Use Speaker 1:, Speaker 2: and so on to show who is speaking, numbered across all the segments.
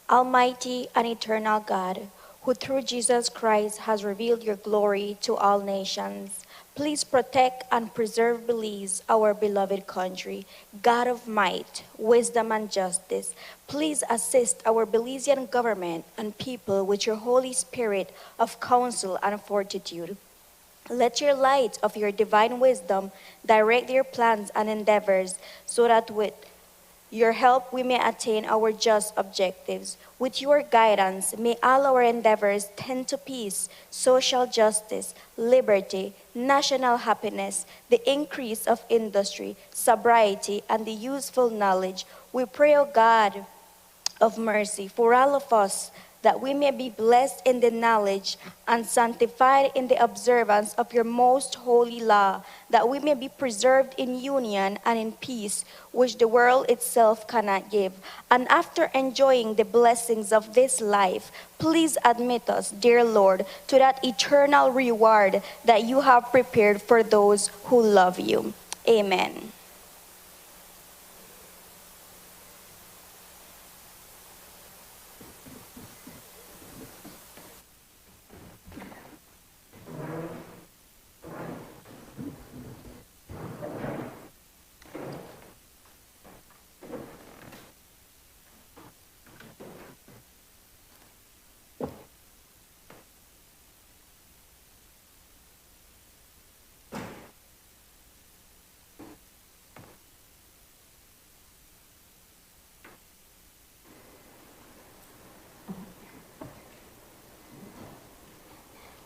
Speaker 1: Almighty and eternal God, who through Jesus Christ has revealed your glory to all nations, please protect and preserve Belize, our beloved country. God of might, wisdom, and justice, please assist our Belizean government and people with your Holy Spirit of counsel and fortitude. Let your light of your divine wisdom direct their plans and endeavors so that with your help, we may attain our just objectives. With your guidance, may all our endeavors tend to peace, social justice, liberty, national happiness, the increase of industry, sobriety, and the useful knowledge. We pray, O God of mercy, for all of us, that we may be blessed in the knowledge and sanctified in the observance of your most holy law, that we may be preserved in union and in peace, which the world itself cannot give. And after enjoying the blessings of this life, please admit us, dear Lord, to that eternal reward that you have prepared for those who love you. Amen.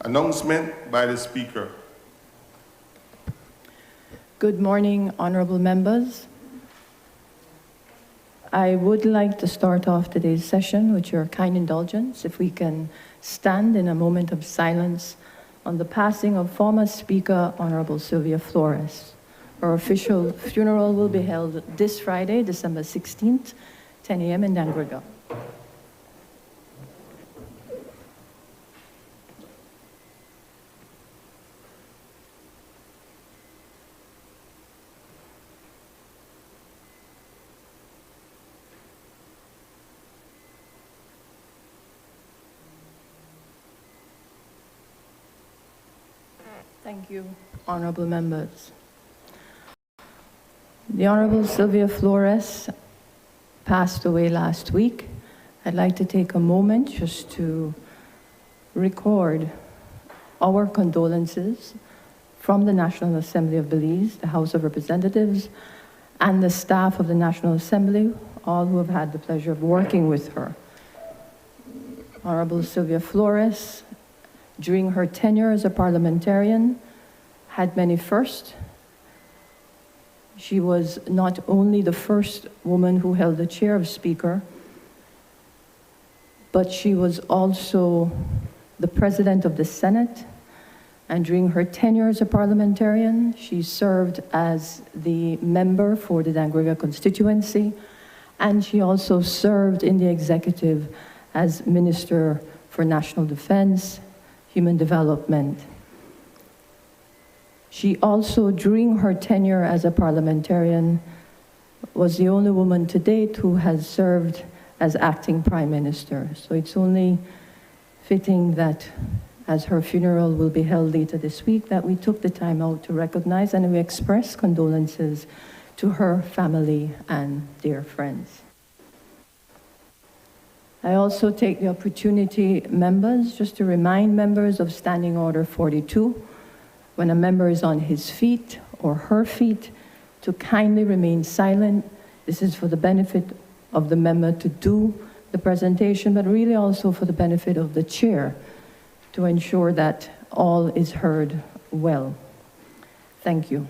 Speaker 2: Announcement by the Speaker.
Speaker 3: Good morning, honorable members. I would like to start off today's session with your kind indulgence, if we can stand in a moment of silence on the passing of former Speaker, Honorable Sylvia Flores. Her official funeral will be held this Friday, December 16th, 10 a.m. in Dangriga. Thank you, honorable members. The Honorable Sylvia Flores passed away last week. I'd like to take a moment just to record our condolences from the National Assembly of Belize, the House of Representatives, and the staff of the National Assembly, all who have had the pleasure of working with her. Honorable Sylvia Flores, during her tenure as a parliamentarian, had many firsts. She was not only the first woman who held the chair of Speaker, but she was also the president of the Senate. And during her tenure as a parliamentarian, she served as the member for the Dangriga constituency, and she also served in the executive as Minister for National Defense, Human Development. She also, during her tenure as a parliamentarian, was the only woman to date who has served as acting Prime Minister. So it's only fitting that, as her funeral will be held later this week, that we took the time out to recognize and we express condolences to her family and dear friends. I also take the opportunity, members, just to remind members of Standing Order 42, when a member is on his feet or her feet, to kindly remain silent. This is for the benefit of the member to do the presentation, but really also for the benefit of the chair, to ensure that all is heard well. Thank you.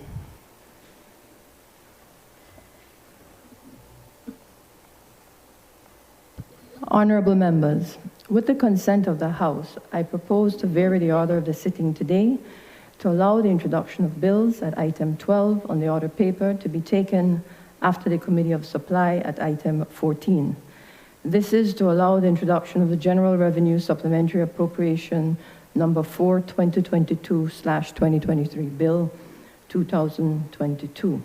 Speaker 3: Honorable members, with the consent of the House, I propose to vary the order of the sitting today to allow the introduction of bills at item 12 on the order paper to be taken after the Committee of Supply at item 14. This is to allow the introduction of the General Revenue Supplementary Appropriation number 4, 2022/2023, Bill 2022,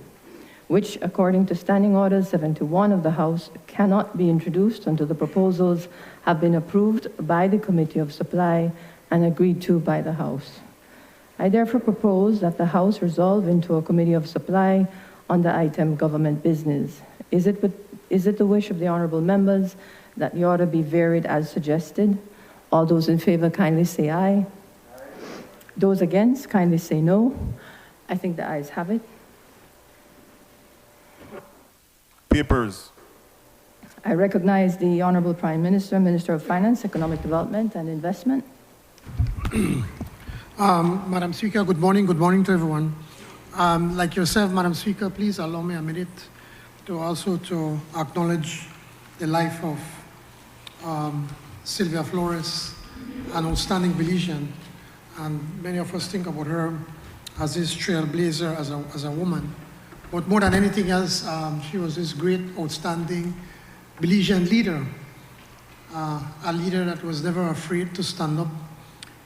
Speaker 3: which, according to Standing Order 71 of the House, cannot be introduced until the proposals have been approved by the Committee of Supply and agreed to by the House. I therefore propose that the House resolve into a Committee of Supply on the item government business. Is it the wish of the honourable members that the order be varied as suggested? All those in favour kindly say aye. Those against kindly say no. I think the ayes have it.
Speaker 2: Papers.
Speaker 3: I recognize the Honourable Prime Minister, Minister of Finance, Economic Development and Investment.
Speaker 4: Madam Speaker, good morning to everyone. Like yourself, Madam Speaker, please allow me a minute to also acknowledge the life of Sylvia Flores, an outstanding Belizean, and many of us think about her as this trailblazer, as a woman. But more than anything else, she was this great, outstanding Belizean leader, a leader that was never afraid to stand up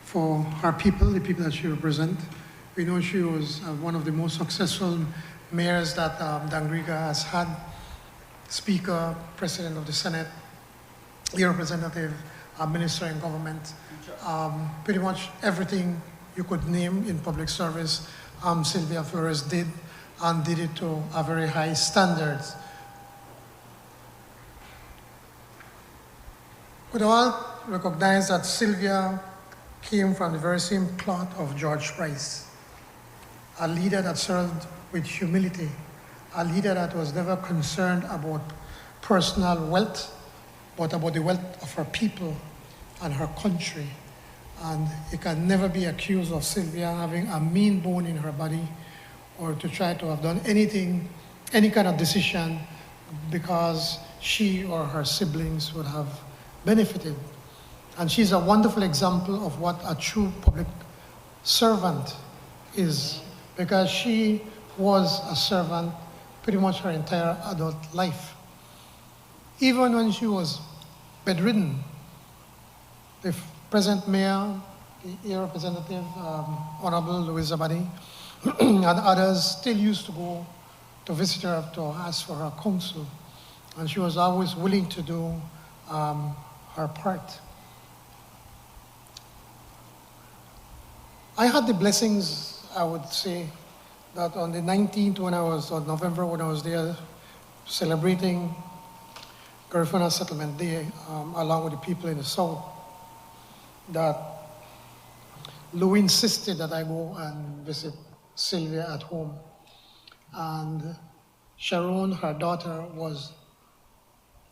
Speaker 4: for her people, the people that she represents. We know she was one of the most successful mayors that Dangriga has had, Speaker, President of the Senate, the representative, minister in government, pretty much everything you could name in public service, Sylvia Flores did, and did it to a very high standard. We all recognize that Sylvia came from the very same cloth of George Price, a leader that served with humility, a leader that was never concerned about personal wealth, but about the wealth of her people and her country. And it can never be accused of Sylvia having a mean bone in her body or to try to have done anything, any kind of decision because she or her siblings would have benefited. And she's a wonderful example of what a true public servant is, because she was a servant pretty much her entire adult life. Even when she was bedridden, the present mayor, the representative, Honorable Louis Zabadi, and others still used to go to visit her to ask for her counsel. And she was always willing to do her part. I had the blessings, I would say, that on the 19th, on November, when I was there celebrating Garifuna Settlement Day, along with the people in the South, that Louis insisted that I go and visit Sylvia at home. And Sharon, her daughter, was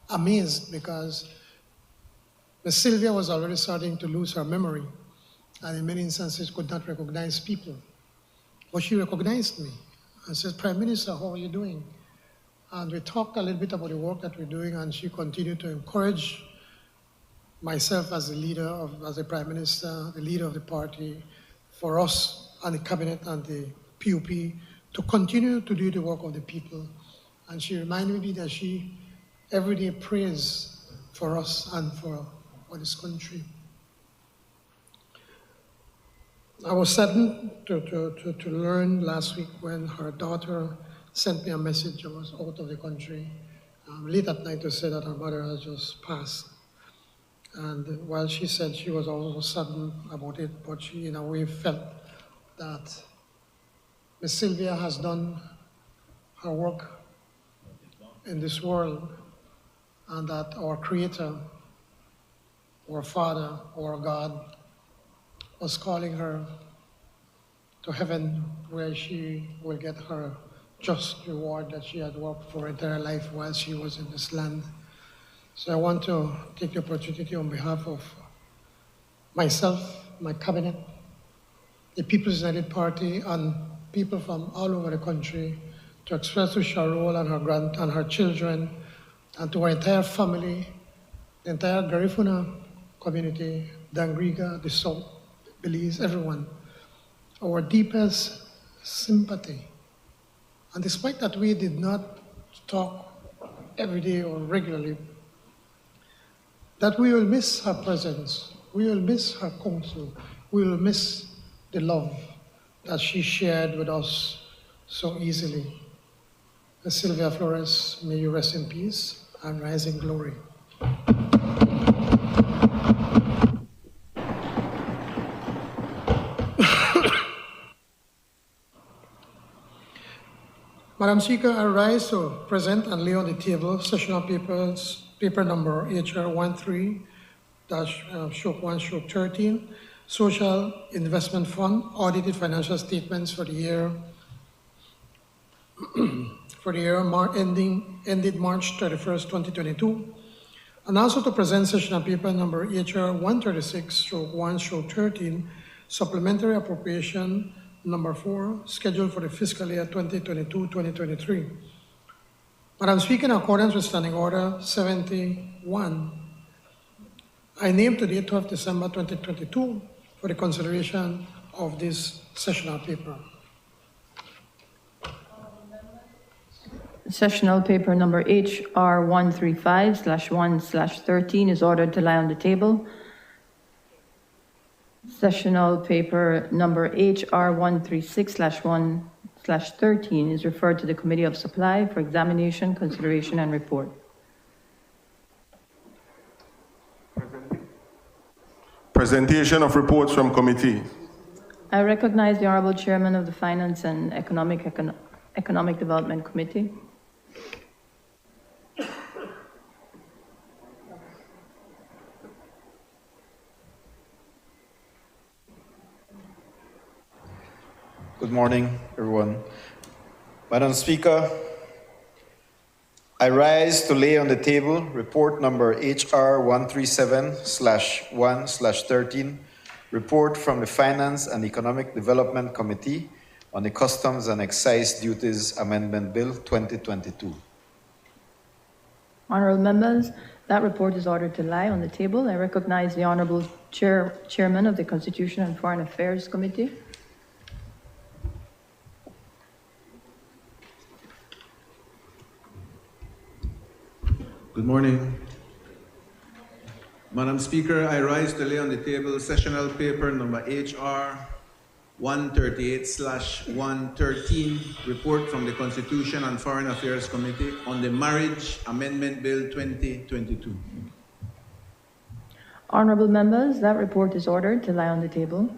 Speaker 4: amazed because Miss Sylvia was already starting to lose her memory and in many instances could not recognize people. But she recognized me and said, Prime Minister, how are you doing? And we talked a little bit about the work that we're doing, and she continued to encourage myself as the leader, as the Prime Minister, the leader of the party, for us and the cabinet and the PUP to continue to do the work of the people. And she reminded me that she every day prays for us and for this country. I was saddened to learn last week when her daughter sent me a message. I was out of the country late at night to say that her mother has just passed. And while she said she was also saddened about it, but she in a way felt that Miss Sylvia has done her work in this world, and that our Creator, our Father, our God, was calling her to heaven, where she will get her just reward that she had worked for her entire life while she was in this land. So I want to take the opportunity on behalf of myself, my cabinet, the People's United Party, and people from all over the country to express to Sharol and her children and to our entire family, the entire Garifuna community, Dangriga, the South, Belize, everyone, our deepest sympathy. And despite that we did not talk every day or regularly, that we will miss her presence, we will miss her counsel, we will miss the love that she shared with us so easily. Sylvia Flores, may you rest in peace and rise in glory. Madam Speaker, I rise to present and lay on the table sessional paper number HR 13-1/13, Social Investment Fund, audited financial statements for the year ended March 31st, 2022, and also to present sessional paper number HR 136/1/13, Supplementary Appropriation number 4, scheduled for the fiscal year 2022-2023. Madam Speaker, in accordance with Standing Order 71, I name today 12 December 2022 for the consideration of this sessional paper.
Speaker 3: Sessional paper number HR 135/1/13 is ordered to lie on the table. Sessional paper number HR 136/1/13 is referred to the Committee of Supply for examination, consideration, and report.
Speaker 2: Presentation of reports from committee.
Speaker 3: I recognize the Honorable Chairman of the Finance and Economic Development Committee.
Speaker 5: Good morning, everyone. Madam Speaker, I rise to lay on the table report number HR 137/1/13, report from the Finance and Economic Development Committee on the Customs and Excise Duties Amendment Bill 2022.
Speaker 3: Honorable members, that report is ordered to lie on the table. I recognize the Honorable Chairman of the Constitution and Foreign Affairs Committee.
Speaker 6: Good morning. Madam Speaker, I rise to lay on the table sessional paper number HR 138/113, report from the Constitution and Foreign Affairs Committee on the Marriage Amendment Bill 2022.
Speaker 3: Honorable members, that report is ordered to lie on the table.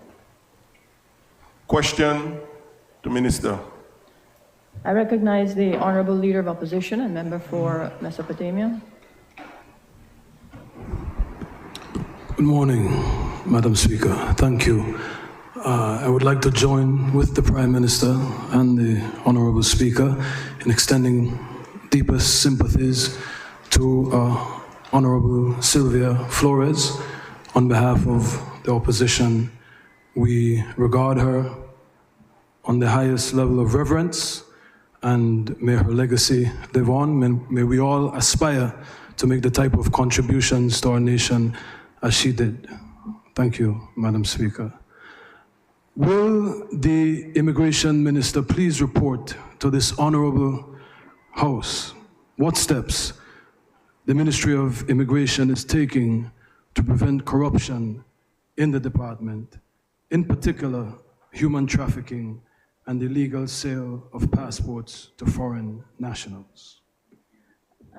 Speaker 2: Question to Minister.
Speaker 3: I recognize the Honorable Leader of Opposition and member for Mesopotamia.
Speaker 7: Good morning, Madam Speaker. Thank you. I would like to join with the Prime Minister and the Honorable Speaker in extending deepest sympathies to Honorable Sylvia Flores. On behalf of the opposition, we regard her on the highest level of reverence, and may her legacy live on. May we all aspire to make the type of contributions to our nation as she did. Thank you, Madam Speaker. Will the Immigration Minister please report to this honorable House what steps the Ministry of Immigration is taking to prevent corruption in the department, in particular human trafficking and the illegal sale of passports to foreign nationals?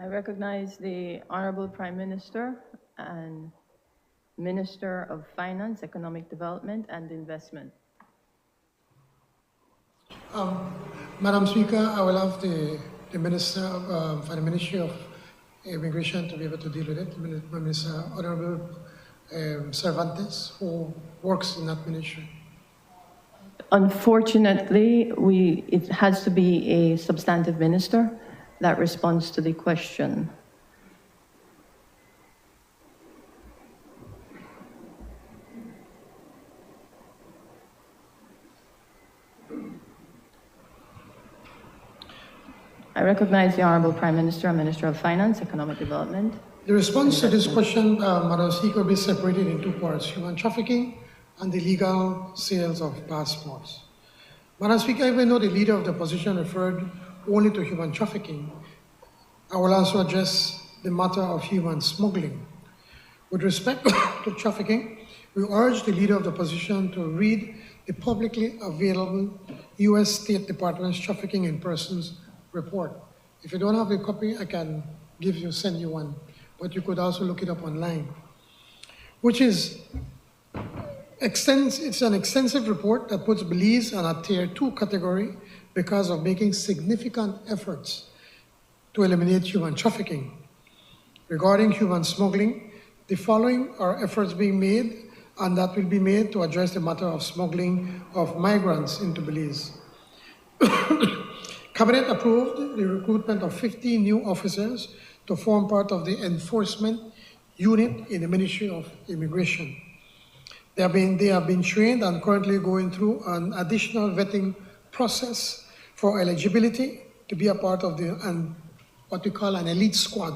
Speaker 3: I recognize the Honorable Prime Minister and Minister of Finance, Economic Development, and Investment.
Speaker 4: Madam Speaker, I will have the Minister for the Ministry of Immigration to be able to deal with it. Minister Honorable Cervantes, who works in that ministry.
Speaker 3: Unfortunately, it has to be a substantive minister that responds to the question. I recognize the Honorable Prime Minister and Minister of Finance, Economic Development.
Speaker 4: The response to this question, Madam Speaker, will be separated in two parts: human trafficking and the legal sales of passports. Madam Speaker, even though the Leader of the Opposition referred only to human trafficking, I will also address the matter of human smuggling. With respect to trafficking, we urge the Leader of the Opposition to read the publicly available U.S. State Department's Trafficking in Persons report. If you don't have a copy, I can send you one, but you could also look it up online, which is it's an extensive report that puts Belize on a Tier 2 category because of making significant efforts to eliminate human trafficking. Regarding human smuggling, the following are efforts being made and that will be made to address the matter of smuggling of migrants into Belize. Cabinet approved the recruitment of 50 new officers to form part of the enforcement unit in the Ministry of Immigration. They have been trained and currently going through an additional vetting process for eligibility to be a part of what we call an elite squad,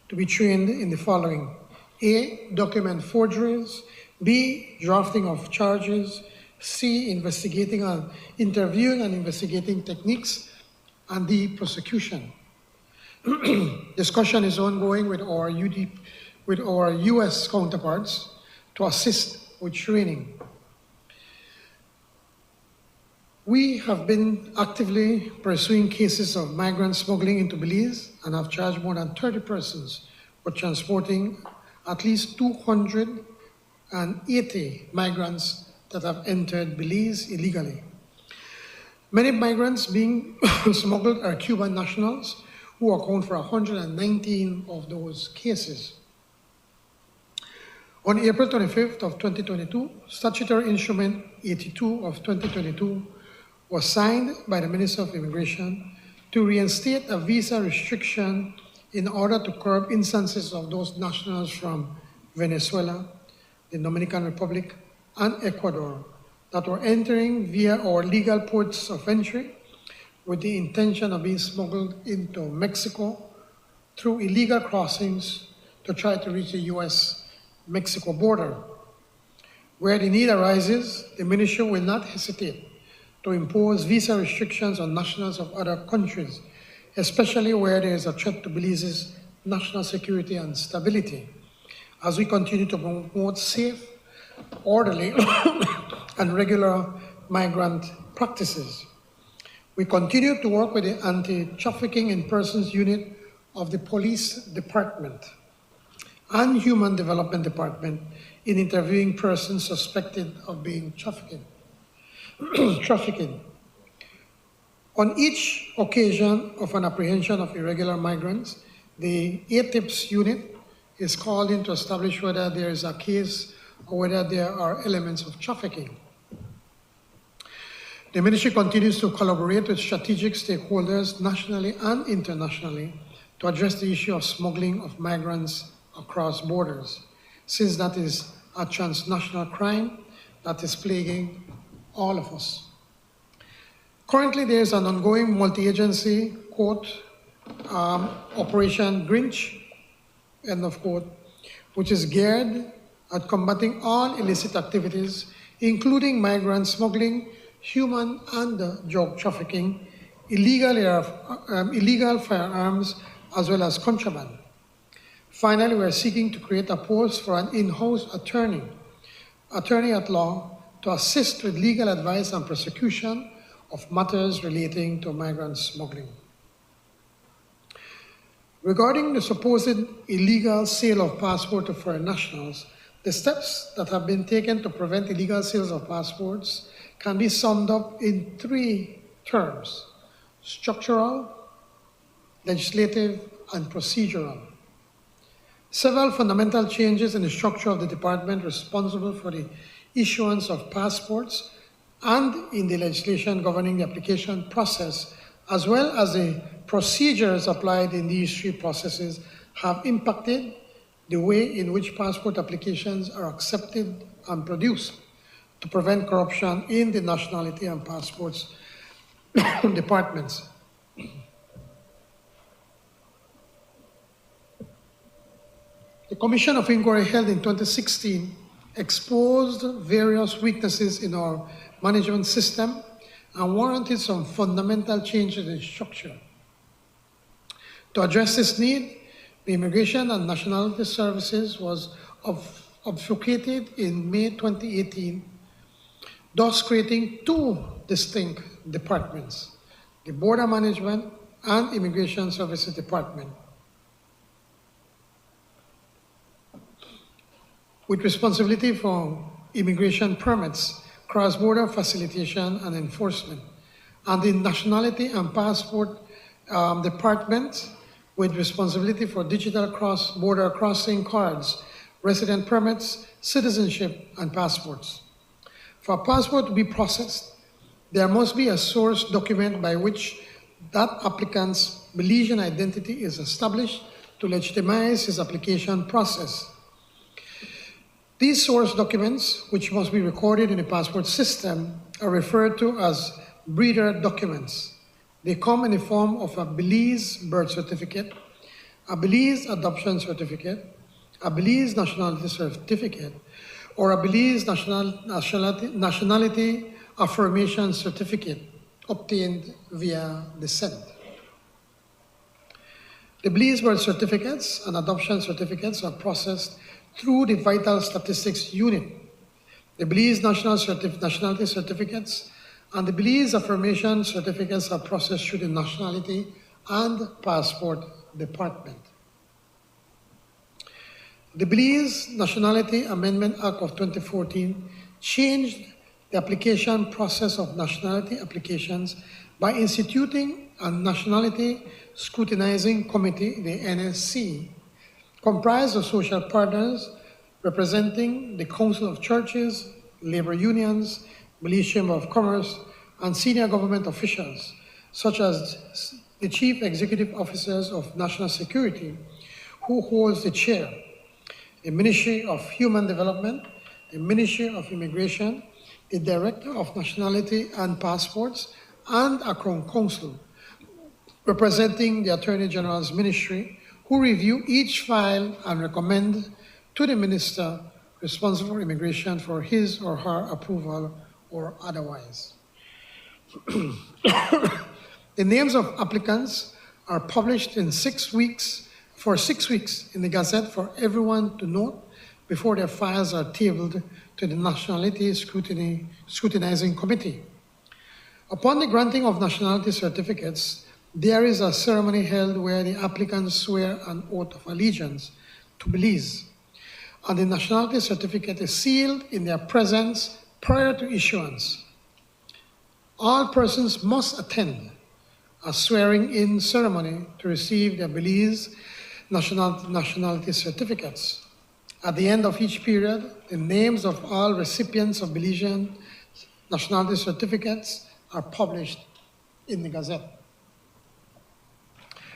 Speaker 4: to be trained in the following: A, document forgeries; B, drafting of charges; C, interviewing and investigating techniques; and D, prosecution. Discussion is ongoing with our US counterparts to assist with training. We have been actively pursuing cases of migrant smuggling into Belize and have charged more than 30 persons for transporting at least 280 migrants that have entered Belize illegally. Many migrants being smuggled are Cuban nationals, who account for 119 of those cases. On April 25th of 2022, Statutory Instrument 82 of 2022 was signed by the Minister of Immigration to reinstate a visa restriction in order to curb instances of those nationals from Venezuela, the Dominican Republic, and Ecuador that were entering via our legal ports of entry with the intention of being smuggled into Mexico through illegal crossings to try to reach the US-Mexico border. Where the need arises, the Ministry will not hesitate to impose visa restrictions on nationals of other countries, especially where there is a threat to Belize's national security and stability, as we continue to promote safe, orderly, and regular migrant practices. We continue to work with the Anti-Trafficking in Persons Unit of the Police Department and Human Development Department in interviewing persons suspected of being trafficking. On each occasion of an apprehension of irregular migrants, the ATIPS unit is called in to establish whether there is a case or whether there are elements of trafficking. The Ministry continues to collaborate with strategic stakeholders nationally and internationally to address the issue of smuggling of migrants across borders, since that is a transnational crime that is plaguing all of us. Currently, there is an ongoing multi-agency, quote, Operation Grinch, end of quote, which is geared at combating all illicit activities, including migrant smuggling, human and drug trafficking, illegal firearms, as well as contraband. Finally, we are seeking to create a post for an in-house attorney at law, to assist with legal advice and prosecution of matters relating to migrant smuggling. Regarding the supposed illegal sale of passports to foreign nationals, the steps that have been taken to prevent illegal sales of passports can be summed up in 3 terms: structural, legislative, and procedural. Several fundamental changes in the structure of the department responsible for the issuance of passports and in the legislation governing the application process, as well as the procedures applied in these 3 processes, have impacted the way in which passport applications are accepted and produced to prevent corruption in the nationality and passports departments. The Commission of Inquiry held in 2016 exposed various weaknesses in our management system and warranted some fundamental changes in structure. To address this need, the Immigration and Nationality Services was obfuscated in May 2018, thus creating 2 distinct departments: the Border Management and Immigration Services Department, with responsibility for immigration permits, cross-border facilitation and enforcement, and the Nationality and Passport Department, with responsibility for digital cross-border crossing cards, resident permits, citizenship, and passports. For a passport to be processed, there must be a source document by which that applicant's Belizean identity is established to legitimize his application process. These source documents, which must be recorded in the passport system, are referred to as breeder documents. They come in the form of a Belize birth certificate, a Belize adoption certificate, a Belize nationality certificate, or a Belize nationality affirmation certificate obtained via descent. The Belize birth certificates and adoption certificates are processed through the Vital Statistics Unit. The Belize nationality certificates and the Belize affirmation certificates are processed through the Nationality and Passport Department. The Belize Nationality Amendment Act of 2014 changed the application process of nationality applications by instituting a Nationality Scrutinizing Committee, the NSC, comprised of social partners representing the Council of Churches, labor unions, Belize Chamber of Commerce, and senior government officials, such as the Chief Executive Officers of National Security, who holds the chair, the Ministry of Human Development, the Ministry of Immigration, the Director of Nationality and Passports, and a Crown Counsel, representing the Attorney General's Ministry, who review each file and recommend to the Minister responsible for immigration for his or her approval or otherwise. The names of applicants are published in 6 weeks, for 6 weeks in the Gazette for everyone to note before their files are tabled to the Nationality Scrutinizing Committee. Upon the granting of nationality certificates, there is a ceremony held where the applicants swear an oath of allegiance to Belize, and the nationality certificate is sealed in their presence prior to issuance. All persons must attend a swearing-in ceremony to receive their Belize nationality certificates. At the end of each period, the names of all recipients of Belizean nationality certificates are published in the Gazette.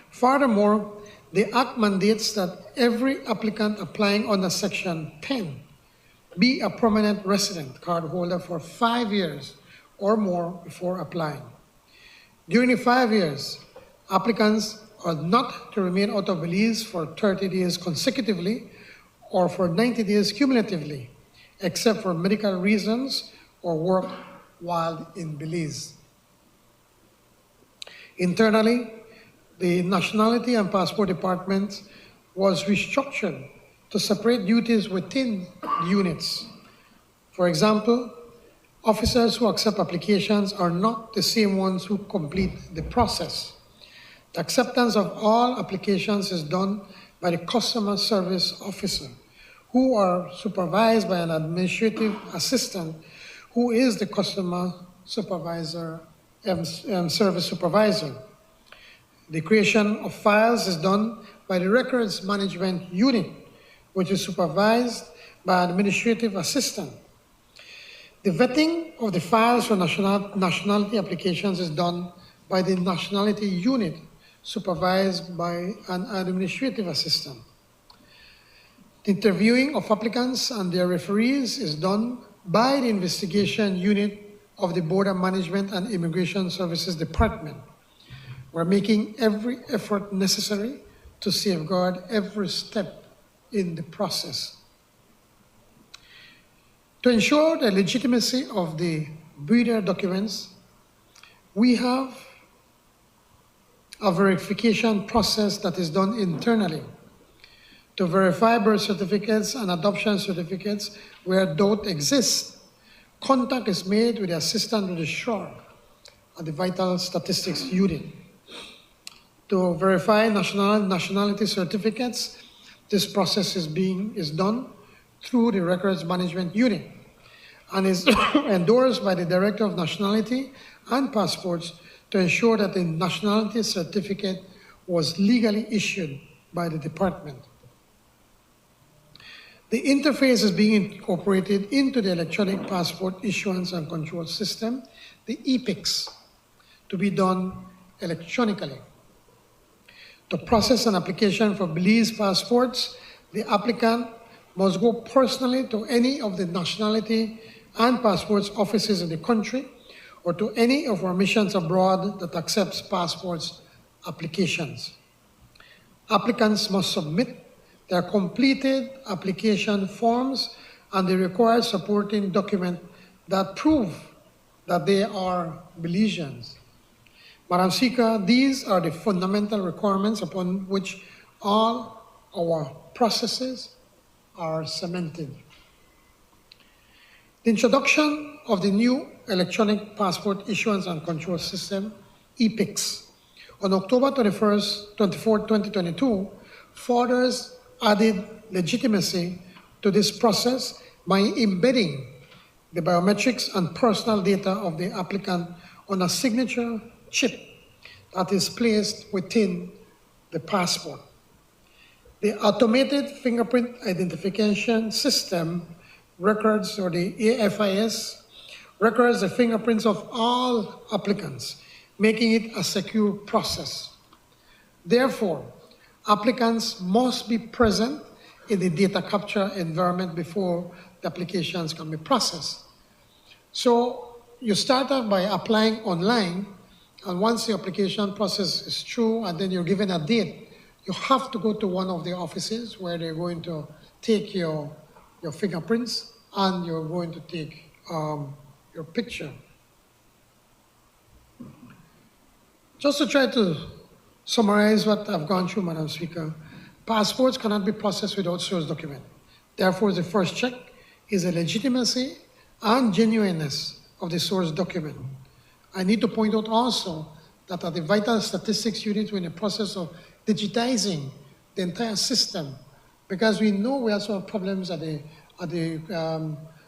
Speaker 4: Furthermore, the Act mandates that every applicant applying under Section 10 be a permanent resident card holder for 5 years or more before applying. During the 5 years, applicants are not to remain out of Belize for 30 days consecutively or for 90 days cumulatively, except for medical reasons or work while in Belize. Internally, the Nationality and Passport Department was restructured to separate duties within units. For example, officers who accept applications are not the same ones who complete the process. The acceptance of all applications is done by the customer service officer, who are supervised by an administrative assistant who is the customer supervisor service supervisor. The creation of files is done by the Records Management Unit, which is supervised by an administrative assistant. The vetting of the files for nationality applications is done by the Nationality Unit, supervised by an administrative assistant. The interviewing of applicants and their referees is done by the Investigation Unit of the Border Management and Immigration Services Department. We're making every effort necessary to safeguard every step in the process. To ensure the legitimacy of the breeder documents, we have a verification process that is done internally to verify birth certificates and adoption certificates where doubt exists. Contact is made with the Assistant Registrar at the Vital Statistics Unit. To verify nationality certificates, this process is done through the Records Management Unit and is endorsed by the Director of Nationality and Passports to ensure that the nationality certificate was legally issued by the department. The interface is being incorporated into the electronic passport issuance and control system, the EPICS, to be done electronically. To process an application for Belize passports, the applicant must go personally to any of the nationality and passports offices in the country or to any of our missions abroad that accepts passports applications. Applicants must submit their completed application forms and the required supporting document that prove that they are Belizeans. Madam Speaker, these are the fundamental requirements upon which all our processes are cemented. The introduction of the new electronic passport issuance and control system, EPICS, on October 24, 2022, furthers added legitimacy to this process by embedding the biometrics and personal data of the applicant on a signature chip that is placed within the passport. The automated fingerprint identification system records, or the AFIS, records the fingerprints of all applicants, making it a secure process. Therefore, applicants must be present in the data capture environment before the applications can be processed. So you start off by applying online, and once the application process is through and then you're given a date, you have to go to one of the offices where they're going to take your fingerprints and you're going to take your picture. Just to try to summarize what I've gone through, Madam Speaker, passports cannot be processed without source document. Therefore, the first check is the legitimacy and genuineness of the source document. I need to point out also that at the Vital Statistics Unit, we're in the process of digitizing the entire system, because we know we also have problems at the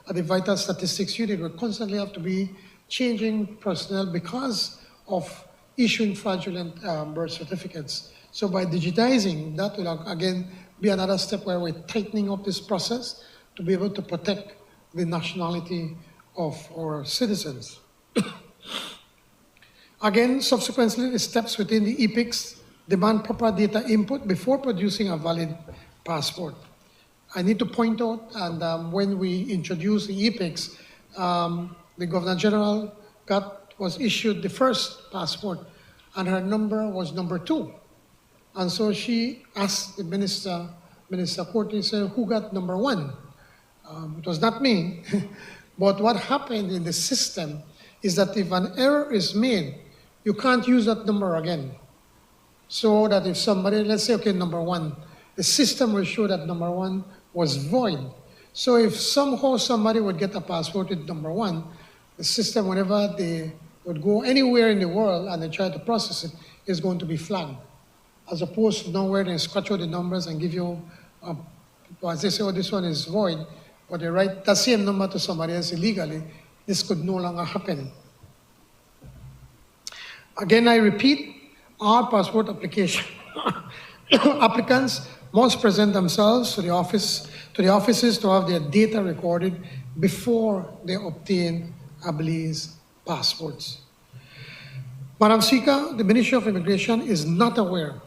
Speaker 4: Vital Statistics Unit. We constantly have to be changing personnel because of issuing fraudulent birth certificates. So by digitizing, that will again be another step where we're tightening up this process to be able to protect the nationality of our citizens. Again, subsequently, the steps within the EPICS demand proper data input before producing a valid passport. I need to point out, and when we introduced the EPICS, the Governor General was issued the first passport, and her number was number 2. And so she asked the Minister Courtney, said, who got number 1? It was not me. But what happened in the system is that if an error is made, you can't use that number again. So that if somebody, let's say, okay, number 1, the system will show that number 1 was void. So if somehow somebody would get a passport with number 1, the system, whenever they would go anywhere in the world and they try to process it, is going to be flagged. As opposed to nowhere they scratch out the numbers and give you, as they say, oh, this one is void, but they write the same number to somebody else illegally, this could no longer happen. Again, I repeat, all passport application applicants must present themselves to the offices to have their data recorded before they obtain a Belize passports. Madam Speaker, the Ministry of Immigration is not aware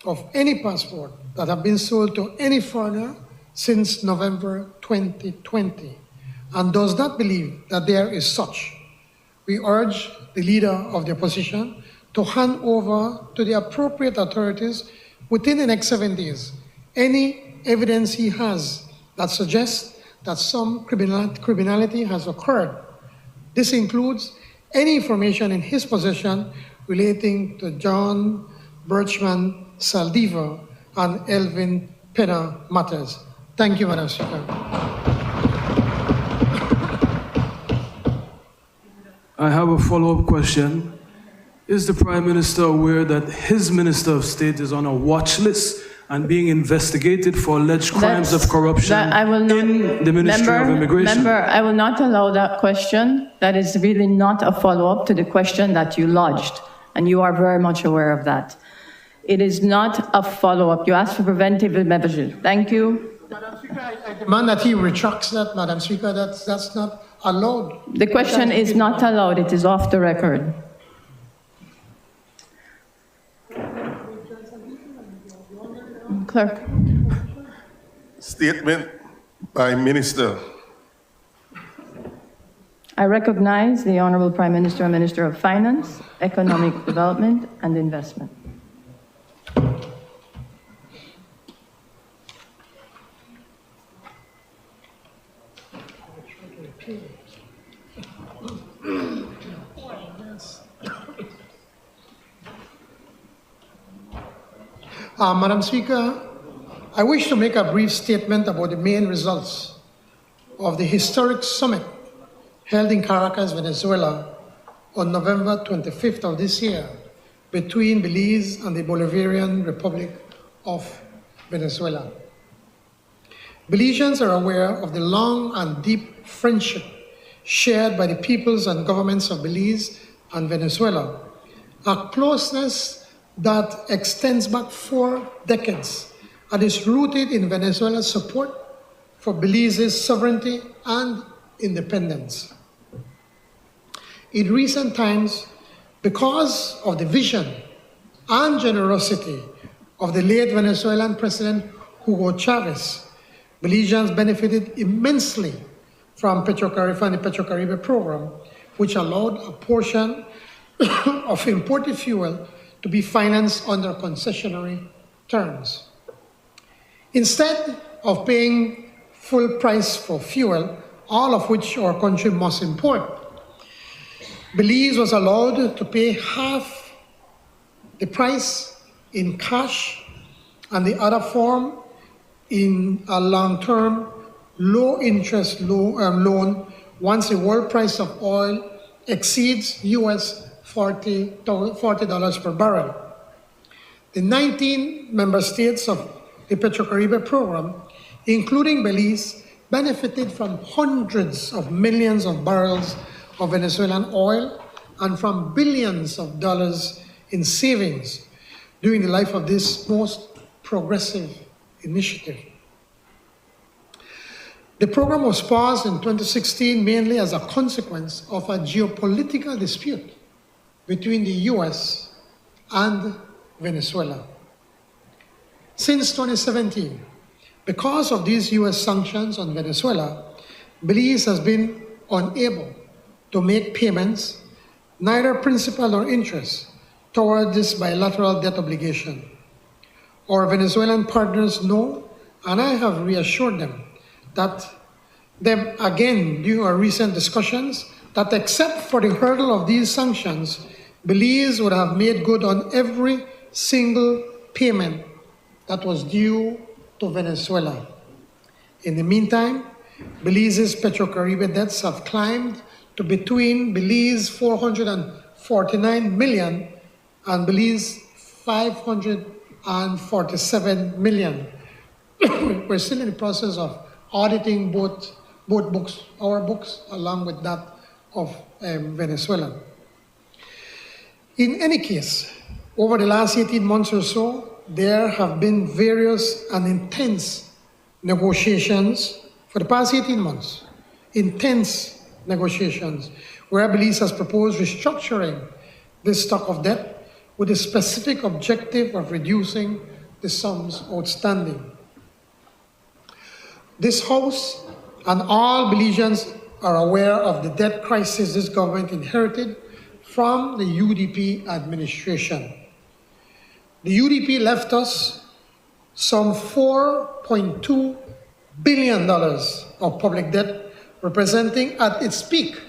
Speaker 4: of any passport that have been sold to any foreigner since November 2020 and does not believe that there is such. We urge the leader of the opposition to hand over to the appropriate authorities within the next 7 days any evidence he has that suggests that some criminality has occurred. This includes any information in his possession relating to John Birchman Saldiva and Elvin Pena matters. Thank you, Madam Speaker.
Speaker 7: I have a follow-up question. Is the Prime Minister aware that his Minister of State is on a watch list and being investigated for alleged crimes of corruption
Speaker 3: I will not,
Speaker 7: in the Ministry of Immigration?
Speaker 3: Member, I will not allow that question. That is really not a follow-up to the question that you lodged, and you are very much aware of that. It is not a follow-up. You asked for preventive measures. Thank you.
Speaker 4: Madam Speaker, I demand that he retracts that, Madam Speaker. That's not allowed.
Speaker 3: The question is not allowed. It is off the record. Clerk.
Speaker 2: Statement by Minister.
Speaker 3: I recognize the Honorable Prime Minister and Minister of Finance, Economic Development and Investment.
Speaker 4: Madam Speaker, I wish to make a brief statement about the main results of the historic summit held in Caracas, Venezuela on November 25th of this year between Belize and the Bolivarian Republic of Venezuela. Belizeans are aware of the long and deep friendship shared by the peoples and governments of Belize and Venezuela, a closeness that extends back 4 decades and is rooted in Venezuela's support for Belize's sovereignty and independence. In recent times, because of the vision and generosity of the late Venezuelan President Hugo Chavez, Belizeans benefited immensely from the Petrocaribe program, which allowed a portion of imported fuel to be financed under concessionary terms. Instead of paying full price for fuel, all of which our country must import, Belize was allowed to pay half the price in cash and the other form in a long-term, low-interest loan once the world price of oil exceeds US $40 per barrel. The 19 member states of the Petrocaribe program, including Belize, benefited from hundreds of millions of barrels of Venezuelan oil and from billions of dollars in savings during the life of this most progressive initiative. The program was paused in 2016 mainly as a consequence of a geopolitical dispute between the US and Venezuela. Since 2017, because of these US sanctions on Venezuela, Belize has been unable to make payments, neither principal nor interest, toward this bilateral debt obligation. Our Venezuelan partners know, and I have reassured them again during our recent discussions, that except for the hurdle of these sanctions, Belize would have made good on every single payment that was due to Venezuela. In the meantime, Belize's Petrocaribe debts have climbed to between Belize 449 million and Belize 547 million. We're still in the process of auditing both books, our books, along with that of Venezuela. In any case, over the last 18 months or so, there have been various and intense negotiations for the past 18 months, intense negotiations, where Belize has proposed restructuring this stock of debt with the specific objective of reducing the sums outstanding. This House and all Belizeans are aware of the debt crisis this government inherited from the UDP administration. The UDP left us some $4.2 billion of public debt, representing at its peak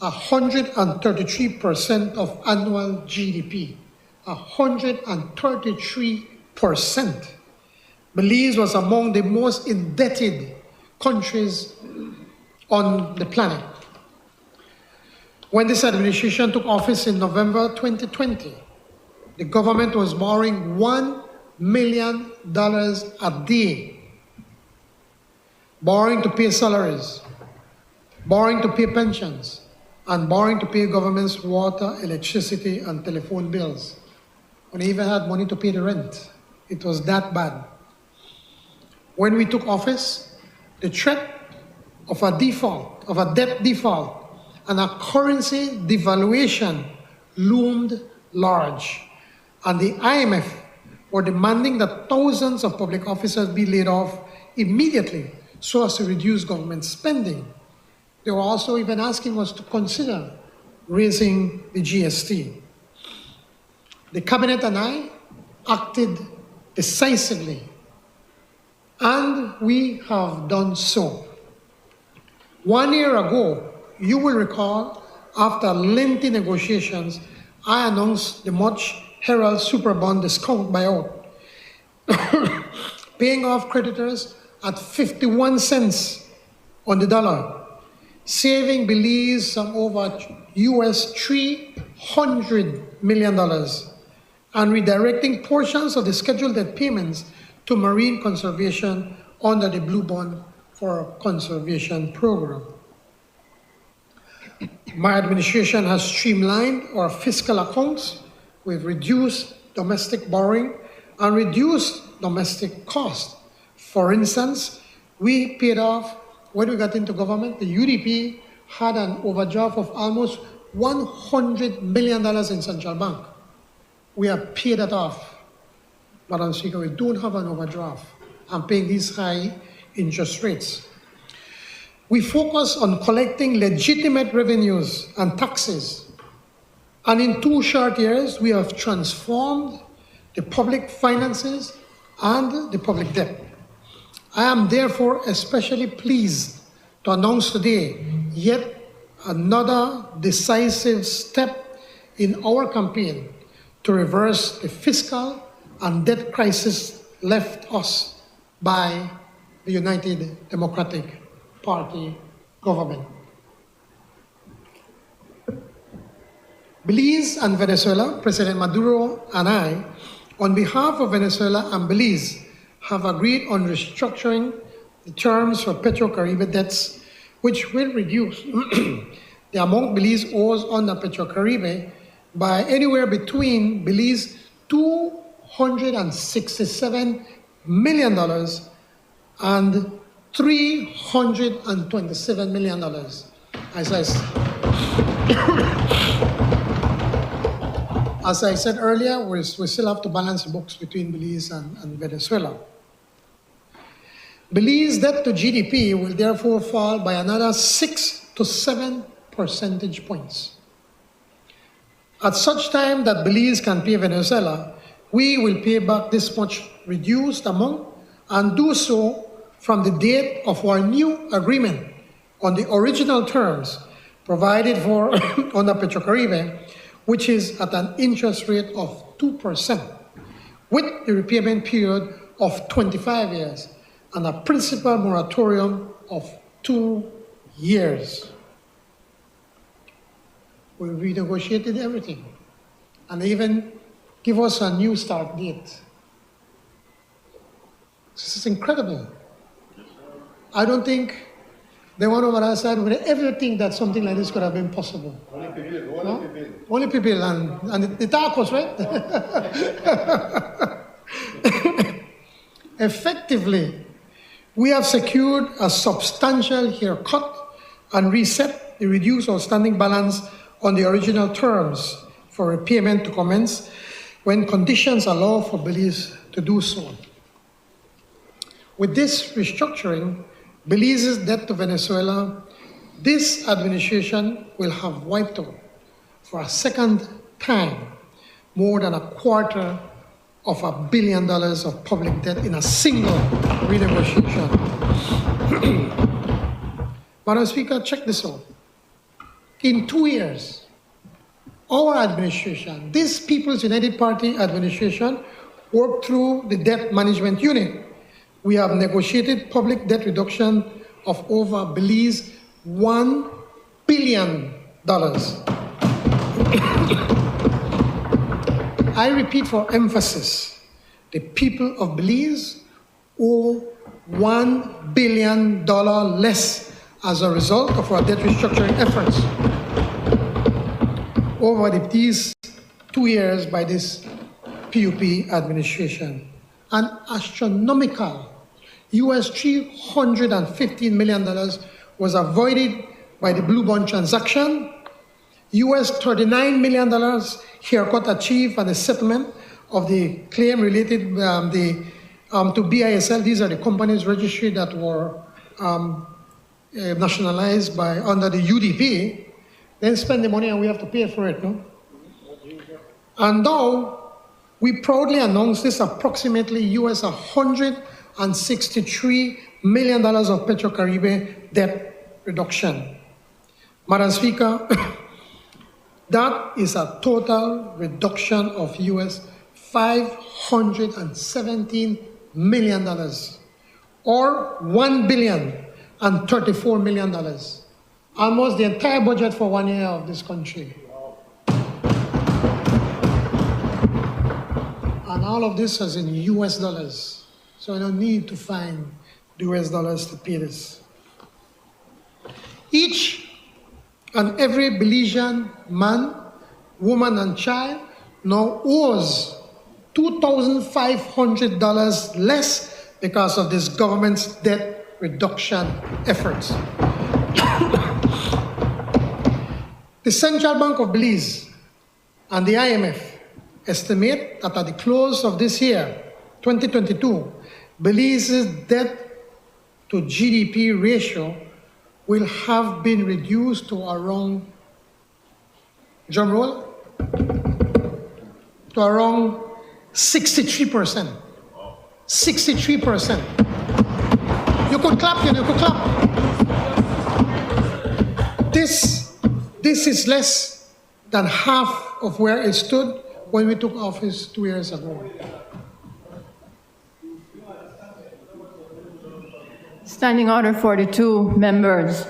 Speaker 4: 133% of annual GDP. 133%. Belize was among the most indebted countries on the planet. When this administration took office in November 2020, the government was borrowing $1 million a day, borrowing to pay salaries, borrowing to pay pensions, and borrowing to pay government's water, electricity, and telephone bills. When they even had money to pay the rent. It was that bad. When we took office, the threat of a default, of a debt default, and a currency devaluation loomed large. And the IMF were demanding that thousands of public officers be laid off immediately so as to reduce government spending. They were also even asking us to consider raising the GST. The cabinet and I acted decisively, and we have done so. 1 year ago, you will recall, after lengthy negotiations, I announced the much heralded super bond discount buyout, paying off creditors at 51 cents on the dollar, saving Belize some over US $300 million, and redirecting portions of the scheduled debt payments to marine conservation under the Blue Bond for Conservation program. My administration has streamlined our fiscal accounts. We've reduced domestic borrowing and reduced domestic costs. For instance, we paid off, when we got into government, the UDP had an overdraft of almost $100 million in central bank. We have paid that off. Madam Speaker, we don't have an overdraft and paying these high interest rates. We focus on collecting legitimate revenues and taxes. And in 2 short years, we have transformed the public finances and the public debt. I am therefore especially pleased to announce today yet another decisive step in our campaign to reverse the fiscal and debt crisis left us by the United Democratic Party government. Belize and Venezuela, President Maduro and I, on behalf of Venezuela and Belize, have agreed on restructuring the terms for Petrocaribe debts, which will reduce the amount Belize owes under Petrocaribe by anywhere between Belize $267 million and $327 million. As I said earlier, we still have to balance the books between Belize and Venezuela. Belize debt to GDP will therefore fall by another 6 to 7 percentage points. At such time that Belize can pay Venezuela, we will pay back this much reduced amount and do so from the date of our new agreement on the original terms provided for under Petrocaribe, which is at an interest rate of 2%, with the repayment period of 25 years and a principal moratorium of 2 years. We renegotiated everything and even give us a new start date. This is incredible. I don't think the one over our side would ever think that something like this could have been possible. Only people and the tacos, right? Effectively, we have secured a substantial haircut and reset the reduced outstanding balance on the original terms for repayment to commence when conditions allow for Belize to do so. With this restructuring, Belize's debt to Venezuela, this administration will have wiped out for a second time more than $250 million of public debt in a single renegotiation. Madam Speaker, check this out. In 2 years, our administration, this People's United Party administration, worked through the debt management unit. We have negotiated public debt reduction of over Belize $1 billion I repeat for emphasis, the people of Belize owe $1 billion less as a result of our debt restructuring efforts over these 2 years by this PUP administration. An astronomical US $315 million was avoided by the Blue Bond transaction, US $39 million haircut achieved and the settlement of the claim related to BISL. These are the companies registry that were nationalized under the UDP. Then spend the money and we have to pay for it, no? And now we proudly announce this approximately US $163 million of Petro-Caribe debt reduction. Madam Speaker, that is a total reduction of US $517 million, or $1,034 million. Almost the entire budget for 1 year of this country. And all of this is in US dollars. So I don't need to find US dollars to pay this. Each and every Belizean man, woman, and child now owes $2,500 less because of this government's debt reduction efforts. The Central Bank of Belize and the IMF estimate that at the close of this year, 2022, Belize's debt to GDP ratio will have been reduced to around, drum roll, to around 63%. 63%. You could clap, you could clap. This is less than half of where it stood when we took office 2 years ago.
Speaker 3: Standing Order 42, members.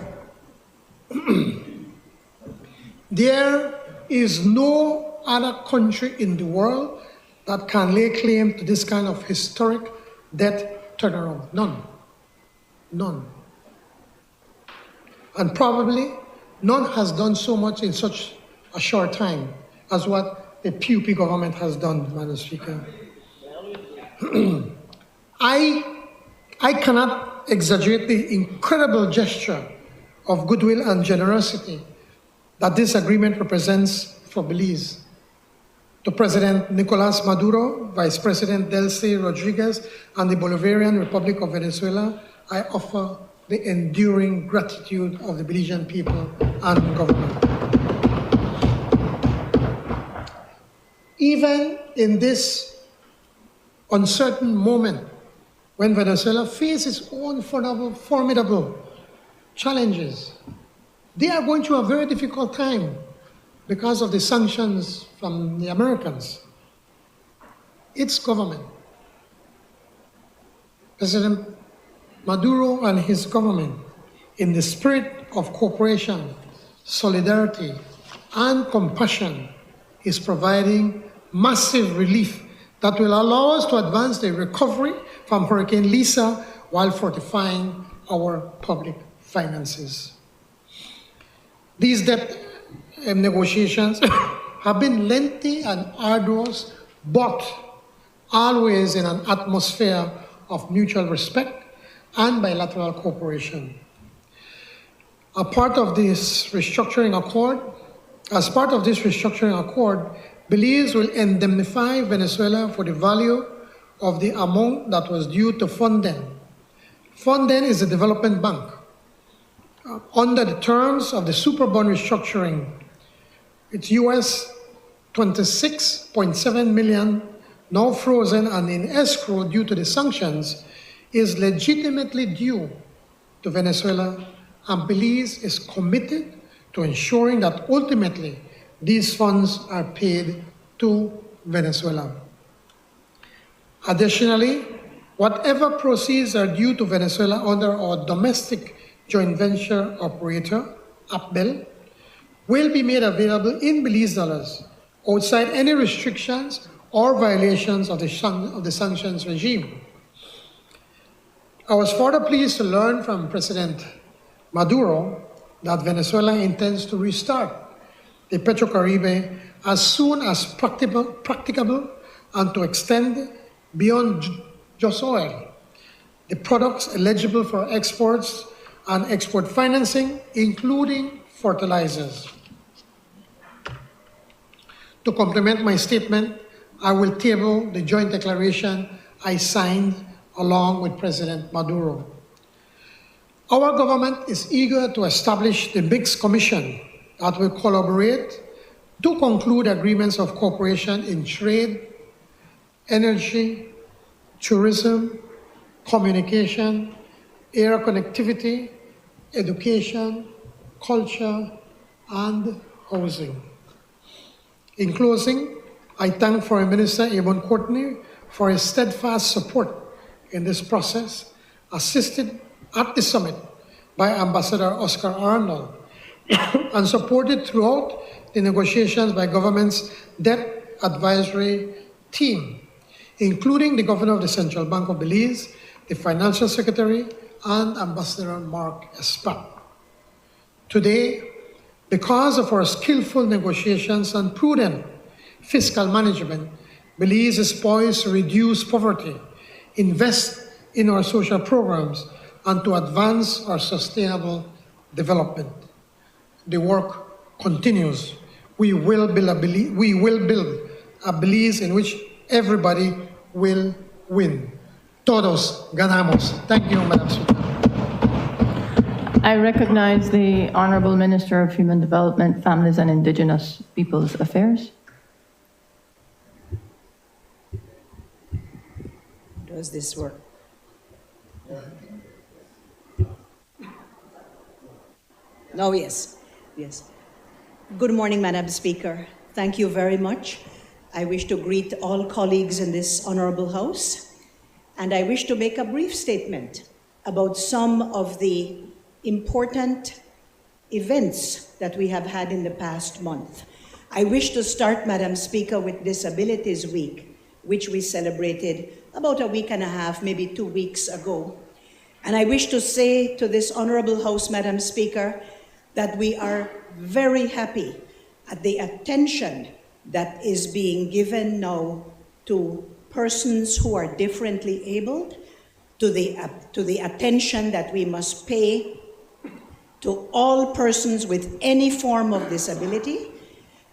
Speaker 4: There is no other country in the world that can lay claim to this kind of historic debt turnaround. None. None. And probably none has done so much in such a short time as what the PUP government has done, Madam Speaker. I cannot exaggerate the incredible gesture of goodwill and generosity that this agreement represents for Belize. To President Nicolas Maduro, Vice President Delcy Rodriguez, and the Bolivarian Republic of Venezuela, I offer the enduring gratitude of the Belizean people and government. Even in this uncertain moment, when Venezuela faces its own formidable challenges, they are going through a very difficult time because of the sanctions from the Americans. Its government, President Maduro and his government, in the spirit of cooperation, solidarity, and compassion, is providing massive relief that will allow us to advance the recovery from Hurricane Lisa while fortifying our public finances. These debt negotiations have been lengthy and arduous, but always in an atmosphere of mutual respect and bilateral cooperation. As part of this restructuring accord, Belize will indemnify Venezuela for the value of the amount that was due to Fonden. Fonden is a development bank. Under the terms of the super bond restructuring, it's US $26.7 million, now frozen and in escrow due to the sanctions, is legitimately due to Venezuela, and Belize is committed to ensuring that ultimately these funds are paid to Venezuela. Additionally, whatever proceeds are due to Venezuela under our domestic joint venture operator, APBEL, will be made available in Belize dollars outside any restrictions or violations of the sanctions regime. I was further pleased to learn from President Maduro that Venezuela intends to restart the Petrocaribe as soon as practicable and to extend beyond just oil. The products eligible for exports and export financing, including fertilizers. To complement my statement, I will table the joint declaration I signed along with President Maduro. Our government is eager to establish the Mixed Commission that will collaborate to conclude agreements of cooperation in trade, energy, tourism, communication, air connectivity, education, culture, and housing. In closing, I thank Foreign Minister Avon Courtney for his steadfast support in this process, assisted at the summit by Ambassador Oscar Arnold, and supported throughout the negotiations by government's debt advisory team, including the Governor of the Central Bank of Belize, the Financial Secretary, and Ambassador Mark Espat. Today, because of our skillful negotiations and prudent fiscal management, Belize is poised to reduce poverty, invest in our social programs, and to advance our sustainable development. The work continues. We will build a Belize in which everybody will win. Todos ganamos. Thank you, Madam Speaker.
Speaker 3: I recognize the Honorable Minister of Human Development, Families and Indigenous Peoples Affairs.
Speaker 8: Does this work? No, yes. Yes. Good morning, Madam Speaker. Thank you very much. I wish to greet all colleagues in this honorable House, and I wish to make a brief statement about some of the important events that we have had in the past month. I wish to start, Madam Speaker, with Disabilities Week, which we celebrated about a week and a half, maybe 2 weeks ago. And I wish to say to this honorable House, Madam Speaker, that we are very happy at the attention that is being given now to persons who are differently abled, to the attention that we must pay to all persons with any form of disability,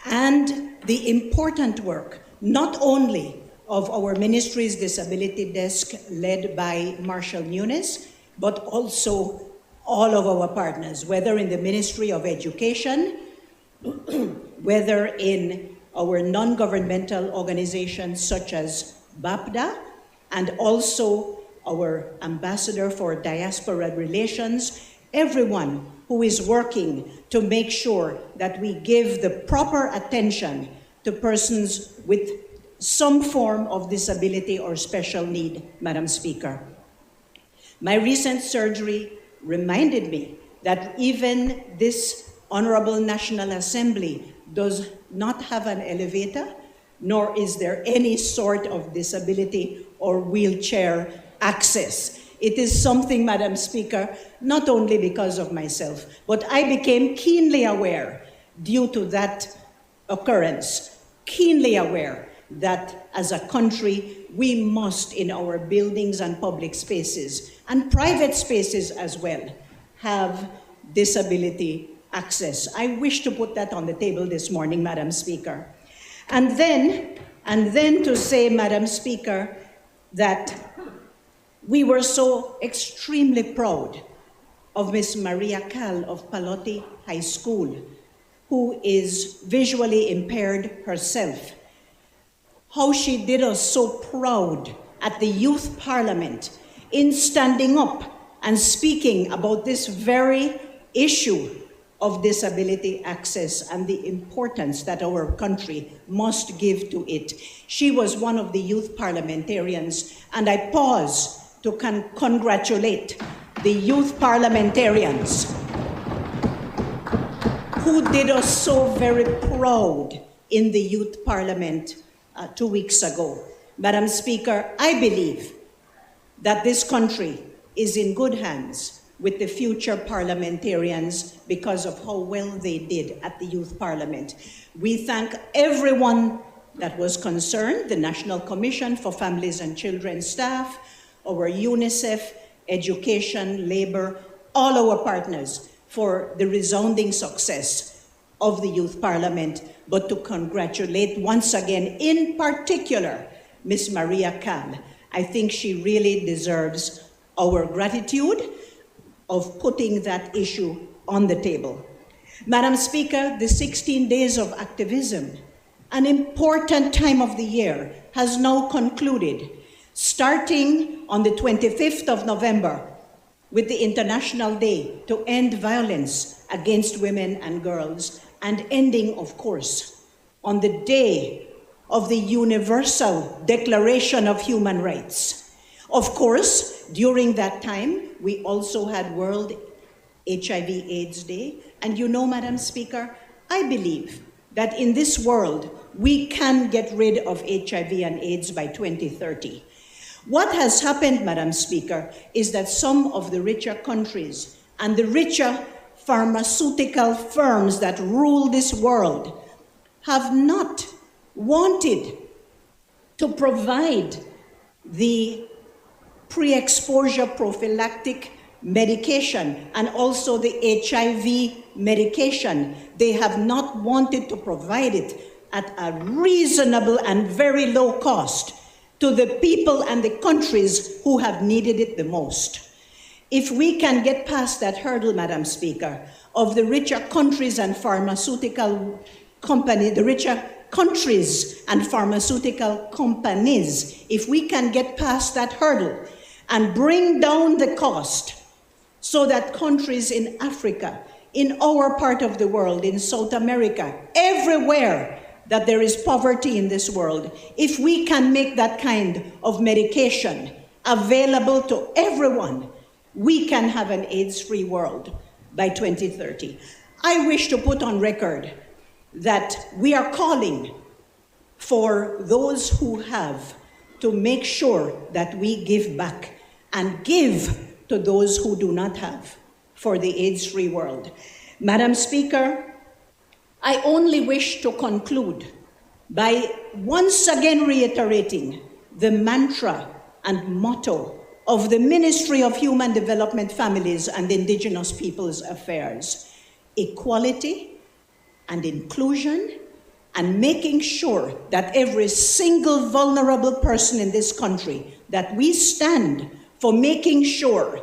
Speaker 8: and the important work, not only of our ministry's disability desk led by Marshall Nunes, but also all of our partners, whether in the Ministry of Education, whether in our non-governmental organizations such as BAPDA, and also our Ambassador for Diaspora Relations, everyone who is working to make sure that we give the proper attention to persons with some form of disability or special need, Madam Speaker. My recent surgery reminded me that even this Honorable National Assembly does not have an elevator, nor is there any sort of disability or wheelchair access. It is something, Madam Speaker, not only because of myself, but I became keenly aware due to that occurrence, keenly aware that as a country, we must, in our buildings and public spaces, and private spaces as well, have disability access. I wish to put that on the table this morning, Madam Speaker. And then to say, Madam Speaker, that we were so extremely proud of Miss Maria Cal of Palotti High School, who is visually impaired herself. How she did us so proud at the Youth Parliament in standing up and speaking about this very issue of disability access and the importance that our country must give to it. She was one of the youth parliamentarians, and I pause to congratulate the youth parliamentarians who did us so very proud in the Youth Parliament 2 weeks ago. Madam Speaker, I believe that this country is in good hands with the future parliamentarians because of how well they did at the Youth Parliament. We thank everyone that was concerned, the National Commission for Families and Children staff, our UNICEF, Education, Labor, all our partners for the resounding success of the Youth Parliament, but to congratulate once again, in particular, Ms. Maria Kam. I think she really deserves our gratitude of putting that issue on the table. Madam Speaker, the 16 days of activism, an important time of the year, has now concluded, starting on the 25th of November with the International Day to End Violence Against Women and Girls, and ending, of course, on the day of the Universal Declaration of Human Rights. Of course, during that time, we also had World HIV/AIDS Day. And you know, Madam Speaker, I believe that in this world, we can get rid of HIV and AIDS by 2030. What has happened, Madam Speaker, is that some of the richer countries and the richer pharmaceutical firms that rule this world have not wanted to provide the pre-exposure prophylactic medication and also the HIV medication. They have not wanted to provide it at a reasonable and very low cost to the people and the countries who have needed it the most. If we can get past that hurdle, Madam Speaker, of the richer countries and pharmaceutical companies, the richer countries and pharmaceutical companies, if we can get past that hurdle and bring down the cost so that countries in Africa, in our part of the world, in South America, everywhere that there is poverty in this world, if we can make that kind of medication available to everyone, we can have an AIDS-free world by 2030. I wish to put on record that we are calling for those who have to make sure that we give back and give to those who do not have for the AIDS-free world. Madam Speaker, I only wish to conclude by once again reiterating the mantra and motto of the Ministry of Human Development, Families and Indigenous Peoples Affairs: equality and inclusion, and making sure that every single vulnerable person in this country, that we stand for making sure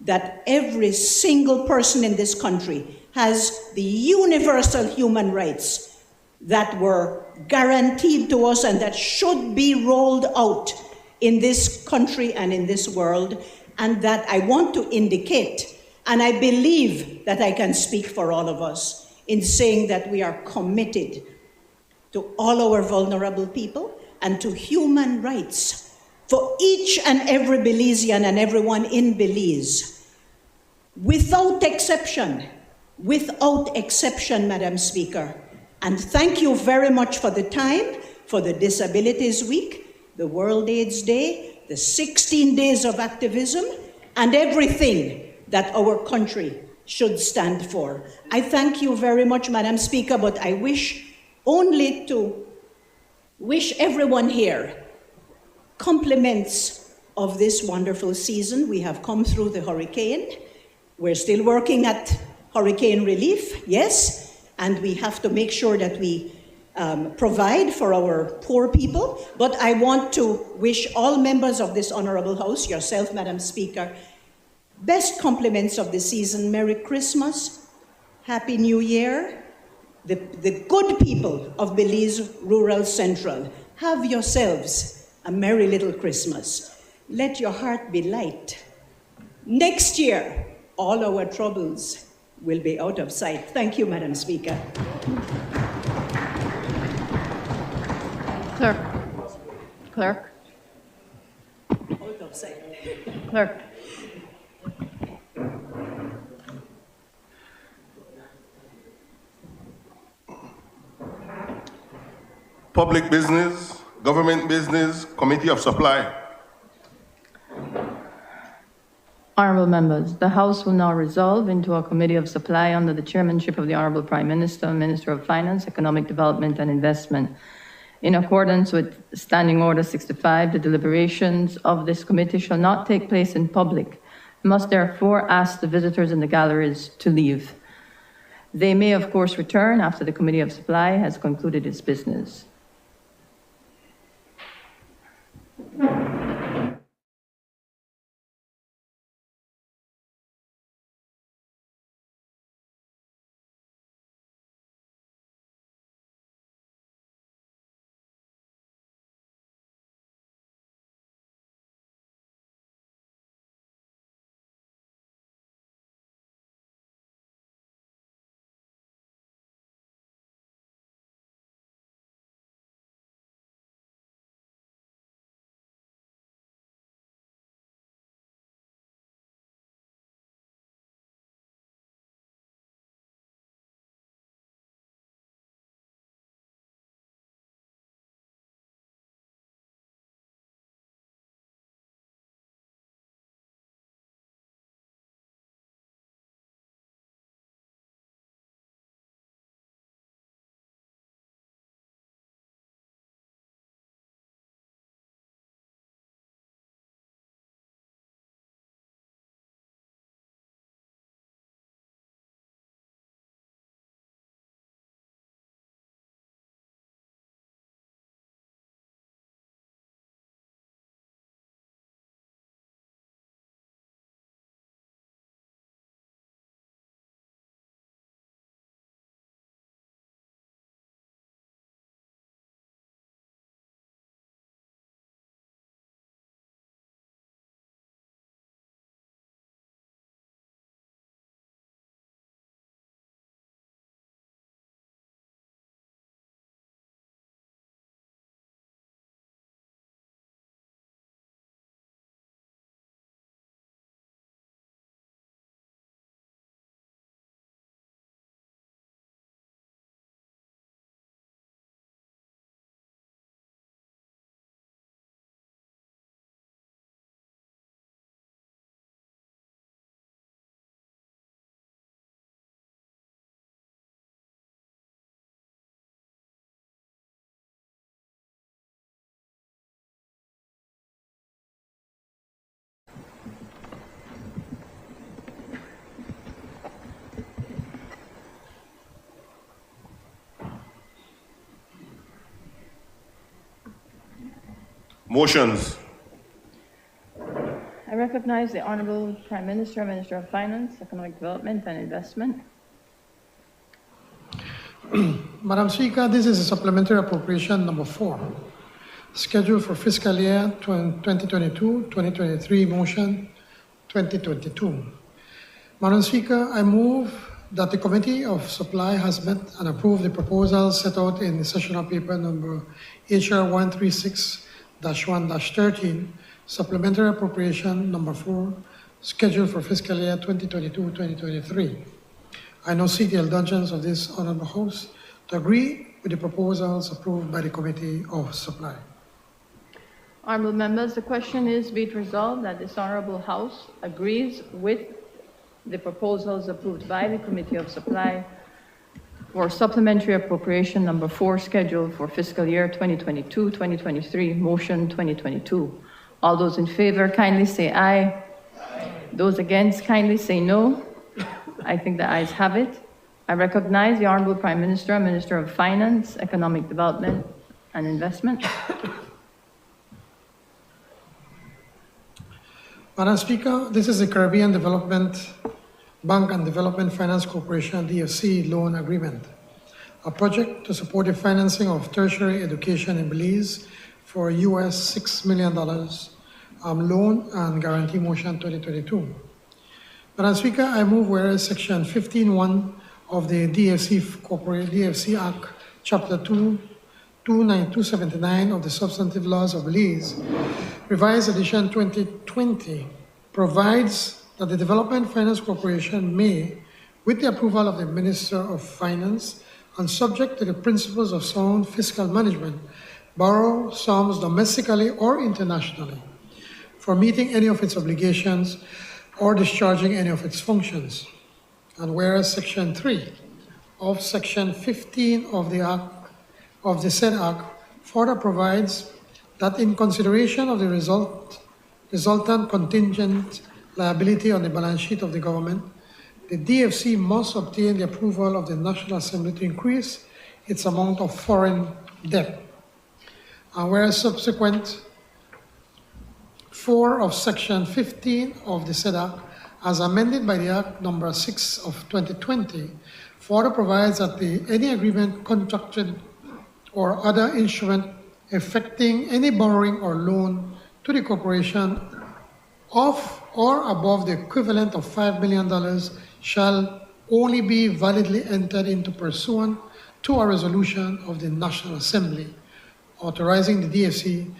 Speaker 8: that every single person in this country has the universal human rights that were guaranteed to us and that should be rolled out in this country and in this world. And that I want to indicate, and I believe that I can speak for all of us in saying that we are committed to all our vulnerable people and to human rights for each and every Belizean and everyone in Belize, without exception, Madam Speaker. And thank you very much for the time, for the Disabilities Week, the World AIDS Day, the 16 days of activism, and everything that our country should stand for. I thank you very much, Madam Speaker, but I wish only to wish everyone here compliments of this wonderful season. We have come through the hurricane. We're still working at hurricane relief, yes, and we have to make sure that we provide for our poor people. But I want to wish all members of this Honorable House, yourself, Madam Speaker, best compliments of the season. Merry Christmas, Happy New Year. The good people of Belize Rural Central, have yourselves a merry little Christmas. Let your heart be light. Next year, all our troubles will be out of sight. Thank you, Madam Speaker.
Speaker 3: Clerk.
Speaker 8: Out of sight.
Speaker 3: Clerk.
Speaker 2: Public Business, Government Business, Committee of Supply.
Speaker 3: Honorable members, the House will now resolve into a Committee of Supply under the chairmanship of the Honorable Prime Minister, Minister of Finance, Economic Development and Investment. In accordance with Standing Order 65, the deliberations of this committee shall not take place in public. I must therefore ask the visitors in the galleries to leave. They may, of course, return after the Committee of Supply has concluded its business.
Speaker 2: Motions.
Speaker 3: I recognize the Honorable Prime Minister, Minister of Finance, Economic Development and Investment.
Speaker 4: Madam Speaker, this is a supplementary appropriation number 4, scheduled for fiscal year 2022-2023, motion 2022. Madam Speaker, I move that the Committee of Supply has met and approved the proposal set out in the sessional paper number HR 136-1-13, supplementary appropriation number 4, scheduled for fiscal year 2022-2023. I now seek the indulgence of this honorable House to agree with the proposals approved by the Committee of Supply.
Speaker 3: Honorable members, the question is, be it resolved that this Honorable House agrees with the proposals approved by the Committee of Supply for supplementary appropriation number 4 scheduled for fiscal year 2022-2023, motion 2022. All those in favor kindly say aye. Aye. Those against kindly say no. I think the ayes have it. I recognize the Honorable Prime Minister, Minister of Finance, Economic Development and Investment.
Speaker 4: Madam Speaker, this is the Caribbean Development Bank and Development Finance Corporation, DFC, loan agreement, a project to support the financing of tertiary education in Belize for US $6 million loan and guarantee motion 2022. Madam Speaker, I move whereas Section 15.1 of the DFC Act, Chapter 279 of the Substantive Laws of Belize, Revised Edition 2020, provides that the Development Finance Corporation may, with the approval of the Minister of Finance, and subject to the principles of sound fiscal management, borrow sums domestically or internationally for meeting any of its obligations or discharging any of its functions. And whereas Section 3 of Section 15 of the Act, of the said Act, further provides that in consideration of the resultant contingent liability on the balance sheet of the government, the DFC must obtain the approval of the National Assembly to increase its amount of foreign debt. And whereas subsequent 4 of Section 15 of the said Act, as amended by the Act number 6 of 2020, further provides that any agreement contracted or other instrument affecting any borrowing or loan to the corporation of or above the equivalent of $5 million shall only be validly entered into pursuant to a resolution of the National Assembly authorizing the DFC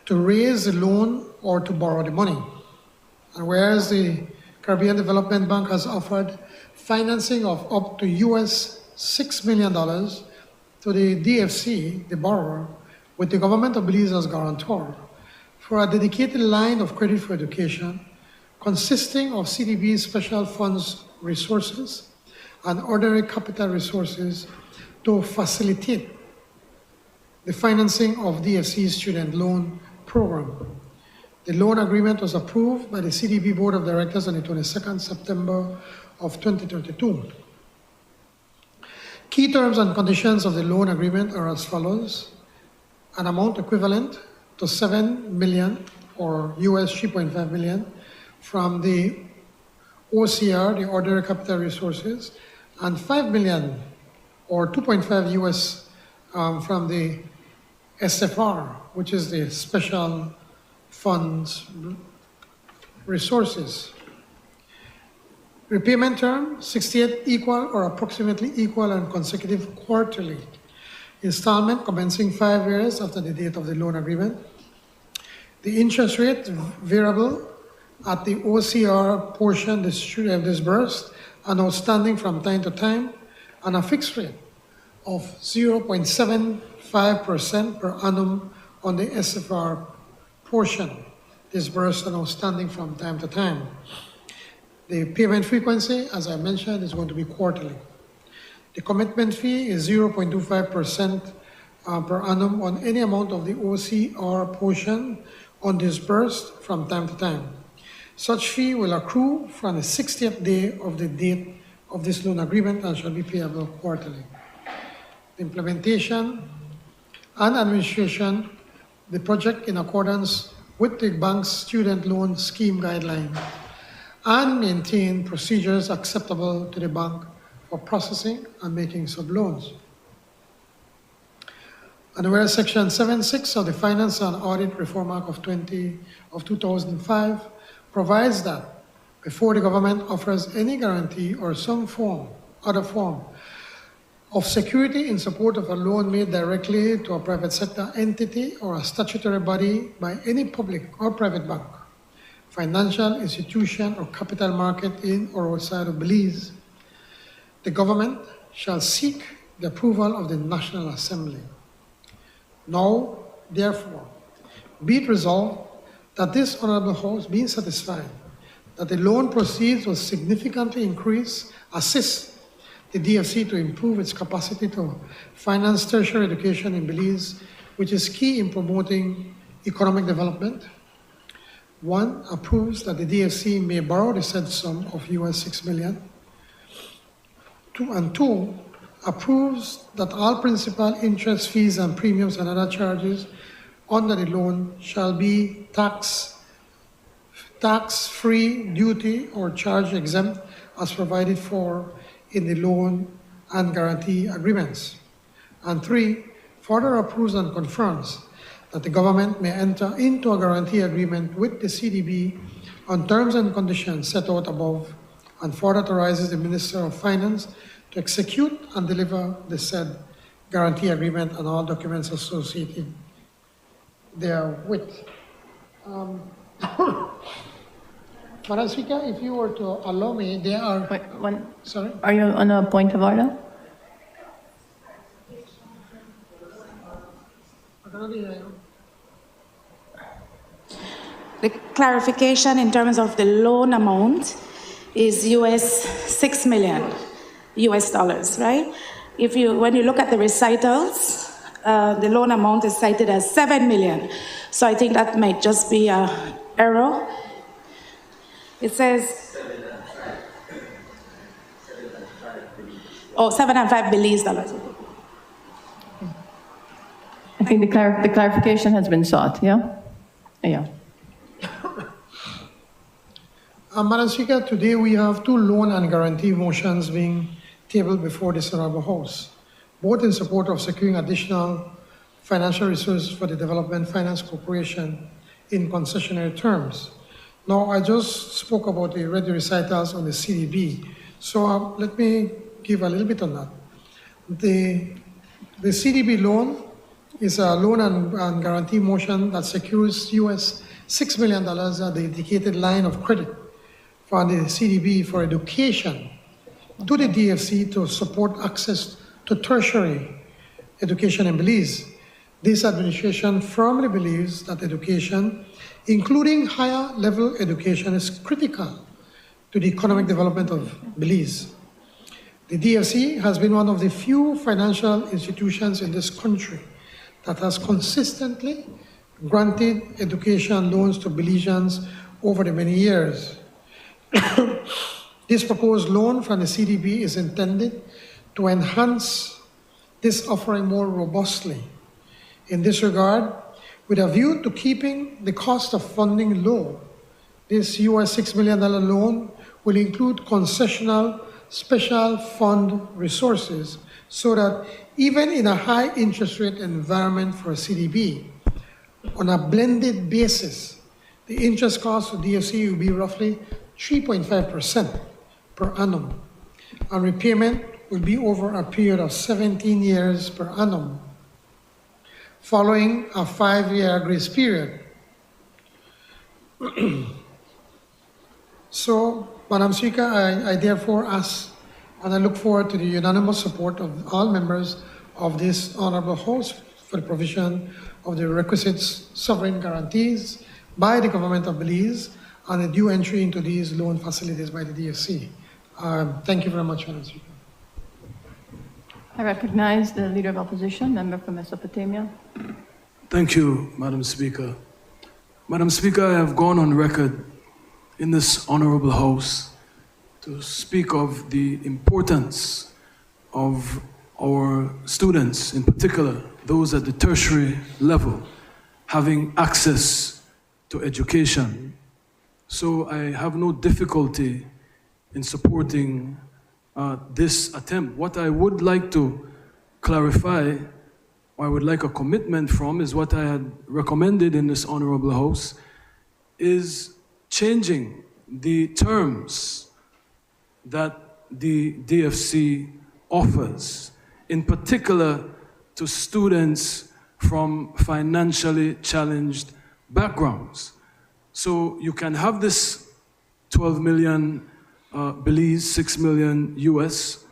Speaker 4: to raise the loan or to borrow the money. And whereas the Caribbean Development Bank has offered financing of up to $6 million to the DFC, the borrower, with the government of Belize as guarantor, for a dedicated line of credit for education consisting of CDB's special funds resources and ordinary capital resources to facilitate the financing of DFC's student loan program. The loan agreement was approved by the CDB Board of Directors on the 22nd September of 2022. Key terms and conditions of the loan agreement are as follows: an amount equivalent to $7 million or $3.5 million from the OCR, the Ordinary Capital Resources, and $5 million or $2.5 from the SFR, which is the Special Funds Resources. Repayment term, 68 equal or approximately equal and consecutive quarterly installment commencing 5 years after the date of the loan agreement. The interest rate variable at the OCR portion disbursed and outstanding from time to time, and a fixed rate of 0.75% per annum on the SFR portion disbursed and outstanding from time to time. The payment frequency, as I mentioned, is going to be quarterly. The commitment fee is 0.25% per annum on any amount of the OCR portion on disbursed from time to time. Such fee will accrue from the 60th day of the date of this loan agreement and shall be payable quarterly. The implementation and administration, the project in accordance with the bank's student loan scheme guidelines, and maintain procedures acceptable to the bank for processing and making subloans. And whereas Section 7.6 of the Finance and Audit Reform Act of 2005 provides that before the government offers any guarantee or some other form of security in support of a loan made directly to a private sector entity or a statutory body by any public or private bank, financial institution, or capital market in or outside of Belize, the government shall seek the approval of the National Assembly. Now, therefore, be it resolved that this Honorable House, being satisfied that the loan proceeds will significantly assist the DFC to improve its capacity to finance tertiary education in Belize, which is key in promoting economic development. 1, approves that the DFC may borrow the said sum of $6 million. 2, approves that all principal, interest, fees, and premiums and other charges under the loan shall be tax-free, duty, or charge exempt as provided for in the loan and guarantee agreements. And 3, further approves and confirms that the government may enter into a guarantee agreement with the CDB on terms and conditions set out above, and further authorizes the Minister of Finance to execute and deliver the said guarantee agreement and all documents associated therewith. Madam Speaker, if you were to allow me, there are...
Speaker 3: Wait,
Speaker 4: Sorry?
Speaker 3: are you on a point of order?
Speaker 9: The clarification in terms of the loan amount is US 6 million US dollars, right? When you look at the recitals, the loan amount is cited as 7 million. So I think that might just be an error. It says, 7.5 Belize dollars.
Speaker 3: I think the clarification has been sought, yeah? Yeah.
Speaker 4: Madam Speaker, today we have two loan and guarantee motions being tabled before this Honorable House, both in support of securing additional financial resources for the Development Finance Corporation in concessionary terms. Now, I just spoke about the ready recitals on the CDB, so let me give a little bit on that. The CDB loan is a loan and guarantee motion that secures US $6 million at the indicated line of credit for the CDB for education to the DFC to support access to tertiary education in Belize. This administration firmly believes that education, including higher level education, is critical to the economic development of Belize. The DFC has been one of the few financial institutions in this country that has consistently granted education loans to Belizeans over the many years. This proposed loan from the CDB is intended to enhance this offering more robustly. In this regard, with a view to keeping the cost of funding low, this US $6 million loan will include concessional special fund resources so that even in a high interest rate environment for a CDB, on a blended basis, the interest cost of DFC will be roughly 3.5% per annum, and repayment will be over a period of 17 years per annum, following a 5-year grace period. So, Madam Speaker, I therefore ask, and I look forward to the unanimous support of all members of this Honorable House for the provision of the requisite sovereign guarantees by the Government of Belize and the due entry into these loan facilities by the DFC. Thank you very much, Madam Speaker.
Speaker 3: I recognize the Leader of Opposition, member from Mesopotamia.
Speaker 7: Thank you, Madam Speaker. Madam Speaker, I have gone on record in this honorable House to speak of the importance of our students, in particular, those at the tertiary level, having access to education. So I have no difficulty in supporting this attempt. What I would like to clarify, or I would like a commitment from, is what I had recommended in this honorable House, is changing the terms that the DFC offers, in particular to students from financially challenged backgrounds. So you can have this 12 million Belize, 6 million US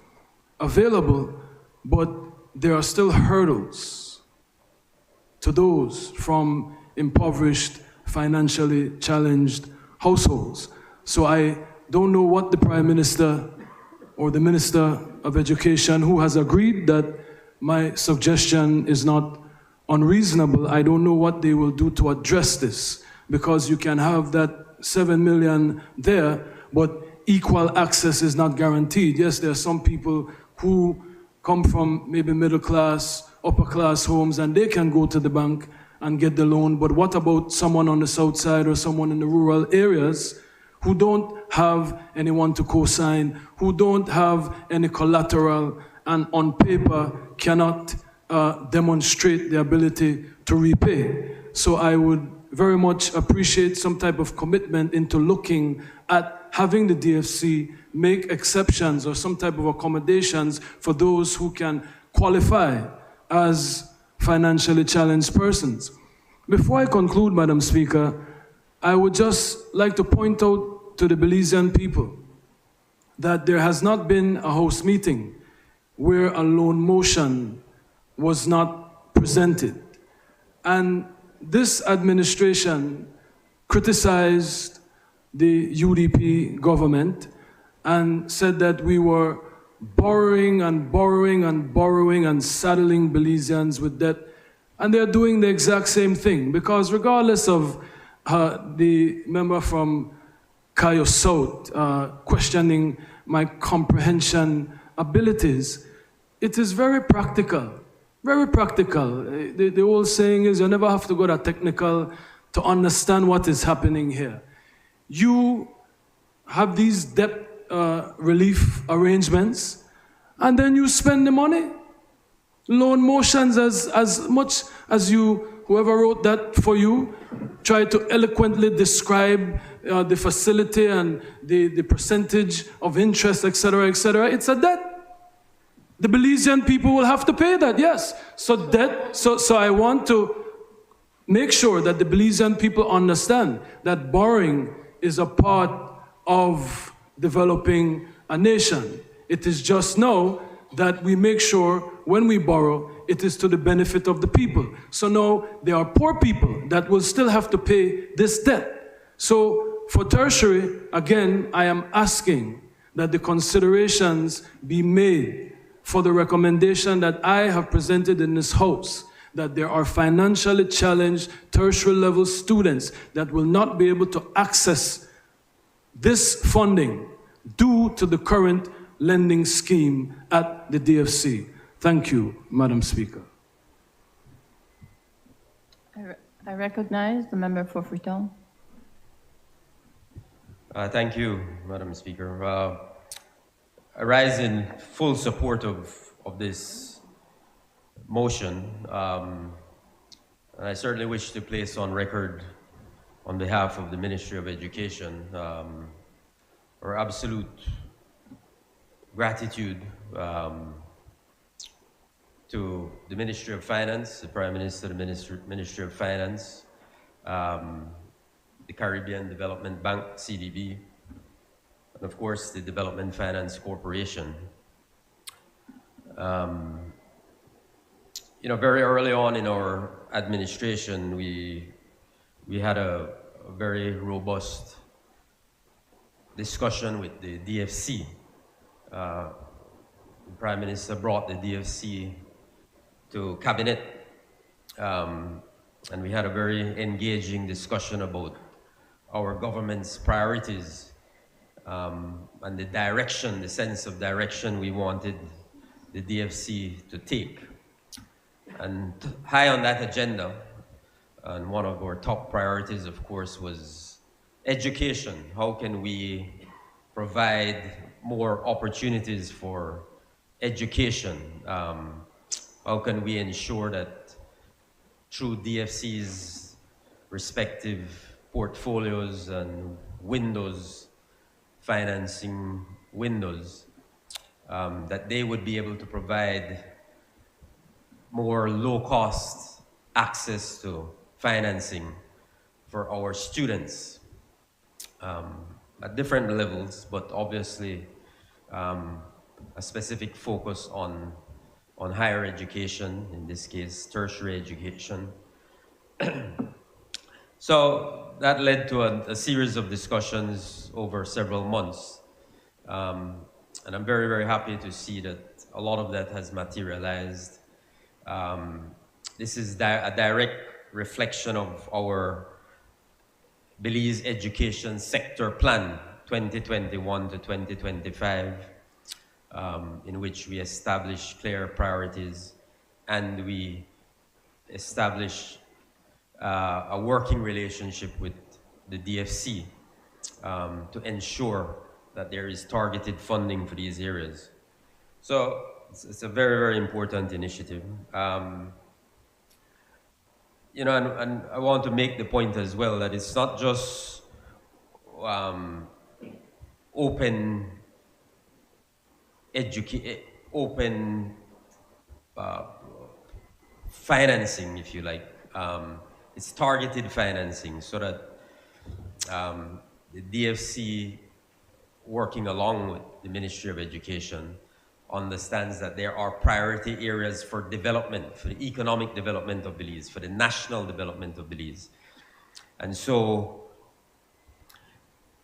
Speaker 7: available, but there are still hurdles to those from impoverished, financially challenged households. So I don't know what the Prime Minister or the Minister of Education, who has agreed that my suggestion is not unreasonable, I don't know what they will do to address this, because you can have that 7 million there, but equal access is not guaranteed. Yes, there are some people who come from maybe middle class, upper class homes, and they can go to the bank and get the loan, but what about someone on the south side or someone in the rural areas who don't have anyone to co-sign, who don't have any collateral, and on paper cannot demonstrate the ability to repay? So I would very much appreciate some type of commitment into looking at having the DFC make exceptions or some type of accommodations for those who can qualify as financially challenged persons. Before I conclude, Madam Speaker, I would just like to point out to the Belizean people that there has not been a House meeting where a loan motion was not presented. And this administration criticized the UDP government and said that we were borrowing and borrowing and borrowing and saddling Belizeans with debt. And they're doing the exact same thing, because regardless of the member from Cayo South questioning my comprehension abilities, it is very practical, very practical. The old saying is you never have to go that technical to understand what is happening here. You have these debt relief arrangements, and then you spend the money. Loan motions as much as you, whoever wrote that for you, try to eloquently describe the facility and the percentage of interest, etc., etc. It's a debt. The Belizean people will have to pay that, yes. So I want to make sure that the Belizean people understand that borrowing is a part of developing a nation. It is just now that we make sure when we borrow, it is to the benefit of the people. So now there are poor people that will still have to pay this debt. So for tertiary, again, I am asking that the considerations be made for the recommendation that I have presented in this House, that there are financially challenged tertiary level students that will not be able to access this funding due to the current lending scheme at the DFC. Thank you, Madam Speaker.
Speaker 3: I recognize the member for Freetown.
Speaker 10: Thank you, Madam Speaker. I rise in full support of this motion. And I certainly wish to place on record, on behalf of the Ministry of Education, our absolute gratitude to the Ministry of Finance, the Prime Minister, the Ministry of Finance, the Caribbean Development Bank, CDB, and of course the Development Finance Corporation. You know, very early on in our administration, we had a very robust discussion with the DFC. The Prime Minister brought the DFC to Cabinet, and we had a very engaging discussion about our government's priorities and the direction, the sense of direction we wanted the DFC to take. And high on that agenda, and one of our top priorities, of course, was education. How can we provide more opportunities for education? How can we ensure that through DFC's respective portfolios and windows, financing windows, that they would be able to provide more low-cost access to financing for our students at different levels, but obviously a specific focus on higher education, in this case, tertiary education. So that led to a series of discussions over several months. And I'm very, very happy to see that a lot of that has materialized. This is a direct reflection of our Belize Education Sector Plan 2021 to 2025, in which we establish clear priorities and we establish a working relationship with the DFC to ensure that there is targeted funding for these areas. So it's a very, very important initiative. You know, and I want to make the point as well that it's not just open financing, if you like. It's targeted financing so that the DFC, working along with the Ministry of Education, understands that there are priority areas for development, for the economic development of Belize, for the national development of Belize. And so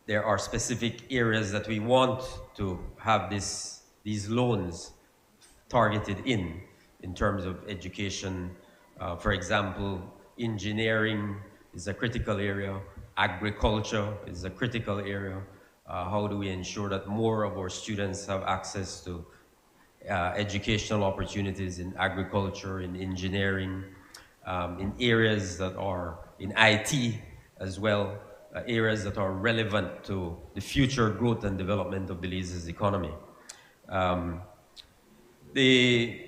Speaker 10: there are specific areas that we want to have these loans targeted in terms of education. For example, engineering is a critical area, agriculture is a critical area. How do we ensure that more of our students have access to educational opportunities in agriculture, in engineering, in areas that are in IT as well, areas that are relevant to the future growth and development of Belize's economy. The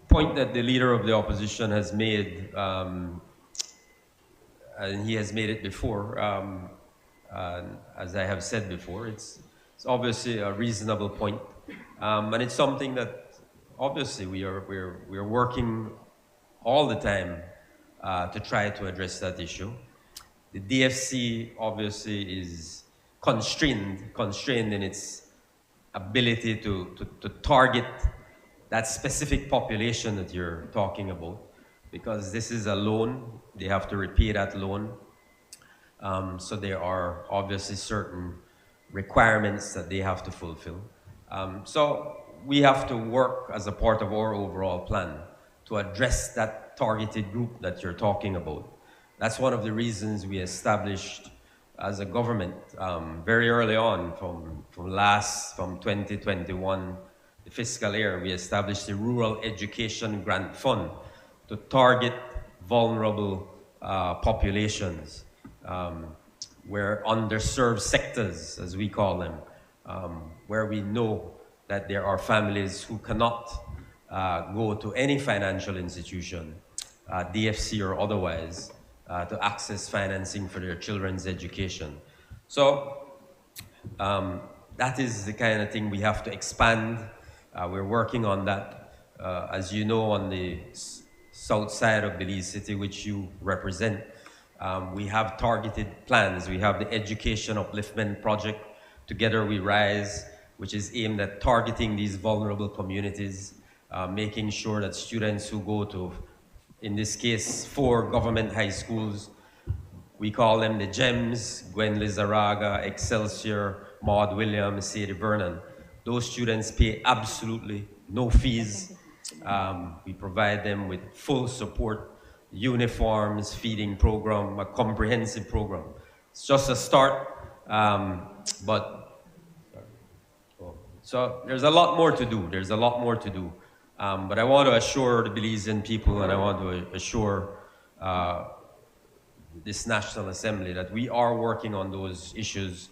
Speaker 10: point that the leader of the opposition has made, and he has made it before, as I have said before, it's obviously a reasonable point, and it's something that obviously we're working all the time to try to address that issue. The DFC obviously is constrained in its ability to target that specific population that you're talking about, because this is a loan, they have to repay that loan. So there are obviously certain requirements that they have to fulfill. So we have to work as a part of our overall plan to address that targeted group that you're talking about. That's one of the reasons we established as a government very early on from 2021, the fiscal year, we established the Rural Education Grant Fund to target vulnerable populations, where underserved sectors, as we call them, where we know that there are families who cannot go to any financial institution, DFC or otherwise, to access financing for their children's education. So that is the kind of thing we have to expand. We're working on that. As you know, on the south side of Belize City, which you represent, we have targeted plans. We have the Education Upliftment Project, Together We Rise, which is aimed at targeting these vulnerable communities, making sure that students who go to, in this case, 4 government high schools, we call them the GEMS, Gwen Lizarraga, Excelsior, Maud Williams, Sadie Vernon. Those students pay absolutely no fees. We provide them with full support, uniforms, feeding program, a comprehensive program. It's just a start, so there's a lot more to do. There's a lot more to do. But I want to assure the Belizean people, and I want to assure this National Assembly that we are working on those issues.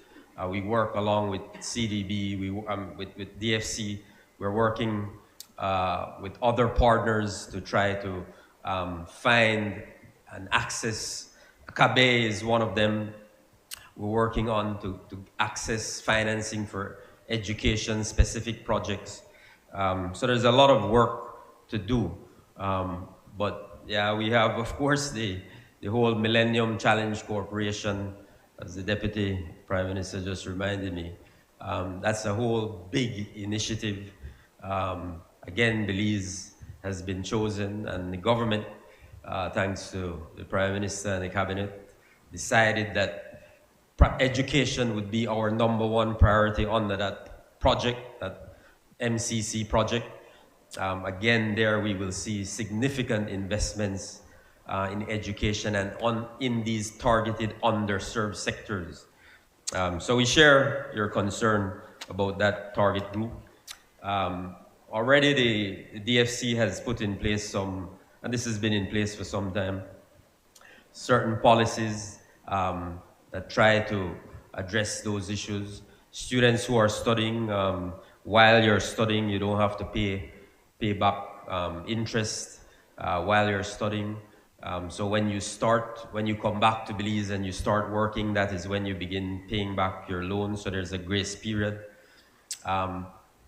Speaker 10: We work along with CDB, with DFC. We're working with other partners to try to find and access. CABE is one of them. We're working on to access financing for education-specific projects. So there's a lot of work to do. But yeah, we have, of course, the whole Millennium Challenge Corporation, as the Deputy Prime Minister just reminded me. That's a whole big initiative. Again, Belize has been chosen, and the government, thanks to the Prime Minister and the Cabinet, decided that education would be our #1 priority under that project, that MCC project. Again, there we will see significant investments in education and in these targeted underserved sectors. So we share your concern about that target group. Already the DFC has put in place some, and this has been in place for some time, certain policies that try to address those issues. Students who are studying, while you're studying, you don't have to pay back interest while you're studying. So when you come back to Belize and you start working, that is when you begin paying back your loan. So there's a grace period.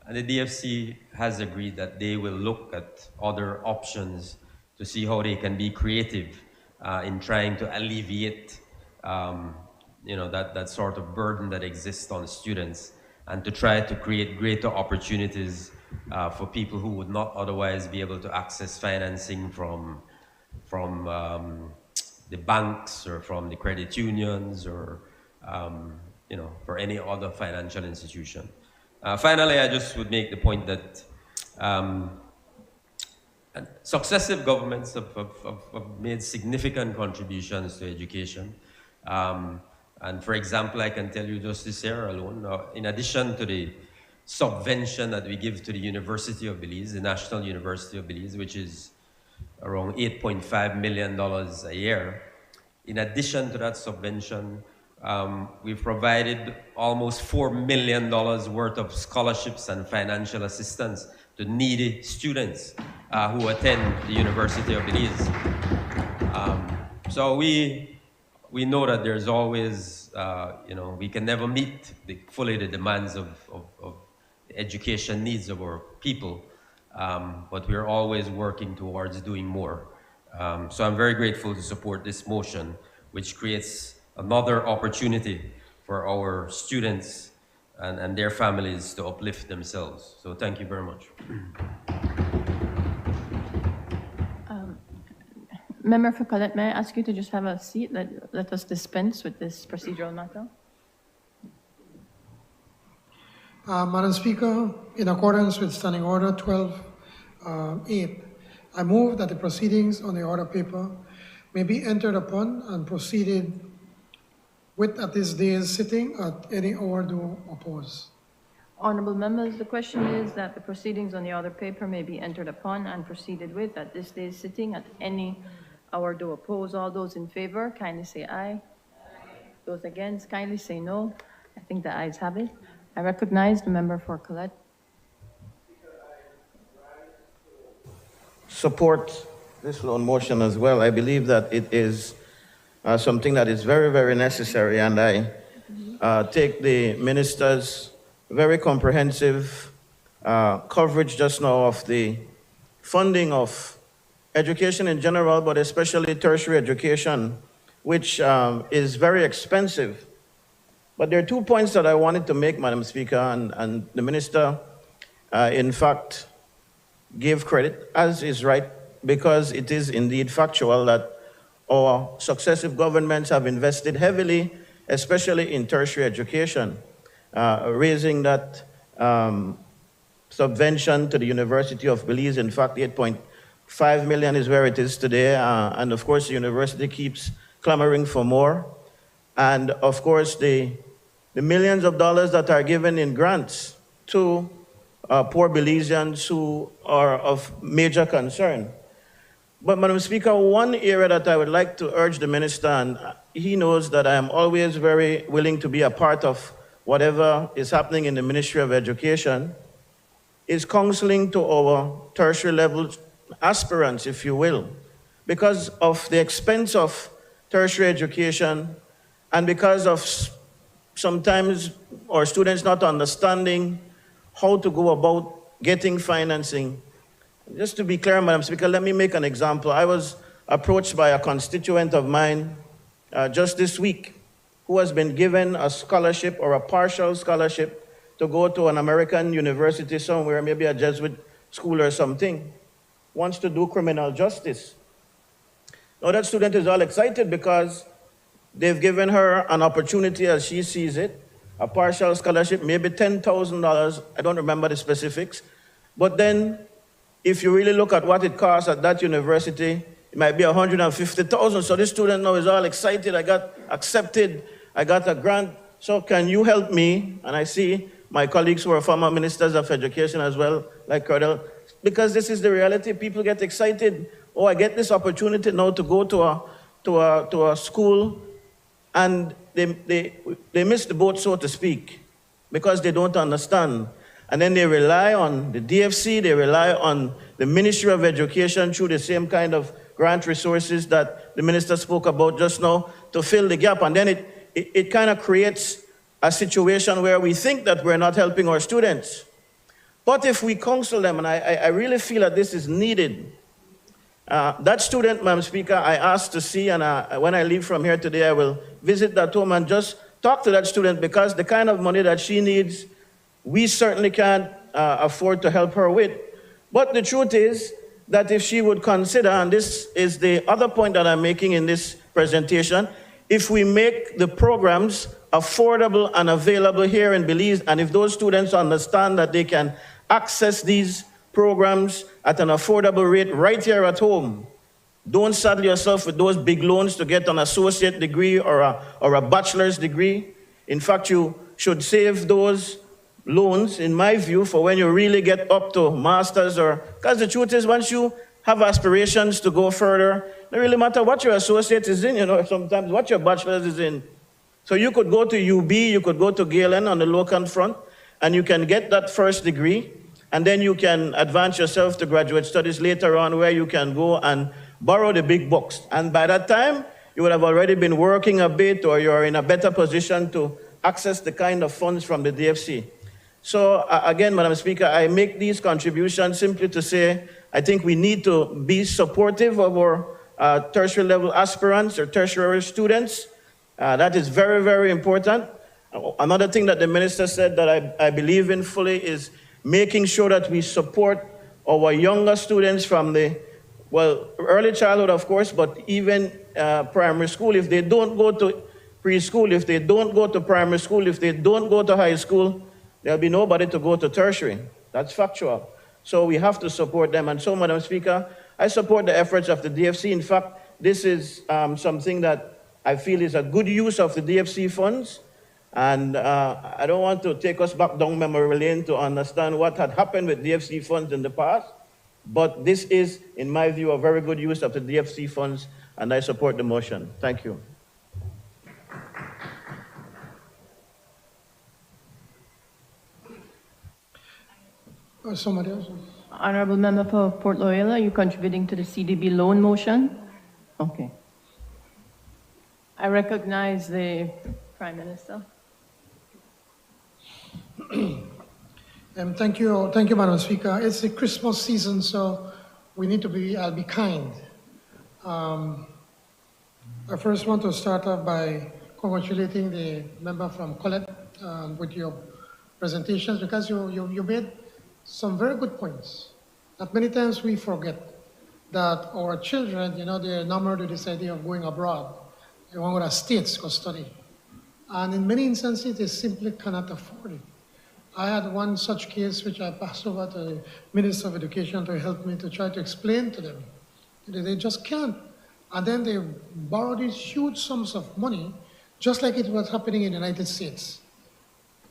Speaker 10: And the DFC has agreed that they will look at other options to see how they can be creative in trying to alleviate that sort of burden that exists on students. and to try to create greater opportunities for people who would not otherwise be able to access financing from the banks or from the credit unions or for any other financial institution. Finally, I just would make the point that successive governments have made significant contributions to education. And for example, I can tell you just this year alone, in addition to the subvention that we give to the University of Belize, the National University of Belize, which is around $8.5 million a year. In addition to that subvention, we've provided almost $4 million worth of scholarships and financial assistance to needy students who attend the University of Belize. So we know that there's always, we can never meet fully the demands of the education needs of our people, but we're always working towards doing more. So I'm very grateful to support this motion, which creates another opportunity for our students and their families to uplift themselves. So thank you very much.
Speaker 3: Member for Colette, may I ask you to just have a seat? Let us dispense with this procedural matter.
Speaker 4: Madam Speaker, in accordance with Standing Order 12.8, I move that the proceedings on the order paper may be entered upon and proceeded with at this day's sitting at any hour due oppose.
Speaker 3: Honorable members, the question is that the proceedings on the order paper may be entered upon and proceeded with at this day's sitting at any hour due oppose. All those in favor, kindly say aye. Those against, kindly say no. I think the ayes have it. I recognize the member for Colette.
Speaker 11: Support this loan motion as well. I believe that it is something that is very, very necessary, and I take the minister's very comprehensive coverage just now of the funding of education in general, but especially tertiary education, which is very expensive. But there are 2 points that I wanted to make, Madam Speaker, and the minister, in fact, gave credit, as is right, because it is indeed factual that our successive governments have invested heavily, especially in tertiary education, raising that subvention to the University of Belize. In fact, 8.5 million is where it is today, and of course the university keeps clamoring for more. And of course the millions of dollars that are given in grants to poor Belizeans who are of major concern. But Madam Speaker, one area that I would like to urge the minister, and he knows that I am always very willing to be a part of whatever is happening in the Ministry of Education, is counseling to our tertiary level aspirants, if you will, because of the expense of tertiary education and because of sometimes our students not understanding how to go about getting financing. Just to be clear, Madam Speaker, let me make an example. I was approached by a constituent of mine just this week who has been given a scholarship or a partial scholarship to go to an American university somewhere, maybe a Jesuit school or something, wants to do criminal justice. Now that student is all excited because they've given her an opportunity as she sees it, a partial scholarship, maybe $10,000, I don't remember the specifics, but then if you really look at what it costs at that university, it might be $150,000. So this student now is all excited. I got accepted. I got a grant. So can you help me? And I see my colleagues who are former ministers of education as well, like Cordell, because this is the reality. People get excited. Oh, I get this opportunity now to go to a school, and they miss the boat, so to speak, because they don't understand. And then they rely on the DFC, they rely on the Ministry of Education through the same kind of grant resources that the minister spoke about just now to fill the gap. And then it kind of creates a situation where we think that we're not helping our students. But if we counsel them, and I really feel that this is needed, that student, Madam Speaker, I asked to see, and when I leave from here today, I will visit that home and just talk to that student, because the kind of money that she needs we certainly can't afford to help her with. But the truth is that if she would consider, and this is the other point that I'm making in this presentation, if we make the programs affordable and available here in Belize, and if those students understand that they can access these programs at an affordable rate right here at home, don't saddle yourself with those big loans to get an associate degree or a bachelor's degree. In fact, you should save those loans, in my view, for when you really get up to masters, or because the truth is, once you have aspirations to go further, it doesn't really matter what your associate is in, sometimes what your bachelor's is in. So you could go to UB, you could go to Galen on the local front, and you can get that first degree, and then you can advance yourself to graduate studies later on, where you can go and borrow the big bucks. And by that time, you would have already been working a bit, or you're in a better position to access the kind of funds from the DFC. So again, Madam Speaker, I make these contributions simply to say, I think we need to be supportive of our tertiary level aspirants or tertiary students. That is very, very important. Another thing that the minister said that I believe in fully is making sure that we support our younger students from the, well, early childhood, of course, but even primary school. If they don't go to preschool, if they don't go to primary school, if they don't go to high school, there'll be nobody to go to tertiary. That's factual. So we have to support them. And so, Madam Speaker, I support the efforts of the DFC. In fact, this is something that I feel is a good use of the DFC funds. And I don't want to take us back down memory lane to understand what had happened with DFC funds in the past. But this is, in my view, a very good use of the DFC funds, and I support the motion. Thank you.
Speaker 4: Somebody else?
Speaker 3: Honorable Member for Port Loyola, are you contributing to the CDB loan motion? Okay. I recognize the Prime Minister.
Speaker 4: Thank you, Madam Speaker. It's the Christmas season, so we need to be, I'll be kind. I first want to start off by congratulating the member from Colette with your presentations, because you made some very good points that many times we forget that our children, they're enamored with this idea of going abroad. They want to go to States to study. And in many instances, they simply cannot afford it. I had one such case which I passed over to the Minister of Education to help me to try to explain to them. They just can't. And then they borrow these huge sums of money, just like it was happening in the United States.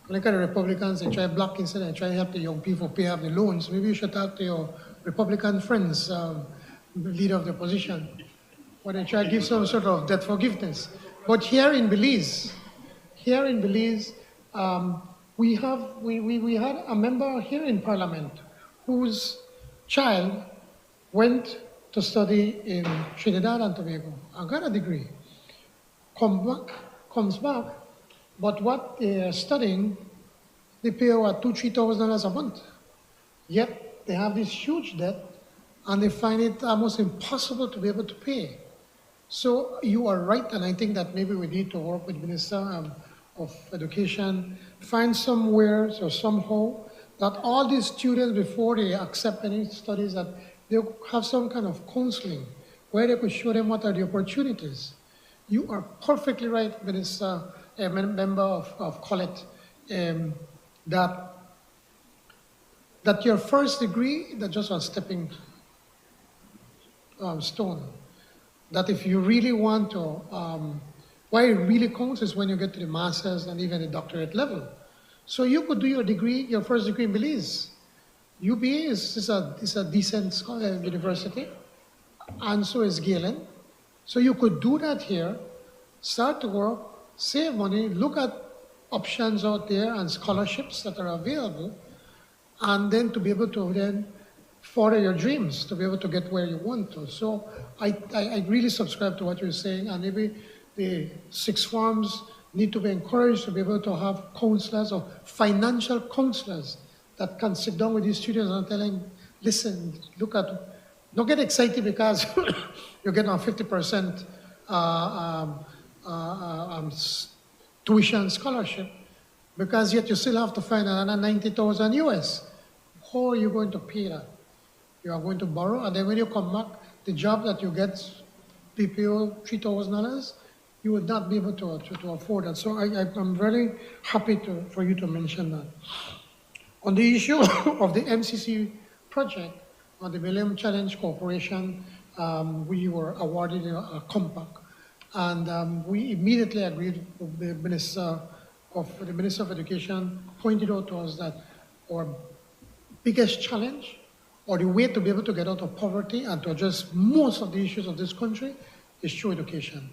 Speaker 4: Look at the Republicans, they try blocking instead and try to help the young people pay off the loans. Maybe you should talk to your Republican friends, leader of the opposition, or they try to give some sort of debt forgiveness. But here in Belize, we had a member here in Parliament whose child went to study in Trinidad and Tobago and got a degree. Comes back, but what they're studying, they pay over $2,000-3,000 a month. Yet they have this huge debt, and they find it almost impossible to be able to pay. So you are right, and I think that maybe we need to work with the Minister of Education, find somewhere or somehow that all these students, before they accept any studies, that they have some kind of counseling where they could show them what are the opportunities. You are perfectly right, Minister, member of Colette, that your first degree, that's just a stepping stone. That if you really want to, why it really counts is when you get to the master's and even the doctorate level. So you could do your degree, your first degree in Belize. UBA is a decent university, and so is Galen. So you could do that here, start to work, save money, look at options out there and scholarships that are available, and then to be able to then follow your dreams, to be able to get where you want to. So I really subscribe to what you're saying, and maybe the sixth forms need to be encouraged to be able to have counselors or financial counselors that can sit down with these students and tell them, listen, look at, don't get excited because you're getting a 50% tuition scholarship. because yet you still have to find another 90,000 US. How are you going to pay that? You are going to borrow, and then when you come back, the job that you get, PPO $3,000, you would not be able to afford that. So I'm very happy for you to mention that. On the issue of the MCC project, on the Millennium Challenge Corporation, we were awarded a compact, and we immediately agreed with the Minister of Education pointed out to us that our biggest challenge, or the way to be able to get out of poverty and to address most of the issues of this country, is through education.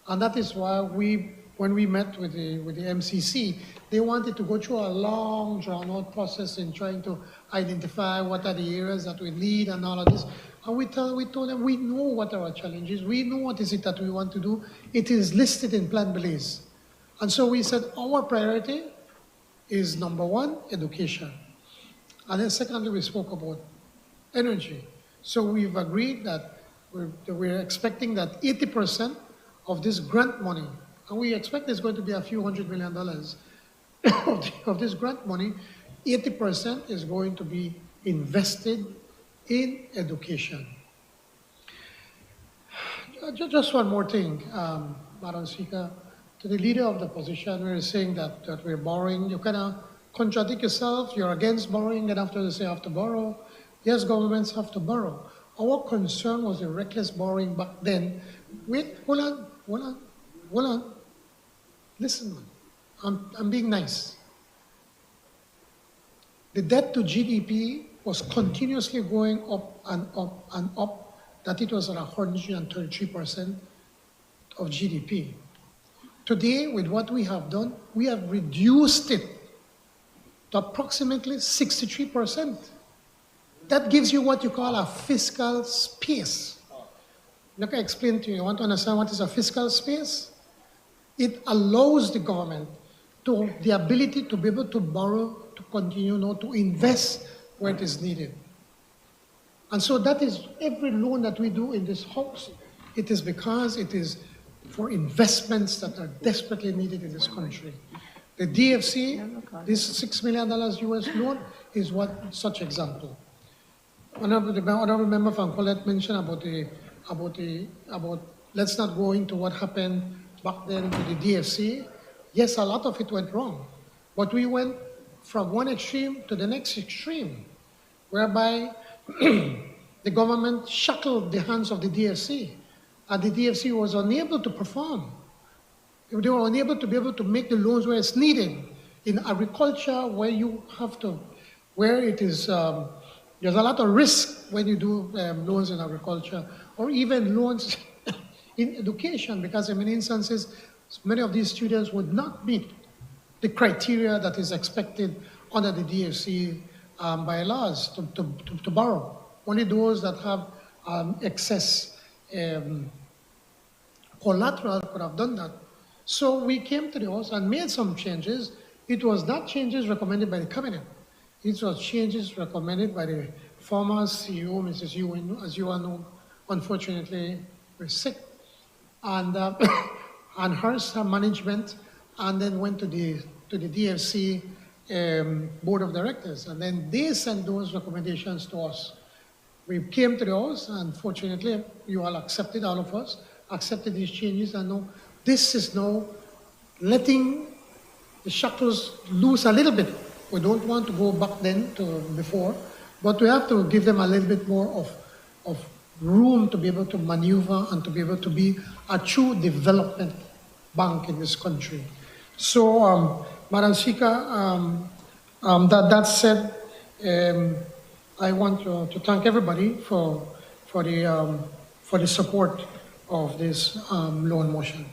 Speaker 4: And that is why when we met with the MCC, they wanted to go through a long, drawn-out process in trying to identify what are the areas that we need and all of this. And we told them we know what are our challenges. We know what is it that we want to do. It is listed in Plan Belize. And so we said our priority is number one, education. And then secondly, we spoke about energy. So we've agreed that we're expecting that 80% of this grant money, and we expect it's going to be a few $100 million of this grant money, 80% is going to be invested in education. Just one more thing, Madam Speaker. To the leader of the opposition, we're saying that we're borrowing. You kind of contradict yourself. You're against borrowing, and after you say you have to borrow. Yes, governments have to borrow. Our concern was the reckless borrowing back then. Wait, hold on. Listen, I'm being nice. The debt to GDP was continuously going up and up and up, that it was at 133% of GDP. Today, with what we have done, we have reduced it to approximately 63%. That gives you what you call a fiscal space. Let me explain to you. You want to understand what is a fiscal space? It allows the government the ability to be able to borrow, to continue, to invest where it is needed. And so that is every loan that we do in this house. It is because it is for investments that are desperately needed in this country. The DFC, this $6 million US loan, is one such example. Honorable Member Van Colette mentioned about let's not go into what happened back then to the DFC. Yes, a lot of it went wrong, but we went from one extreme to the next extreme, whereby the government shackled the hands of the DFC, and the DFC was unable to perform. They were unable to be able to make the loans where it's needed. In agriculture, where it is, there's a lot of risk when you do loans in agriculture, or even loans in education, because in many instances, many of these students would not meet the criteria that is expected under the DFC by laws to borrow. Only those that have excess collateral could have done that. So we came to the House and made some changes. It was not changes recommended by the cabinet. It was changes recommended by the former CEO, Mrs. Ewan, as you all know, unfortunately was sick. And and her management, and then went to the DFC board of directors, and then they sent those recommendations to us. We came to the House, and fortunately, you all accepted, all of us, accepted these changes, and now this is now letting the shackles loose a little bit. We don't want to go back then to before, but we have to give them a little bit more of room to be able to maneuver and to be able to be a true development bank in this country. So, Madam Speaker, that said, I want to thank everybody for the support of this loan motion.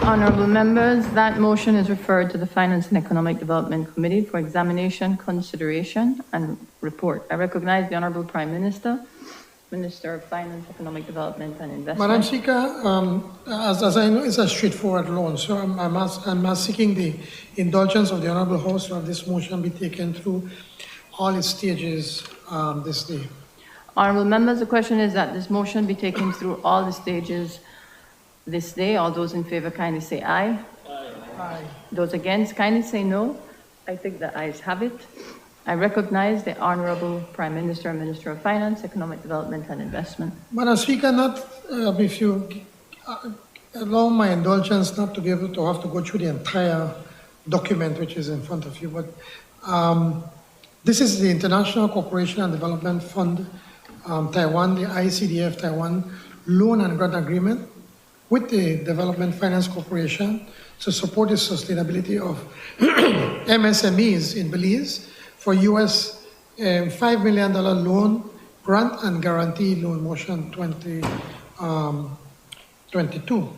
Speaker 3: Honorable members, that motion is referred to the Finance and Economic Development Committee for examination, consideration, and report. I recognize the Honorable Prime Minister, Minister of Finance, Economic Development, and Investment.
Speaker 4: Madam Speaker, as I know, it's a straightforward loan, so I'm seeking the indulgence of the Honorable House to have this motion be taken through all its stages this day.
Speaker 3: Honorable members, the question is that this motion be taken through all the stages this day. All those in favor kindly say aye. Aye. Those against, kindly say no. I think the ayes have it. I recognize the Honorable Prime Minister and Minister of Finance, Economic Development and Investment.
Speaker 4: Madam Speaker, if you allow my indulgence not to be able to have to go through the entire document which is in front of you, but this is the International Cooperation and Development Fund, Taiwan, the ICDF Taiwan Loan and Grant Agreement with the Development Finance Corporation to support the sustainability of MSMEs in Belize for US $5 million loan, grant and guarantee loan motion 2022.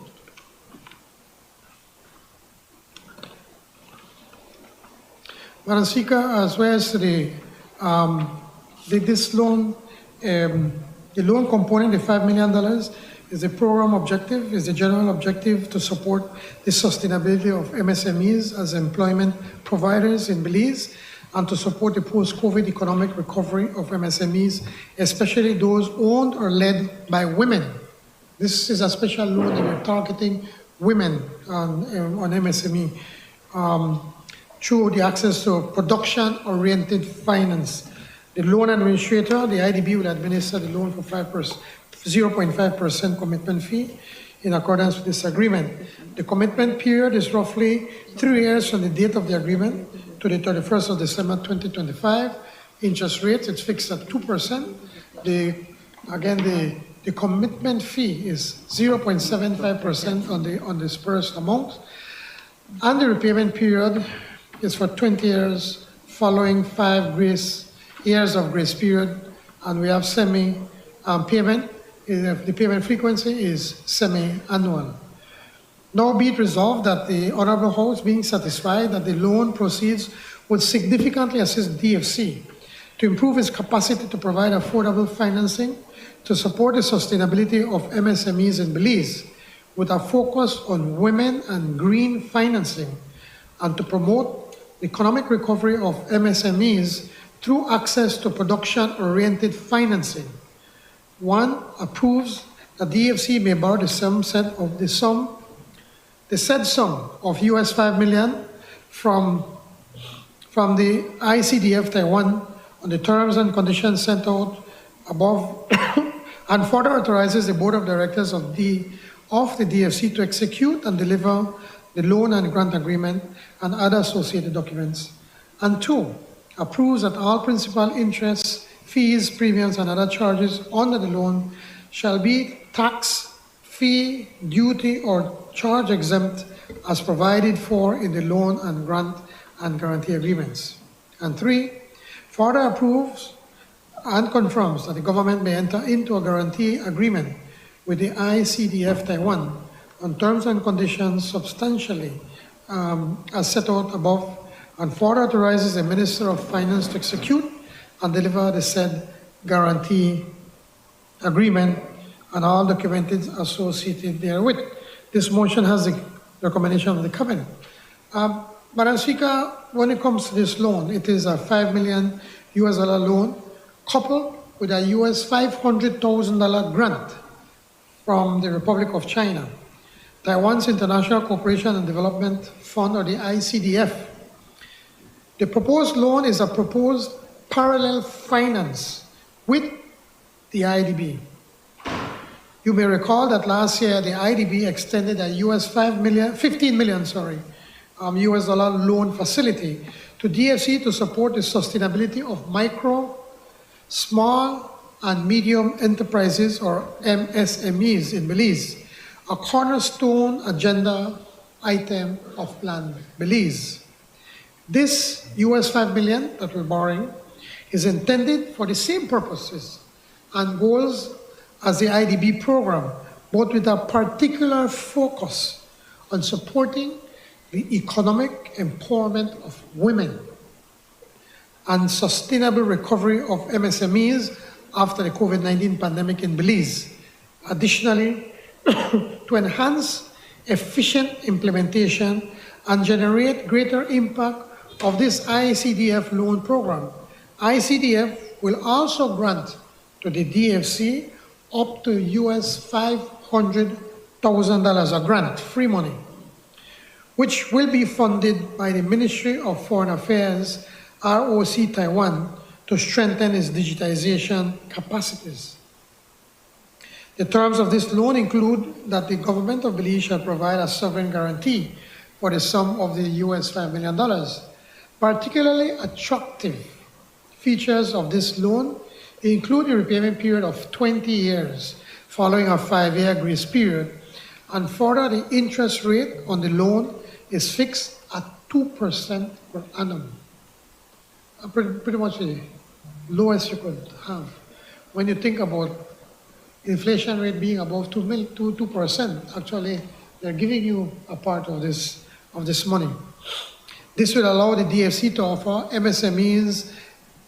Speaker 4: Madam Speaker, as well as this loan, the loan component, the $5 million, is the program objective, is the general objective to support the sustainability of MSMEs as employment providers in Belize and to support the post-COVID economic recovery of MSMEs, especially those owned or led by women. This is a special loan that we're targeting women on MSME through the access to production-oriented finance. The loan administrator, the IDB, will administer the loan for 0.5% commitment fee in accordance with this agreement. The commitment period is roughly 3 years from the date of the agreement to the 31st of December 2025. Interest rate is fixed at 2%. The commitment fee is 0.75% on the dispersed amount. And the repayment period is for 20 years following 5 years of grace period. And we have semi-payment. The payment frequency is semi-annual. Now be it resolved that the Honorable House, being satisfied that the loan proceeds would significantly assist DFC to improve its capacity to provide affordable financing to support the sustainability of MSMEs in Belize, with a focus on women and green financing, and to promote the economic recovery of MSMEs through access to production-oriented financing. 1, approves that DFC may borrow the said sum of US $5 million from the ICDF Taiwan on the terms and conditions set out above and further authorizes the Board of Directors of the DFC to execute and deliver the loan and grant agreement and other associated documents. And 2, approves that all principal, interest, fees, premiums, and other charges under the loan shall be tax, fee, duty, or charge exempt as provided for in the loan and grant and guarantee agreements. And 3, further approves and confirms that the government may enter into a guarantee agreement with the ICDF Taiwan on terms and conditions substantially as set out above, and further authorizes the Minister of Finance to execute and deliver the said guarantee agreement and all documented associated therewith. This motion has the recommendation of the Cabinet. Madam Speaker, when it comes to this loan, it is a $5 million US loan coupled with a US $500,000 grant from the Republic of China, Taiwan's International Cooperation and Development Fund, or the ICDF. The proposed loan is a proposed parallel finance with the IDB. You may recall that last year the IDB extended a US $15 million US dollar loan facility to DFC to support the sustainability of micro, small, and medium enterprises, or MSMEs, in Belize, a cornerstone agenda item of Plan Belize. This US $5 million that we're borrowing is intended for the same purposes and goals as the IDB program, but with a particular focus on supporting the economic empowerment of women and sustainable recovery of MSMEs after the COVID-19 pandemic in Belize. Additionally, to enhance efficient implementation and generate greater impact of this ICDF loan program, ICDF will also grant to the DFC up to US $500,000, a grant, free money, which will be funded by the Ministry of Foreign Affairs, ROC Taiwan, to strengthen its digitization capacities. The terms of this loan include that the government of Belize shall provide a sovereign guarantee for the sum of the US $5 million. Particularly attractive features of this loan include a repayment period of 20 years following a 5-year grace period, and further the interest rate on the loan is fixed at 2% per annum. Pretty much the lowest you could have. When you think about inflation rate being above 2%, actually they're giving you a part of this money. This will allow the DFC to offer MSMEs,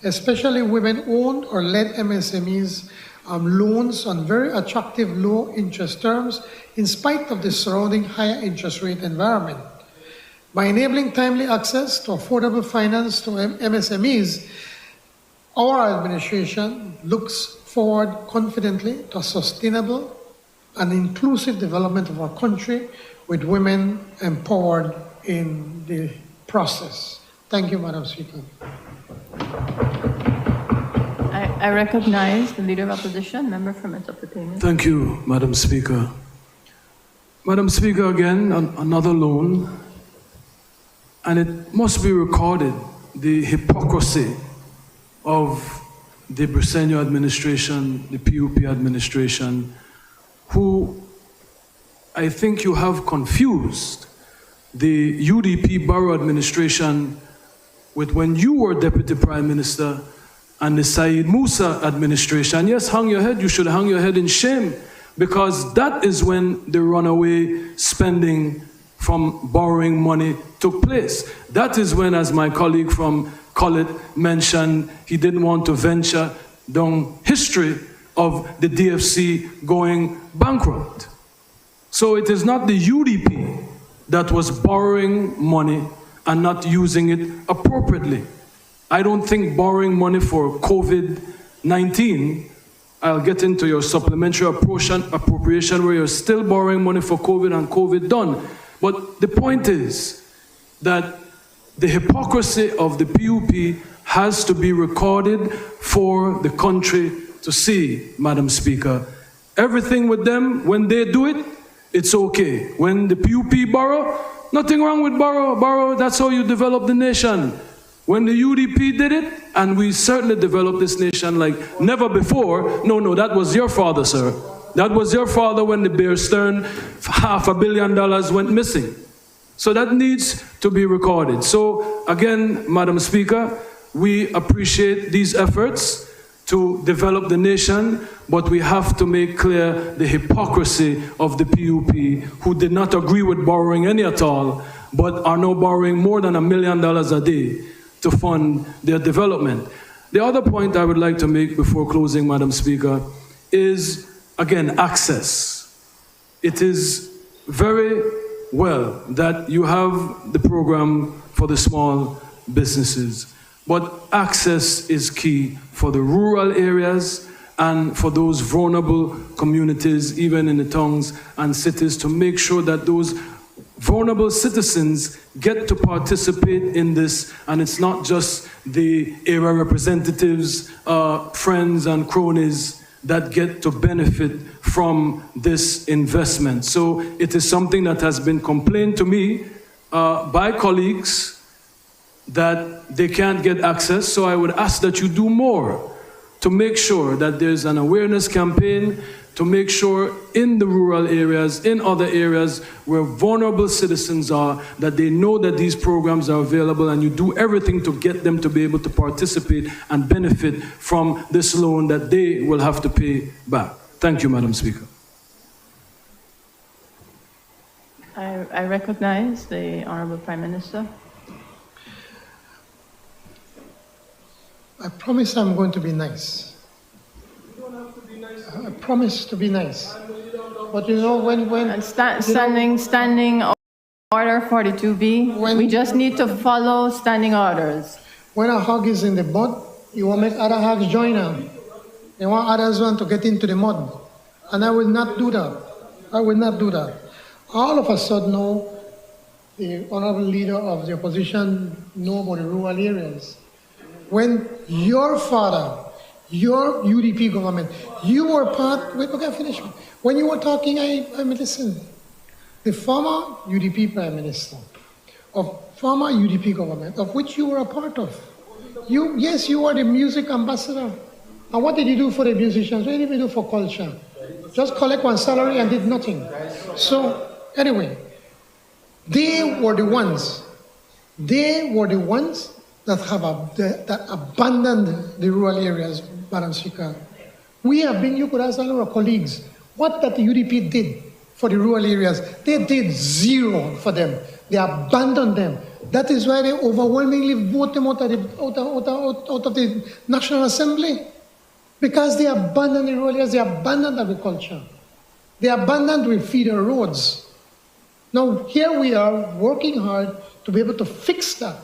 Speaker 4: especially women-owned or led MSMEs, loans on very attractive low interest terms in spite of the surrounding higher interest rate environment. By enabling timely access to affordable finance to MSMEs, our administration looks forward confidently to a sustainable and inclusive development of our country with women empowered in the process. Thank you, Madam Speaker.
Speaker 3: I recognize the Leader of Opposition, member from Metropolitan.
Speaker 7: Thank you, Madam Speaker. Madam Speaker, again, another loan, and it must be recorded, the hypocrisy of the Briceño administration, the PUP administration, who I think you have confused the UDP Borough administration with when you were Deputy Prime Minister and the Saeed Musa administration. Yes, hang your head, you should hang your head in shame, because that is when the runaway spending from borrowing money took place. That is when, as my colleague from Collett mentioned, he didn't want to venture down history of the DFC going bankrupt. So it is not the UDP that was borrowing money and not using it appropriately. I don't think borrowing money for COVID-19, I'll get into your supplementary appropriation where you're still borrowing money for COVID and COVID done. But the point is that the hypocrisy of the PUP has to be recorded for the country to see, Madam Speaker. Everything with them, when they do it, it's okay. When the PUP borrow, nothing wrong with borrow, that's how you develop the nation. When the UDP did it, and we certainly developed this nation like never before, no, that was your father, sir. That was your father when the Bear Stearns $500 million went missing. So that needs to be recorded. So again, Madam Speaker, we appreciate these efforts to develop the nation, but we have to make clear the hypocrisy of the PUP, who did not agree with borrowing any at all, but are now borrowing more than $1 million a day to fund their development. The other point I would like to make before closing, Madam Speaker, is, again, access. It is very well that you have the program for the small businesses, but access is key for the rural areas and for those vulnerable communities, even in the towns and cities, to make sure that those vulnerable citizens get to participate in this, and it's not just the area representatives, friends and cronies that get to benefit from this investment. So it is something that has been complained to me by colleagues that they can't get access. So I would ask that you do more to make sure that there's an awareness campaign, to make sure in the rural areas, in other areas where vulnerable citizens are, that they know that these programs are available, and you do everything to get them to be able to participate and benefit from this loan that they will have to pay back. Thank you, Madam Speaker.
Speaker 3: I recognize the Honorable Prime Minister.
Speaker 4: I promise I'm going to be nice. I promise to be nice. But you know, when
Speaker 3: Standing order 42B, we just need to follow standing orders.
Speaker 4: When a hog is in the mud, you want to make other hogs join them. They want others to get into the mud. And I will not do that. I will not do that. All of a sudden now, the honorable leader of the opposition know about the rural areas. When your father, your UDP government, you were part, wait, okay, finish. When you were talking, I listened. The former UDP Prime Minister, of former UDP government, of which you were a part of. Yes, you were the music ambassador. And what did you do for the musicians? What did you do for culture? Just collect one salary and did nothing. So, anyway, they were the ones that that abandoned the rural areas, Madam Speaker. We have been, you could ask all our colleagues, what that the UDP did for the rural areas. They did zero for them. They abandoned them. That is why they overwhelmingly vote them out of the National Assembly. Because they abandoned the rural areas, they abandoned agriculture. They abandoned with feeder roads. Now, here we are working hard to be able to fix that.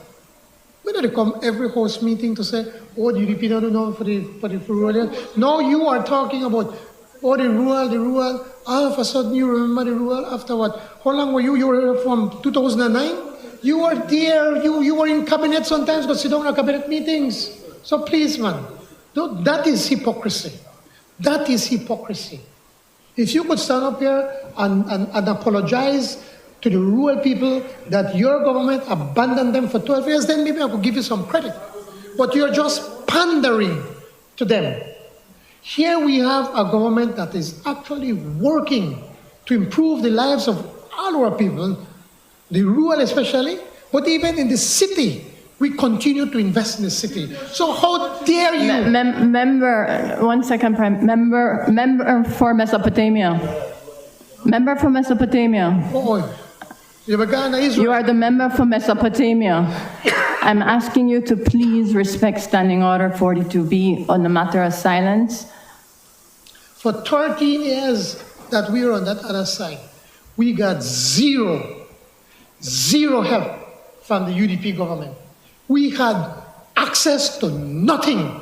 Speaker 4: We don't come every host meeting to say, oh, the UDP don't know for the rural areas. No, you are talking about, oh, the rural. All of a sudden you remember the rural after what? How long were you? You were from 2009? You were there, you were in cabinet sometimes, because you don't have cabinet meetings. So please, man, no, that is hypocrisy. That is hypocrisy. If you could stand up here and apologize to the rural people that your government abandoned them for 12 years, then maybe I could give you some credit. But you're just pandering to them. Here we have a government that is actually working to improve the lives of all our people, the rural especially, but even in the city, we continue to invest in the city. So how dare you?
Speaker 3: Member, 1 second, member for Mesopotamia. Member for Mesopotamia.
Speaker 4: Oh, you
Speaker 3: are the member for Mesopotamia. I'm asking you to please respect Standing Order 42B on the matter of silence.
Speaker 4: For 13 years that we were on that other side, we got zero help from the UDP government. We had access to nothing.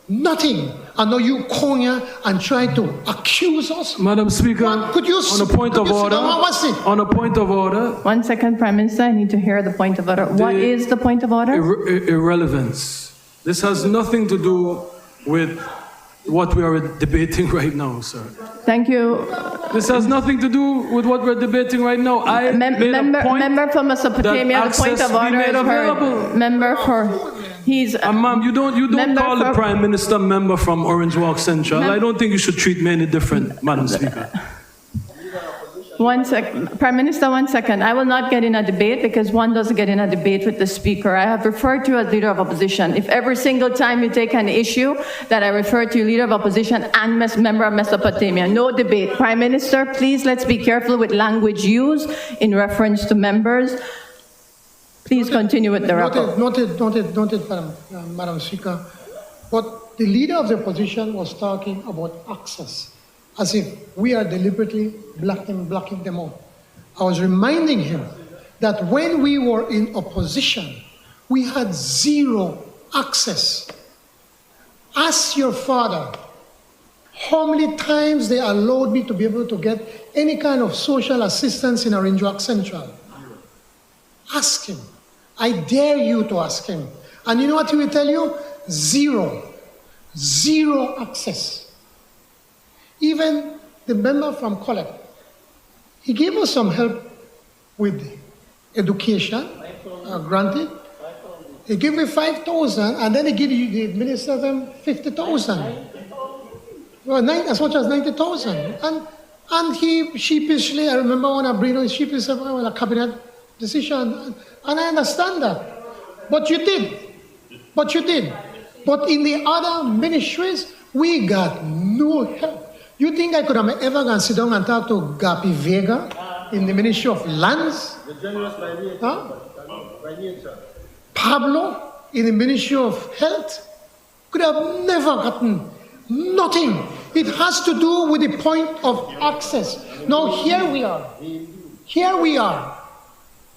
Speaker 4: Nothing. And now you come here and try to accuse us.
Speaker 7: Madam Speaker, on a point of order. On a point of order.
Speaker 3: 1 second, Prime Minister, I need to hear the point of order. What is the point of order?
Speaker 7: Irrelevance. This has nothing to do with what we are debating right now, sir.
Speaker 3: Thank you.
Speaker 7: This has nothing to do with what we're debating right now.
Speaker 3: Member for Mesopotamia, the point of order is heard. Member for,
Speaker 7: ma'am, you don't call the Prime Minister member from Orange Walk Central. I don't think you should treat me any different, Madam Speaker.
Speaker 3: 1 second. Prime Minister, 1 second. I will not get in a debate because one doesn't get in a debate with the Speaker. I have referred to you as Leader of Opposition. If every single time you take an issue that I refer to you Leader of Opposition and member of Mesopotamia, no debate. Prime Minister, please let's be careful with language used in reference to members. Please continue with the rapport.
Speaker 4: Noted, Madam Speaker. But the Leader of the Opposition was talking about access, as if we are deliberately blocking them out. I was reminding him that when we were in opposition, we had zero access. Ask your father how many times they allowed me to be able to get any kind of social assistance in Orange Walk Central. Ask him. I dare you to ask him. And you know what he will tell you? Zero. Zero access. Even the member from Collect, he gave us some help with education, granted. He gave me 5,000, and then he gave the minister them 50,000. Well, as much as 90,000. And he sheepishly, I remember when I bring on sheepishly said, well, a cabinet decision, and I understand that. But you did. But in the other ministries, we got no help. You think I could have ever gone sit down and talk to Gapi Vega in the Ministry of Lands? Pablo in the Ministry of Health? Could have never gotten nothing. It has to do with the point of access. Now here we are.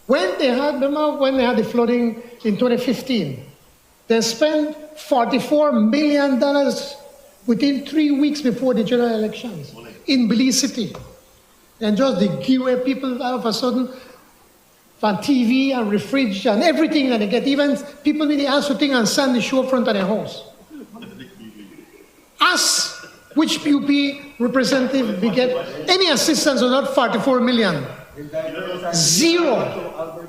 Speaker 4: When they had the flooding in 2015, they spent $44 million within 3 weeks before the general elections in Belize City. And just the giveaway people all of a sudden, from TV and refrigerator and everything that they get. Even people need to ask for things and send the show front of their house. Ask which PUP representative we get any assistance or not 44 million. Zero.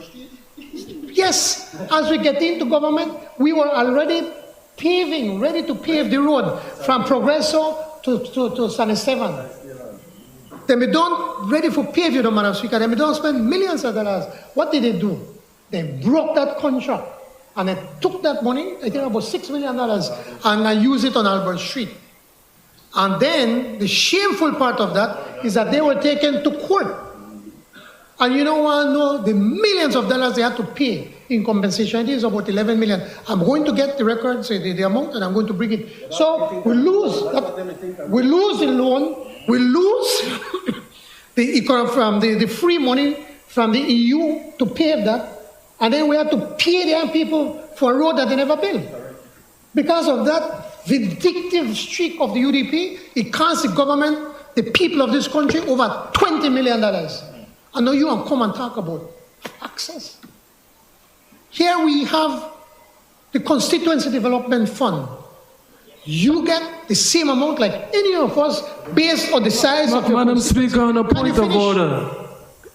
Speaker 4: Yes, as we get into government, we were already paving, ready to pave the road from Progreso to San Esteban. Then we don't ready for pave, you know, Madam Speaker. Then we don't spend millions of dollars. What did they do? They broke that contract and they took that money, I think about $6 million, and I used it on Albert Street. And then the shameful part of that is that they were taken to court. And you know what? No, the millions of dollars they had to pay in compensation. It is about 11 million. I'm going to get the records, the amount, and I'm going to bring it. So we lose the loan. We lose the free money from the EU to pay that, and then we have to pay their people for a road that they never built. Because of that vindictive streak of the UDP, it costs the government, the people of this country, over $20 million. I know you want to come and talk about access. Here we have the Constituency Development Fund. You get the same amount like any of us based on the size of your
Speaker 7: Madam Speaker, on a point of order.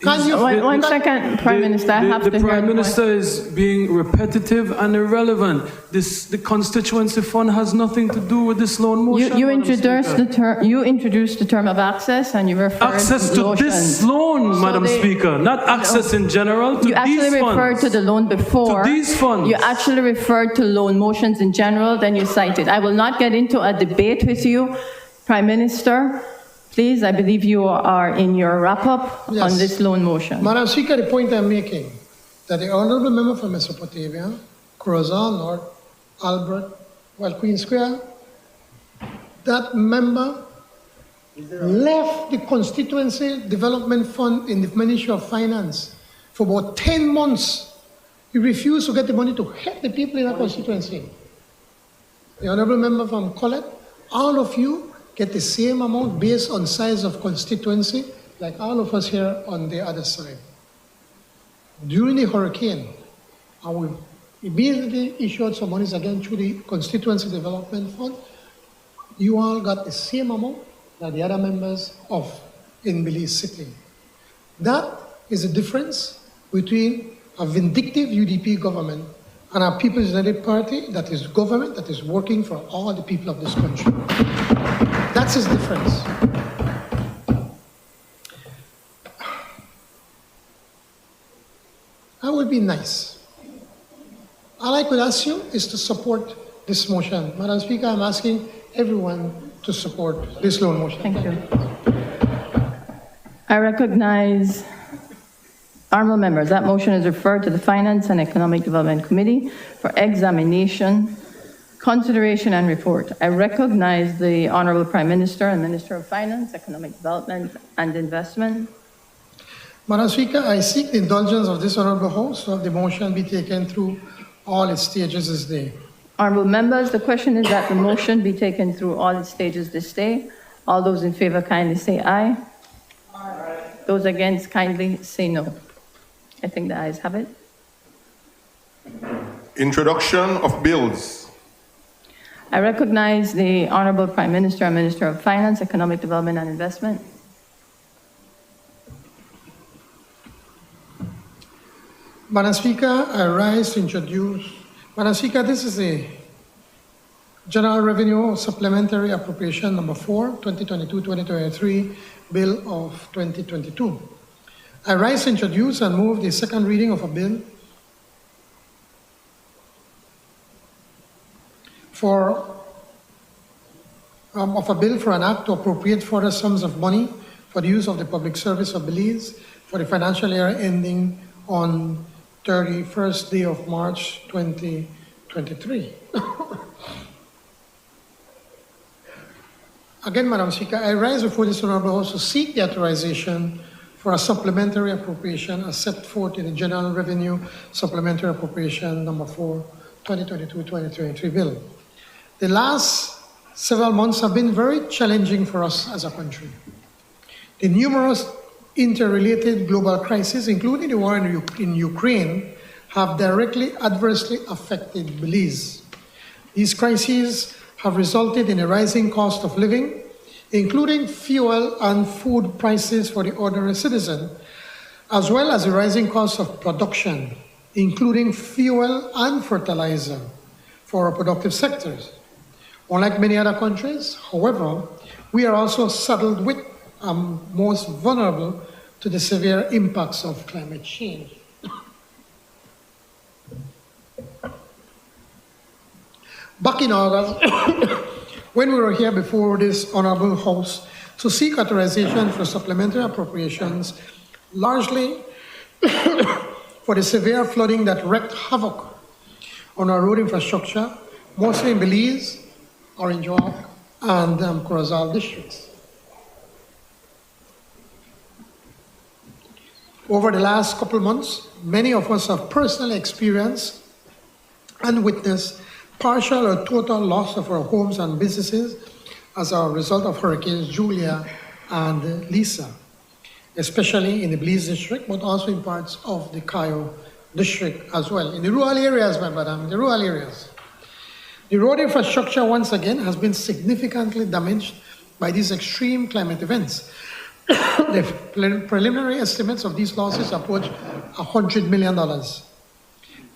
Speaker 3: One second, Prime Minister, I have to
Speaker 7: The Prime Minister is being repetitive and irrelevant. The constituency fund has nothing to do with this loan motion.
Speaker 3: You introduced the term. You introduced the term of access, and you referred
Speaker 7: access to
Speaker 3: loans.
Speaker 7: this loan, Madam Speaker, not access in general to these funds.
Speaker 3: You actually referred to the loan before.
Speaker 7: To these funds.
Speaker 3: You actually referred to loan motions in general. Then you cited. I will not get into a debate with you, Prime Minister. Please, I believe you are in your wrap-up on this loan motion.
Speaker 4: Madam Speaker, the point I'm making, that the honourable member from Mesopotamia, Crozon, North, Albert, Queen Square, that member left the Constituency Development Fund in the Ministry of Finance for about 10 months. He refused to get the money to help the people in that constituency. The honourable member from Colette, all of you get the same amount based on size of constituency, like all of us here on the other side. During the hurricane, and we immediately issued some monies again through the Constituency Development Fund, you all got the same amount that the other members of in Belize City. That is the difference between a vindictive UDP government and our People's United Party that is government that is working for all the people of this country. That's his difference. That would be nice. All I could ask you is to support this motion. Madam Speaker, I'm asking everyone to support this loan motion.
Speaker 3: Thank you. I recognize honourable members. That motion is referred to the Finance and Economic Development Committee for examination, consideration and report. I recognize the Honourable Prime Minister and Minister of Finance, Economic Development and Investment.
Speaker 4: Madam Speaker, I seek the indulgence of this Honourable House to have the motion be taken through all its stages this day.
Speaker 3: Honourable members, the question is that the motion be taken through all its stages this day. All those in favour kindly say aye. Aye. Those against kindly say no. I think the ayes have it.
Speaker 2: Introduction of bills.
Speaker 3: I recognize the Honourable Prime Minister and Minister of Finance, Economic Development and Investment.
Speaker 4: Madam Speaker, I rise to introduce. Madam Speaker, this is a General Revenue Supplementary Appropriation Number 4, 2022-2023 Bill of 2022. I rise to introduce and move the second reading of a bill for an act to appropriate further sums of money for the use of the public service of Belize for the financial year ending on 31st day of March 2023. Again, Madam Speaker, I rise before this Honourable House to seek the authorization for a supplementary appropriation as set forth in the General Revenue Supplementary Appropriation Number 4, 2022-2023 Bill. The last several months have been very challenging for us as a country. The numerous interrelated global crises, including the war in Ukraine, have directly adversely affected Belize. These crises have resulted in a rising cost of living, including fuel and food prices for the ordinary citizen, as well as a rising cost of production, including fuel and fertilizer for our productive sectors. Unlike many other countries, however, we are also saddled with most vulnerable to the severe impacts of climate change. Back in August, when we were here before this Honorable House to seek authorization for supplementary appropriations, largely for the severe flooding that wreaked havoc on our road infrastructure, mostly in Belize, Orange Walk, and Procedural districts. Over the last couple of months, many of us have personally experienced and witnessed partial or total loss of our homes and businesses as a result of Hurricanes Julia and Lisa, especially in the Belize district, but also in parts of the Cayo district as well. In the rural areas, madam, the rural areas. The road infrastructure, once again, has been significantly damaged by these extreme climate events. The preliminary estimates of these losses approach $100 million.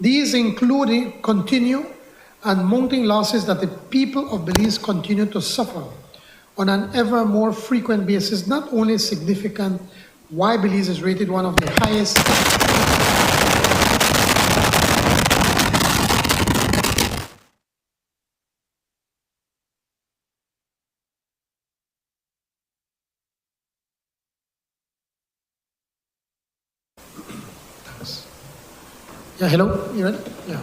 Speaker 4: These include continued and mounting losses that the people of Belize continue to suffer on an ever more frequent basis, not only significant why Belize is rated one of the highest Yeah, hello, you ready? Yeah.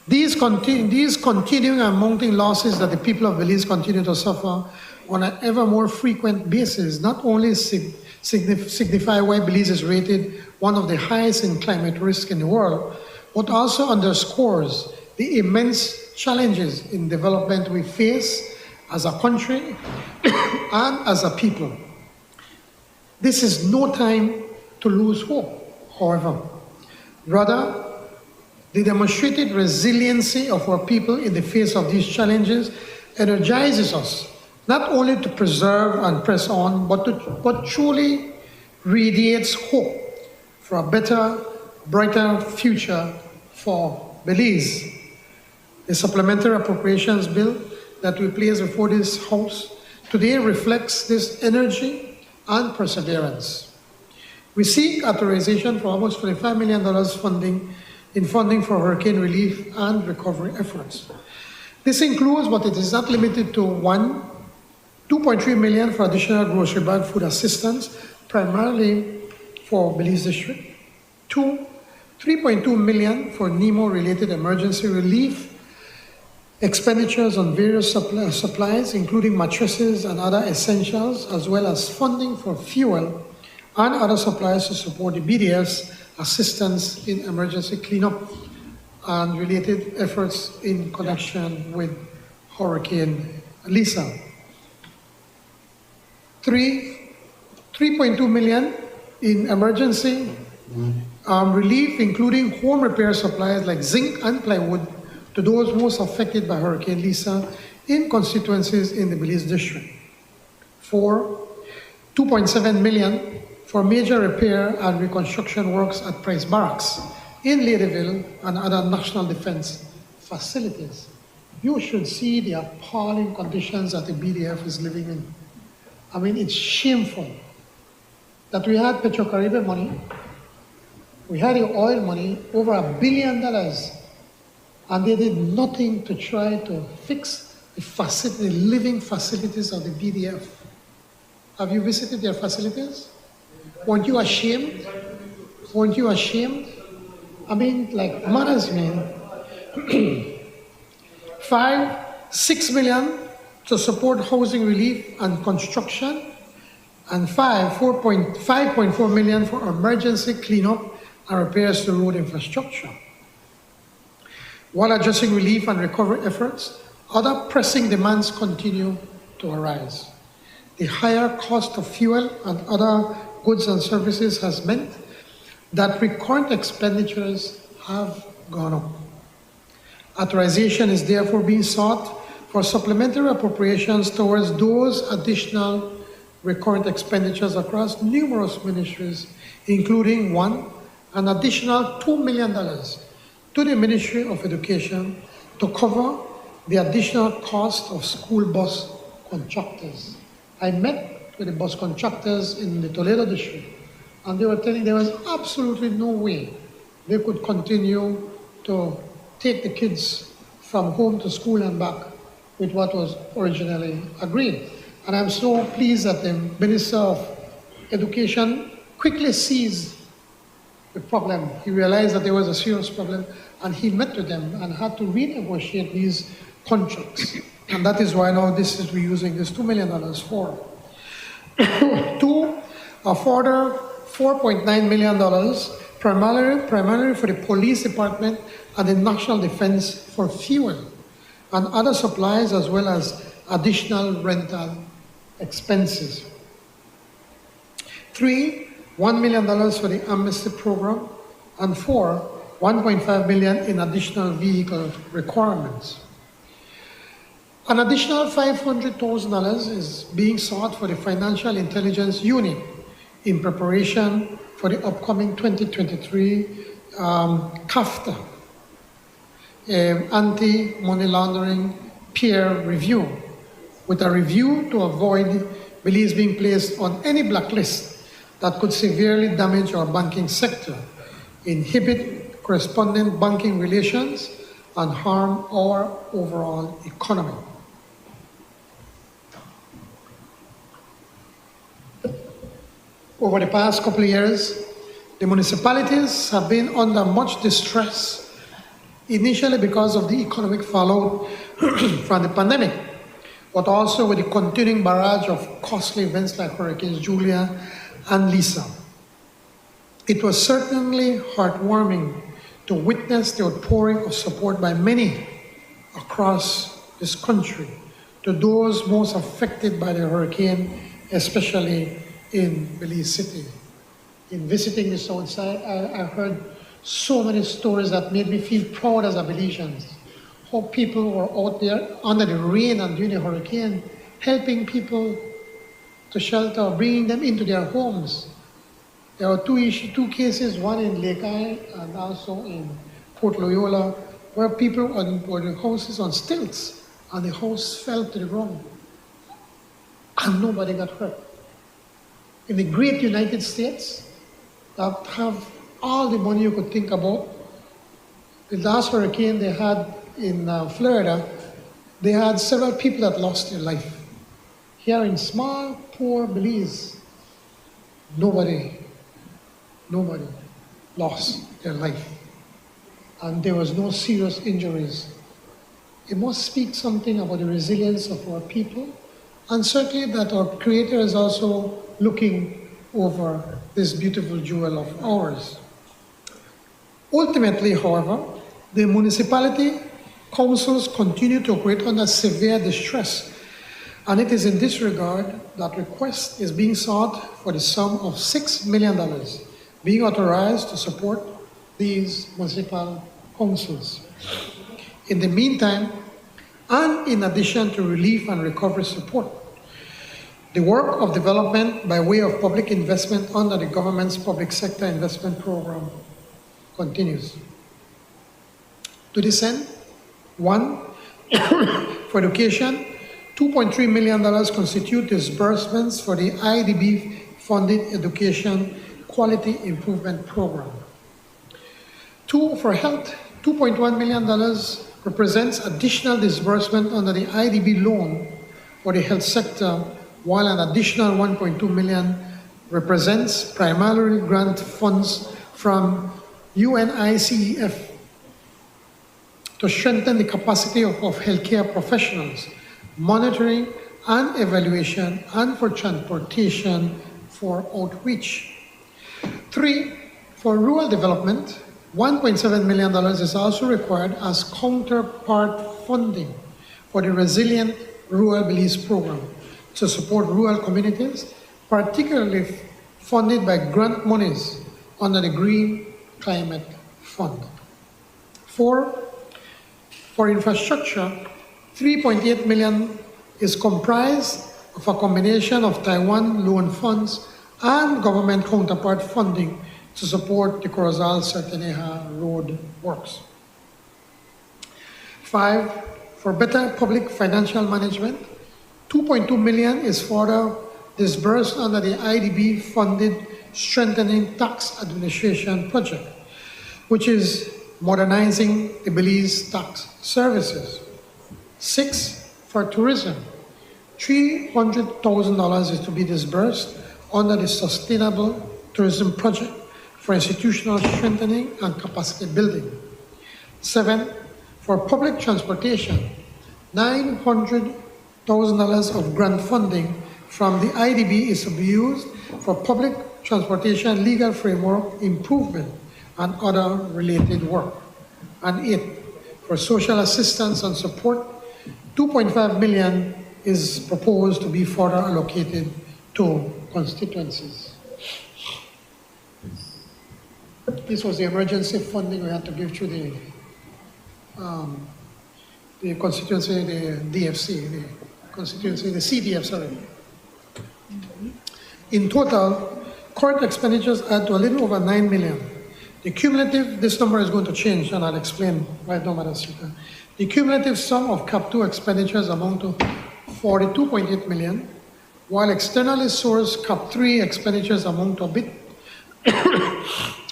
Speaker 4: These continuing and mounting losses that the people of Belize continue to suffer on an ever more frequent basis not only signify why Belize is rated one of the highest in climate risk in the world, but also underscores the immense challenges in development we face as a country and as a people. This is no time to lose hope, however. Rather, the demonstrated resiliency of our people in the face of these challenges energizes us, not only to preserve and press on, but truly radiates hope for a better, brighter future for Belize. The supplementary appropriations bill that we place before this House today reflects this energy and perseverance. We seek authorization for almost $25 million funding for hurricane relief and recovery efforts. This includes, but it is not limited to, 1, $2.3 million for additional grocery bag food assistance, primarily for Belize District. 2, $3.2 million for NEMO-related emergency relief expenditures on various supplies, including mattresses and other essentials, as well as funding for fuel and other supplies to support the BDF's assistance in emergency cleanup and related efforts in connection with Hurricane Lisa. 3.2 million in emergency relief, including home repair supplies like zinc and plywood to those most affected by Hurricane Lisa in constituencies in the Belize district. 4, $2.7 million for major repair and reconstruction works at Price Barracks in Ladyville and other national defense facilities. You should see the appalling conditions that the BDF is living in. I mean, it's shameful that we had Petro-Caribbean money, we had the oil money, over $1 billion, and they did nothing to try to fix the living facilities of the BDF. Have you visited their facilities? Weren't you ashamed? Weren't you ashamed? I mean, like, matters, man. 5, $6 million to support housing relief and construction, and 5.4 million for emergency cleanup and repairs to road infrastructure. While addressing relief and recovery efforts, other pressing demands continue to arise. The higher cost of fuel and other goods and services has meant that recurrent expenditures have gone up. Authorization is therefore being sought for supplementary appropriations towards those additional recurrent expenditures across numerous ministries, including one, an additional $2 million to the Ministry of Education to cover the additional cost of school bus contractors. I met with the bus contractors in the Toledo district, and they were telling there was absolutely no way they could continue to take the kids from home to school and back with what was originally agreed. And I'm so pleased that the Minister of Education quickly seized the problem. He realized that there was a serious problem, and he met with them and had to renegotiate these contracts. And that is why now we're using this $2 million for. Two, a further $4.9 million, primarily for the police department and the national defense for fuel and other supplies, as well as additional rental expenses. Three, $1 million for the amnesty program, and four, $1.5 million in additional vehicle requirements. An additional $500,000 is being sought for the Financial Intelligence Unit in preparation for the upcoming 2023 CAFTA, anti-money laundering peer review, with a review to avoid Belize being placed on any blacklist that could severely damage our banking sector, inhibit correspondent banking relations, and harm our overall economy. Over the past couple of years, the municipalities have been under much distress, initially because of the economic fallout from the pandemic, but also with the continuing barrage of costly events like Hurricanes Julia and Lisa. It was certainly heartwarming to witness the outpouring of support by many across this country to those most affected by the hurricane, especially in Belize City. In visiting the south side, I heard so many stories that made me feel proud as a Belizean. How people were out there under the rain and during the hurricane, helping people to shelter, bringing them into their homes. There were two cases, one in Lake Eye and also in Port Loyola, where people were in houses on stilts and the house fell to the ground and nobody got hurt. In the great United States, that have all the money you could think about, the last hurricane they had in Florida, they had several people that lost their life. Here in small, poor Belize, nobody lost their life. And there was no serious injuries. It must speak something about the resilience of our people, and certainly that our Creator is also looking over this beautiful jewel of ours. Ultimately, however, the municipality councils continue to operate under severe distress, and it is in this regard that request is being sought for the sum of $6 million being authorized to support these municipal councils. In the meantime, and in addition to relief and recovery support, the work of development by way of public investment under the government's public sector investment program continues. To this end, one, for education, $2.3 million constitute disbursements for the IDB-funded education quality improvement program. Two, for health, $2.1 million represents additional disbursement under the IDB loan for the health sector, while an additional $1.2 million represents primarily grant funds from UNICEF to strengthen the capacity of healthcare professionals, monitoring and evaluation, and for transportation for outreach. Three, for rural development, $1.7 million is also required as counterpart funding for the Resilient Rural Belize program to support rural communities, particularly funded by grant monies under the Green Climate Fund. 4, for infrastructure, 3.8 million is comprised of a combination of Taiwan loan funds and government counterpart funding to support the Corozal-Certeneja road works. 5, for better public financial management, 2.2 million is further disbursed under the IDB-funded Strengthening Tax Administration project, which is modernizing the Belize tax services. 6, for tourism, $300,000 is to be disbursed under the Sustainable Tourism Project for institutional strengthening and capacity building. 7, for public transportation, $900,000 of grant funding from the IDB is to be used for public transportation legal framework improvement and other related work. And 8, for social assistance and support, 2.5 million is proposed to be further allocated to constituencies. This was the emergency funding we had to give through the constituency, the DFC, the constituency, the CDF, sorry. In total, current expenditures add to a little over 9 million. The cumulative, this number is going to change, and I'll explain right now, Madam Speaker. The cumulative sum of CAP 2 expenditures amount to 42.8 million, while externally sourced CAP 3 expenditures amount to a bit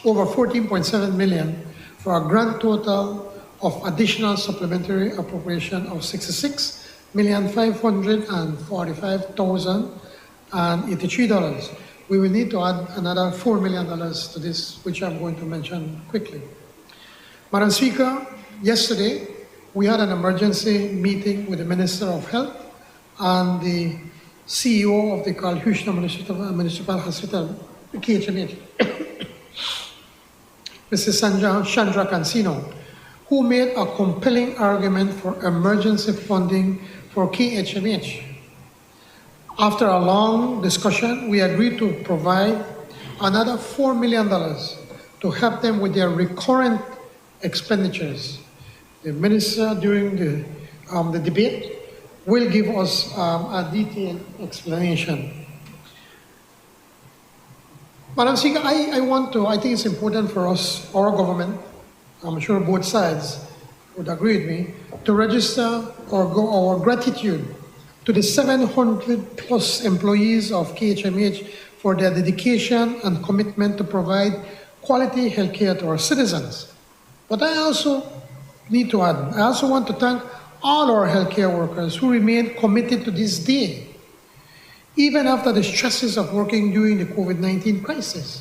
Speaker 4: over 14.7 million, for a grand total of additional supplementary appropriation of $66,545,083. We will need to add another $4 million to this, which I'm going to mention quickly. Madam Speaker, yesterday we had an emergency meeting with the Minister of Health and the CEO of the Carl Hushner Municipal Hospital, KHMH, Mrs. Chandra Cancino, who made a compelling argument for emergency funding for KHMH. After a long discussion, we agreed to provide another $4 million to help them with their recurrent expenditures. The minister, during the debate, will give us a detailed explanation. Madam Speaker, I think it's important for us, our government, I'm sure both sides would agree with me, to register our gratitude to the 700 plus employees of KHMH for their dedication and commitment to provide quality healthcare to our citizens. But I also need to add, I also want to thank all our healthcare workers who remain committed to this day, even after the stresses of working during the COVID-19 crisis.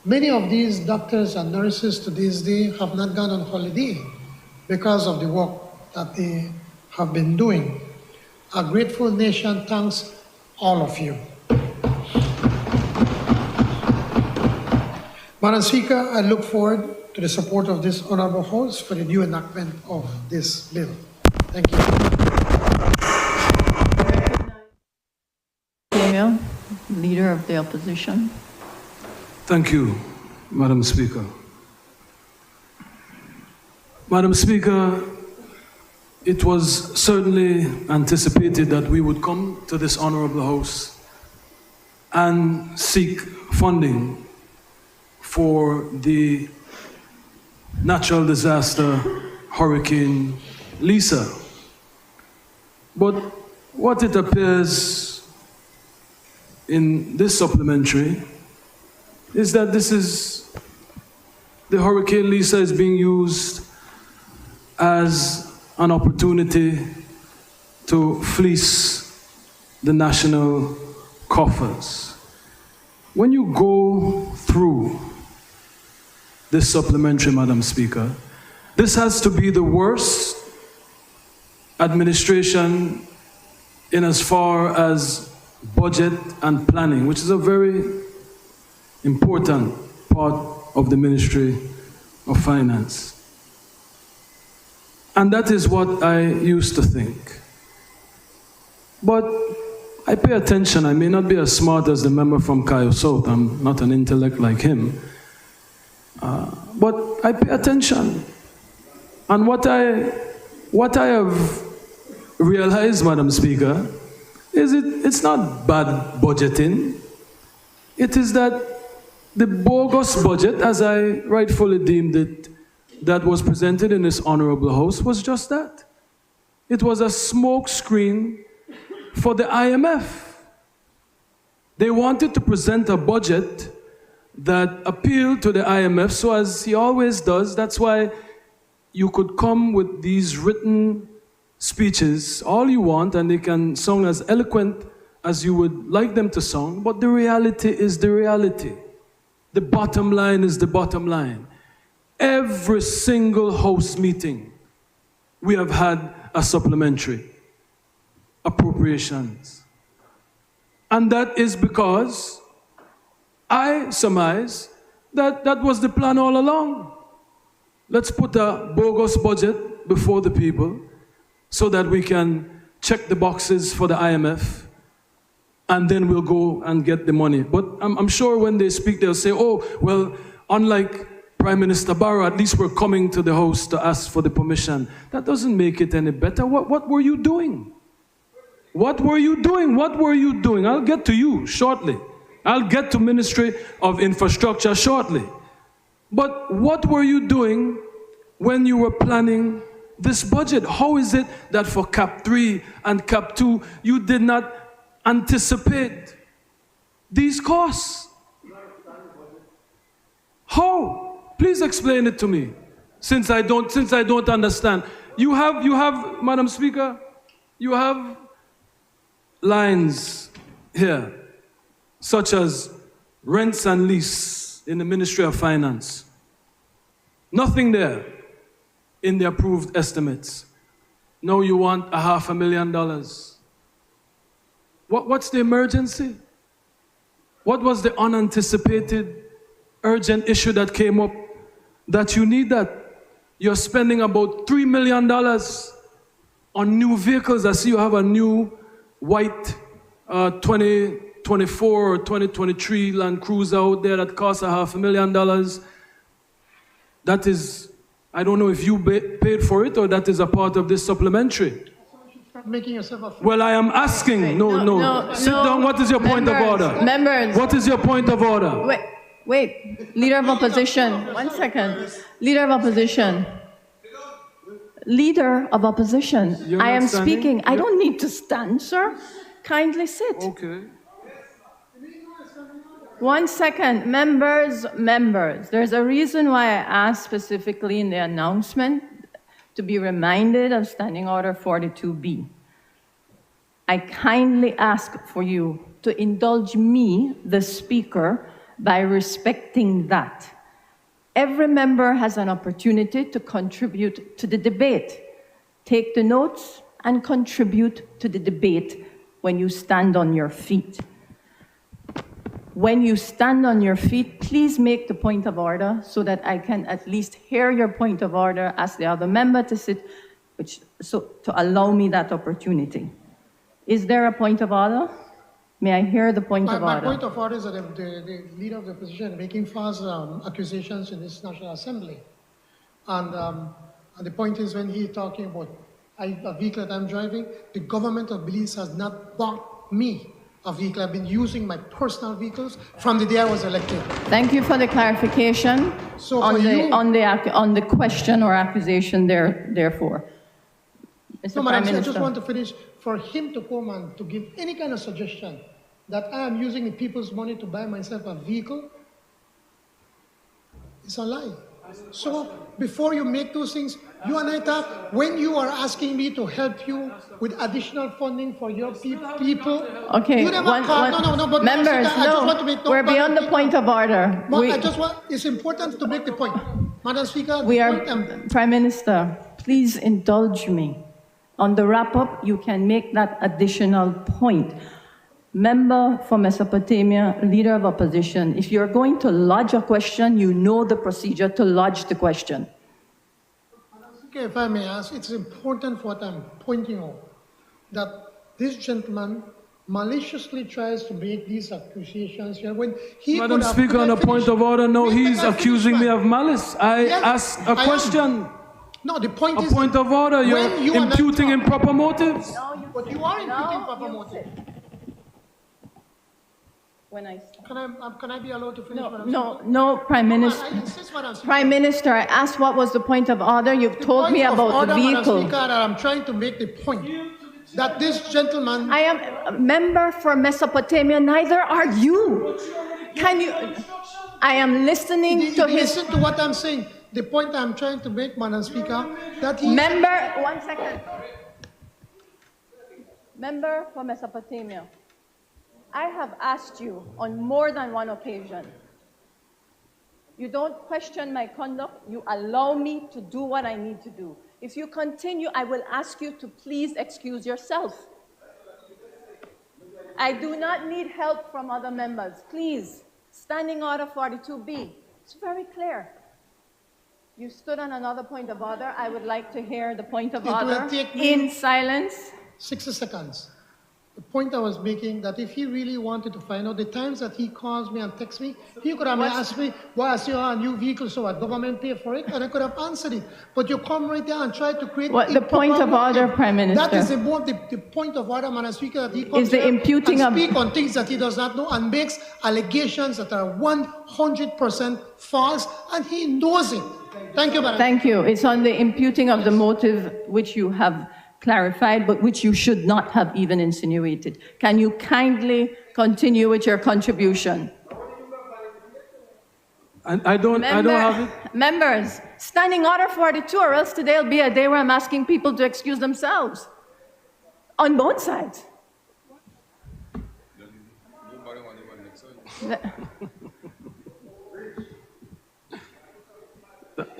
Speaker 4: Many of these doctors and nurses to this day have not gone on holiday because of the work that they have been doing. A grateful nation thanks all of you. Madam Speaker, I look forward to the support of this Honorable House for the new enactment of this bill. Thank you.
Speaker 3: Sylvia, Leader of the Opposition.
Speaker 7: Thank you, Madam Speaker. Madam Speaker, it was certainly anticipated that we would come to this Honorable House and seek funding for the natural disaster Hurricane Lisa. But what it appears in this supplementary is that the Hurricane Lisa is being used as an opportunity to fleece the national coffers. When you go through this supplementary, Madam Speaker, this has to be the worst administration in as far as budget and planning, which is a very important part of the Ministry of Finance. And that is what I used to think. But I pay attention. I may not be as smart as the member from Cayo South. I'm not an intellect like him. But I pay attention. And what I have realized, Madam Speaker, is it's not bad budgeting. It is that the bogus budget, as I rightfully deemed it, that was presented in this honorable house was just that. It was a smoke screen for the IMF. They wanted to present a budget that appealed to the IMF, so as he always does, that's why you could come with these written speeches all you want, and they can sound as eloquent as you would like them to sound, but the reality is the reality. The bottom line is the bottom line. Every single house meeting, we have had a supplementary appropriations. And that is because I surmise that that was the plan all along. Let's put a bogus budget before the people so that we can check the boxes for the IMF, and then we'll go and get the money. But I'm sure when they speak, they'll say, oh, well, unlike Prime Minister Barrow, at least we're coming to the house to ask for the permission. That doesn't make it any better. What were you doing? What were you doing? What were you doing? I'll get to you shortly. I'll get to Ministry of Infrastructure shortly. But what were you doing when you were planning this budget? How is it that for Cap 3 and Cap 2, you did not anticipate these costs? How? Please explain it to me, since I don't understand. You have, Madam Speaker, you have lines here, such as rents and lease in the Ministry of Finance. Nothing there in the approved estimates. Now you want $500,000. What's the emergency? What was the unanticipated urgent issue that came up that you need that? You're spending about $3 million on new vehicles. I see you have a new white 2024 or 2023 Land Cruiser out there that costs $500,000. That is, I don't know if you paid for it or that is a part of this supplementary.
Speaker 4: Making yourself a fool.
Speaker 7: Well, I am asking. No. Sit down. What is your point of order?
Speaker 3: Members.
Speaker 7: What is your point of order?
Speaker 3: Wait. Leader of Opposition. 1 second. Leader of Opposition. Leader of Opposition.
Speaker 7: You're
Speaker 3: I
Speaker 7: not
Speaker 3: am
Speaker 7: standing?
Speaker 3: speaking. I don't need to stand, sir. Kindly sit.
Speaker 7: Okay.
Speaker 3: 1 second. Members. There's a reason why I asked specifically in the announcement to be reminded of Standing Order 42B. I kindly ask for you to indulge me, the Speaker, by respecting that. Every member has an opportunity to contribute to the debate. Take the notes and contribute to the debate when you stand on your feet. When you stand on your feet, please make the point of order so that I can at least hear your point of order, ask the other member to sit, to allow me that opportunity. Is there a point of order? May I hear the point of order?
Speaker 4: My point of order is that the leader of the opposition making false accusations in this National Assembly. And the point is, when he's talking about a vehicle that I'm driving, the government of Belize has not bought me a vehicle. I've been using my personal vehicles from the day I was elected.
Speaker 3: Thank you for the clarification
Speaker 4: So
Speaker 3: on
Speaker 4: for
Speaker 3: on the question or accusation therefore. Mr.
Speaker 4: No,
Speaker 3: Prime
Speaker 4: Madam, I
Speaker 3: Minister.
Speaker 4: just want to finish. For him to come and to give any kind of suggestion that I am using the people's money to buy myself a vehicle, it's a lie. So before you make those things, you and I talk, when you are asking me to help you with additional funding for your people,
Speaker 3: Okay,
Speaker 4: you never call. No, but
Speaker 3: members,
Speaker 4: I just want to make
Speaker 3: we're beyond the point of order.
Speaker 4: it's important to make the point. Madam Speaker,
Speaker 3: Prime Minister, please indulge me. On the wrap-up, you can make that additional point. Member for Mesopotamia, Leader of Opposition, if you're going to lodge a question, you know the procedure to lodge the question.
Speaker 4: Okay, if I may ask, it's important for what I'm pointing out, that this gentleman maliciously tries to make these accusations, when he
Speaker 7: Madam
Speaker 4: could have...
Speaker 7: Speaker, on a point of order, no, he's accusing me of malice. I
Speaker 4: Yes,
Speaker 7: asked a
Speaker 4: I am.
Speaker 7: question.
Speaker 4: No, the point
Speaker 7: A
Speaker 4: is...
Speaker 7: point of order, you're
Speaker 4: when you and I
Speaker 7: imputing
Speaker 4: talk-
Speaker 7: improper motives.
Speaker 4: But you are imputing proper motive.
Speaker 3: When I
Speaker 4: Can I be allowed to finish? Madam
Speaker 3: no, Prime Minister.
Speaker 4: I insist, Madam Speaker.
Speaker 3: Prime Minister, I asked what was the point of order. You've told me about the
Speaker 4: Madam
Speaker 3: vehicle.
Speaker 4: Speaker, that I'm trying to make the point that this gentleman...
Speaker 3: I am a member for Mesopotamia. Neither are you. Can you? I am listening to his
Speaker 4: Listen to what I'm saying. The point I'm trying to make, Madam Speaker, that he...
Speaker 3: member. 1 second. Member for Mesopotamia. I have asked you on more than one occasion. You don't question my conduct. You allow me to do what I need to do. If you continue, I will ask you to please excuse yourself. I do not need help from other members. Please, Standing Order 42B. It's very clear. You stood on another point of order. I would like to hear the point of
Speaker 4: It will
Speaker 3: order
Speaker 4: take me-
Speaker 3: in silence.
Speaker 4: 60 seconds. The point I was making, that if he really wanted to find out the times that he calls me and texts me, he could have asked me, why I see a new vehicle, so what, government pay for it? And I could have answered it. But you come right there and try to create...
Speaker 3: What, the point of
Speaker 4: improper
Speaker 3: order,
Speaker 4: motive.
Speaker 3: Prime Minister?
Speaker 4: That is the point of order, Madam Speaker, that he comes
Speaker 3: Is the
Speaker 4: here
Speaker 3: imputing
Speaker 4: and
Speaker 3: of-
Speaker 4: speak on things that he does not know and makes allegations that are 100% false, and he knows it. Thank you, Madam.
Speaker 3: Thank you. It's on the imputing of the motive which you have clarified, but which you should not have even insinuated. Can you kindly continue with your contribution?
Speaker 7: I don't have it.
Speaker 3: Members, Standing Order 42, or else today will be a day where I'm asking people to excuse themselves. On both sides.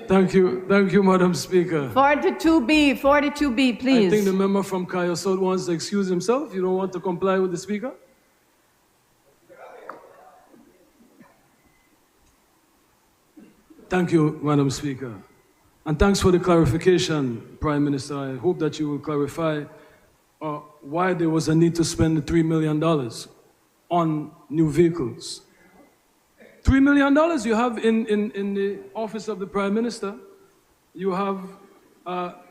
Speaker 7: Thank you, Madam Speaker.
Speaker 3: 42B, please.
Speaker 7: I think the member from Kaya South wants to excuse himself. You don't want to comply with the Speaker? Thank you, Madam Speaker. And thanks for the clarification, Prime Minister. I hope that you will clarify why there was a need to spend the $3 million on new vehicles. $3 million you have in the office of the Prime Minister. You have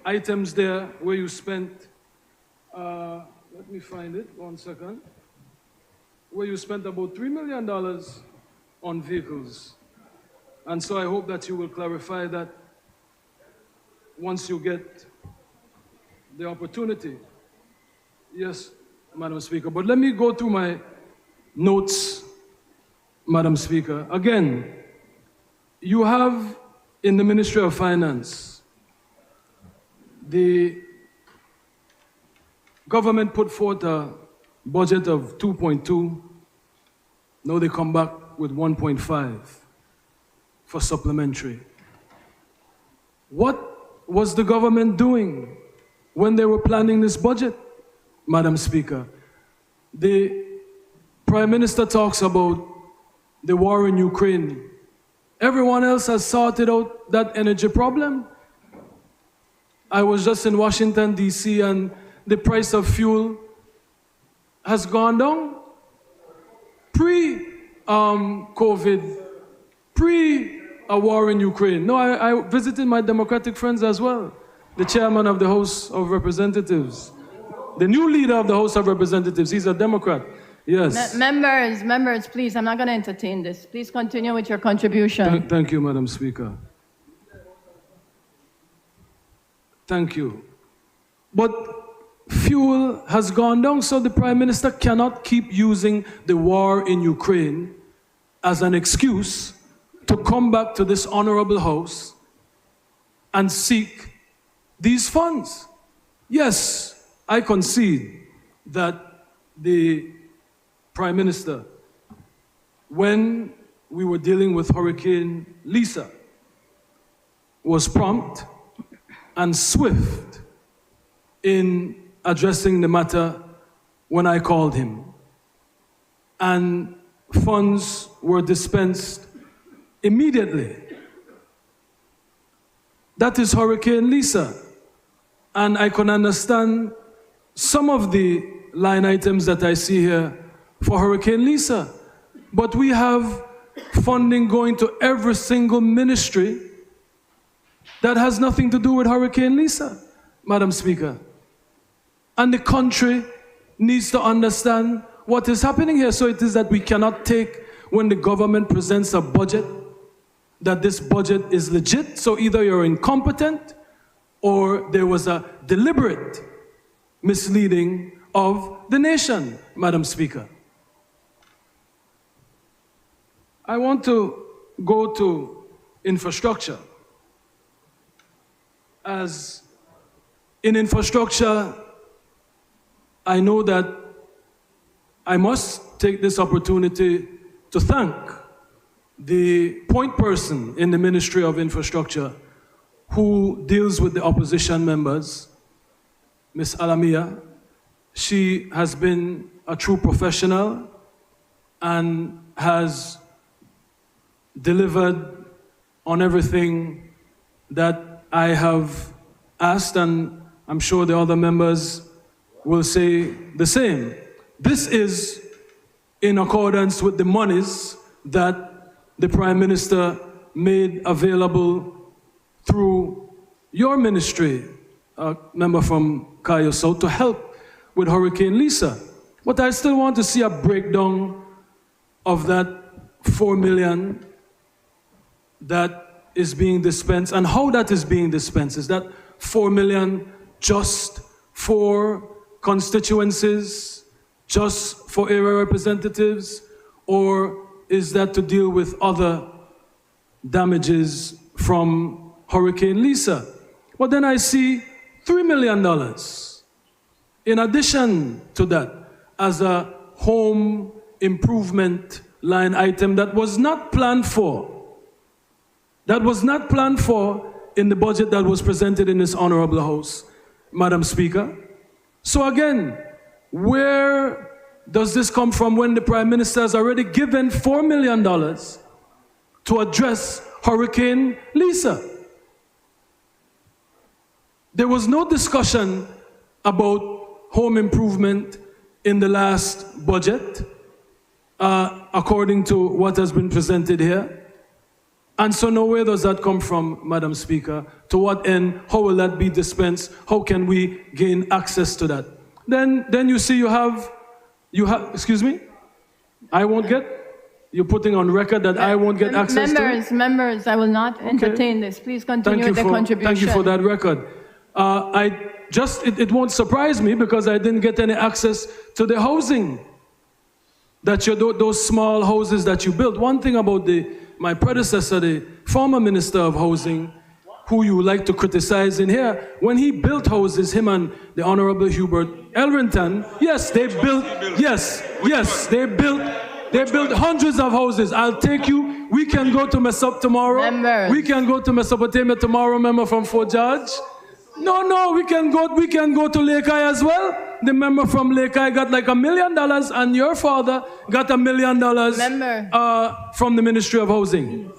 Speaker 7: items there where you spent, let me find it, 1 second, where you spent about $3 million on vehicles. And so I hope that you will clarify that once you get the opportunity. Yes, Madam Speaker. But let me go through my notes, Madam Speaker. Again, you have in the Ministry of Finance, the government put forth a budget of 2.2. Now they come back with 1.5 for supplementary. What was the government doing when they were planning this budget, Madam Speaker? The Prime Minister talks about the war in Ukraine. Everyone else has sorted out that energy problem. I was just in Washington, D.C., and the price of fuel has gone down. Pre-COVID, a war in Ukraine. No, I visited my Democratic friends as well. The chairman of the House of Representatives, the new leader of the House of Representatives, he's a Democrat. Yes.
Speaker 3: Members, please, I'm not going to entertain this. Please continue with your contribution.
Speaker 7: Thank you, Madam Speaker. Thank you. But fuel has gone down, so the Prime Minister cannot keep using the war in Ukraine as an excuse to come back to this honorable House and seek these funds. Yes, I concede that the Prime Minister, when we were dealing with Hurricane Lisa, was prompt and swift in addressing the matter when I called him. And funds were dispensed immediately. That is Hurricane Lisa. And I can understand some of the line items that I see here for Hurricane Lisa. But we have funding going to every single ministry that has nothing to do with Hurricane Lisa, Madam Speaker. And the country needs to understand what is happening here. So it is that we cannot take, when the government presents a budget, that this budget is legit. So either you're incompetent or there was a deliberate misleading of the nation, Madam Speaker. I want to go to infrastructure. As in infrastructure, I know that I must take this opportunity to thank the point person in the Ministry of Infrastructure who deals with the opposition members, Ms. Alamia. She has been a true professional and has delivered on everything that I have asked, and I'm sure the other members will say the same. This is in accordance with the monies that the Prime Minister made available through your ministry, member from Cayo South, to help with Hurricane Lisa. But I still want to see a breakdown of that 4 million that is being dispensed and how that is being dispensed. Is that 4 million just for constituencies, just for area representatives, or is that to deal with other damages from Hurricane Lisa? But then I see $3 million in addition to that as a home improvement line item that was not planned for. That was not planned for in the budget that was presented in this honorable House, Madam Speaker. So again, where does this come from when the Prime Minister has already given $4 million to address Hurricane Lisa? There was no discussion about home improvement in the last budget, according to what has been presented here. And so nowhere does that come from, Madam Speaker. To what end? How will that be dispensed? How can we gain access to that? Then you see you have, excuse me? I won't get, you're putting on record that I won't get access to it?
Speaker 3: Members, I will not entertain this. Please continue with the contribution.
Speaker 7: Thank you for that record. It won't surprise me because I didn't get any access to the housing, those small houses that you built. One thing about my predecessor, the former Minister of Housing, who you like to criticize in here, when he built houses, him and the Honorable Hubert Elrington, yes, they built hundreds of houses. I'll take you. We can go to Mesop tomorrow.
Speaker 3: Members.
Speaker 7: We can go to Mesopotamia tomorrow, member from Fort George. No, we can go to Lake Eye as well. The member from Lake Eye got like $1 million, and your father got $1 million from the Ministry of Housing.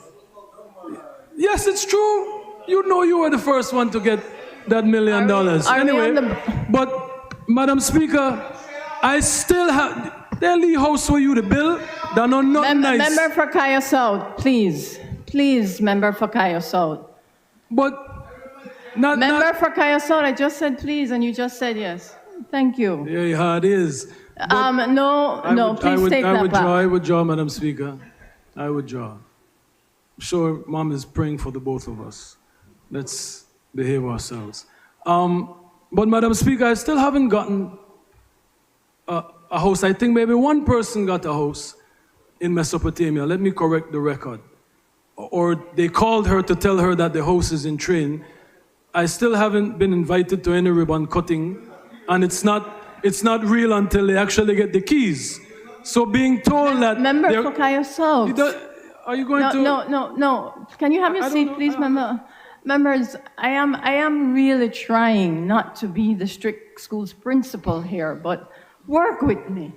Speaker 7: Yes, it's true. You know you were the first one to get that $1 million. Anyway, but Madam Speaker, I still have the Lee house for you to build. They're not nice.
Speaker 3: Member for Cayo South, please. Please, member for Cayo South.
Speaker 7: But
Speaker 3: member for Cayo South, I just said please, and you just said yes. Thank you.
Speaker 7: Yeah, it is.
Speaker 3: Please take that back.
Speaker 7: I withdraw, Madam Speaker. I withdraw. I'm sure Mom is praying for the both of us. Let's behave ourselves. But Madam Speaker, I still haven't gotten a house. I think maybe one person got a house in Mesopotamia. Let me correct the record. Or they called her to tell her that the house is in train. I still haven't been invited to any ribbon cutting, and it's not real until they actually get the keys. So being told that...
Speaker 3: Member for Cayo South.
Speaker 7: Are you going to...
Speaker 3: No. Can you have your seat, please, member? Members, I am really trying not to be the strict school's principal here, but work with me.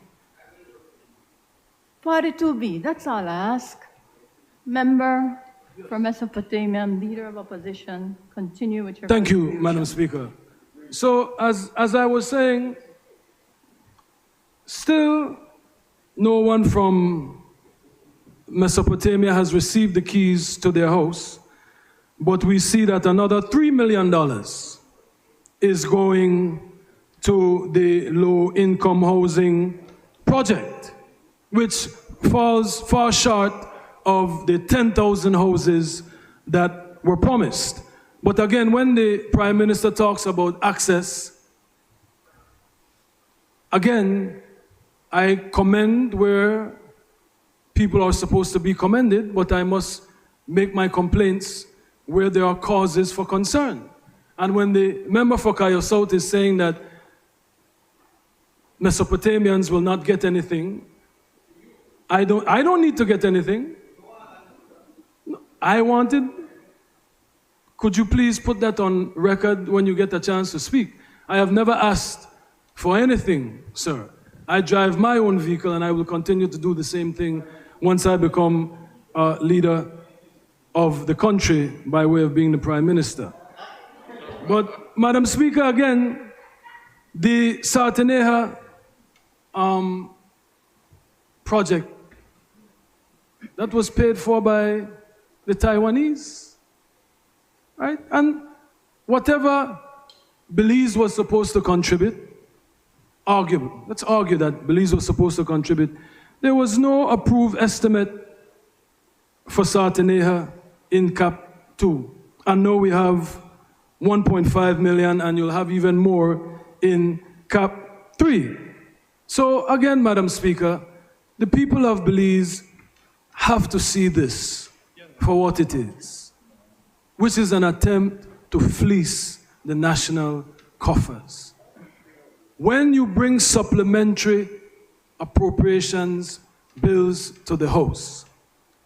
Speaker 3: 42B, that's all I ask. Member for Mesopotamia, Leader of Opposition, continue with your
Speaker 7: Thank you, Madam Speaker. So, as I was saying, Still, no one from Mesopotamia has received the keys to their house, but we see that another $3 million is going to the low-income housing project, which falls far short of the 10,000 houses that were promised. But again, when the Prime Minister talks about access, again, I commend where people are supposed to be commended, but I must make my complaints where there are causes for concern. And when the member for Kayo South is saying that Mesopotamians will not get anything, I don't need to get anything. I wanted. Could you please put that on record when you get a chance to speak? I have never asked for anything, sir. I drive my own vehicle and I will continue to do the same thing once I become leader of the country by way of being the Prime Minister. But, Madam Speaker, again, the Sarteneja project, that was paid for by the Taiwanese, right? And whatever Belize was supposed to contribute, let's argue that Belize was supposed to contribute, there was no approved estimate for Sarteneja in CAP 2. And now we have 1.5 million, and you'll have even more in CAP 3. So again, Madam Speaker, the people of Belize have to see this for what it is, which is an attempt to fleece the national coffers. When you bring supplementary appropriations bills to the House,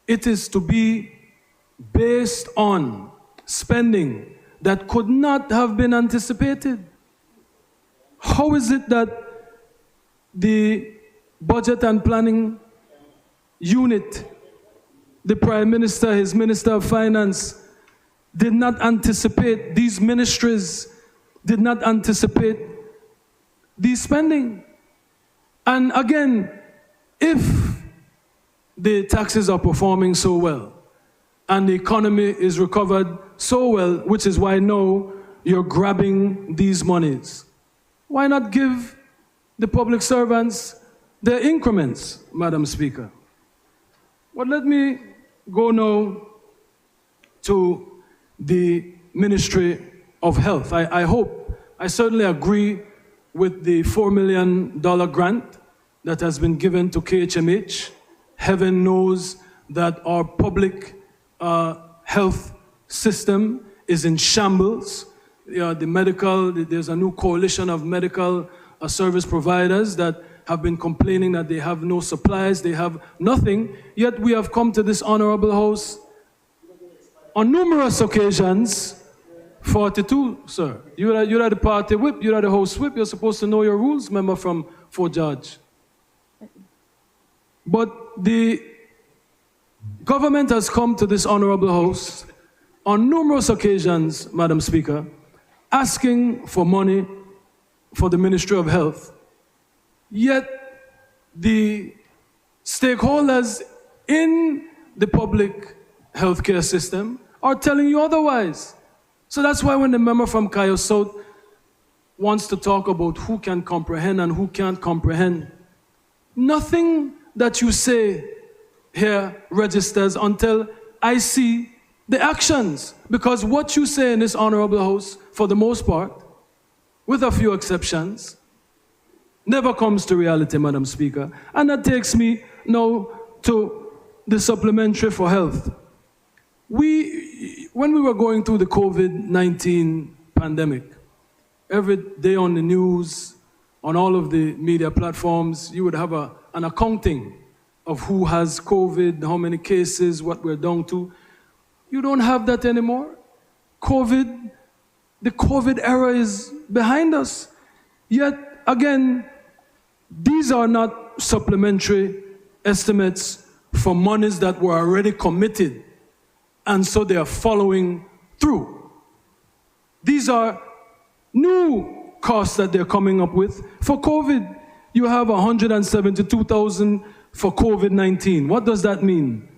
Speaker 7: it is to be based on spending that could not have been anticipated. How is it that the Budget and Planning Unit, the Prime Minister, his Minister of Finance, did not anticipate, these ministries did not anticipate the spending? And again, if the taxes are performing so well and the economy is recovered so well, which is why now you're grabbing these monies, why not give the public servants their increments, Madam Speaker? But let me go now to the Ministry of Health. I certainly agree with the $4 million grant that has been given to KHMH. Heaven knows that our public health system is in shambles. There's a new coalition of medical service providers that have been complaining that they have no supplies, they have nothing, yet we have come to this honorable House on numerous occasions. 42, sir. You're the party whip, you're the House whip, you're supposed to know your rules, member from Fort George. But the government has come to this honorable House on numerous occasions, Madam Speaker, asking for money for the Ministry of Health. Yet the stakeholders in the public healthcare system are telling you otherwise. So that's why when the member from Kayo South wants to talk about who can comprehend and who can't comprehend, nothing that you say here registers until I see the actions. Because what you say in this honorable House, for the most part, with a few exceptions, never comes to reality, Madam Speaker. And that takes me now to the supplementary for health. When we were going through the COVID-19 pandemic, every day on the news, on all of the media platforms, you would have an accounting of who has COVID, how many cases, what we're down to. You don't have that anymore. The COVID era is behind us. Yet, again, these are not supplementary estimates for monies that were already committed, and so they are following through. These are new costs that they're coming up with for COVID. you have 172,000 for COVID-19. What does that mean?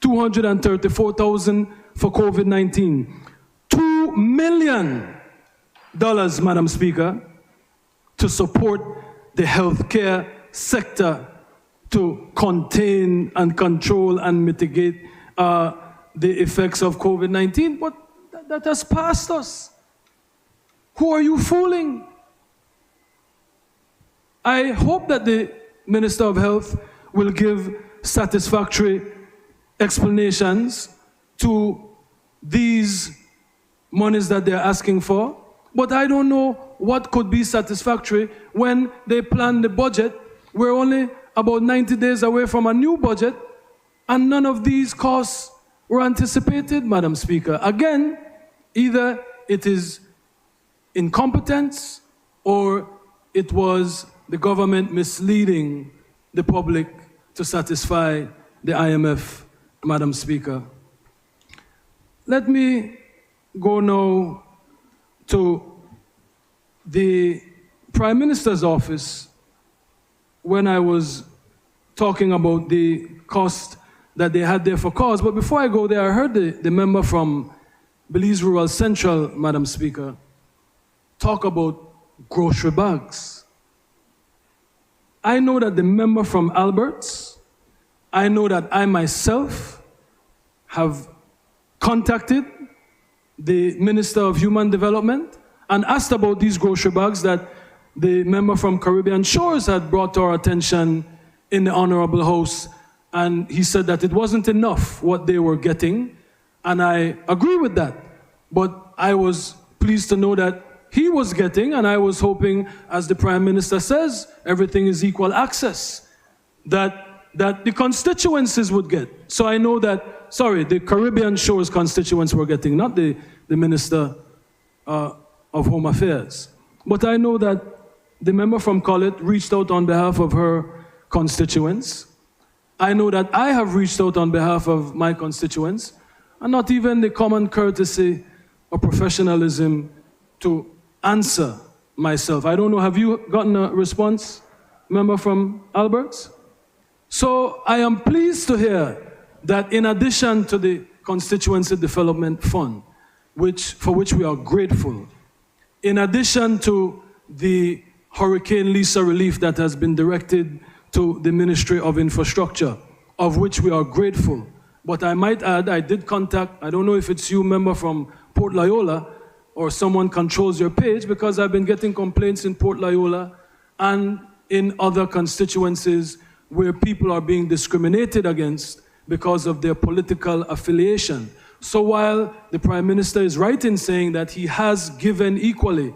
Speaker 7: 234,000 for COVID-19. $2 million, Madam Speaker, to support the healthcare sector to contain and control and mitigate the effects of COVID-19. But that has passed us. Who are you fooling? I hope that the Minister of Health will give satisfactory explanations to these monies that they're asking for. But I don't know what could be satisfactory when they plan the budget. We're only about 90 days away from a new budget, and none of these costs were anticipated, Madam Speaker. Again, either it is incompetence or it was the government misleading the public to satisfy the IMF, Madam Speaker. Let me go now to the Prime Minister's office when I was talking about the cost that they had there for cause. But before I go there, I heard the member from Belize Rural Central, Madam Speaker, talk about grocery bags. I know that the member from Alberts, I know that I myself have contacted the Minister of Human Development and asked about these grocery bags that the member from Caribbean Shores had brought to our attention in the Honorable House. And he said that it wasn't enough what they were getting. And I agree with that. But I was pleased to know that he was getting, and I was hoping, as the Prime Minister says, everything is equal access, that the constituencies would get. So I know that, sorry, the Caribbean Shores constituents were getting, not the Minister of Home Affairs. But I know that the member from Collett reached out on behalf of her constituents. I know that I have reached out on behalf of my constituents, and not even the common courtesy or professionalism to answer myself. I don't know, have you gotten a response, member from Alberts? So I am pleased to hear that in addition to the Constituency Development Fund, for which we are grateful, in addition to the Hurricane Lisa relief that has been directed to the Ministry of Infrastructure, of which we are grateful. But I might add, I did contact, I don't know if it's you, member from Port Loyola, or someone controls your page, because I've been getting complaints in Port Loyola and in other constituencies where people are being discriminated against because of their political affiliation. So while the Prime Minister is right in saying that he has given equally,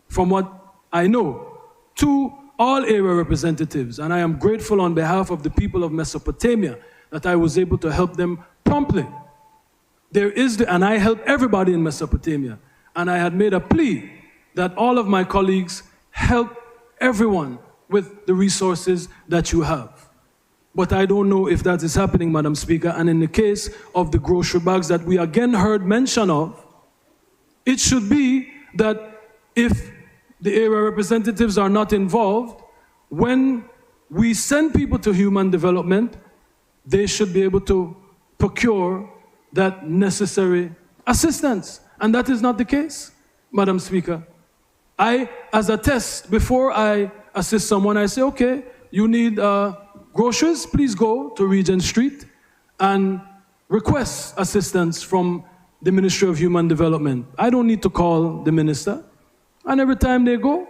Speaker 7: from what I know, to all area representatives, and I am grateful on behalf of the people of Mesopotamia that I was able to help them promptly. And I help everybody in Mesopotamia. And I had made a plea that all of my colleagues help everyone with the resources that you have. But I don't know if that is happening, Madam Speaker. And in the case of the grocery bags that we again heard mention of, it should be that if the area representatives are not involved, when we send people to human development, they should be able to procure that necessary assistance. And that is not the case, Madam Speaker. As a test, before I assist someone, I say, okay, you need groceries, please go to Regent Street and request assistance from the Ministry of Human Development. I don't need to call the minister. And every time they go,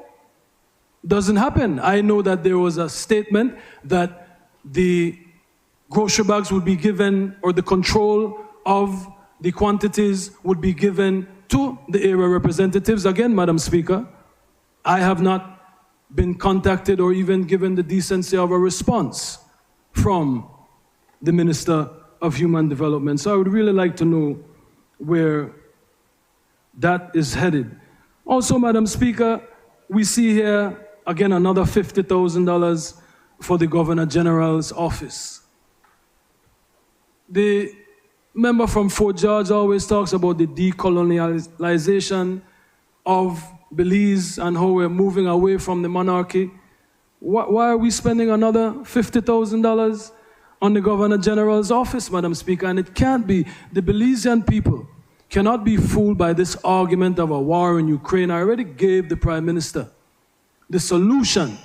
Speaker 7: doesn't happen. I know that there was a statement that the grocery bags would be given, or the control of the quantities would be given to the area representatives. Again, Madam Speaker, I have not been contacted or even given the decency of a response from the Minister of Human Development. So I would really like to know where that is headed. Also, Madam Speaker, we see here, again, another $50,000 for the Governor General's office. The member from Fort George always talks about the decolonialization of Belize and how we're moving away from the monarchy. Why are we spending another $50,000 on the Governor General's office, Madam Speaker? And it can't be. The Belizean people cannot be fooled by this argument of a war in Ukraine. I already gave the Prime Minister the solution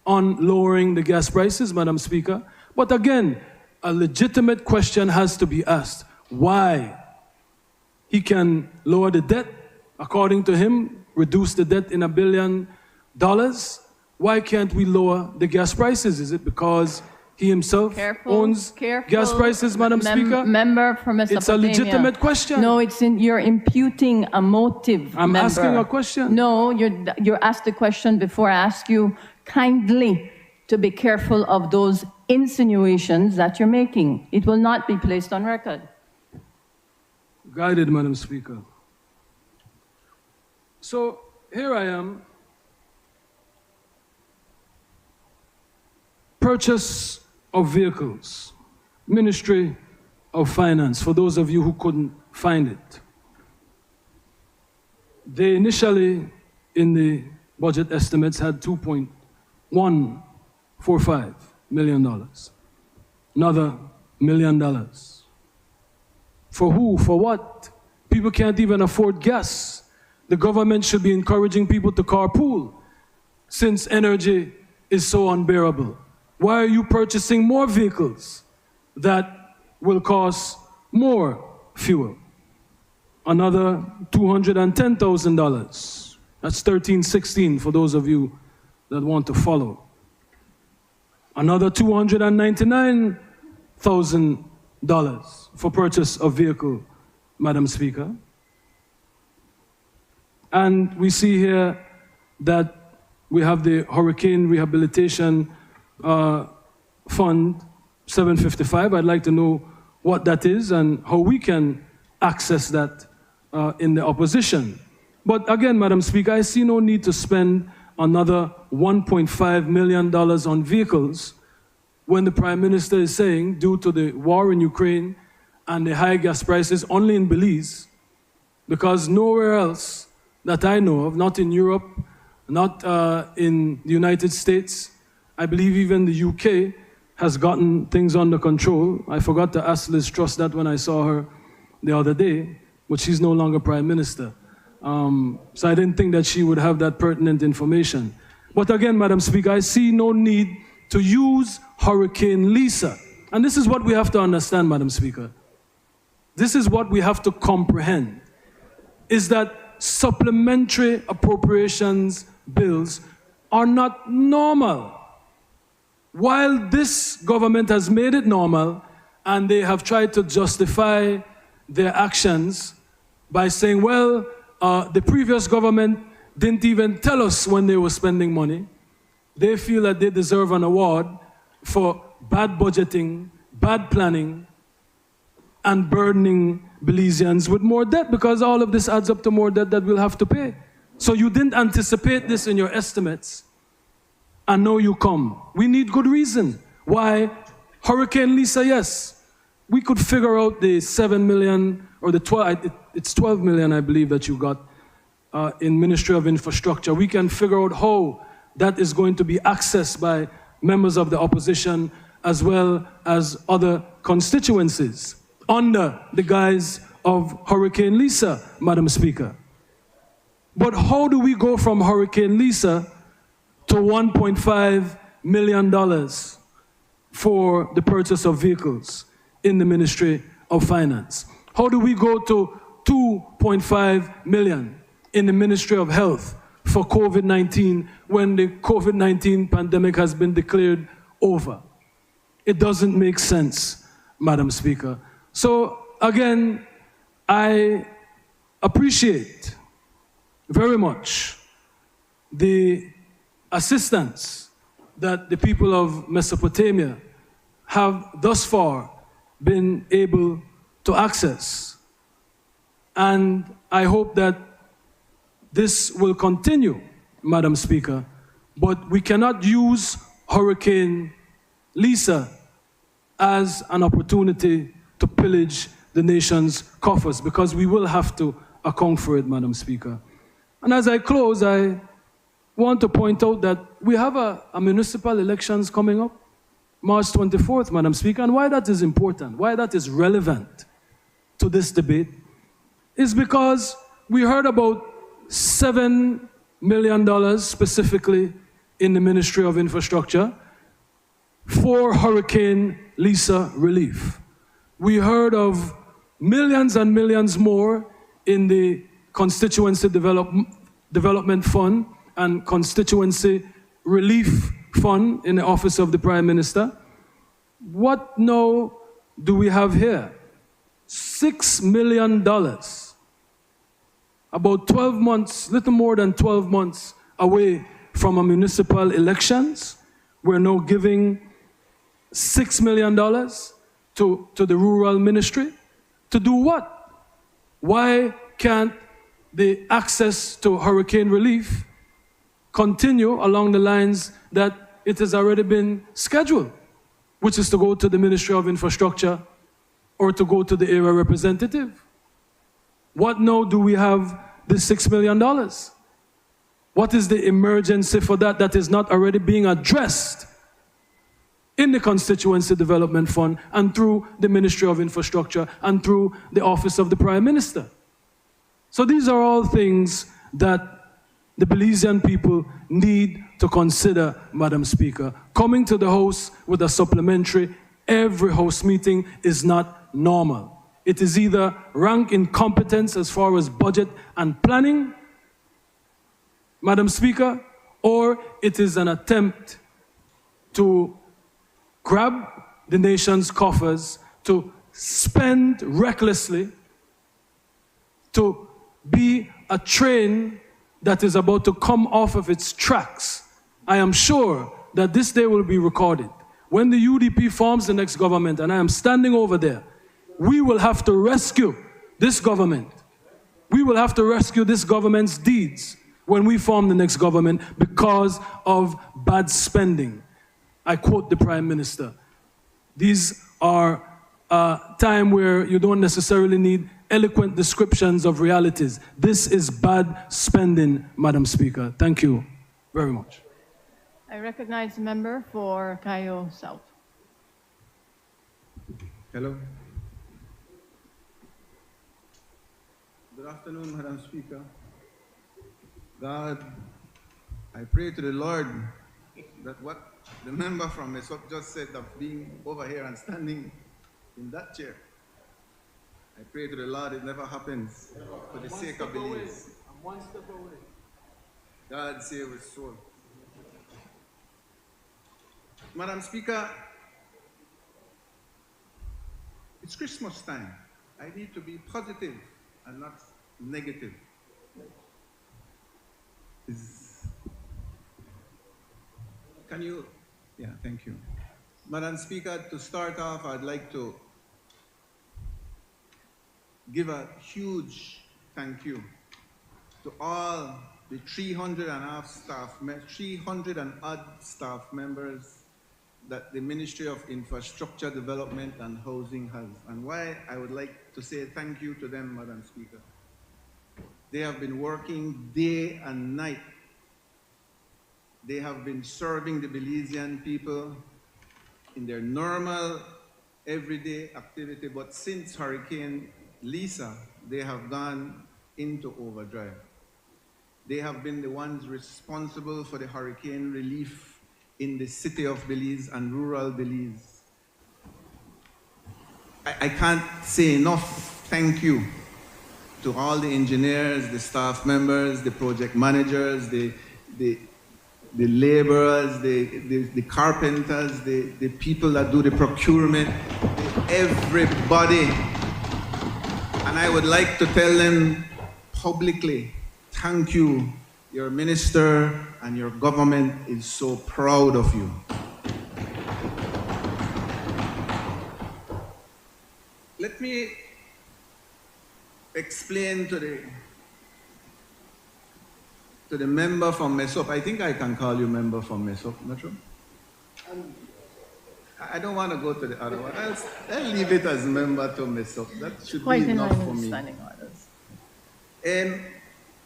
Speaker 7: on lowering the gas prices, Madam Speaker. But again, a legitimate question has to be asked. Why? He can lower the debt, according to him, reduce the debt in $1 billion. Why can't we lower the gas prices? Is it because he himself owns gas prices, Madam Speaker?
Speaker 3: Member from Mesopotamia.
Speaker 7: It's a legitimate question.
Speaker 3: No, you're imputing a motive.
Speaker 7: I'm asking a question.
Speaker 3: No, you're asked the question before I ask you kindly to be careful of those insinuations that you're making. It will not be placed on record.
Speaker 7: Guided, Madam Speaker. So here I am. Purchase of vehicles, Ministry of Finance, for those of you who couldn't find it. They initially, in the budget estimates, had $2.145 million. Another $1 million. For who? For what? People can't even afford gas. The government should be encouraging people to carpool since energy is so unbearable. Why are you purchasing more vehicles that will cost more fuel? Another $210,000. That's $1,316 for those of you that want to follow. Another $299,000 for purchase of vehicle, Madam Speaker. And we see here that we have the Hurricane Rehabilitation Fund 755. I'd like to know what that is and how we can access that in the opposition. But again, Madam Speaker, I see no need to spend another $1.5 million on vehicles when the Prime Minister is saying, due to the war in Ukraine and the high gas prices only in Belize, because nowhere else that I know of, not in Europe, not in the United States, I believe even the UK has gotten things under control. I forgot to ask Liz Truss that when I saw her the other day, but she's no longer Prime Minister. So I didn't think that she would have that pertinent information. But again, Madam Speaker, I see no need to use Hurricane Lisa. And this is what we have to understand, Madam Speaker. This is what we have to comprehend, is that supplementary appropriations bills are not normal. While this government has made it normal, and they have tried to justify their actions by saying, well, the previous government didn't even tell us when they were spending money. They feel that they deserve an award for bad budgeting, bad planning, and burdening Belizeans with more debt, because all of this adds up to more debt that we'll have to pay. So you didn't anticipate this in your estimates, and now you come. We need good reason why Hurricane Lisa, yes, we could figure out the 7 million or the 12, it's 12 million, I believe, that you got in Ministry of Infrastructure. We can figure out how that is going to be accessed by members of the opposition as well as other constituencies under the guise of Hurricane Lisa, Madam Speaker. But how do we go from Hurricane Lisa to $1.5 million for the purchase of vehicles in the Ministry of Finance? How do we go to $2.5 million in the Ministry of Health for COVID-19 when the COVID-19 pandemic has been declared over? It doesn't make sense, Madam Speaker. So again, I appreciate very much the assistance that the people of Mesopotamia have thus far been able to access. And I hope that this will continue, Madam Speaker, but we cannot use Hurricane Lisa as an opportunity to pillage the nation's coffers, because we will have to account for it, Madam Speaker. And as I close, I want to point out that we have a municipal elections coming up, March 24th, Madam Speaker, and why that is important, why that is relevant to this debate, is because we heard about $7 million specifically in the Ministry of Infrastructure for Hurricane Lisa relief. We heard of millions and millions more in the Constituency Development Fund and Constituency Relief Fund in the Office of the Prime Minister. What now do we have here? $6 million. About 12 months, little more than 12 months away from a municipal elections. We're now giving $6 million to the rural ministry. To do what? Why can't the access to hurricane relief continue along the lines that it has already been scheduled, which is to go to the Ministry of Infrastructure or to go to the area representative? What now do we have this $6 million? What is the emergency for that is not already being addressed in the Constituency Development Fund and through the Ministry of Infrastructure and through the Office of the Prime Minister? So these are all things that the Belizean people need to consider, Madam Speaker. Coming to the House with a supplementary every House meeting is not normal. It is either rank incompetence as far as budget and planning, Madam Speaker, or it is an attempt to grab the nation's coffers, to spend recklessly, to be a train that is about to come off of its tracks. I am sure that this day will be recorded. When the UDP forms the next government, and I am standing over there, we will have to rescue this government. We will have to rescue this government's deeds when we form the next government because of bad spending. I quote the Prime Minister. These are a time where you don't necessarily need eloquent descriptions of realities. This is bad spending, Madam Speaker. Thank you very much.
Speaker 3: I recognize the member for Cayo South.
Speaker 6: Hello. Good afternoon, Madam Speaker. God, I pray to the Lord that what the member from Mesop just said of being over here and standing in that chair, I pray to the Lord it never happens for the sake of Belize.
Speaker 7: I'm one step away.
Speaker 6: God save his soul. Madam Speaker, it's Christmas time. I need to be positive and not negative. Can you? Yeah, thank you. Madam Speaker, to start off, I'd like to give a huge thank you to all the 300 and odd staff members that the Ministry of Infrastructure Development and Housing has. And why I would like to say thank you to them, Madam Speaker. They have been working day and night. They have been serving the Belizean people in their normal, everyday activity, but since Hurricane Lisa, they have gone into overdrive. They have been the ones responsible for the hurricane relief in the city of Belize and rural Belize. I can't say enough thank you to all the engineers, the staff members, the project managers, the laborers, the carpenters, the people that do the procurement, everybody. And I would like to tell them publicly, thank you. Your minister and your government is so proud of you. Let me explain to the member from Mesop. I think I can call you member from Mesop, not true? I don't want to go to the other one. I'll leave it as member to Mesop. That should be enough for me. And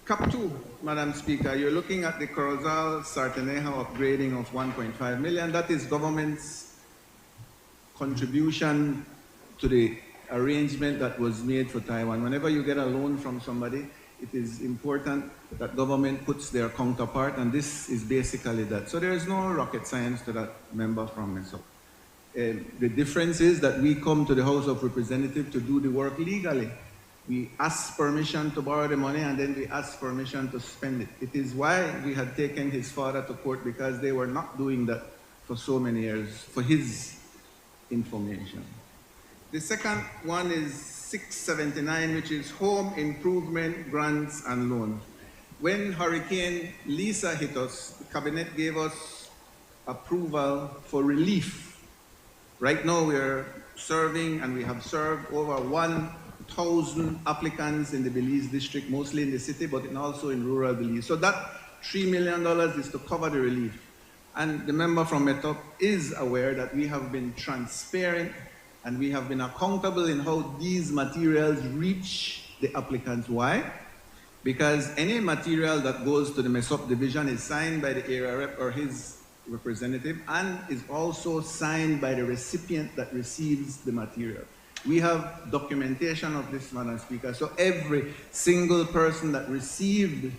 Speaker 6: Cap 2, Madam Speaker, you're looking at the Corozal Sarteneja upgrading of 1.5 million. That is government's contribution to the arrangement that was made for Taiwan. Whenever you get a loan from somebody, it is important that government puts their counterpart, and this is basically that. So there is no rocket science to that, member from MESOP. The difference is that we come to the House of Representatives to do the work legally. We ask permission to borrow the money, and then we ask permission to spend it. It is why we had taken his father to court, because they were not doing that for so many years, for his information. The second one is 679, which is home improvement grants and loans. When Hurricane Lisa hit us, the cabinet gave us approval for relief. Right now we're serving, and we have served over 1,000 applicants in the Belize district, mostly in the city, but also in rural Belize. So that $3 million is to cover the relief. And the member from METOP is aware that we have been transparent and we have been accountable in how these materials reach the applicants. Why? Because any material that goes to the MESOP division is signed by the area rep or his representative, and is also signed by the recipient that receives the material. We have documentation of this, Madam Speaker. So every single person that received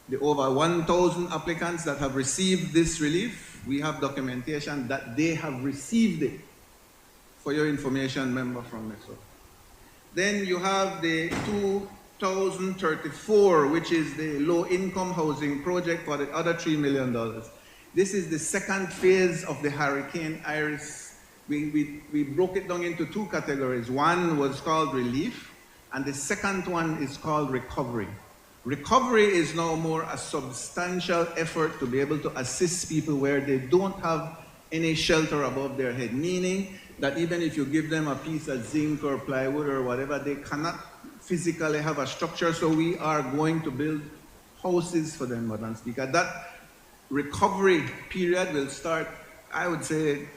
Speaker 6: the over 1,000 applicants that have received this relief, we have documentation that they have received it. For your information, member from MESOP. Then you have the 2034, which is the low-income housing project for the other $3 million. This is the second phase of the Hurricane Iris. We broke it down into two categories. One was called relief, and the second one is called recovery. Recovery is now more a substantial effort to be able to assist people where they don't have any shelter above their head, meaning that even if you give them a piece of zinc or plywood or whatever, they cannot physically have a structure, so we are going to build houses for them, Madam Speaker. That recovery period will start, I would say,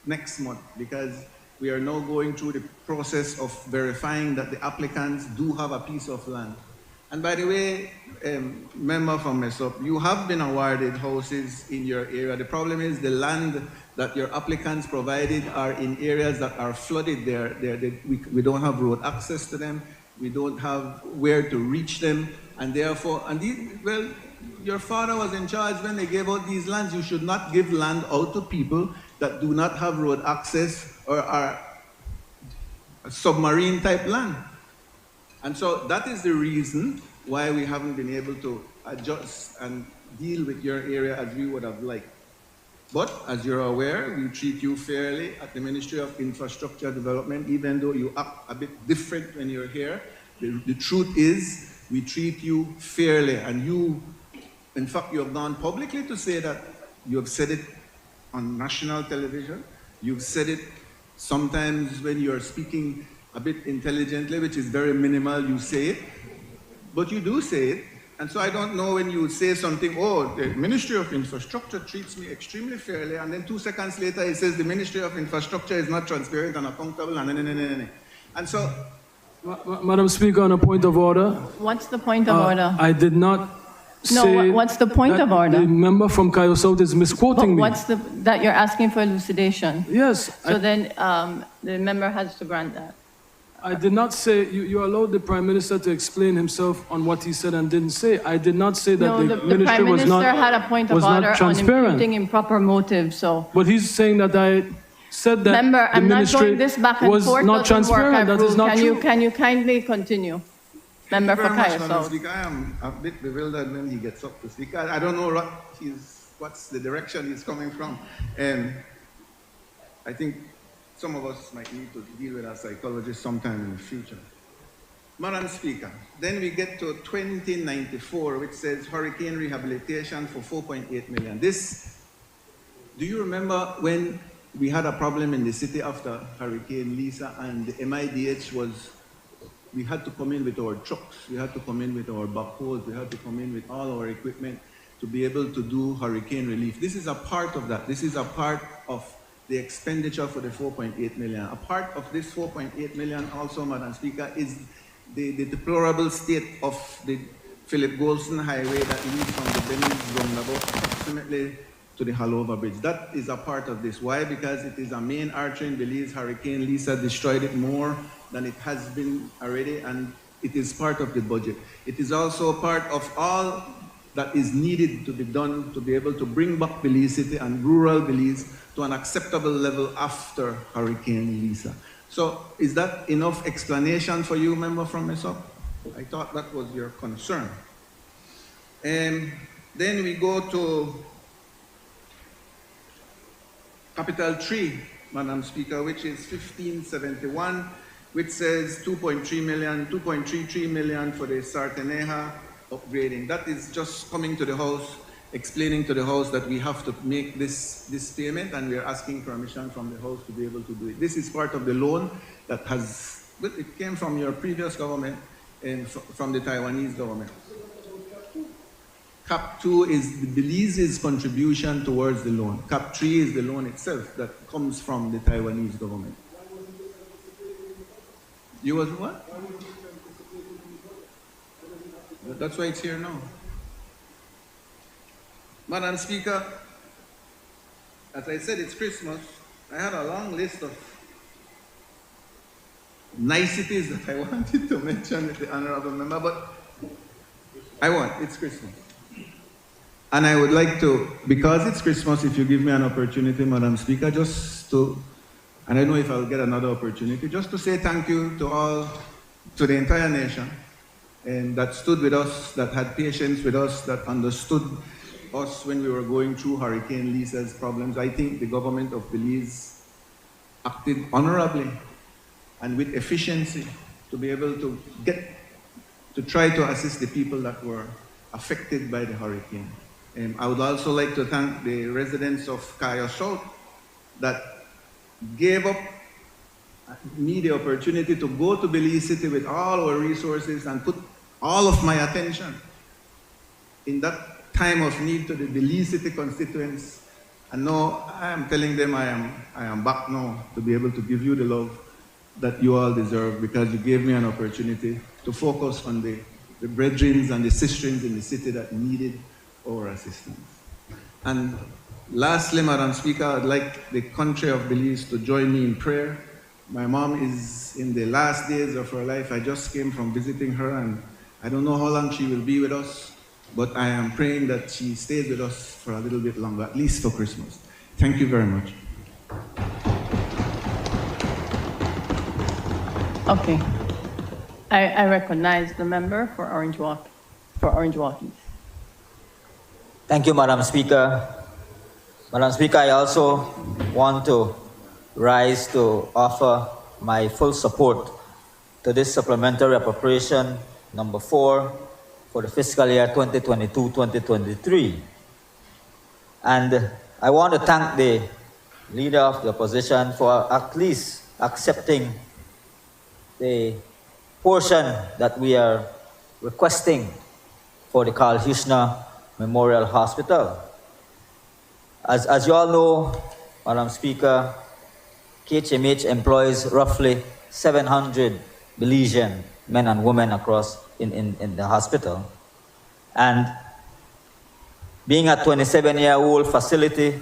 Speaker 6: next month, because we are now going through the process of verifying that the applicants do have a piece of land. And by the way, member from MESOP, you have been awarded houses in your area. The problem is the land that your applicants provided are in areas that are flooded. We don't have road access to them. We don't have where to reach them. And therefore, well, your father was in charge when they gave out these lands. You should not give land out to people that do not have road access or are submarine type land. And so that is the reason why we haven't been able to adjust and deal with your area as we would have liked. But as you're aware, we treat you fairly at the Ministry of Infrastructure Development, even though you act a bit different when you're here. The truth is, we treat you fairly, and you, in fact, you have gone publicly to say that. You have said it on national television. You've said it sometimes when you're speaking a bit intelligently, which is very minimal, you say it, but you do say it. And so I don't know when you say something, oh, the Ministry of Infrastructure treats me extremely fairly, and then 2 seconds later it says the Ministry of Infrastructure is not transparent and accountable, and so...
Speaker 7: Madam Speaker, on a point of order.
Speaker 3: What's the point of order?
Speaker 7: I did not say...
Speaker 3: No, what's the point of order?
Speaker 7: The member from Cayo South is misquoting me.
Speaker 3: What's that you're asking for elucidation?
Speaker 7: Yes.
Speaker 3: So then the member has to grant that.
Speaker 7: I did not say, you allowed the Prime Minister to explain himself on what he said and didn't say. I did not say that the ministry
Speaker 3: Prime
Speaker 7: was
Speaker 3: Minister
Speaker 7: not
Speaker 3: had a point of order on imputing improper motive, so...
Speaker 7: But he's saying that I said that
Speaker 3: Member, I'm
Speaker 7: the
Speaker 3: not
Speaker 7: ministry
Speaker 3: going this back and
Speaker 7: was
Speaker 3: forth,
Speaker 7: not transparent. That is not true.
Speaker 3: Can you kindly continue? Member for Cayo South.
Speaker 6: I am a bit bewildered when he gets up to speak. I don't know what's the direction he's coming from. And I think some of us might need to deal with a psychologist sometime in the future. Madam Speaker, then we get to 2094, which says hurricane rehabilitation for 4.8 million. Do you remember when we had a problem in the city after Hurricane Lisa, and the MIDH we had to come in with our trucks, we had to come in with our backhoes, we had to come in with all our equipment to be able to do hurricane relief. This is a part of that. This is a part of the expenditure for the 4.8 million. A part of this 4.8 million also, Madam Speaker, is the deplorable state of the Philip Golson Highway that leads from the Belize roundabout approximately to the Halover Bridge. That is a part of this. Why? Because it is a main artery in Belize. Hurricane Lisa destroyed it more than it has been already, and it is part of the budget. It is also part of all that is needed to be done to be able to bring back Belize City and rural Belize to an acceptable level after Hurricane Lisa. So is that enough explanation for you, member from MESOP? I thought that was your concern. And then we go to Capital 3, Madam Speaker, which is 1571, which says 2.33 million for the Sarteneja upgrading. That is just coming to the House, explaining to the House that we have to make this payment, and we are asking permission from the House to be able to do it. This is part of the loan that has, well, it came from your previous government and from the Taiwanese government. Cap 2 is the Belize's contribution towards the loan. Cap 3 is the loan itself that comes from the Taiwanese government. You was what? That's why it's here now. Madam Speaker, as I said, it's Christmas. I had a long list of niceties that I wanted to mention with the honorable member, but it's Christmas. And I would like to, because it's Christmas, if you give me an opportunity, Madam Speaker, just to, and I don't know if I'll get another opportunity, just to say thank you to the entire nation, and that stood with us, that had patience with us, that understood us when we were going through Hurricane Lisa's problems. I think the government of Belize acted honorably and with efficiency to be able to try to assist the people that were affected by the hurricane. I would also like to thank the residents of Cayo South that gave up me the opportunity to go to Belize City with all our resources and put all of my attention in that time of need to the Belize City constituents. And now I am telling them I am back now to be able to give you the love that you all deserve, because you gave me an opportunity to focus on the brethren and the sisters in the city that needed our assistance. And lastly, Madam Speaker, I'd like the country of Belize to join me in prayer. My mom is in the last days of her life. I just came from visiting her, and I don't know how long she will be with us, but I am praying that she stays with us for a little bit longer, at least for Christmas. Thank you very much.
Speaker 3: Okay. I recognize the member for Orange Walk, East.
Speaker 12: Thank you, Madam Speaker. Madam Speaker, I also want to rise to offer my full support to this supplementary appropriation number 4 for the fiscal year 2022-2023. And I want to thank the leader of the opposition for at least accepting the portion that we are requesting for the Carl Hushner Memorial Hospital. As you all know, Madam Speaker, KHMH employs roughly 700 Belizean men and women across in the hospital. And being a 27-year-old facility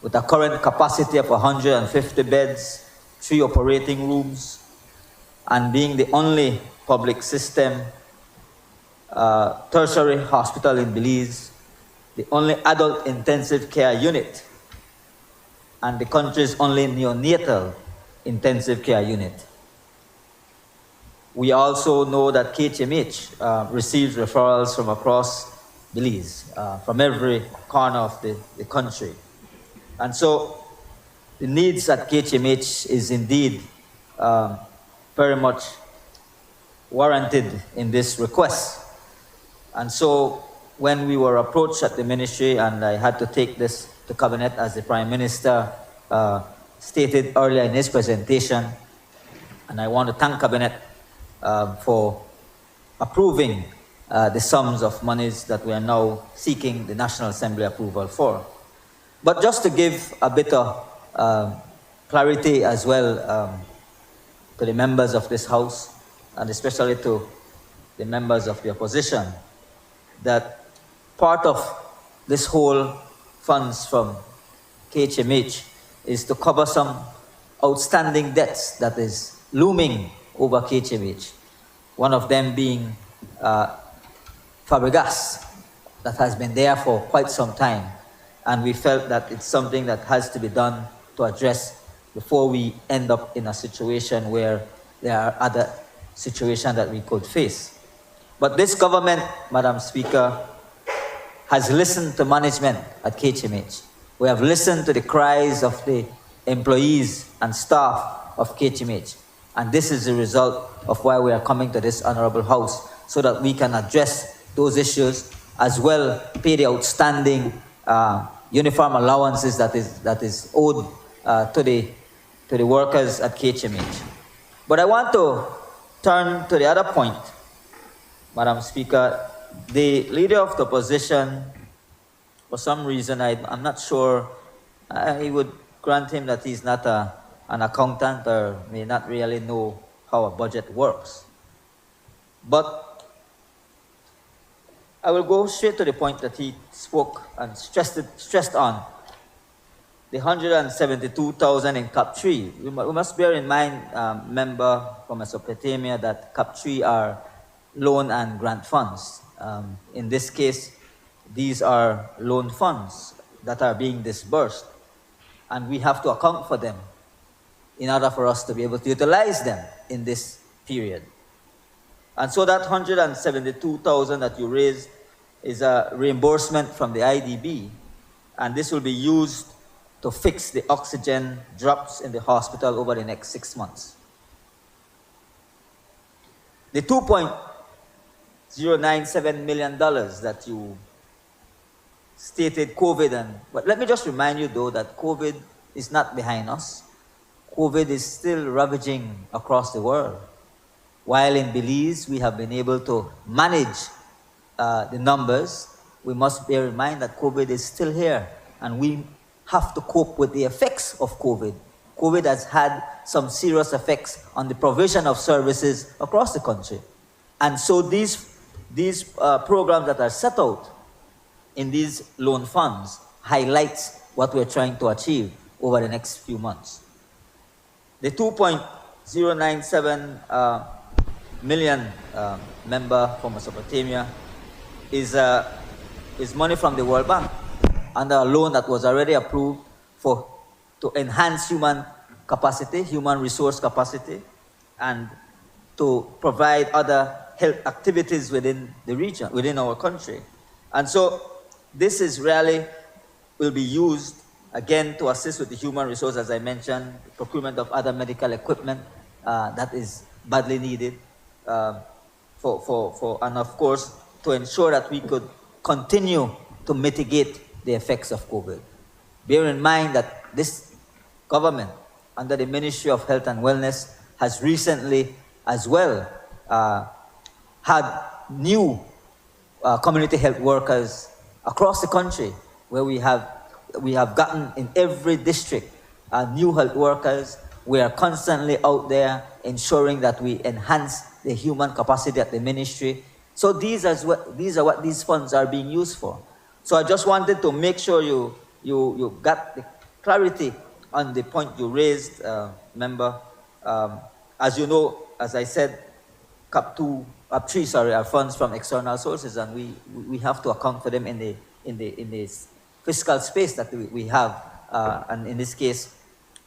Speaker 12: with a current capacity of 150 beds, 3 operating rooms, and being the only public system tertiary hospital in Belize, the only adult intensive care unit, and the country's only neonatal intensive care unit. We also know that KHMH receives referrals from across Belize, from every corner of the country. And so the needs at KHMH is indeed very much warranted in this request. And so when we were approached at the ministry, and I had to take this to cabinet as the Prime Minister stated earlier in his presentation, and I want to thank cabinet for approving the sums of monies that we are now seeking the National Assembly approval for. But just to give a bit of clarity as well to the members of this House, and especially to the members of the opposition, that part of this whole funds from KHMH is to cover some outstanding debts that is looming over KHMH. One of them being Fabregas, that has been there for quite some time. And we felt that it's something that has to be done to address before we end up in a situation where there are other situations that we could face. But this government, Madam Speaker, has listened to management at KHMH. We have listened to the cries of the employees and staff of KHMH. And this is the result of why we are coming to this Honorable House, so that we can address those issues, as well pay the outstanding uniform allowances that is owed to the workers at KHMH. But I want to turn to the other point, Madam Speaker. The leader of the opposition, for some reason, I'm not sure, I would grant him that he's not an accountant or may not really know how a budget works. But I will go straight to the point that he spoke and stressed on the 172,000 in CAP 3. We must bear in mind, member from Mesopotamia, that CAP 3 are loan and grant funds. In this case, these are loan funds that are being disbursed, and we have to account for them in order for us to be able to utilize them in this period. And so that 172,000 that you raised is a reimbursement from the IDB, and this will be used to fix the oxygen drops in the hospital over the next 6 months. The $2.097 million that you stated COVID, but let me just remind you though that COVID is not behind us. COVID is still ravaging across the world. While in Belize, we have been able to manage the numbers, we must bear in mind that COVID is still here, and we have to cope with the effects of COVID. COVID has had some serious effects on the provision of services across the country. And so these programs that are set out in these loan funds highlights what we're trying to achieve over the next few months. The 2.097 million member from Mesopotamia is money from the World Bank under a loan that was already approved to enhance human capacity, human resource capacity, and to provide other health activities within the region, within our country. And so this is really will be used again to assist with the human resource, as I mentioned, procurement of other medical equipment that is badly needed, and of course to ensure that we could continue to mitigate the effects of COVID. Bear in mind that this government, under the Ministry of Health and Wellness, has recently as well had new community health workers across the country, where we have gotten in every district new health workers. We are constantly out there ensuring that we enhance the human capacity at the ministry. So these are what these funds are being used for. So I just wanted to make sure you got the clarity on the point you raised, member. As you know, as I said, CAP 3 are funds from external sources, and we have to account for them in the fiscal space that we have. And in this case,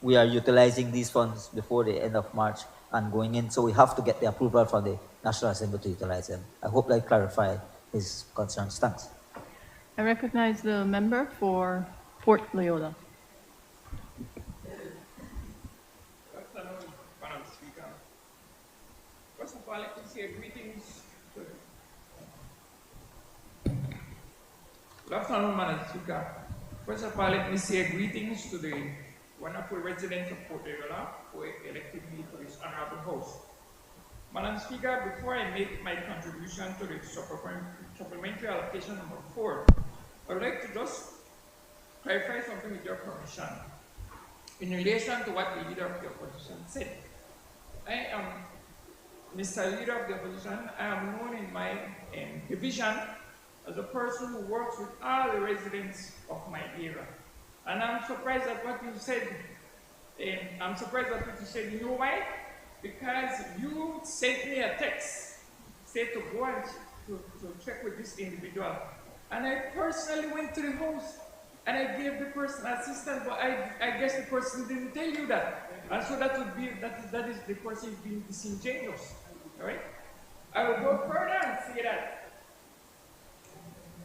Speaker 12: we are utilizing these funds before the end of March and going in. So we have to get the approval from the National Assembly to utilize them. I hope that clarified his concerns. Thanks.
Speaker 3: I recognize the member for Port Loyola.
Speaker 13: Good afternoon, Madam Speaker. First of all, let me say greetings to Good afternoon, Madam Speaker. First of all, let me say greetings to the wonderful residents of Port Loyola who elected me to this honorable house. Madam Speaker, before I make my contribution to the supplementary allocation number 4, I would like to just clarify something with your permission in relation to what the Leader of the Opposition said. I am, Mr. Leader of the Opposition, I am known in my division as a person who works with all the residents of my area. And I'm surprised at what you said. You know why? Because you sent me a text, said to go and to check with this individual. And I personally went to the house and I gave the person assistance, but I guess the person didn't tell you that. And so that would be, that is the person is being disingenuous, all right? I will go further and say that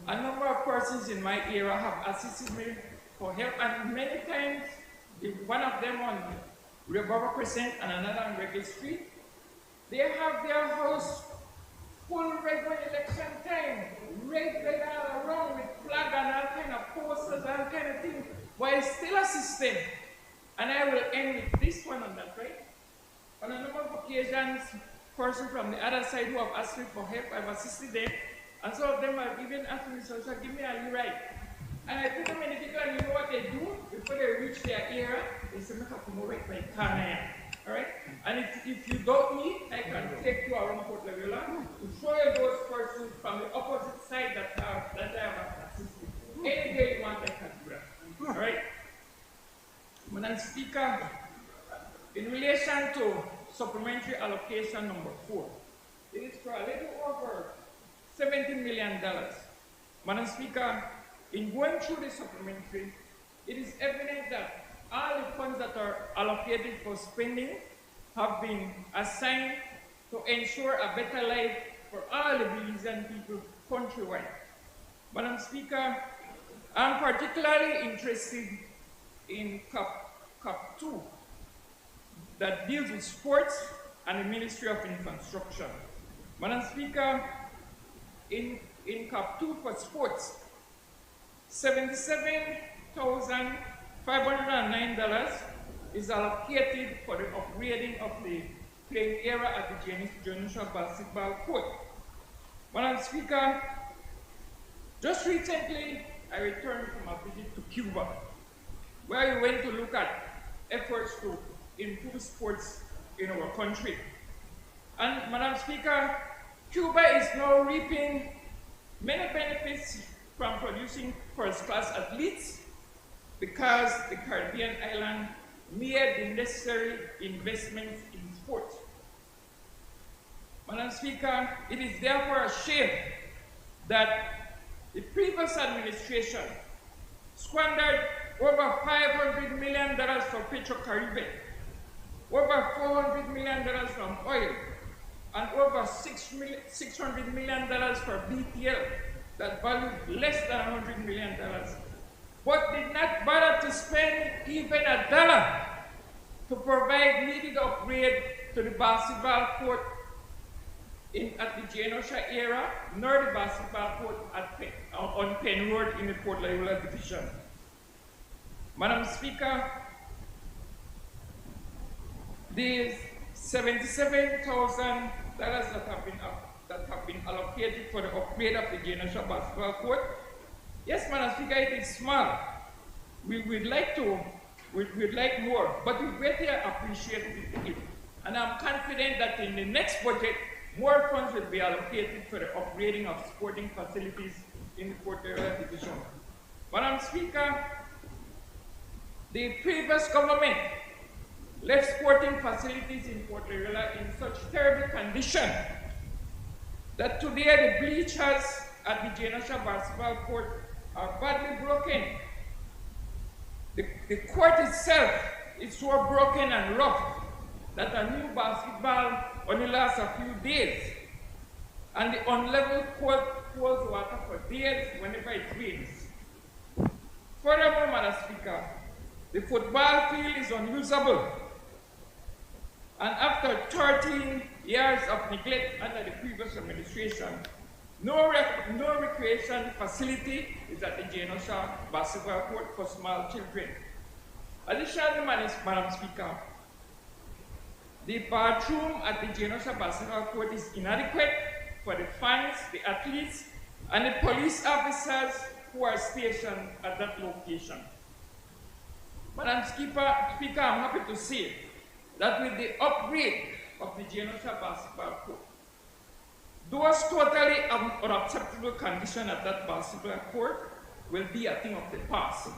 Speaker 13: a number of persons in my area have assisted me for help, and many times, if one of them on Rebecca Crescent and another on Reggae Street, they have their house full regular election time, red all around with flag and all kind of posters, all kind of things, but I still assist them. And I will end with this one on that, right? On a number of occasions, persons from the other side who have asked me for help, I've assisted them, and some of them have even asked me, so give me a ride. And I put them in the vehicle, and you know what they do? Before they reach their area, they say, I have to move right by car. All right? And if you doubt me, I can take you around Port Laviola to show you those persons from the opposite side that I have assisted. Any day you want, I can do that. All right? Madam Speaker, in relation to supplementary allocation number 4, it is for a little over $17 million. Madam Speaker, in going through the supplementary, it is evident that all the funds that are allocated for spending have been assigned to ensure a better life for all the Belizean people countrywide. Madam Speaker, I'm particularly interested in CAP 2 that deals with sports and the Ministry of Infrastructure. Madam Speaker, in CAP 2 for sports, $77,509 is allocated for the upgrading of the playing area at the Genosha basketball court. Madam Speaker, just recently I returned from a visit to Cuba, where we went to look at efforts to improve sports in our country. And Madam Speaker, Cuba is now reaping many benefits from producing first-class athletes because the Caribbean island made the necessary investments in sport. Madam Speaker, it is therefore a shame that the previous administration squandered over $500 million for Petro-Caribbean, over $400 million from oil, and over $600 million for BTL that valued less than $100 million, but did not bother to spend even $1 to provide needed upgrade to the basketball court at the Genosha area, nor the basketball court on Penn Road in the Port Laviola division. Madam Speaker, the $77,000 that have been allocated for the upgrade of the Genosha basketball court, yes, Madam Speaker, it is small. We'd like more, but we greatly appreciate it. And I'm confident that in the next budget, more funds will be allocated for the upgrading of sporting facilities in the Port Laviola division. Madam Speaker, the previous government left sporting facilities in Port Laviola in such terrible condition that today the bleachers at the Genosha basketball court are badly broken. The court itself is so broken and rough that a new basketball only lasts a few days, and the unlevel court pours water for days whenever it rains. Furthermore, Madam Speaker, the football field is unusable, and after 13 years of neglect under the previous administration, no recreation facility is at the Genosha basketball court for small children. Additionally, Madam Speaker, the bathroom at the Genosha basketball court is inadequate for the fans, the athletes, and the police officers who are stationed at that location. Madam Speaker, I'm happy to say that with the upgrade of the Genosha basketball court, Those totally unacceptable conditions at that basketball court will be a thing of the past.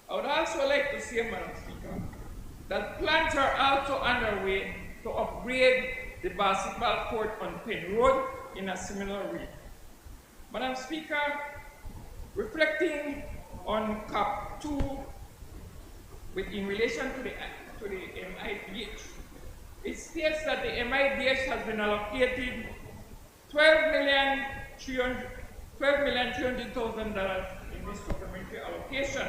Speaker 13: I would also like to say, Madam Speaker, that plans are also underway to upgrade the basketball court on Penn Road in a similar way. Madam Speaker, reflecting on CAP 2 in relation to the MIDH, it states that the MIDH has been allocated $12,300,000 in this supplementary allocation.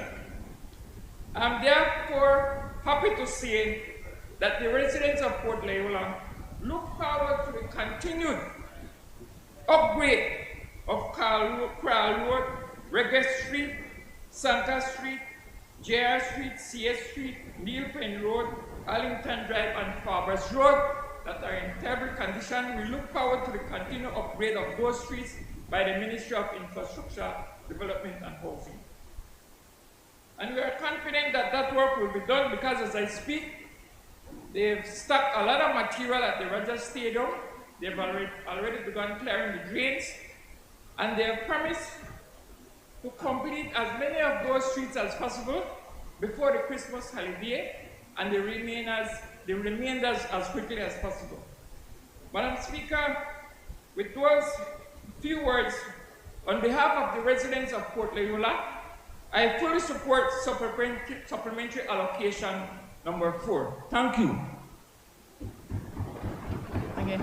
Speaker 13: I'm therefore happy to say that the residents of Port Loyola look forward to the continued upgrade of Crowell Road, Reggae Street, Santa Street, JR Street, CS Street, Neil Penn Road, Arlington Drive, and Farbers Road that are in terrible condition. We look forward to the continued upgrade of those streets by the Ministry of Infrastructure, Development and Housing. And we are confident that that work will be done because as I speak, they've stuck a lot of material at the Rogers Stadium. They've already begun clearing the drains, and they have promised to complete as many of those streets as possible before the Christmas holiday, and the remainders as quickly as possible. Madam Speaker, with those few words, on behalf of the residents of Port Loyola, I fully support supplementary allocation number 4. Thank you.
Speaker 3: Okay.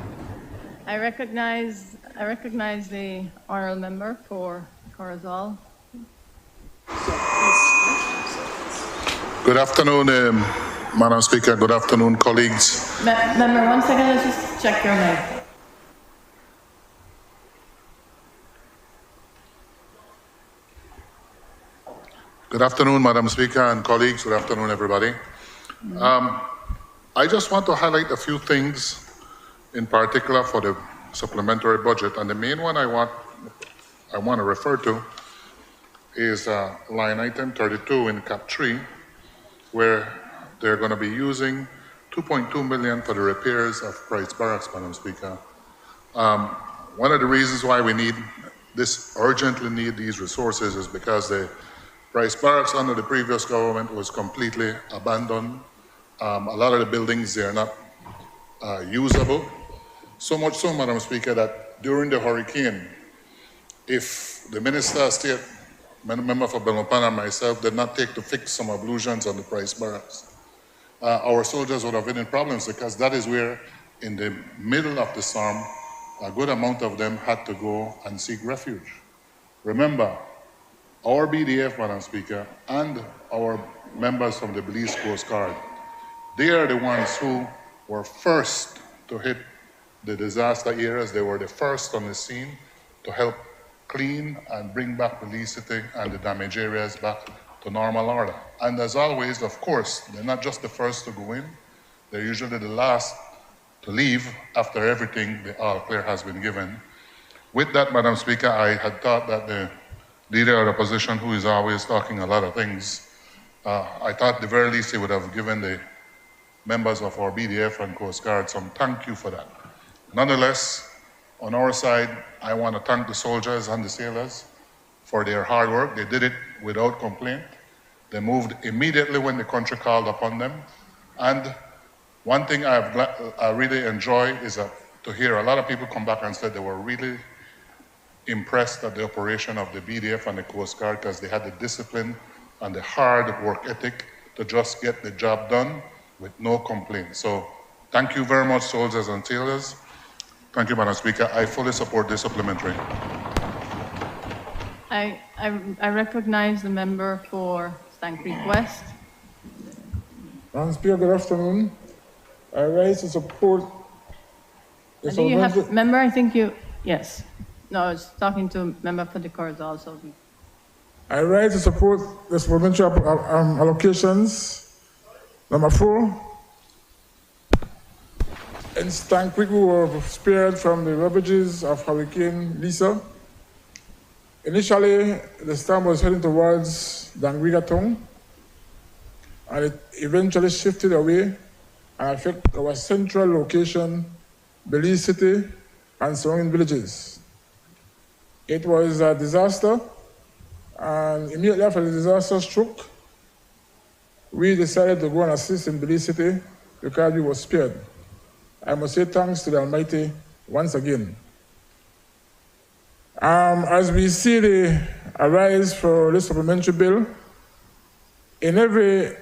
Speaker 3: I recognize the honorable member for Corozal.
Speaker 14: Good afternoon, Madam Speaker. Good afternoon, colleagues.
Speaker 3: Member, 1 second, let's just check your mic.
Speaker 14: Good afternoon, Madam Speaker and colleagues. Good afternoon, everybody. I just want to highlight a few things in particular for the supplementary budget, and the main one I want to refer to is line item 32 in Cap 3, where they're going to be using $2.2 million for the repairs of Price Barracks, Madam Speaker. One of the reasons why we urgently need these resources is because the Price Barracks under the previous government was completely abandoned. A lot of the buildings, they are not usable. So much so, Madam Speaker, that during the hurricane, if the Minister of State, member for Belmopan and myself did not take to fix some ablutions on the Price Barracks, our soldiers would have been in problems because that is where, in the middle of the storm, a good amount of them had to go and seek refuge. Remember, our BDF, Madam Speaker, and our members from the Belize Coast Guard, they are the ones who were first to hit the disaster areas. They were the first on the scene to help clean and bring back Belize City and the damaged areas back to normal order. And as always, of course, they're not just the first to go in, they're usually the last to leave after everything, the all clear has been given. With that, Madam Speaker, I had thought that the leader of the opposition, who is always talking a lot of things, I thought at the very least he would have given the members of our BDF and Coast Guard some thank you for that. Nonetheless, on our side, I want to thank the soldiers and the sailors for their hard work. They did it without complaint. They moved immediately when the country called upon them. And one thing I really enjoy is to hear a lot of people come back and say they were really impressed at the operation of the BDF and the Coast Guard because they had the discipline and the hard work ethic to just get the job done with no complaint. So thank you very much, soldiers and sailors. Thank you, Madam Speaker. I fully support this supplementary.
Speaker 3: I recognize the member for Stank Creek West.
Speaker 15: Madam Speaker, good afternoon. I rise to support the
Speaker 3: Member, I think you, yes. No, I was talking to member for the Cords also.
Speaker 15: I rise to support the supplementary allocations. Number 4. In Stank Creek, we were spared from the ravages of Hurricane Lisa. Initially, the storm was heading towards Dangriga Town, and it eventually shifted away and affected our central location, Belize City, and surrounding villages. It was a disaster, and immediately after the disaster struck, we decided to go and assist in Belize City because we were spared. I must say thanks to the Almighty once again. As we see the arise for this supplementary bill, in every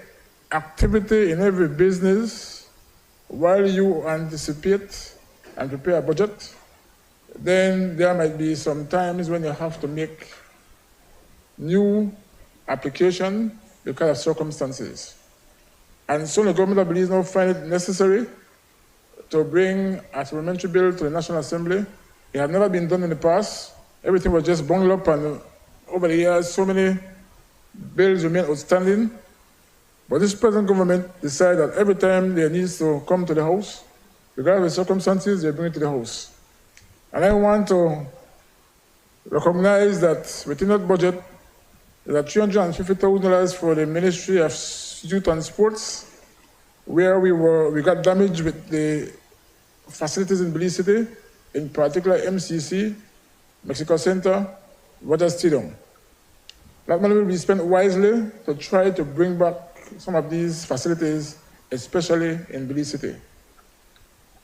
Speaker 15: activity, in every business, while you anticipate and prepare a budget, then there might be some times when you have to make new application because of circumstances. And so the government of Belize now find it necessary to bring a supplementary bill to the National Assembly. It had never been done in the past. Everything was just bundled up, and over the years, so many bills remain outstanding. But this present government decided that every time there needs to come to the House, regardless of the circumstances, they bring it to the House. And I want to recognize that within that budget, there are $350,000 for the Ministry of Youth and Sports, where we got damaged with the facilities in Belize City, in particular MCC, Mexico Center, Water Stadium. That money will be spent wisely to try to bring back some of these facilities, especially in Belize City.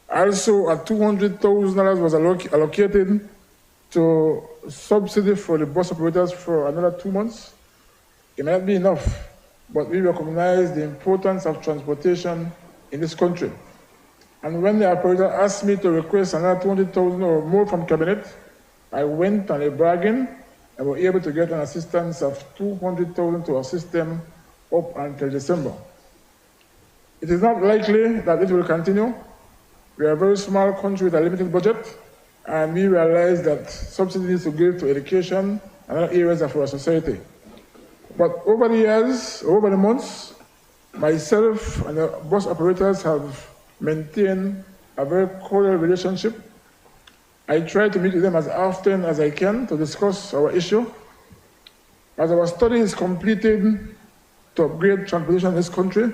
Speaker 15: Also, $200,000 was allocated to subsidy for the bus operators for another 2 months. It may not be enough, but we recognize the importance of transportation in this country. And when the operator asked me to request another $200,000 or more from Cabinet, I went on a bargain and were able to get an assistance of $200,000 to assist them up until December. It is not likely that it will continue. We are a very small country with a limited budget, and we realize that subsidy needs to give to education and other areas of our society. But over the years, over the months, myself and the bus operators have maintained a very cordial relationship. I try to meet with them as often as I can to discuss our issue. As our study is completed to upgrade transportation in this country,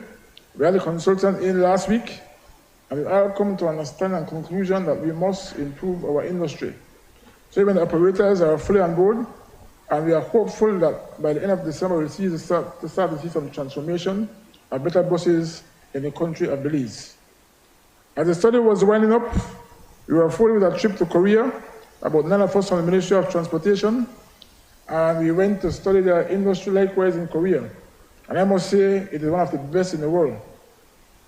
Speaker 15: we had a consultant in last week, and we all come to understand and conclusion that we must improve our industry. So even the operators are fully on board, and we are hopeful that by the end of December we'll start to see some transformation of better buses in the country of Belize. As the study was winding up, we were forward with a trip to Korea, about 9 of us from the Ministry of Transportation, and we went to study their industry likewise in Korea. And I must say, it is one of the best in the world,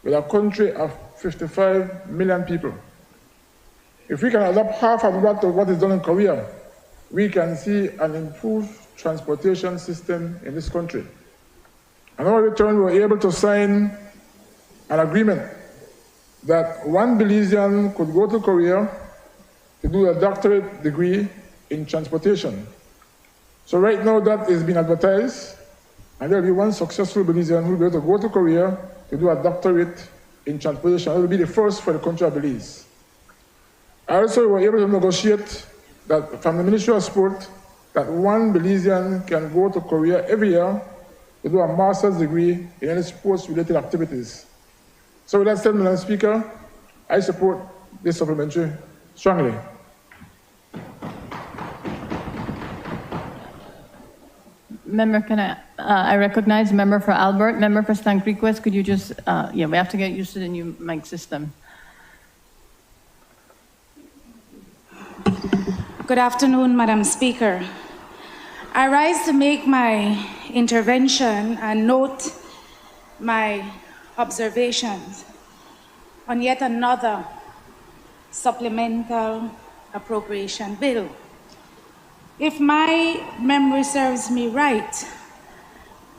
Speaker 15: with a country of 55 million people. If we can adopt half of what is done in Korea, we can see an improved transportation system in this country. And on our return, we were able to sign an agreement that one Belizean could go to Korea to do a doctorate degree in transportation. So right now that is being advertised, and there will be one successful Belizean who will be able to go to Korea to do a doctorate in transportation. It will be the first for the country of Belize. Also, we were able to negotiate that from the Ministry of Sport, that one Belizean can go to Korea every year to do a master's degree in any sports-related activities. So with that said, Madam Speaker, I support this supplementary strongly.
Speaker 3: Member, I recognize member for Albert. Member for Stank Request, could you just, we have to get used to the new mic system.
Speaker 9: Good afternoon, Madam Speaker. I rise to make my intervention and note my observations on yet another supplemental appropriation bill. If my memory serves me right,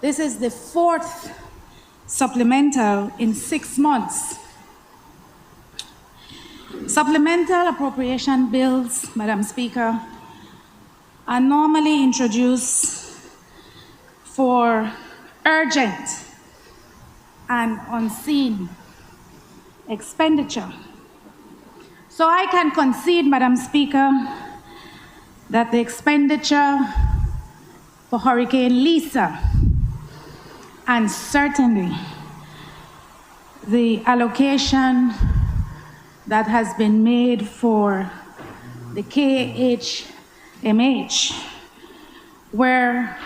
Speaker 9: this is the fourth supplemental in 6 months. Supplemental appropriation bills, Madam Speaker, are normally introduced for urgent and unseen expenditure. So I can concede, Madam Speaker, that the expenditure for Hurricane Lisa, and certainly the allocation that has been made for the KHMH, where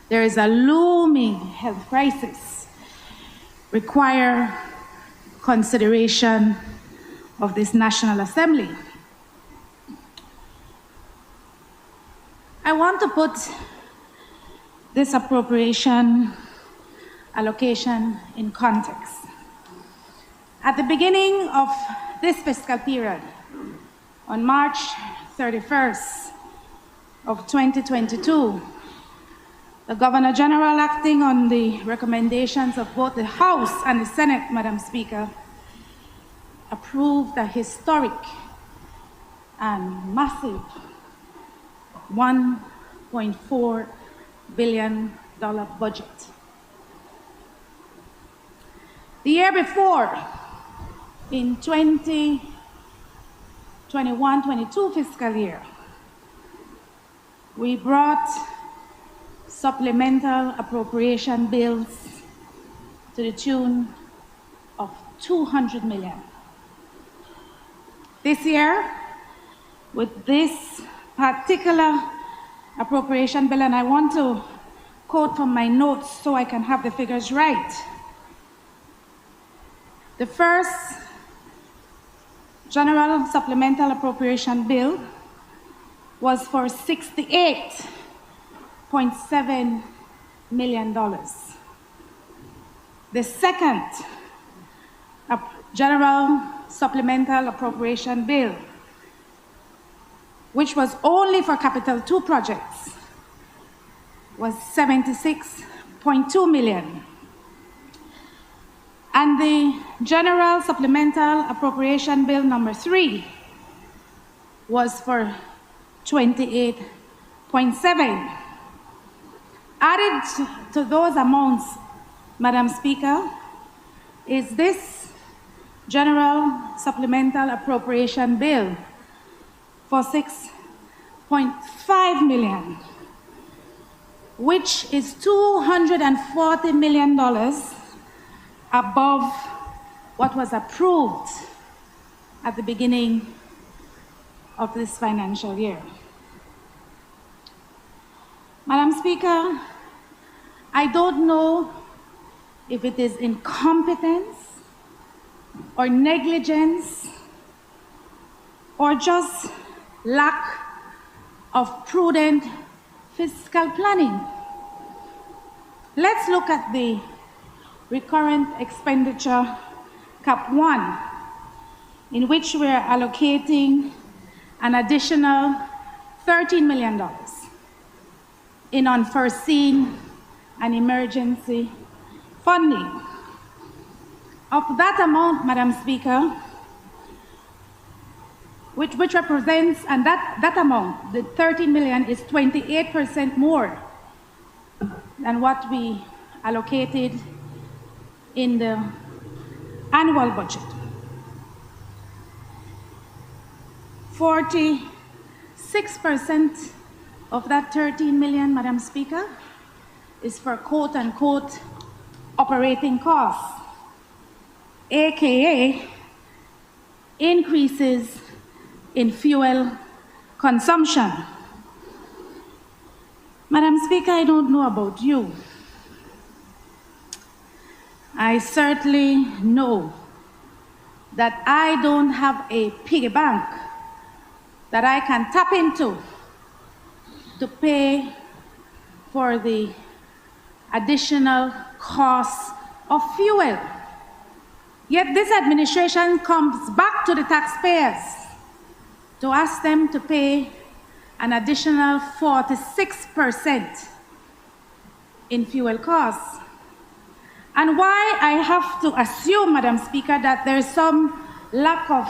Speaker 9: there is a looming health crisis, require consideration of this National Assembly. I want to put this appropriation allocation in context. At the beginning of this fiscal period, on March 31st of 2022, the Governor General, acting on the recommendations of both the House and the Senate, Madam Speaker, approved a historic and massive $1.4 billion budget. The year before, in 2021-22 fiscal year, we brought supplemental appropriation bills to the tune of $200 million. This year, with this particular appropriation bill, and I want to quote from my notes so I can have the figures right. The first general supplemental appropriation bill was for $68.7 million. The second general supplemental appropriation bill, which was only for Capital 2 projects, was $76.2 million. And the General Supplemental Appropriation Bill number 3 was for $28.7. Added to those amounts, Madam Speaker, is this General Supplemental Appropriation Bill for $6.5 million, which is $240 million above what was approved at the beginning of this financial year. Madam Speaker, I don't know if it is incompetence or negligence or just lack of prudent fiscal planning. Let's look at the recurrent expenditure cap 1, in which we're allocating an additional $13 million in unforeseen and emergency funding. Of that amount, Madam Speaker, which represents, and that amount, the 13 million, is 28% more than what we allocated in the annual budget. 46% of that 13 million, Madam Speaker, is for quote-unquote operating costs, aka increases in fuel consumption. Madam Speaker, I don't know about you. I certainly know that I don't have a piggy bank that I can tap into to pay for the additional costs of fuel. Yet this administration comes back to the taxpayers to ask them to pay an additional 46% in fuel costs. And why I have to assume, Madam Speaker, that there is some lack of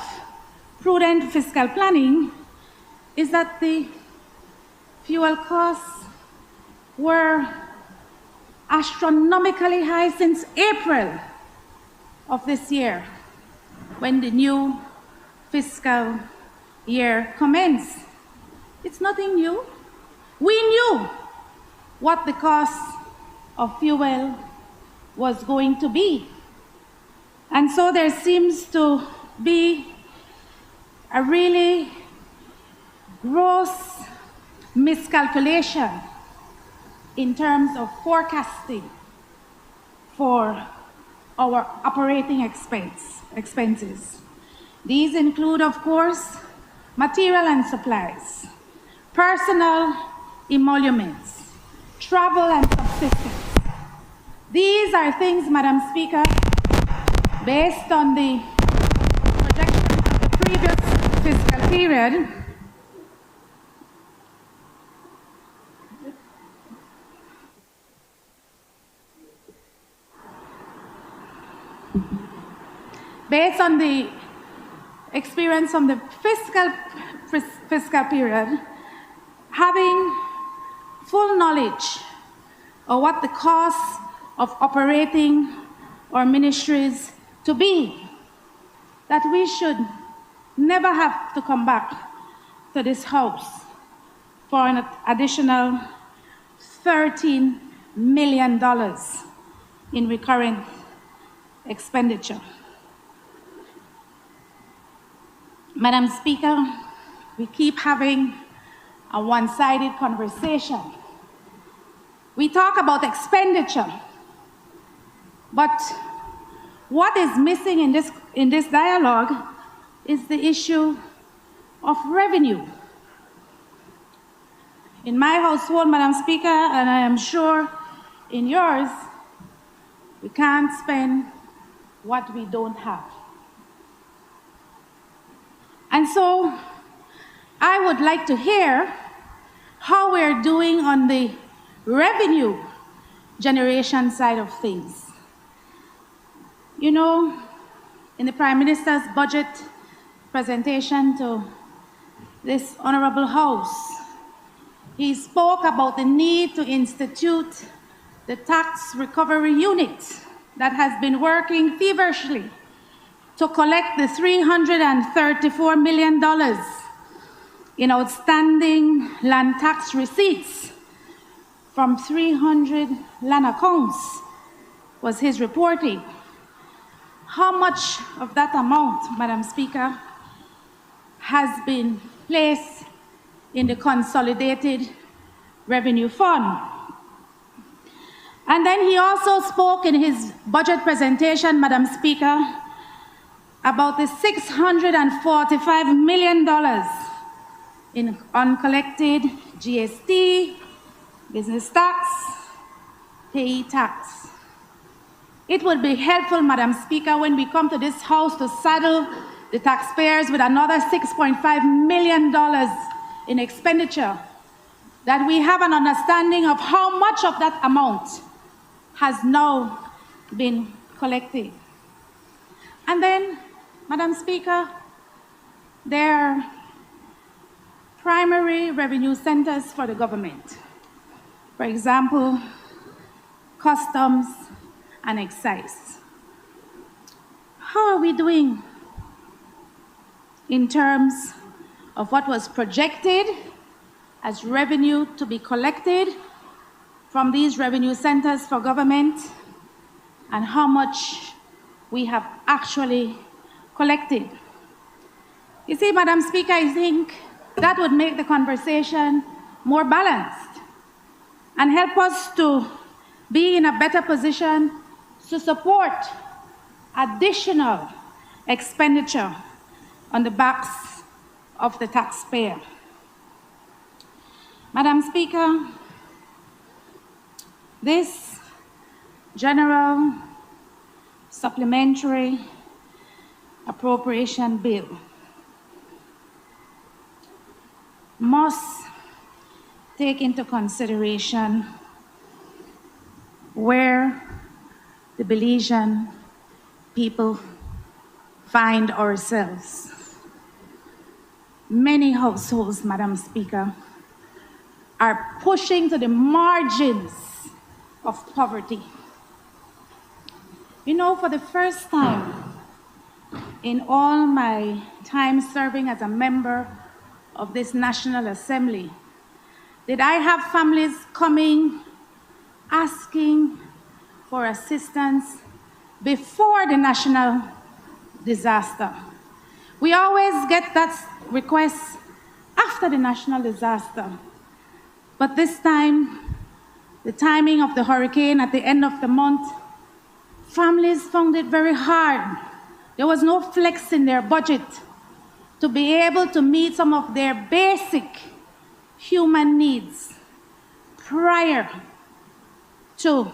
Speaker 9: prudent fiscal planning is that the fuel costs were astronomically high since April of this year, when the new fiscal year commenced. It's nothing new. We knew what the cost of fuel was going to be. And so there seems to be a really gross miscalculation in terms of forecasting for our operating expenses. These include, of course, material and supplies, personal emoluments, travel and subsistence. These are things, Madam Speaker, based on the projections of the previous fiscal period, based on the experience from the fiscal period, having full knowledge of what the cost of operating our ministries to be, that we should never have to come back to this house for an additional $13 million in recurring expenditure. Madam Speaker, we keep having a one-sided conversation. We talk about expenditure, but what is missing in this dialogue is the issue of revenue. In my household, Madam Speaker, and I am sure in yours, we can't spend what we don't have. And so I would like to hear how we're doing on the revenue generation side of things. You know, in the Prime Minister's budget presentation to this Honorable House, he spoke about the need to institute the tax recovery unit that has been working feverishly to collect the $334 million in outstanding land tax receipts from 300 land accounts, was his reporting. How much of that amount, Madam Speaker, has been placed in the Consolidated Revenue Fund? And then he also spoke in his budget presentation, Madam Speaker, about the $645 million in uncollected GST, business tax, payee tax. It would be helpful, Madam Speaker, when we come to this House to saddle the taxpayers with another $6.5 million in expenditure, that we have an understanding of how much of that amount has now been collected. And then, Madam Speaker, there are primary revenue centers for the government. For example, customs and excise. How are we doing in terms of what was projected as revenue to be collected from these revenue centers for government, and how much we have actually collected? You see, Madam Speaker, I think that would make the conversation more balanced and help us to be in a better position to support additional expenditure on the backs of the taxpayer. Madam Speaker, this general supplementary appropriation bill must take into consideration where the Belizean people find ourselves. Many households, Madam Speaker, are pushing to the margins of poverty. You know, for the first time in all my time serving as a member of this National Assembly, did I have families coming asking for assistance before the national disaster. We always get that request after the national disaster. But this time, the timing of the hurricane at the end of the month, families found it very hard. There was no flex in their budget to be able to meet some of their basic human needs prior to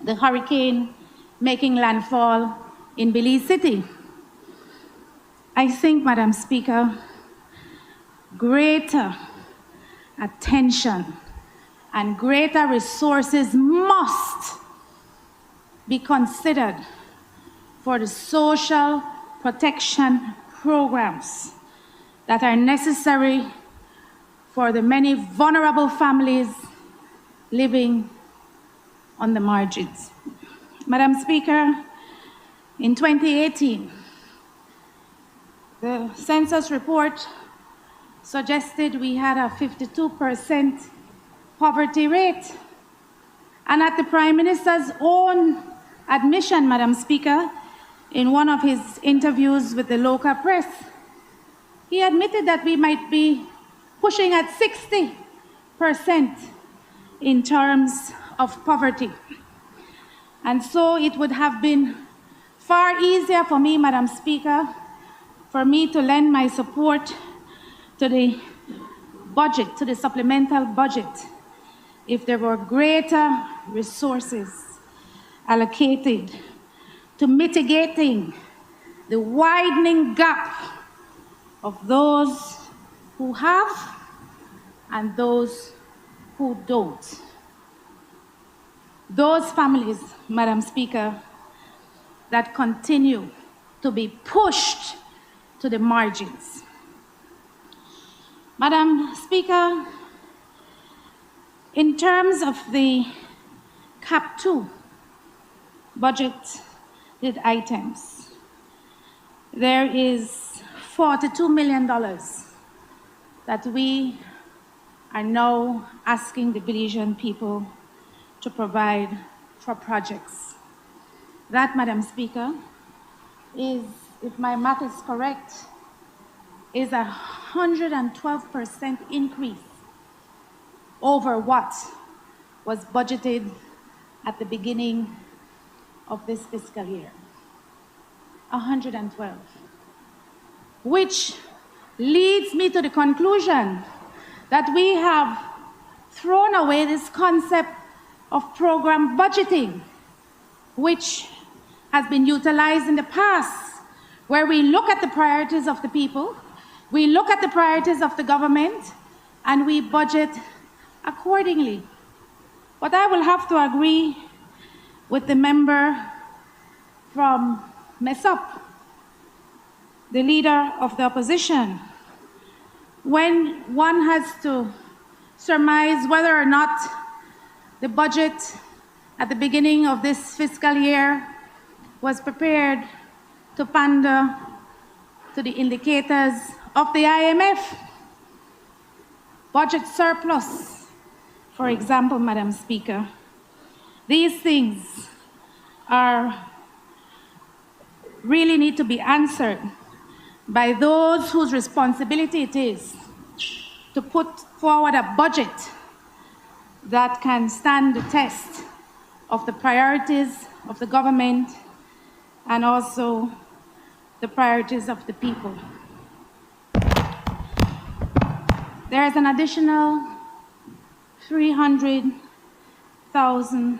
Speaker 9: the hurricane making landfall in Belize City. I think, Madam Speaker, greater attention and greater resources must be considered for the social protection programs that are necessary for the many vulnerable families living on the margins. Madam Speaker, in 2018, the census report suggested we had a 52% poverty rate. And at the Prime Minister's own admission, Madam Speaker, in one of his interviews with the local press, he admitted that we might be pushing at 60% in terms of poverty. And so it would have been far easier for me, Madam Speaker, for me to lend my support to the budget, to the supplemental budget, if there were greater resources allocated to mitigating the widening gap of those who have and those who don't. Those families, Madam Speaker, that continue to be pushed to the margins. Madam Speaker, in terms of the CAP 2 budgeted items, there is $42 million that we are now asking the Belizean people to provide for projects. That, Madam Speaker, is, if my math is correct, is a 112% increase over what was budgeted at the beginning of this fiscal year. 112. Which leads me to the conclusion that we have thrown away this concept of program budgeting, which has been utilized in the past, where we look at the priorities of the people, we look at the priorities of the government, and we budget accordingly. But I will have to agree with the member from MESOP, the leader of the opposition, when one has to surmise whether or not the budget at the beginning of this fiscal year was prepared to pander to the indicators of the IMF. Budget surplus, for example, Madam Speaker. These things really need to be answered by those whose responsibility it is to put forward a budget that can stand the test of the priorities of the government and also the priorities of the people. There is an additional $300,000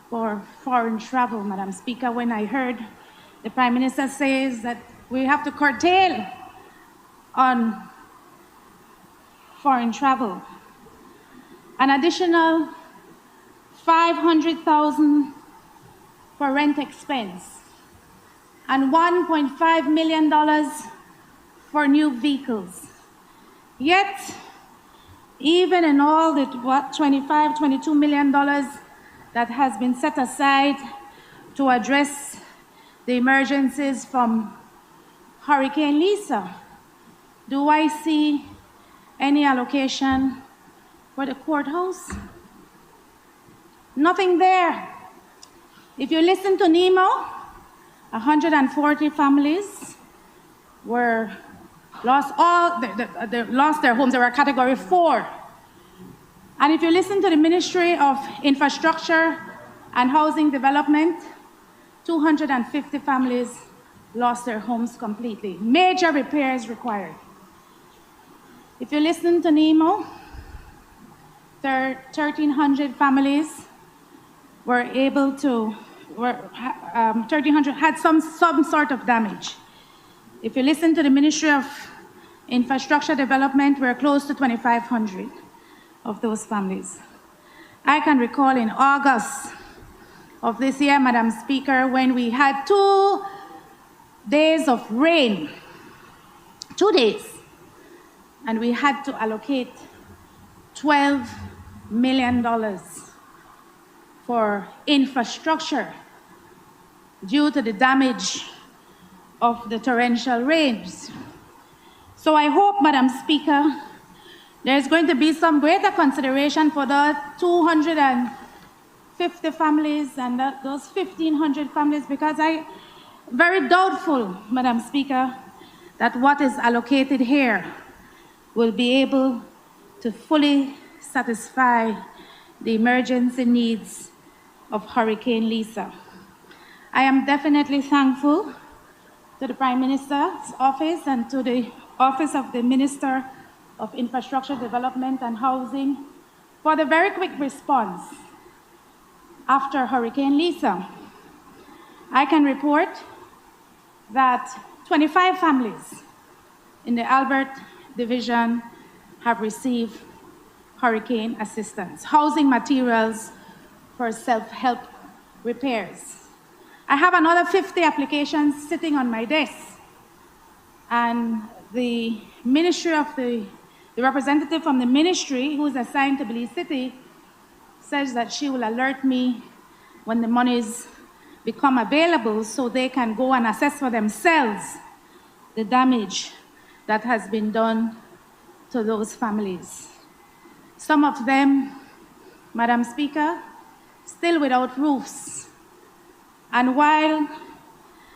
Speaker 9: for foreign travel, Madam Speaker, when I heard the Prime Minister says that we have to curtail on foreign travel. An additional $500,000 for rent expense and $1.5 million for new vehicles. Yet, even in all the $22 million that has been set aside to address the emergencies from Hurricane Lisa, do I see any allocation for the courthouse? Nothing there. If you listen to Nemo, 140 families were lost lost their homes. They were category 4. And if you listen to the Ministry of Infrastructure and Housing Development, 250 families lost their homes completely. Major repairs required. If you listen to NEMO, 1,300 families were able to, 1,300 had some sort of damage. If you listen to the Ministry of Infrastructure Development, we're close to 2,500 of those families. I can recall in August of this year, Madam Speaker, when we had 2 days of rain, 2 days, and we had to allocate $12 million for infrastructure due to the damage of the torrential rains. So I hope, Madam Speaker, there's going to be some greater consideration for the 250 families and those 1,500 families, because I'm very doubtful, Madam Speaker, that what is allocated here will be able to fully satisfy the emergency needs of Hurricane Lisa. I am definitely thankful to the Prime Minister's office and to the Office of the Minister of Infrastructure Development and Housing for the very quick response after Hurricane Lisa. I can report that 25 families in the Albert Division have received hurricane assistance, housing materials for self-help repairs. I have another 50 applications sitting on my desk, and the representative from the ministry who is assigned to Belize City says that she will alert me when the monies become available so they can go and assess for themselves the damage that has been done to those families. Some of them, Madam Speaker, still without roofs. And while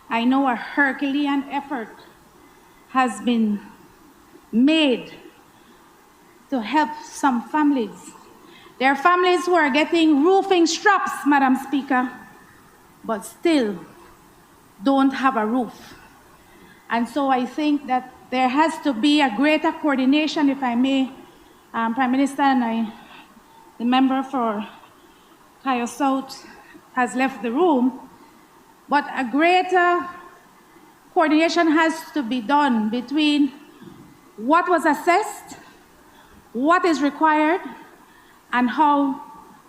Speaker 9: I know a Herculean effort has been made to help some families, there are families who are getting roofing straps, Madam Speaker, but still don't have a roof. And so I think that there has to be a greater coordination, if I may. Prime Minister and the member for Cayo South has left the room, but a greater coordination has to be done between what was assessed, what is required, and how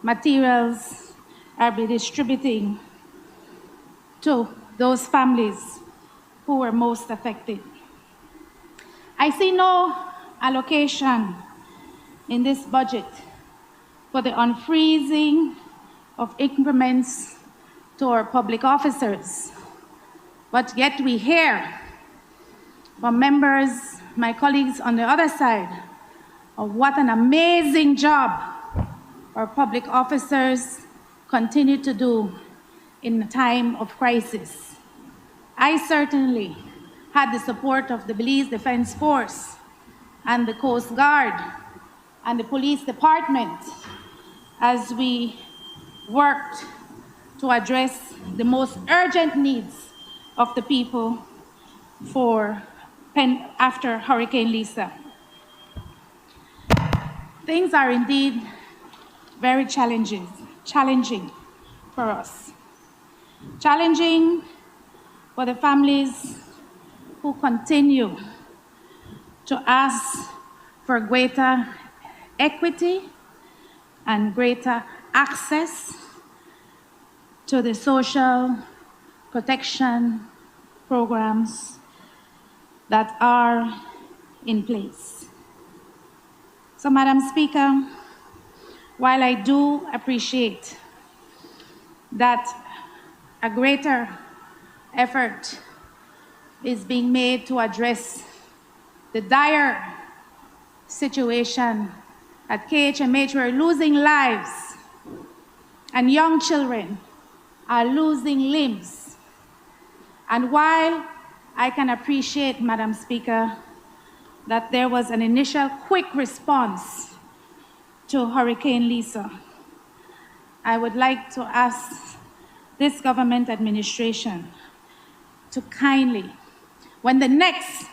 Speaker 9: materials are being distributing to those families who were most affected. I see no allocation in this budget for the unfreezing of increments to our public officers. But yet we hear from members, my colleagues on the other side, of what an amazing job our public officers continue to do in a time of crisis. I certainly had the support of the Belize Defense Force and the Coast Guard and the police department as we worked to address the most urgent needs of the people after Hurricane Lisa. Things are indeed very challenging for us. Challenging for the families who continue to ask for greater equity and greater access to the social protection programs that are in place. So, Madam Speaker, while I do appreciate that a greater effort is being made to address the dire situation at KHMH, we're losing lives and young children are losing limbs. And while I can appreciate, Madam Speaker, that there was an initial quick response to Hurricane Lisa. I would like to ask this government administration to kindly, when the next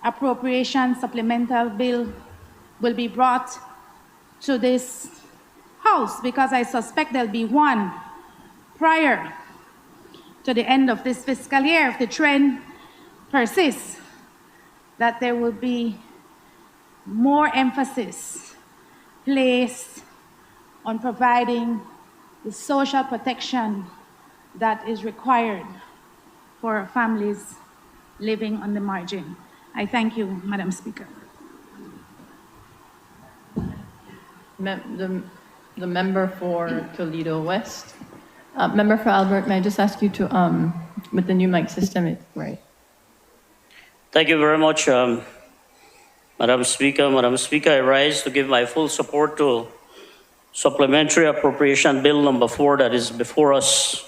Speaker 9: appropriation supplemental bill will be brought to this House, because I suspect there'll be one prior to the end of this fiscal year, if the trend persists, that there will be more emphasis placed on providing the social protection that is required for families living on the margin. I thank you, Madam Speaker.
Speaker 3: The member for Toledo West. Member for Albert, may I just ask you to, with the new mic system, right?
Speaker 16: Thank you very much, Madam Speaker. Madam Speaker, I rise to give my full support to Supplementary Appropriation Bill number 4 that is before us.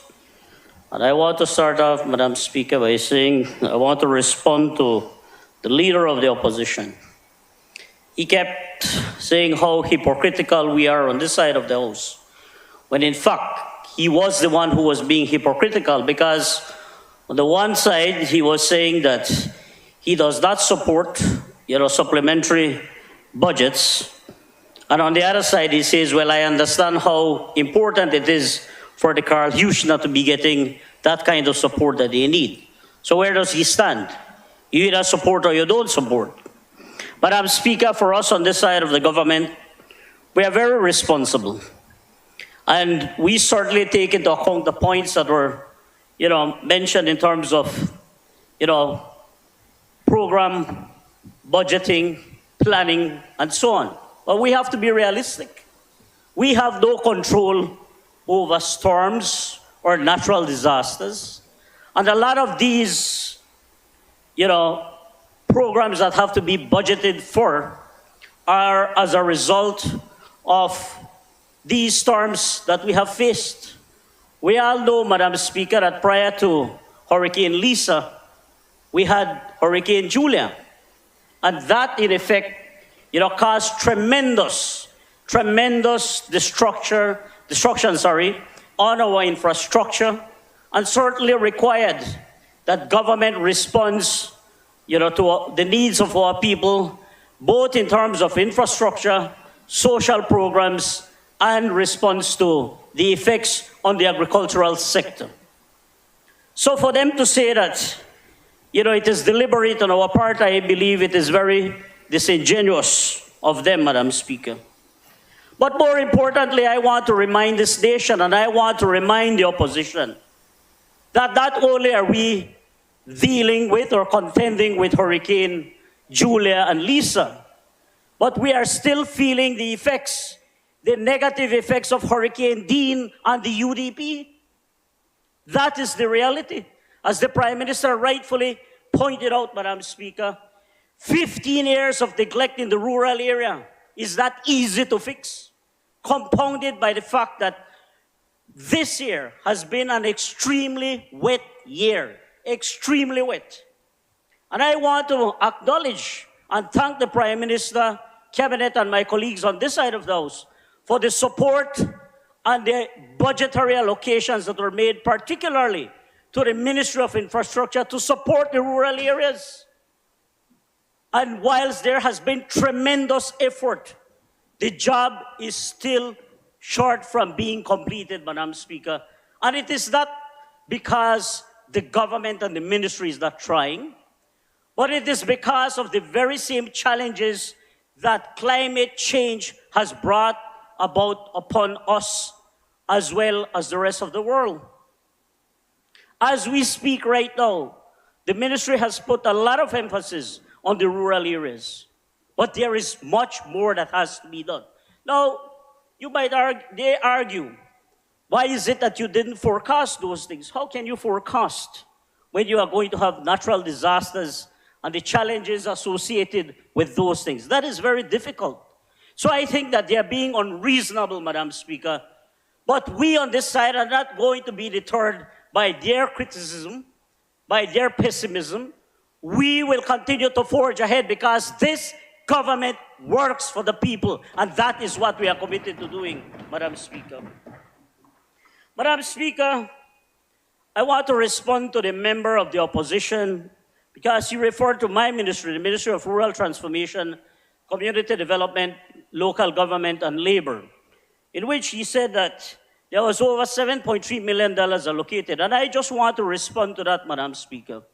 Speaker 16: And I want to start off, Madam Speaker, by saying I want to respond to the leader of the opposition. He kept saying how hypocritical we are on this side of the House, when in fact, he was the one who was being hypocritical, because on the one side, he was saying that he does not support, supplementary budgets. And on the other side, he says, well, I understand how important it is for the Carl Hughes not to be getting that kind of support that they need. So where does he stand? You either support or you don't support. Madam Speaker, for us on this side of the government, we are very responsible. And we certainly take into account the points that were, mentioned in terms of, program, budgeting, planning, and so on. But we have to be realistic. We have no control over storms or natural disasters. And a lot of these, programs that have to be budgeted for are as a result of these storms that we have faced. We all know, Madam Speaker, that prior to Hurricane Lisa, we had Hurricane Julia. And that, in effect, caused tremendous destruction on our infrastructure, and certainly required that government responds to the needs of our people, both in terms of infrastructure, social programs, and response to the effects on the agricultural sector. So for them to say that, it is deliberate on our part, I believe it is very disingenuous of them, Madam Speaker. But more importantly, I want to remind this nation, and I want to remind the opposition, that not only are we dealing with or contending with Hurricane Julia and Lisa, but we are still feeling the effects, the negative effects of Hurricane Dean and the UDP. That is the reality. As the Prime Minister rightfully pointed out, Madam Speaker, 15 years of neglect in the rural area is not easy to fix, compounded by the fact that this year has been an extremely wet year. Extremely wet. And I want to acknowledge and thank the Prime Minister, Cabinet, and my colleagues on this side of the House for the support and the budgetary allocations that were made, particularly to the Ministry of Infrastructure, to support the rural areas. And whilst there has been tremendous effort, the job is still short from being completed, Madam Speaker. And it is not because the government and the ministry is not trying, but it is because of the very same challenges that climate change has brought about upon us as well as the rest of the world. As we speak right now, the ministry has put a lot of emphasis on the rural areas, but there is much more that has to be done. Now, you might argue, why is it that you didn't forecast those things? How can you forecast when you are going to have natural disasters and the challenges associated with those things? That is very difficult. So I think that they are being unreasonable, Madam Speaker. But we on this side are not going to be deterred by their criticism, by their pessimism. we will continue to forge ahead because this government works for the people, and that is what we are committed to doing, Madam Speaker. Madam Speaker, I want to respond to the member of the opposition because he referred to my ministry, the Ministry of Rural Transformation, Community Development, Local Government, and Labor, in which he said that there was over $7.3 million allocated. And I just want to respond to that, Madam Speaker.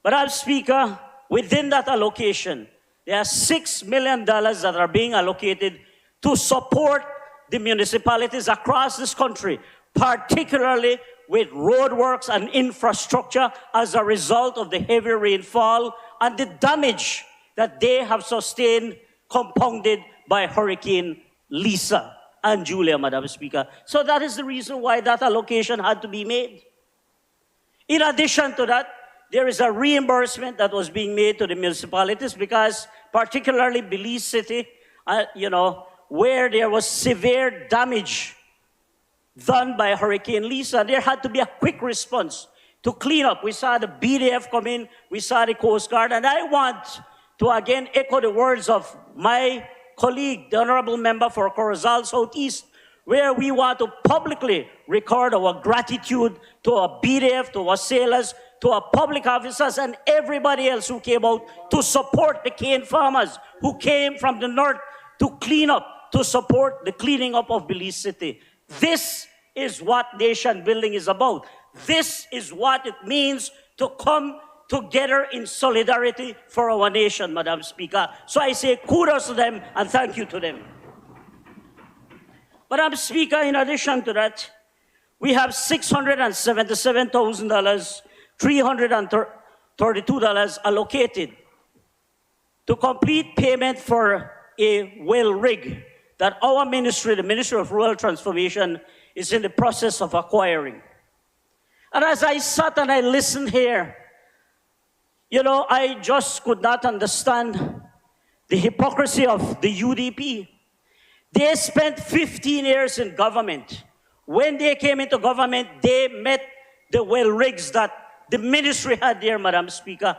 Speaker 16: Madam Speaker, within that allocation, there are $6 million that are being allocated to support the municipalities across this country, particularly with roadworks and infrastructure as a result of the heavy rainfall and the damage that they have sustained, compounded by Hurricane Lisa and Julia, Madam Speaker. So that is the reason why that allocation had to be made. In addition to that, there is a reimbursement that was being made to the municipalities because particularly Belize City, where there was severe damage done by Hurricane Lisa, there had to be a quick response to clean up. We saw the BDF come in, we saw the Coast Guard, and I want to again echo the words of my colleague, the Honorable Member for Corozal Southeast, where we want to publicly record our gratitude to our BDF, to our sailors, to our public officers, and everybody else who came out to support the cane farmers who came from the north to clean up, to support the cleaning up of Belize City. This is what nation building is about. This is what it means to come together in solidarity for our nation, Madam Speaker. So I say kudos to them and thank you to them. Madam Speaker, in addition to that, we have $677,000, $332 allocated to complete payment for a well rig that our ministry, the Ministry of Rural Transformation, is in the process of acquiring. And as I sat and I listened here, I just could not understand the hypocrisy of the UDP. They spent 15 years in government. When they came into government, they met the well rigs that the ministry had there, Madam Speaker.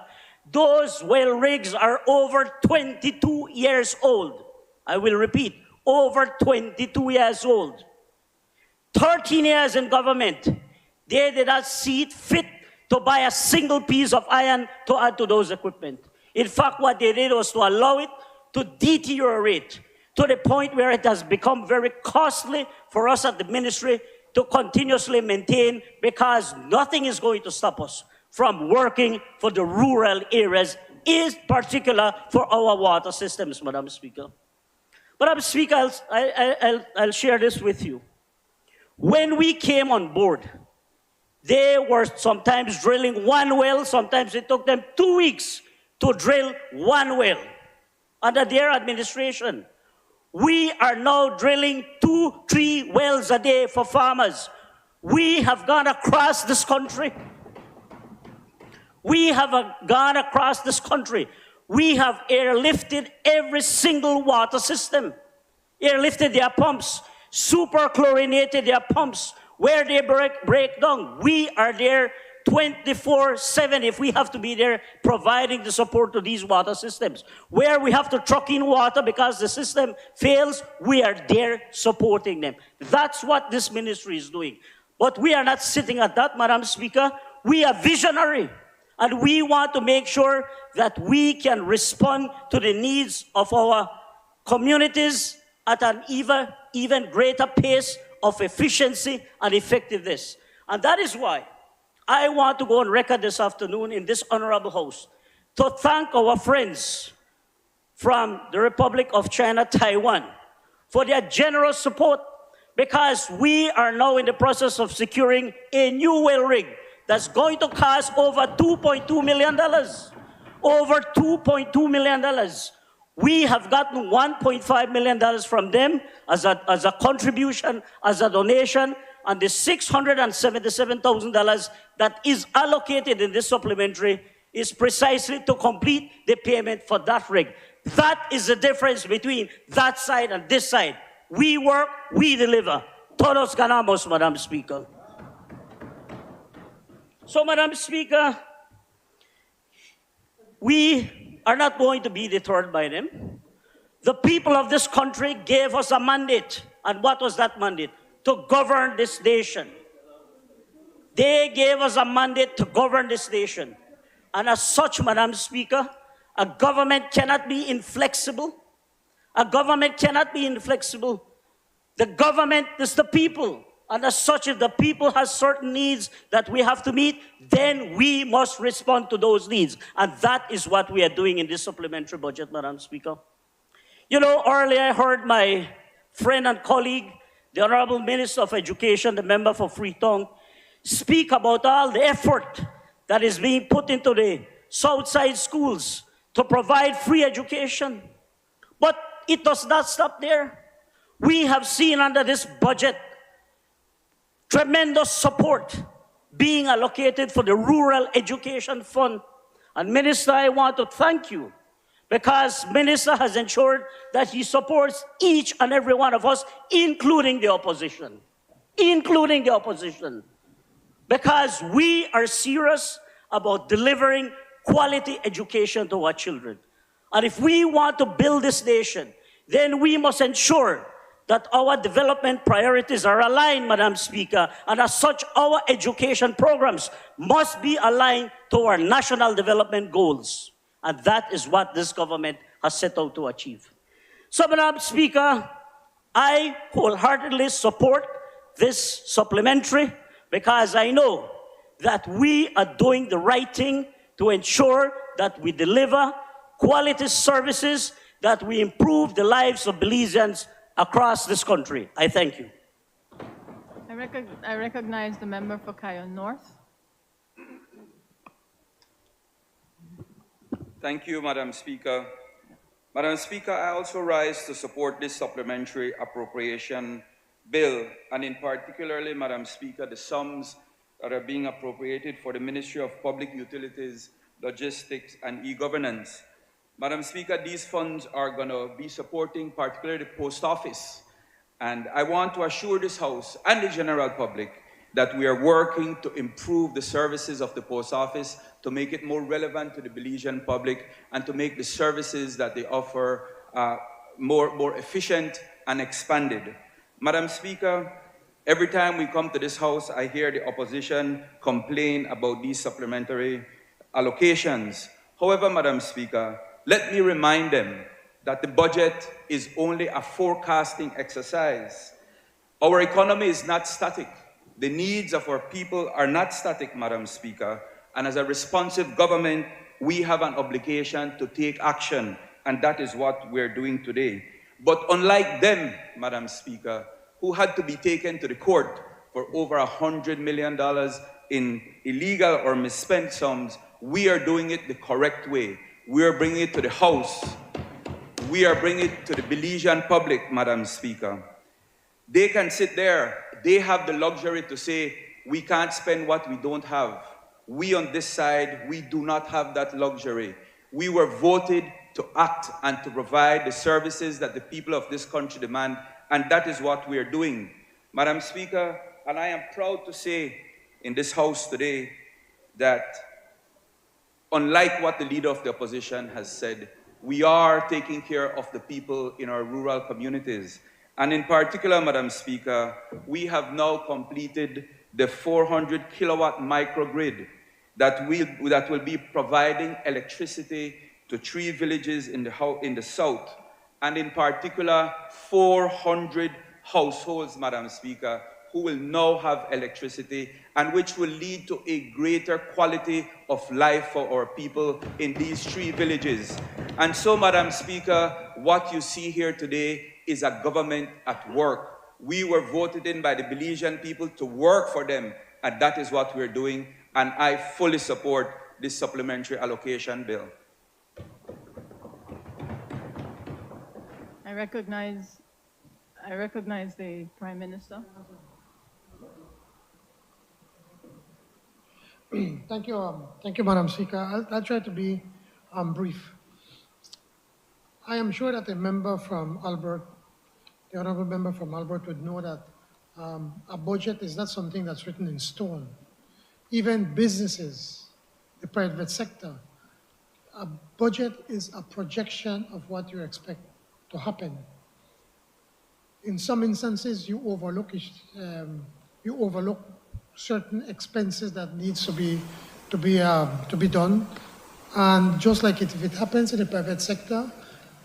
Speaker 16: Those well rigs are over 22 years old. I will repeat, over 22 years old. 13 years in government, they did not see it fit to buy a single piece of iron to add to those equipment. In fact, what they did was to allow it to deteriorate to the point where it has become very costly for us at the ministry to continuously maintain, because nothing is going to stop us from working for the rural areas, in particular for our water systems, Madam Speaker. Madam Speaker, I'll share this with you. When we came on board, they were sometimes drilling one well, sometimes it took them 2 weeks to drill one well under their administration. We are now drilling 2-3 wells a day for farmers. We have gone across this country. We have gone across this country. We have airlifted every single water system. Airlifted their pumps, superchlorinated their pumps. Where they break down, we are there 24/7 if we have to be there providing the support to these water systems. Where we have to truck in water because the system fails, we are there supporting them. That's what this ministry is doing. But we are not sitting at that, Madam Speaker. We are visionary. And we want to make sure that we can respond to the needs of our communities at an even greater pace of efficiency and effectiveness. And that is why I want to go on record this afternoon in this honorable house to thank our friends from the Republic of China, Taiwan, for their generous support, because we are now in the process of securing a new well rig that's going to cost over $2.2 million. Over $2.2 million. We have gotten $1.5 million from them as a contribution, as a donation, and the $677,000 that is allocated in this supplementary is precisely to complete the payment for that rig. That is the difference between that side and this side. We work, we deliver. Todos ganamos, Madam Speaker. So, Madam Speaker, we are not going to be deterred by them. The people of this country gave us a mandate. And what was that mandate? To govern this nation. They gave us a mandate to govern this nation. And as such, Madam Speaker, a government cannot be inflexible. A government cannot be inflexible. The government is the people. And as such, if the people has certain needs that we have to meet, then we must respond to those needs. And that is what we are doing in this supplementary budget, Madam Speaker. You know, earlier I heard my friend and colleague, the Honorable Minister of Education, the member for Freetown, speak about all the effort that is being put into the Southside schools to provide free education. But it does not stop there. We have seen under this budget tremendous support being allocated for the Rural Education Fund. And Minister, I want to thank you because Minister has ensured that he supports each and every one of us, including the opposition. Including the opposition. Because we are serious about delivering quality education to our children. And if we want to build this nation, then we must ensure that our development priorities are aligned, Madam Speaker, and as such, our education programs must be aligned to our national development goals. And that is what this government has set out to achieve. So, Madam Speaker, I wholeheartedly support this supplementary because I know that we are doing the right thing to ensure that we deliver quality services, that we improve the lives of Belizeans across this country. I thank you.
Speaker 3: I recognize the member for Cayon North.
Speaker 17: Thank you, Madam Speaker. Madam Speaker, I also rise to support this supplementary appropriation bill, and in particularly, Madam Speaker, the sums that are being appropriated for the Ministry of Public Utilities, Logistics, and E-Governance. Madam Speaker, these funds are going to be supporting particularly the post office. And I want to assure this House and the general public that we are working to improve the services of the post office, to make it more relevant to the Belizean public, and to make the services that they offer more efficient and expanded. Madam Speaker, every time we come to this House, I hear the opposition complain about these supplementary allocations. However, Madam Speaker, let me remind them that the budget is only a forecasting exercise. Our economy is not static. The needs of our people are not static, Madam Speaker. And as a responsive government, we have an obligation to take action, and that is what we're doing today. But unlike them, Madam Speaker, who had to be taken to the court for over $100 million in illegal or misspent sums, we are doing it the correct way. We are bringing it to the House. We are bringing it to the Belizean public, Madam Speaker. They can sit there. They have the luxury to say, we can't spend what we don't have. We on this side, we do not have that luxury. We were voted to act and to provide the services that the people of this country demand, and that is what we are doing. Madam Speaker, and I am proud to say in this House today that unlike what the leader of the opposition has said, we are taking care of the people in our rural communities. And in particular, Madam Speaker, we have now completed the 400 kilowatt microgrid that will be providing electricity to 3 villages in the south, and in particular 400 households, Madam Speaker, who will now have electricity, and which will lead to a greater quality of life for our people in these 3 villages. And so, Madam Speaker, what you see here today is a government at work. We were voted in by the Belizean people to work for them, and that is what we're doing, and I fully support this supplementary allocation bill.
Speaker 3: I recognize the Prime Minister.
Speaker 4: Thank you, Madam Speaker. I'll try to be brief. I am sure that a member from Albert, the honorable member from Albert, would know that a budget is not something that's written in stone. Even businesses, the private sector, a budget is a projection of what you expect to happen. In some instances, you overlook certain expenses that needs to be done, and just like if it happens in the private sector,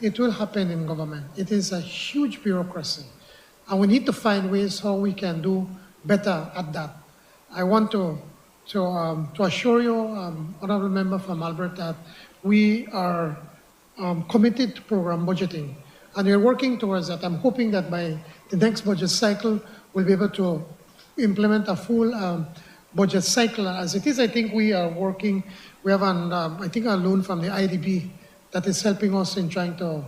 Speaker 4: it will happen in government. It is a huge bureaucracy, and we need to find ways how we can do better at that. I want to assure you, honorable member from Albert, that we are committed to program budgeting, and we're working towards that. I'm hoping that by the next budget cycle, we'll be able to implement a full budget cycle. As it is, I think we are working, we have I think a loan from the IDB that is helping us in trying to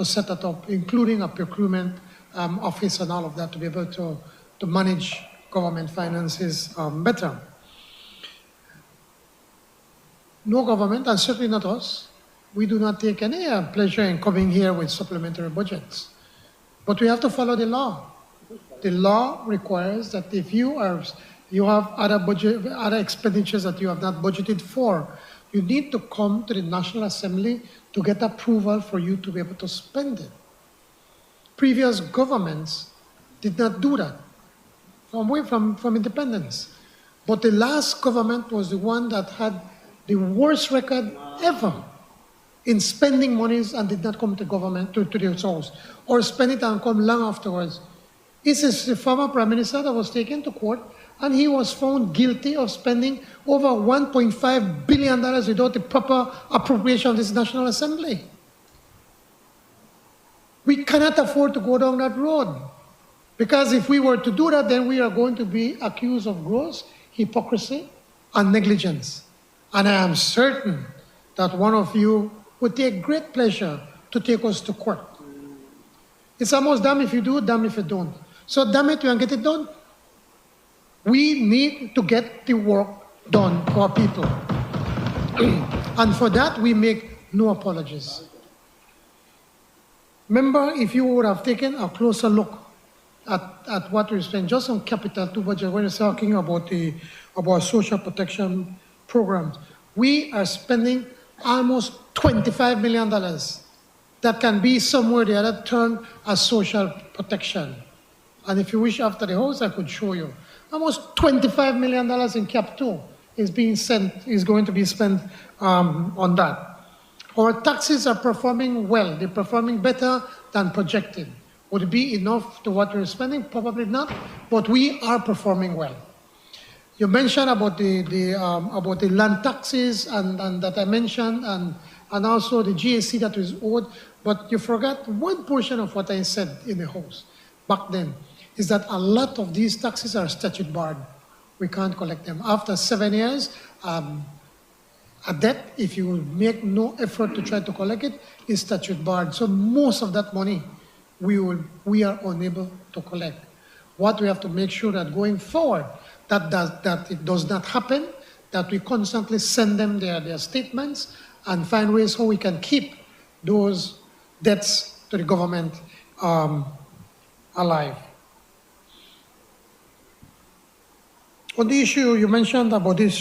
Speaker 4: set that up, including a procurement office and all of that, to be able to manage government finances better. No government, and certainly not us, we do not take any pleasure in coming here with supplementary budgets. But we have to follow the law. The law requires that if you have other expenditures that you have not budgeted for, you need to come to the National Assembly to get approval for you to be able to spend it. Previous governments did not do that from independence. But the last government was the one that had the worst record ever in spending monies and did not come to government, to the House, or spend it and come long afterwards. This is the former Prime Minister that was taken to court, and he was found guilty of spending over $1.5 billion without the proper appropriation of this National Assembly. We cannot afford to go down that road, because if we were to do that, then we are going to be accused of gross hypocrisy and negligence. And I am certain that one of you would take great pleasure to take us to court. It's almost damn if you do, damn if you don't. So damn it, we can get it done. We need to get the work done for our people. And for that, we make no apologies. Remember, if you would have taken a closer look at what we spend just on capital to budget, when we're talking about about social protection programs, we are spending almost $25 million that can be somewhere the other turned as social protection. And if you wish, after the House, I could show you. Almost $25 million in Cap 2 is going to be spent on that. Our taxes are performing well. They're performing better than projected. Would it be enough to what we're spending? Probably not, but we are performing well. You mentioned about the land taxes and that I mentioned, and also the GSC that is owed, but you forgot one portion of what I said in the House back then, is that a lot of these taxes are statute barred. We can't collect them. After 7 years, a debt, if you make no effort to try to collect it, is statute barred. So most of that money we are unable to collect. What we have to make sure that going forward, that it does not happen, that we constantly send them their statements and find ways how we can keep those debts to the government alive. On the issue you mentioned about this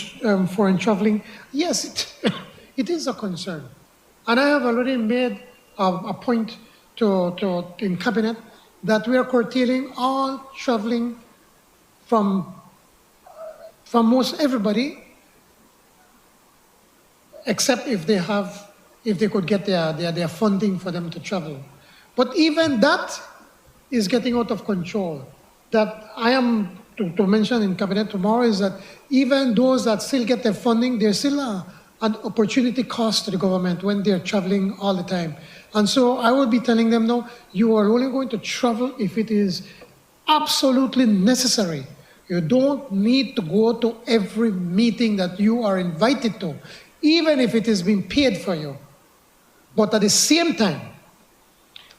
Speaker 4: foreign traveling, yes, it is a concern. And I have already made a point in Cabinet that we are curtailing all traveling from most everybody, except if they could get their funding for them to travel. But even that is getting out of control. That I am to mention in Cabinet tomorrow is that even those that still get their funding, there's still an opportunity cost to the government when they're traveling all the time. And so I will be telling them, no, you are only going to travel if it is absolutely necessary. You don't need to go to every meeting that you are invited to, even if it is being paid for you. But at the same time,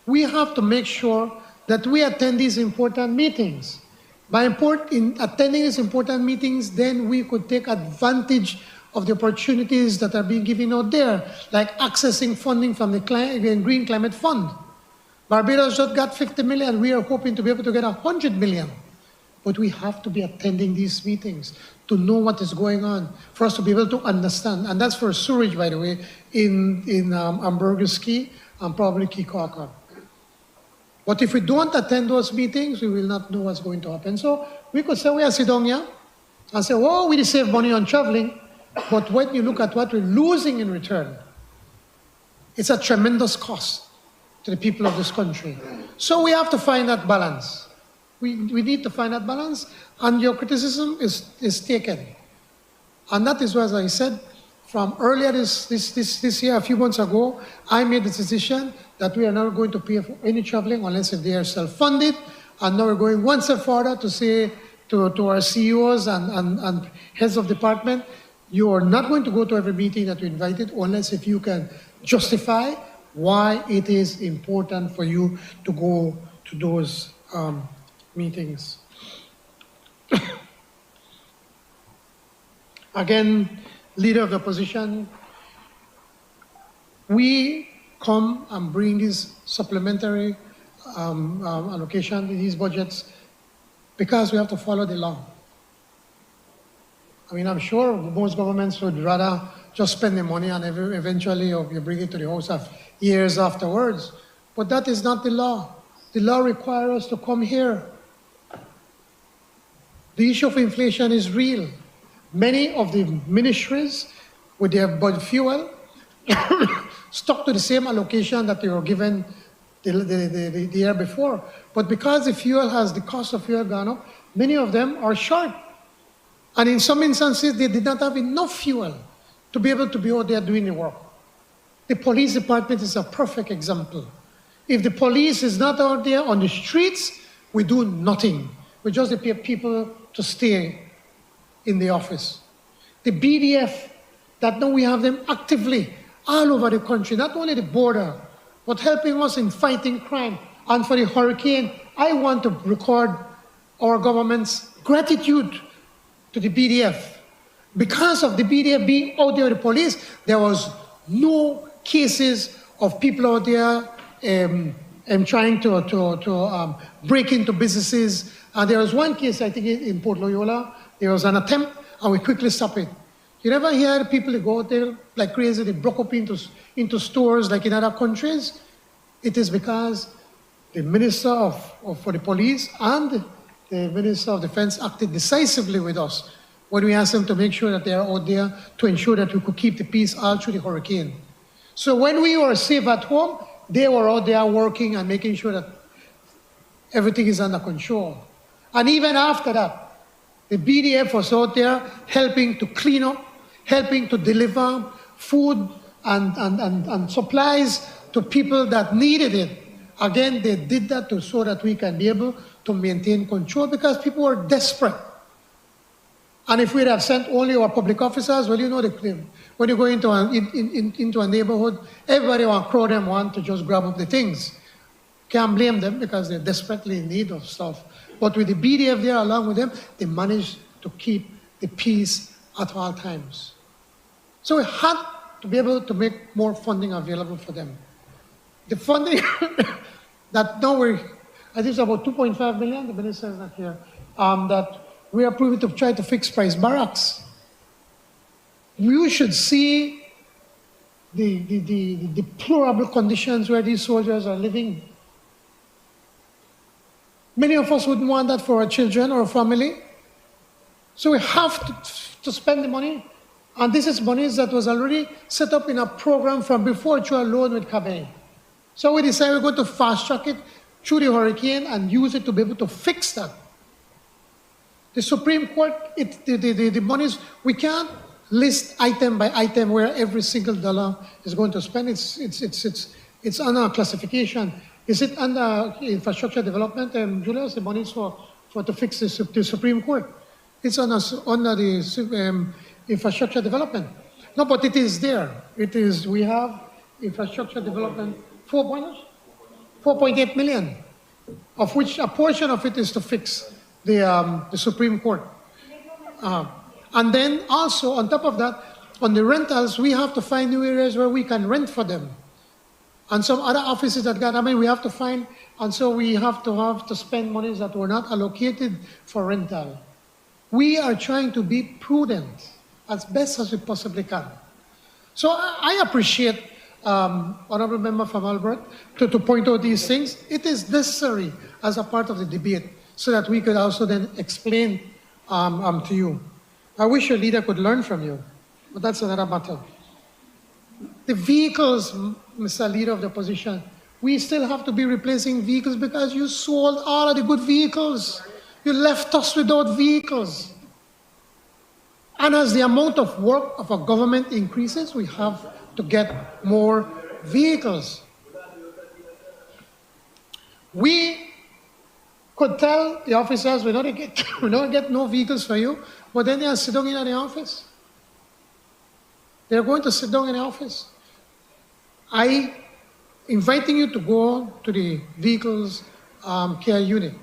Speaker 4: we have to make sure that we attend these important meetings. By attending these important meetings, then we could take advantage of the opportunities that are being given out there, like accessing funding from the Green Climate Fund. Barbados just got $50 million. We are hoping to be able to get $100 million. but we have to be attending these meetings to know what is going on, for us to be able to understand. And that's for sewerage, by the way, in Ambergris Key and probably Key Corker. But if we don't attend those meetings, we will not know what's going to happen. So we could say we are sitting here and say, oh, we save money on traveling, but when you look at what we're losing in return, it's a tremendous cost to the people of this country. So we have to find that balance. We need to find that balance, and your criticism is taken. And that is why, as I said, from earlier this year, a few months ago, I made the decision that we are not going to pay for any traveling unless if they are self-funded, and now we're going one step further to say to our CEOs and heads of department, you are not going to go to every meeting that you invited unless if you can justify why it is important for you to go to those meetings. Again, leader of the opposition, we come and bring this supplementary allocation in these budgets because we have to follow the law. I mean, I'm sure most governments would rather just spend the money and eventually you bring it to the House of years afterwards. But that is not the law. The law requires us to come here. The issue of inflation is real. Many of the ministries with their budget fuel stuck to the same allocation that they were given the year before. But because the cost of fuel gone up, many of them are short. And in some instances, they did not have enough fuel to be able to be out there doing the work. The police department is a perfect example. If the police is not out there on the streets, we do nothing. We just pay people to stay in the office. The BDF, that now we have them actively all over the country, not only the border, but helping us in fighting crime. And for the hurricane, I want to record our government's gratitude to the BDF. Because of the BDF being out there with the police, there was no cases of people out there trying to break into businesses. And there was one case, I think in Port Loyola, there was an attempt, and we quickly stopped it. You never hear people go out there like crazy, they broke up into stores like in other countries. It is because the Minister for the Police and the Minister of Defense acted decisively with us when we asked them to make sure that they are out there to ensure that we could keep the peace all through the hurricane. So when we were safe at home, they were out there working and making sure that everything is under control. And even after that, the BDF was out there helping to clean up, helping to deliver food and supplies to people that needed it. Again, they did that so that we can be able to maintain control because people were desperate. And if we'd have sent only our public officers, well, you know, when you go into a neighborhood, everybody will crowd them want to just grab up the things. Can't blame them because they're desperately in need of stuff. But with the BDF there along with them, they managed to keep the peace at all times. So we had to be able to make more funding available for them. The funding that now I think it's about 2.5 million, the minister is not here, that we are approving to try to fix price barracks. You should see the deplorable conditions where these soldiers are living. Many of us wouldn't want that for our children or our family. So we have to spend the money. And this is money that was already set up in a program from before through a loan with CABE. So we decided we're going to fast track it through the hurricane and use it to be able to fix that. The Supreme Court, the monies, we can't list item by item where every single dollar is going to spend. It's under a classification. Is it under infrastructure development, Julius, the monies to fix the Supreme Court? It's under the infrastructure development. No, but it is there. We have infrastructure development, 4.8 million, of which a portion of it is to fix the Supreme Court. And then also, on top of that, on the rentals, we have to find new areas where we can rent for them. And some other offices that got, I mean, we have to find, and so we have to spend monies that were not allocated for rental. We are trying to be prudent as best as we possibly can. So I appreciate Honorable Member from Albert to point out these things. It is necessary as a part of the debate so that we could also then explain to you. I wish your leader could learn from you, but that's another matter. The vehicles, Mr. Leader of the opposition, we still have to be replacing vehicles because you sold all of the good vehicles. You left us without vehicles. And as the amount of work of our government increases, we have to get more vehicles. We could tell the officers, we're not going to get no vehicles for you, but then they are sitting in the office. They're going to sit down in the office. I inviting you to go to the vehicles care unit,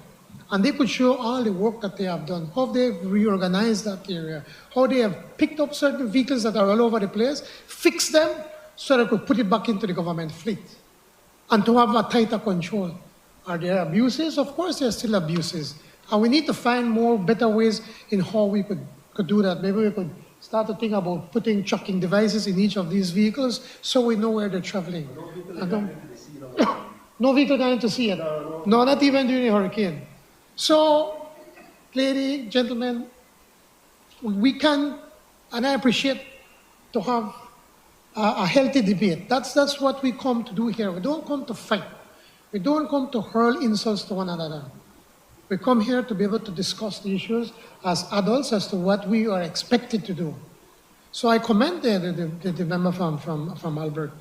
Speaker 4: and they could show all the work that they have done, how they've reorganized that area, how they have picked up certain vehicles that are all over the place, fixed them so they could put it back into the government fleet, and to have a tighter control. Are there abuses? Of course there are still abuses. And we need to find more better ways in how we could do that. Maybe we could start to think about putting tracking devices in each of these vehicles so we know where they're traveling. No vehicle going to see it. No, not even during a hurricane. So, lady, gentlemen, we can, and I appreciate to have a healthy debate. That's what we come to do here. We don't come to fight. We don't come to hurl insults to one another. We come here to be able to discuss the issues as adults as to what we are expected to do. So I commend the member from Albert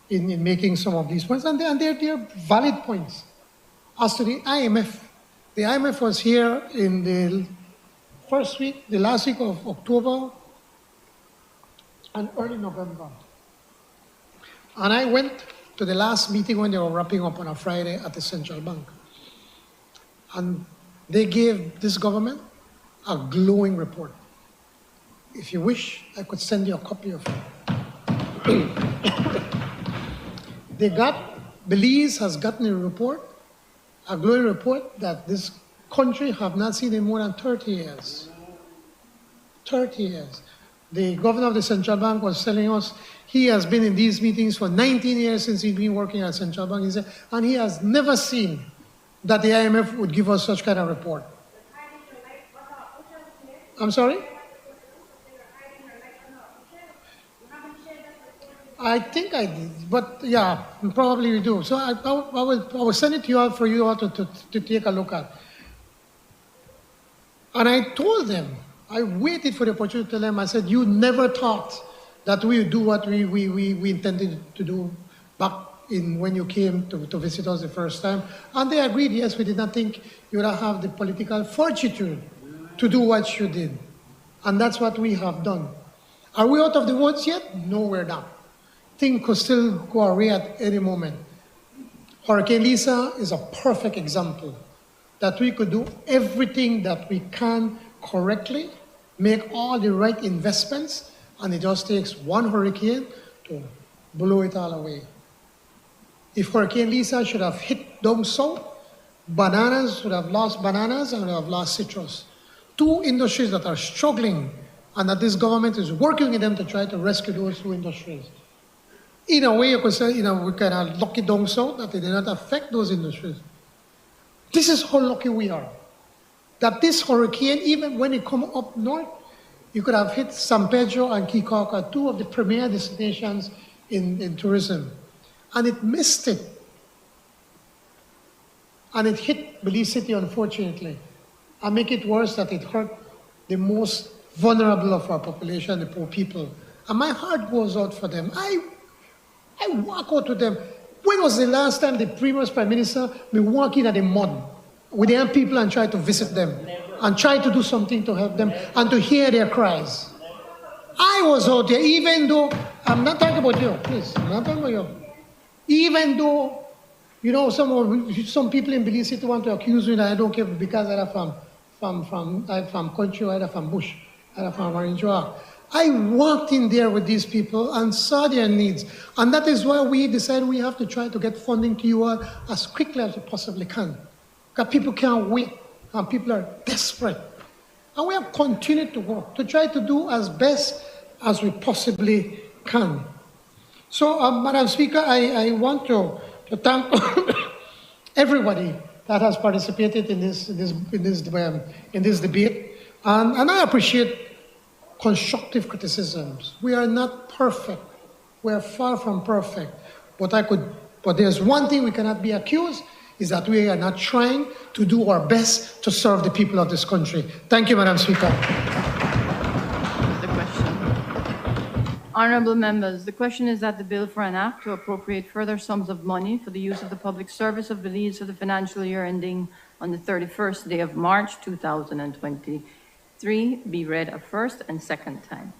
Speaker 4: in making some of these points, and they're valid points. As to the IMF was here in the last week of October and early November. And I went to the last meeting when they were wrapping up on a Friday at the central bank. And they gave this government a glowing report. If you wish, I could send you a copy of it. Belize has gotten a report, a glowing report that this country have not seen in more than 30 years. 30 years. The governor of the central bank was telling us he has been in these meetings for 19 years since he's been working at central bank, he said, and he has never seen that the IMF would give us such kind of report. I'm sorry? I think I did, but yeah, probably we do. So I will send it to you all for you all to take a look at. And I told them, I waited for the opportunity to tell them, I said, you never thought that we would do what we intended to do back when you came to visit us the first time. And they agreed, yes, we did not think you would have the political fortitude to do what you did. And that's what we have done. Are we out of the woods yet? No, we're not. Things could still go away at any moment. Hurricane Lisa is a perfect example that we could do everything that we can correctly, make all the right investments, and it just takes one hurricane to blow it all away. If Hurricane Lisa should have hit down south, bananas would have lost bananas and would have lost citrus. Two industries that are struggling and that this government is working with them to try to rescue those two industries. In a way, you could say, we kind of lucky down south that it did not affect those industries. This is how lucky we are. That this hurricane, even when it come up north, you could have hit San Pedro and Kikaka, two of the premier destinations in tourism. And it missed it. And it hit Belize City, unfortunately. And make it worse that it hurt the most vulnerable of our population, the poor people. And my heart goes out for them. I walk out to them. When was the last time the previous Prime Minister been walking at the mud with their people and try to visit them and try to do something to help them and to hear their cries? I was out there, even though, I'm not talking about you, please, I'm not talking about you. Even though, some people in Belize City want to accuse me that I don't care because I'm from country, either from bush, either from Marinjoa. I walked in there with these people and saw their needs. And that is why we decided we have to try to get funding to you all as quickly as we possibly can. Because people can't wait, and people are desperate. And we have continued to work to try to do as best as we possibly can. So, Madam Speaker, I want to thank everybody that has participated in this debate, and I appreciate constructive criticisms. We are not perfect. We are far from perfect. But there's one thing we cannot be accused, is that we are not trying to do our best to serve the people of this country. Thank you, Madam Speaker.
Speaker 3: The question. Honourable members, the question is that the bill for an act to appropriate further sums of money for the use of the public service of Belize for the financial year ending on the 31st day of March 2023 be read a first and second time.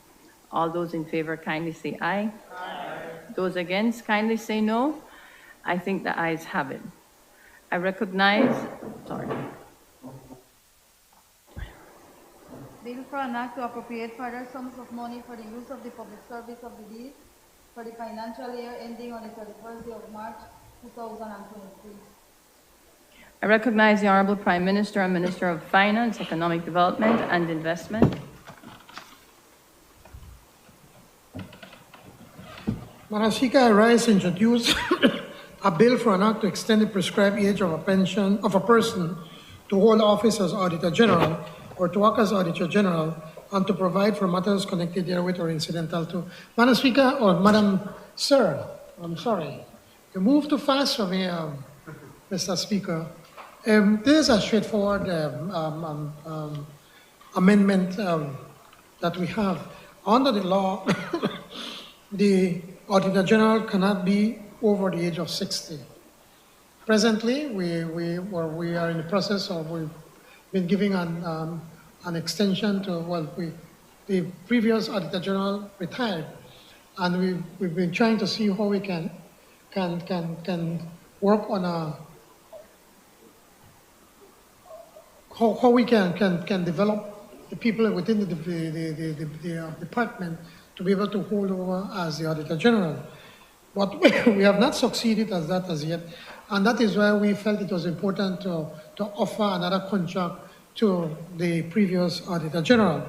Speaker 3: All those in favor kindly say aye. Aye. Those against kindly say no. I think the ayes have it. I recognize,
Speaker 18: Bill for an act to appropriate further sums of money for the use of the public service of Belize for the financial year ending on the 31st day of March 2023.
Speaker 3: I recognize the Honourable Prime Minister and Minister of Finance, Economic Development and Investment.
Speaker 4: Madam Speaker, I rise to introduce a bill for an act to extend the prescribed age of a person to hold office as Auditor General or to act as Auditor General and to provide for matters connected therewith or incidental to. Madam Speaker, or Madam Sir, I'm sorry. You move too fast for me, Mr. Speaker. This is a straightforward amendment that we have. Under the law, the Auditor General cannot be over the age of 60. Presently, we are in the process of, we've been giving an extension to, the previous Auditor General retired, and we've been trying to see how we can work on how we can develop the people within the department to be able to hold over as the Auditor General. But we have not succeeded as that as yet, and that is why we felt it was important to offer another contract to the previous Auditor General.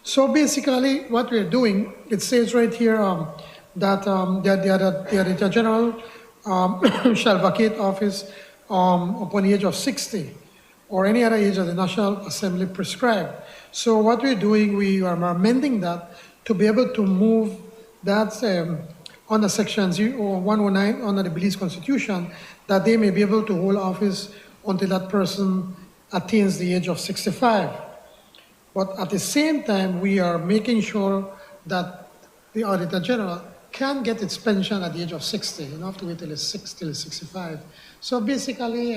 Speaker 4: So basically what we're doing, it says right here that the Auditor General shall vacate office upon the age of 60 or any other age that the National Assembly prescribed. So what we're doing, we are amending that to be able to move that under Section 109 under the Belize Constitution, that they may be able to hold office until that person attains the age of 65. But at the same time, we are making sure that the Auditor General can get its pension at the age of 60. You don't have to wait till it's 65. So basically,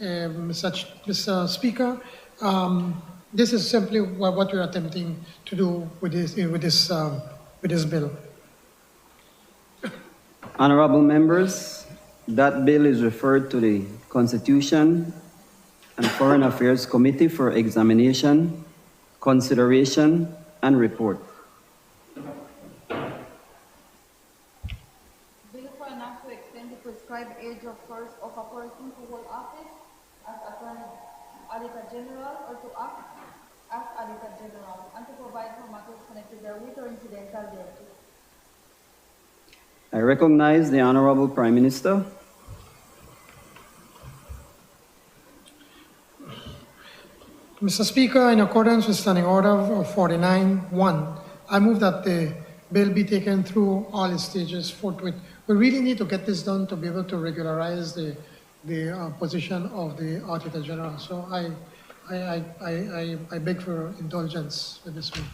Speaker 4: Mr. Speaker, this is simply what we're attempting to do with this bill.
Speaker 19: Honorable members, that bill is referred to the Constitution and Foreign Affairs Committee for examination, consideration, and report.
Speaker 18: Bill for an act to extend the prescribed age of a person to hold office as Auditor General or to act as Auditor General and to provide for matters connected therewith or incidental thereto.
Speaker 19: I recognize the Honorable Prime Minister.
Speaker 4: Mr. Speaker, in accordance with Standing Order 49-1, I move that the bill be taken through all its stages forthwith. We really need to get this done to be able to regularize the position of the Auditor General. So I beg for indulgence with this one.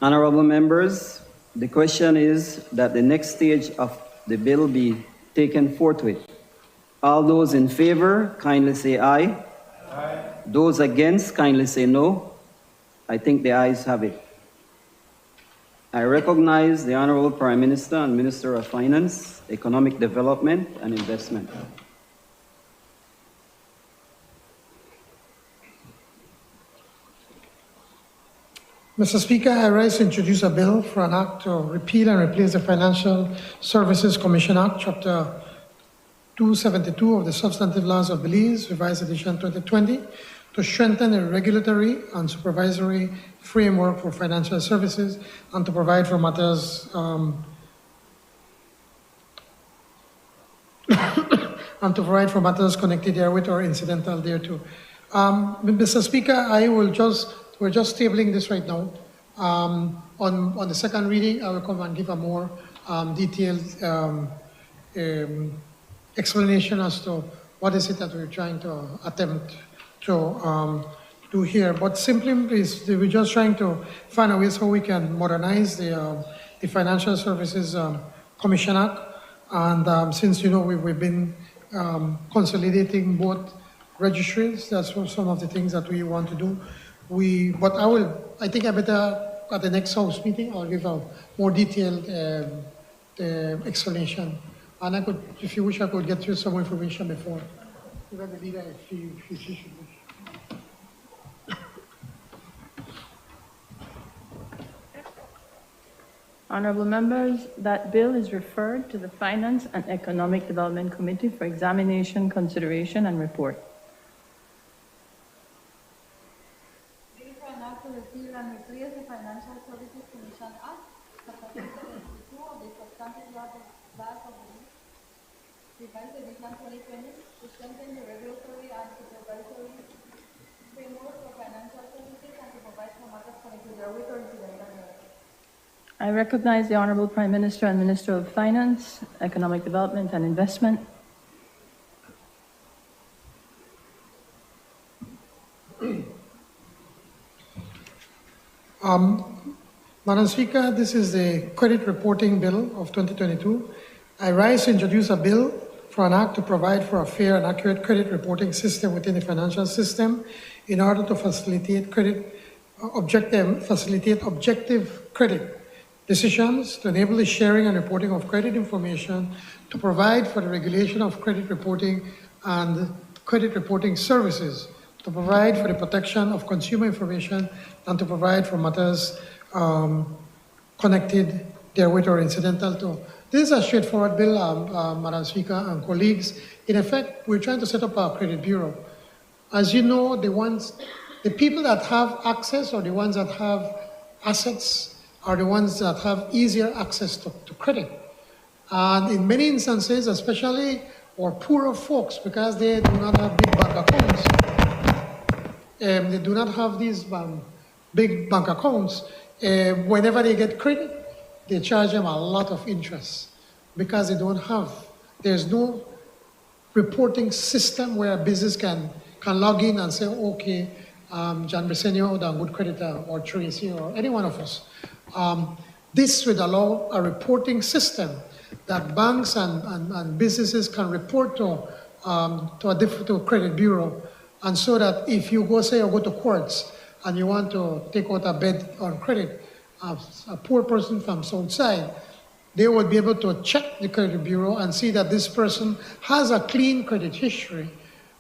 Speaker 19: Honorable members, the question is that the next stage of the bill be taken forthwith. All those in favor, kindly say aye. Aye. Those against, kindly say no. I think the ayes have it. I recognize the Honorable Prime Minister and Minister of Finance, Economic Development and Investment.
Speaker 4: Mr. Speaker, I rise to introduce a bill for an act to repeal and replace the Financial Services Commission Act, Chapter 272 of the Substantive Laws of Belize, Revised Edition 2020, to strengthen a regulatory and supervisory framework for financial services and to provide for matters connected therewith or incidental thereto. Mr. Speaker, we're just tabling this right now. On the second reading, I will come and give a more detailed explanation as to what is it that we're trying to attempt to do here. But simply we're just trying to find a ways how we can modernize the Financial Services Commission Act. And since we've been consolidating both registries, that's some of the things that we want to do. I think I better at the next House meeting, I'll give a more detailed explanation. And if you wish, I could get you some more information before. Even the leader, if she should wish.
Speaker 3: Honorable members, that bill is referred to the Finance and Economic Development Committee for examination, consideration, and report.
Speaker 18: Bill for an act to repeal and replace the Financial Services Commission Act, Chapter 272 of the Substantive Laws of Belize, Revised Edition 2020, to strengthen the regulatory and supervisory framework for financial services and to provide for matters connected therewith or incidental thereto.
Speaker 3: I recognize the Honorable Prime Minister and Minister of Finance, Economic Development and Investment.
Speaker 4: Madam Speaker, this is the Credit Reporting Bill of 2022. I rise to introduce a bill for an act to provide for a fair and accurate credit reporting system within the financial system in order to facilitate objective credit decisions, to enable the sharing and reporting of credit information, to provide for the regulation of credit reporting and credit reporting services, to provide for the protection of consumer information, and to provide for matters connected therewith or incidental to. This is a straightforward bill, Madam Speaker and colleagues. In effect, we're trying to set up a credit bureau. As you know, the people that have access or the ones that have assets are the ones that have easier access to credit. And in many instances, especially or poorer folks, because they do not have big bank accounts, they do not have these big bank accounts, whenever they get credit, they charge them a lot of interest because there's no reporting system where a business can log in and say, okay, John Bresenio, the good creditor, or Tracy, or any one of us. This would allow a reporting system that banks and businesses can report to a credit bureau, and so that if you go to courts and you want to take out a bid on credit, a poor person from outside, they would be able to check the credit bureau and see that this person has a clean credit history.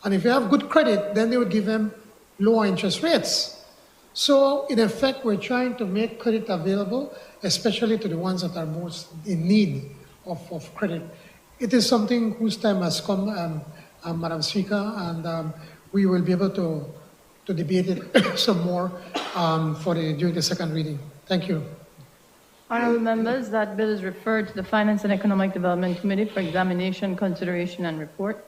Speaker 4: And if you have good credit, then they would give them lower interest rates. So in effect, we're trying to make credit available, especially to the ones that are most in need of credit. It is something whose time has come, Madam Speaker, and we will be able to debate it some more during the second reading. Thank you.
Speaker 3: Honorable members, that bill is referred to the Finance and Economic Development Committee for examination, consideration, and report.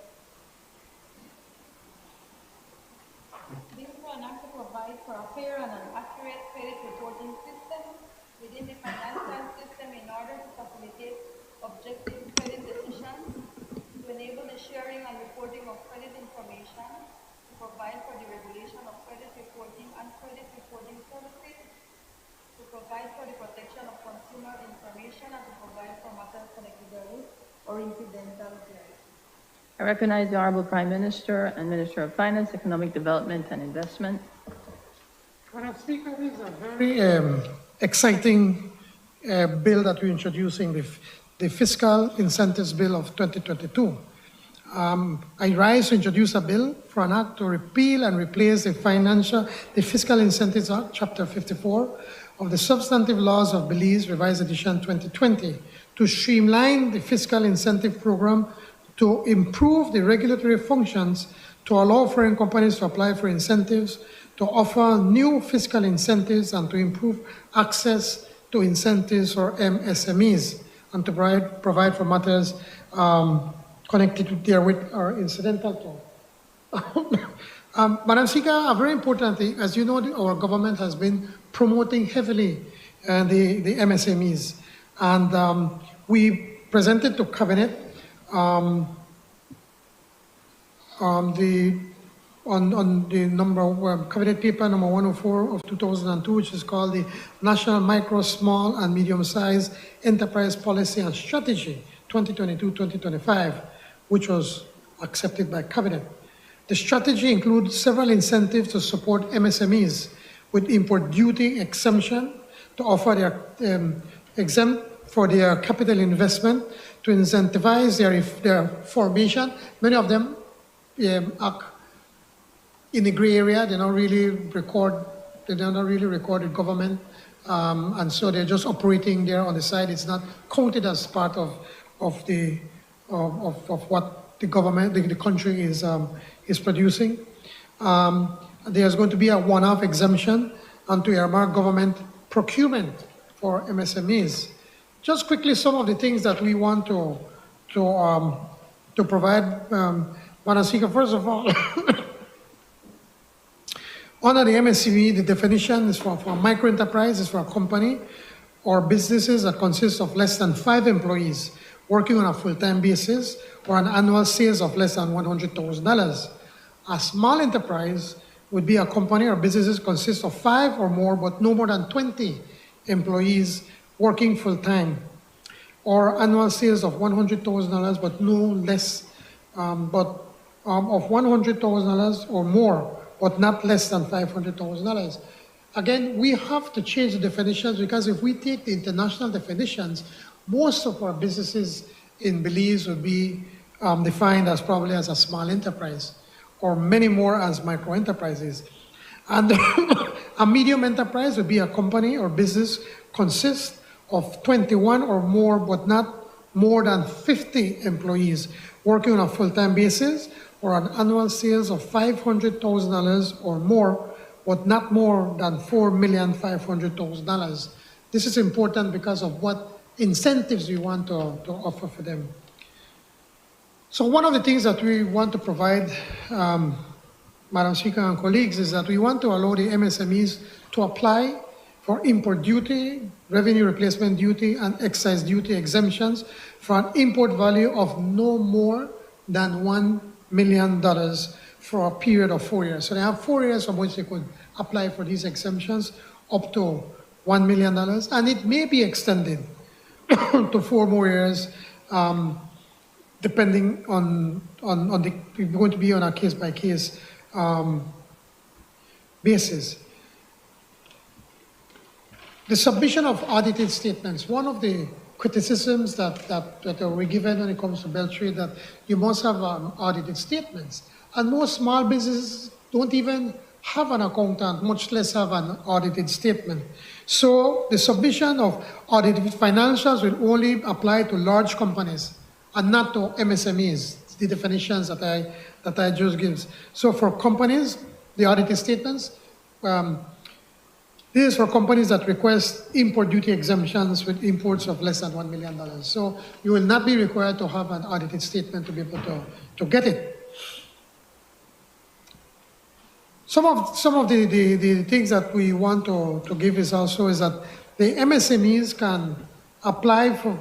Speaker 18: Bill for an act to provide for a fair and an accurate credit reporting system within the financial system in order to facilitate objective credit decisions, to enable the sharing and reporting of credit information, to provide for the regulation of credit reporting and credit reporting services, to provide for the protection of consumer information, and to provide for matters connected therewith or incidental thereto.
Speaker 3: I recognize the Honorable Prime Minister and Minister of Finance, Economic Development and Investment.
Speaker 4: Madam Speaker, this is a very exciting bill that we're introducing, the Fiscal Incentives Bill of 2022. I rise to introduce a bill for an act to repeal and replace the Fiscal Incentives Act, Chapter 54 of the Substantive Laws of Belize, Revised Edition 2020, to streamline the fiscal incentive program, to improve the regulatory functions, to allow foreign companies to apply for incentives, to offer new fiscal incentives, and to improve access to incentives for MSMEs, and to provide for matters connected therewith or incidental to. Madam Speaker, a very important thing, as you know, our government has been promoting heavily the MSMEs, and we presented to Cabinet on the Cabinet paper number 104 of 2002, which is called the National Micro, Small, and Medium-Sized Enterprise Policy and Strategy 2022-2025, which was accepted by Cabinet. The strategy includes several incentives to support MSMEs with import duty exemption, to offer their exempt for their capital investment, to incentivize their formation. Many of them act in the gray area. They don't really record with government, and so they're just operating there on the side. It's not counted as part of what the government, the country is producing. There's going to be a one-off exemption and to earmark government procurement for MSMEs. Just quickly, some of the things that we want to provide, Madam Speaker. First of all, under the MSME, the definition is for microenterprise is for a company or businesses that consist of less than 5 employees working on a full-time basis or an annual sales of less than $100,000. A small enterprise would be a company or businesses consist of 5 or more, but no more than 20 employees working full-time, or annual sales of $100,000, but no less, of $100,000 or more, but not less than $500,000. Again, we have to change the definitions, because if we take the international definitions, most of our businesses in Belize would be defined as probably as a small enterprise, or many more as micro enterprises. And a medium enterprise would be a company or business consists of 21 or more, but not more than 50 employees working on a full-time basis, or an annual sales of $500,000 or more, but not more than $4,500,000. This is important because of what incentives we want to offer for them. So one of the things that we want to provide, Madam Speaker and colleagues, is that we want to allow the MSMEs to apply for import duty, revenue replacement duty, and excise duty exemptions for an import value of no more than $1 million for a period of 4 years. So they have 4 years from which they could apply for these exemptions, up to $1 million, and it may be extended to 4 more years, depending on the, we're going to be on a case-by-case basis. The submission of audited statements. One of the criticisms that were given when it comes to Beltrade, that you must have audited statements. And most small businesses don't even have an accountant, much less have an audited statement. So the submission of audited financials will only apply to large companies and not to MSMEs, the definitions that I just gave. So for companies, the audited statements, this is for companies that request import duty exemptions with imports of less than $1 million. So you will not be required to have an audited statement to be able to get it. Some of the things that we want to give is also is that the MSMEs can apply for,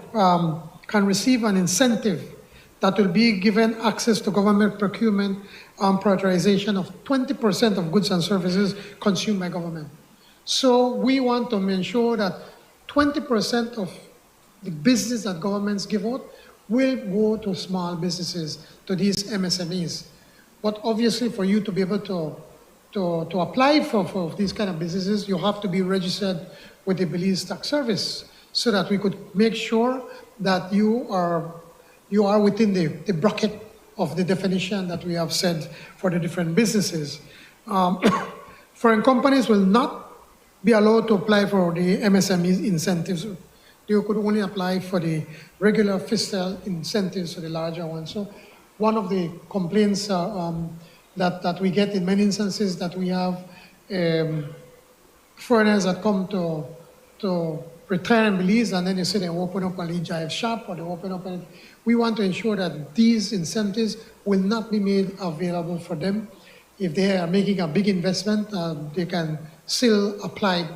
Speaker 4: can receive an incentive that will be given access to government procurement prioritization of 20% of goods and services consumed by government. So we want to ensure that 20% of the business that governments give out will go to small businesses, to these MSMEs. But obviously, for you to be able to apply for these kind of businesses, you have to be registered with the Belize Tax Service, so that we could make sure that you are within the bracket of the definition that we have said for the different businesses. Foreign companies will not be allowed to apply for the MSME incentives. They could only apply for the regular fiscal incentives for the larger ones. So one of the complaints that we get in many instances that we have foreigners that come to retire in Belize, and then you say they open up a Lee Jive shop or they open up we want to ensure that these incentives will not be made available for them. If they are making a big investment, they can still apply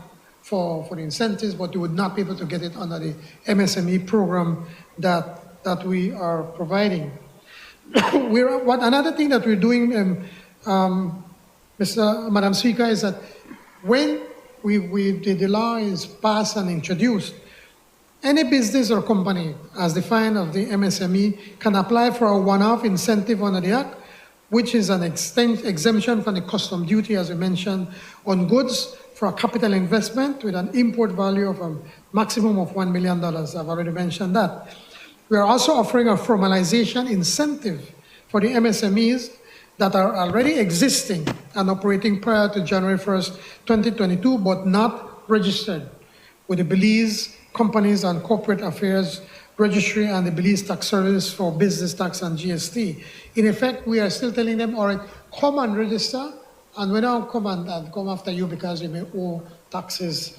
Speaker 4: for the incentives, but they would not be able to get it under the MSME program that we are providing. Another thing that we're doing, Madam Speaker, is that when the law is passed and introduced, any business or company, as defined of the MSME, can apply for a one-off incentive under the Act, which is an exemption from the custom duty, as we mentioned, on goods for a capital investment with an import value of a maximum of $1 million. I've already mentioned that. We are also offering a formalization incentive for the MSMEs that are already existing and operating prior to January 1st, 2022, but not registered with the Belize Companies and Corporate Affairs Registry and the Belize Tax Service for Business Tax and GST. In effect, we are still telling them, all right, come and register, and we don't come after you because you may owe taxes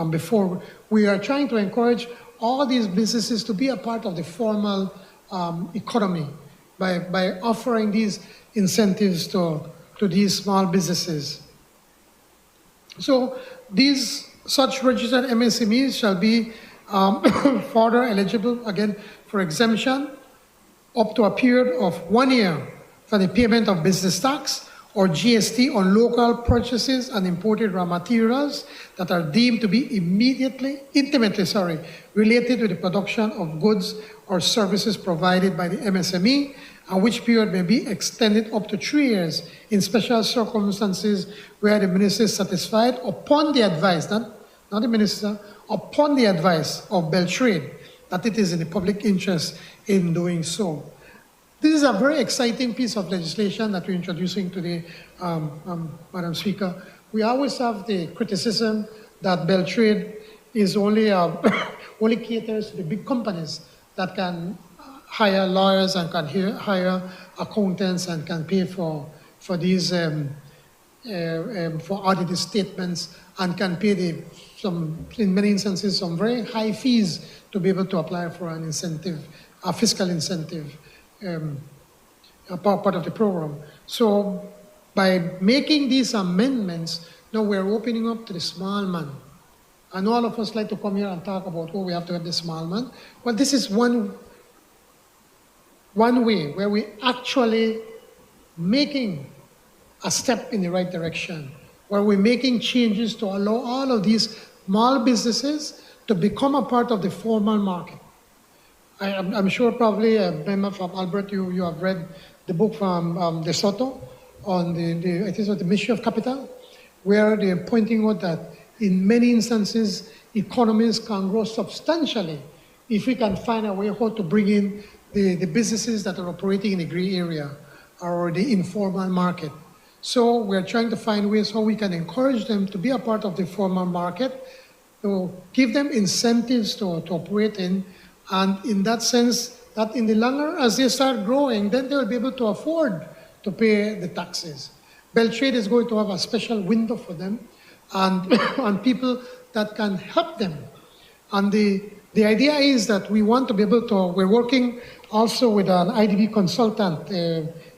Speaker 4: before. We are trying to encourage all these businesses to be a part of the formal economy by offering these incentives to these small businesses. So such registered MSMEs shall be further eligible, again, for exemption up to a period of 1 year for the payment of business tax or GST on local purchases and imported raw materials that are deemed to be intimately related to the production of goods or services provided by the MSME, and which period may be extended up to 3 years in special circumstances where the minister is satisfied upon the advice, not the minister, upon the advice of Beltrade, that it is in the public interest in doing so. This is a very exciting piece of legislation that we're introducing today, Madam Speaker. We always have the criticism that Beltrade is only caters to the big companies that can hire lawyers and can hire accountants and can pay for these for audited statements and can pay in many instances, some very high fees to be able to apply for an incentive, a fiscal incentive, a part of the program. So by making these amendments, now we're opening up to the small man. I know all of us like to come here and talk about, we have to have the small man. Well, this is one way where we actually making a step in the right direction, where we're making changes to allow all of these small businesses to become a part of the formal market. I'm sure probably a member from Albert, you have read the book from De Soto on the Ministry of Capital, where they're pointing out that in many instances, economies can grow substantially if we can find a way how to bring in the businesses that are operating in the gray area or the informal market. So we're trying to find ways how we can encourage them to be a part of the formal market, to give them incentives to operate in, and in that sense, that in the long run, as they start growing, then they will be able to afford to pay the taxes. Beltrade is going to have a special window for them and people that can help them. And the idea is that we want to be able to, we're working also with an IDB consultant,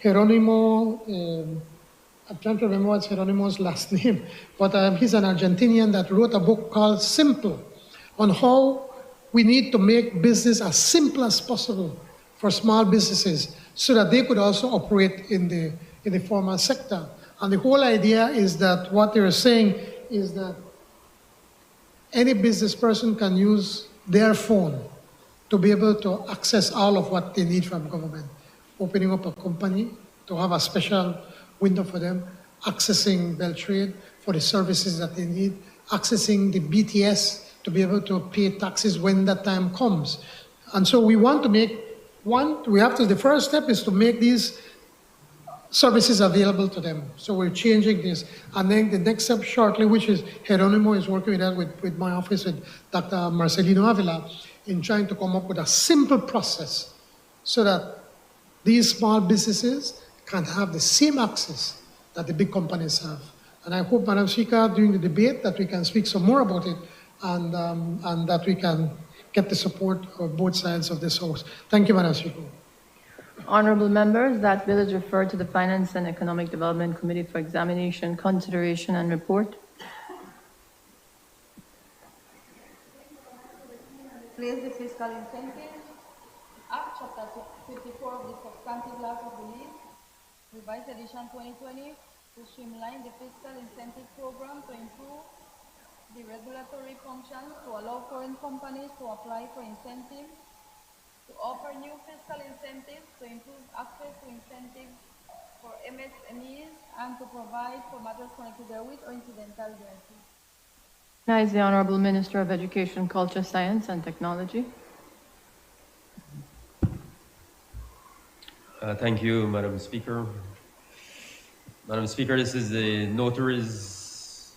Speaker 4: Jeronimo, I'm trying to remember what's Jeronimo's last name, but he's an Argentinian that wrote a book called Simple, on how we need to make business as simple as possible for small businesses so that they could also operate in the formal sector. And the whole idea is that what they're saying is that any business person can use their phone to be able to access all of what they need from government. Opening up a company, to have a special window for them, accessing Beltrade for the services that they need, accessing the BTS to be able to pay taxes when that time comes. And so we want to make One, the first step is to make these services available to them. So we're changing this. And then the next step shortly, which is Geronimo is working with that with my office, with Dr. Marcelino Avila, in trying to come up with a simple process so that these small businesses can have the same access that the big companies have. And I hope, Madam Speaker, during the debate that we can speak some more about it and that we can get the support of both sides of this House. Thank you, Madam Speaker.
Speaker 3: Honorable members, that bill is referred to the Finance and Economic Development Committee for examination, consideration, and report.
Speaker 18: Place the Fiscal Incentive Act, Chapter 54 of the Substantive Laws of Belize, Revised Edition 2020, to streamline the fiscal incentive program to improve the regulatory functions, to allow foreign companies to apply for incentives, to offer new fiscal incentives, to improve access to incentives for MSMEs, and to provide for matters connected therewith or incidental thereto.
Speaker 3: Now is the Honorable Minister of Education, Culture, Science, and Technology.
Speaker 10: Thank you, Madam Speaker. Madam Speaker, this is the Notaries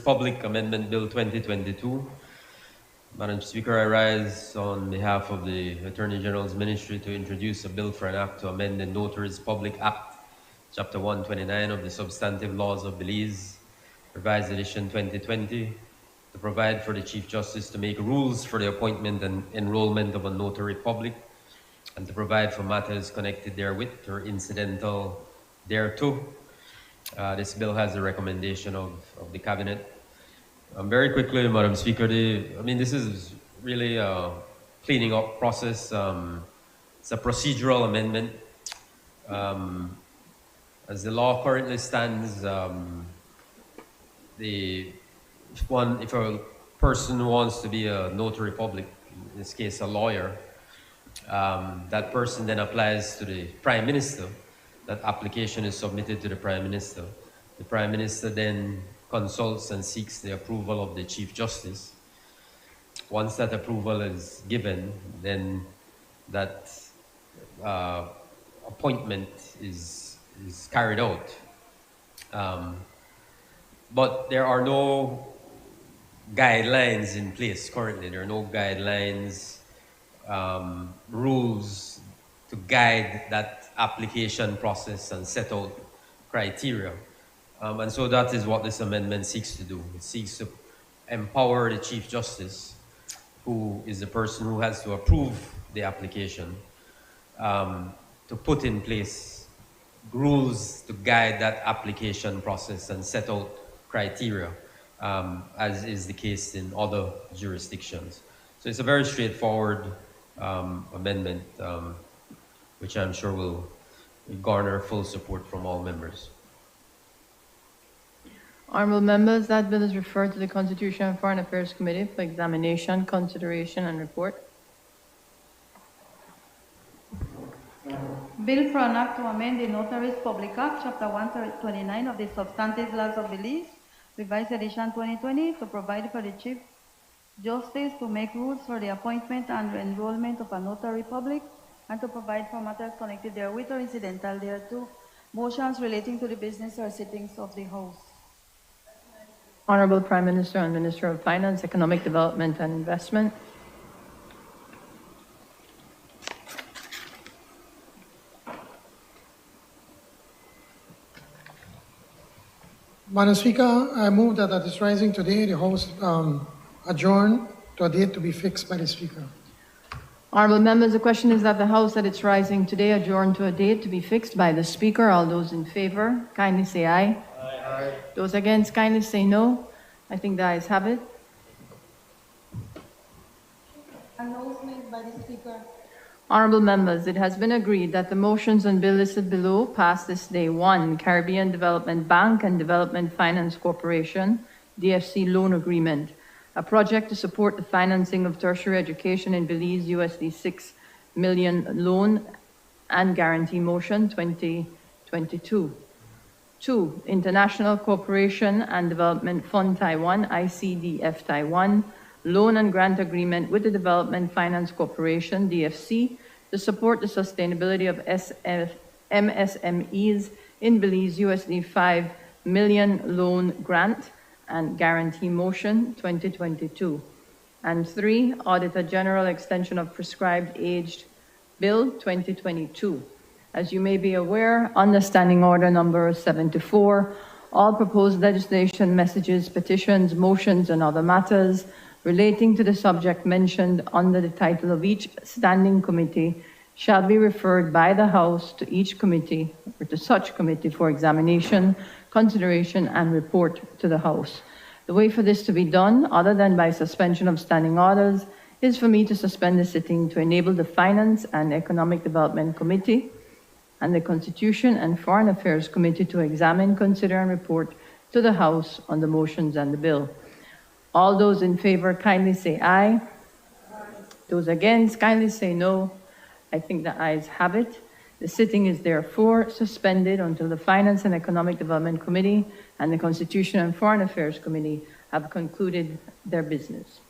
Speaker 10: Public Amendment Bill 2022. Madam Speaker, I rise on behalf of the Attorney General's Ministry to introduce a bill for an act to amend the Notaries Public Act, Chapter 129 of the Substantive Laws of Belize, Revised Edition 2020, to provide for the Chief Justice to make rules for the appointment and enrollment of a notary public, and to provide for matters connected therewith or incidental thereto. This bill has the recommendation of the Cabinet. Very quickly, Madam Speaker, this is really a cleaning up process. It's a procedural amendment. As the law currently stands, if a person wants to be a notary public, in this case a lawyer, that person then applies to the Prime Minister. That application is submitted to the Prime Minister. The Prime Minister then consults and seeks the approval of the Chief Justice. Once that approval is given, then that appointment is carried out. But there are no guidelines in place currently. There are no guidelines, rules to guide that application process and set out criteria. And so that is what this amendment seeks to do. It seeks to empower the Chief Justice, who is the person who has to approve the application, to put in place rules to guide that application process and set out criteria, as is the case in other jurisdictions. So it's a very straightforward amendment, which I'm sure will garner full support from all members.
Speaker 3: Honorable members, that bill is referred to the Constitution and Foreign Affairs Committee for examination, consideration, and report.
Speaker 18: Bill for an act to amend the Notaries Public Act, Chapter 129 of the Substantive Laws of Belize, Revised Edition 2020, to provide for the Chief Justice to make rules for the appointment and enrollment of a notary public, and to provide for matters connected therewith or incidental thereto. Motions relating to the business or sittings of the House.
Speaker 3: Honorable Prime Minister and Minister of Finance, Economic Development and Investment.
Speaker 4: Madam Speaker, I move that at its rising today, the House adjourn to a date to be fixed by the Speaker.
Speaker 3: Honorable members, the question is that the House at its rising today adjourn to a date to be fixed by the Speaker. All those in favor, kindly say aye. Aye. Those against, kindly say no. I think the ayes have it.
Speaker 18: Announcement by the Speaker.
Speaker 3: Honorable members, it has been agreed that the motions on bill listed below pass this day. 1. Caribbean Development Bank and Development Finance Corporation, DFC Loan Agreement, a project to support the financing of tertiary education in Belize, USD 6 million loan and guarantee motion 2022. 2. International Cooperation and Development Fund Taiwan, ICDF Taiwan, loan and grant agreement with the Development Finance Corporation, DFC, to support the sustainability of MSMEs in Belize USD 5 million loan grant and guarantee motion 2022. And 3, Auditor General extension of prescribed aged Bill 2022. As you may be aware, under Standing Order number 74, all proposed legislation, messages, petitions, motions, and other matters relating to the subject mentioned under the title of each standing committee shall be referred by the House to each committee or to such committee for examination, consideration, and report to the House. The way for this to be done, other than by suspension of standing orders, is for me to suspend the sitting to enable the Finance and Economic Development Committee and the Constitution and Foreign Affairs Committee to examine, consider, and report to the House on the motions and the bill. All those in favor kindly say aye. Those against kindly say no. I think the ayes have it. The sitting is therefore suspended until the Finance and Economic Development Committee and the Constitution and Foreign Affairs Committee have concluded their business.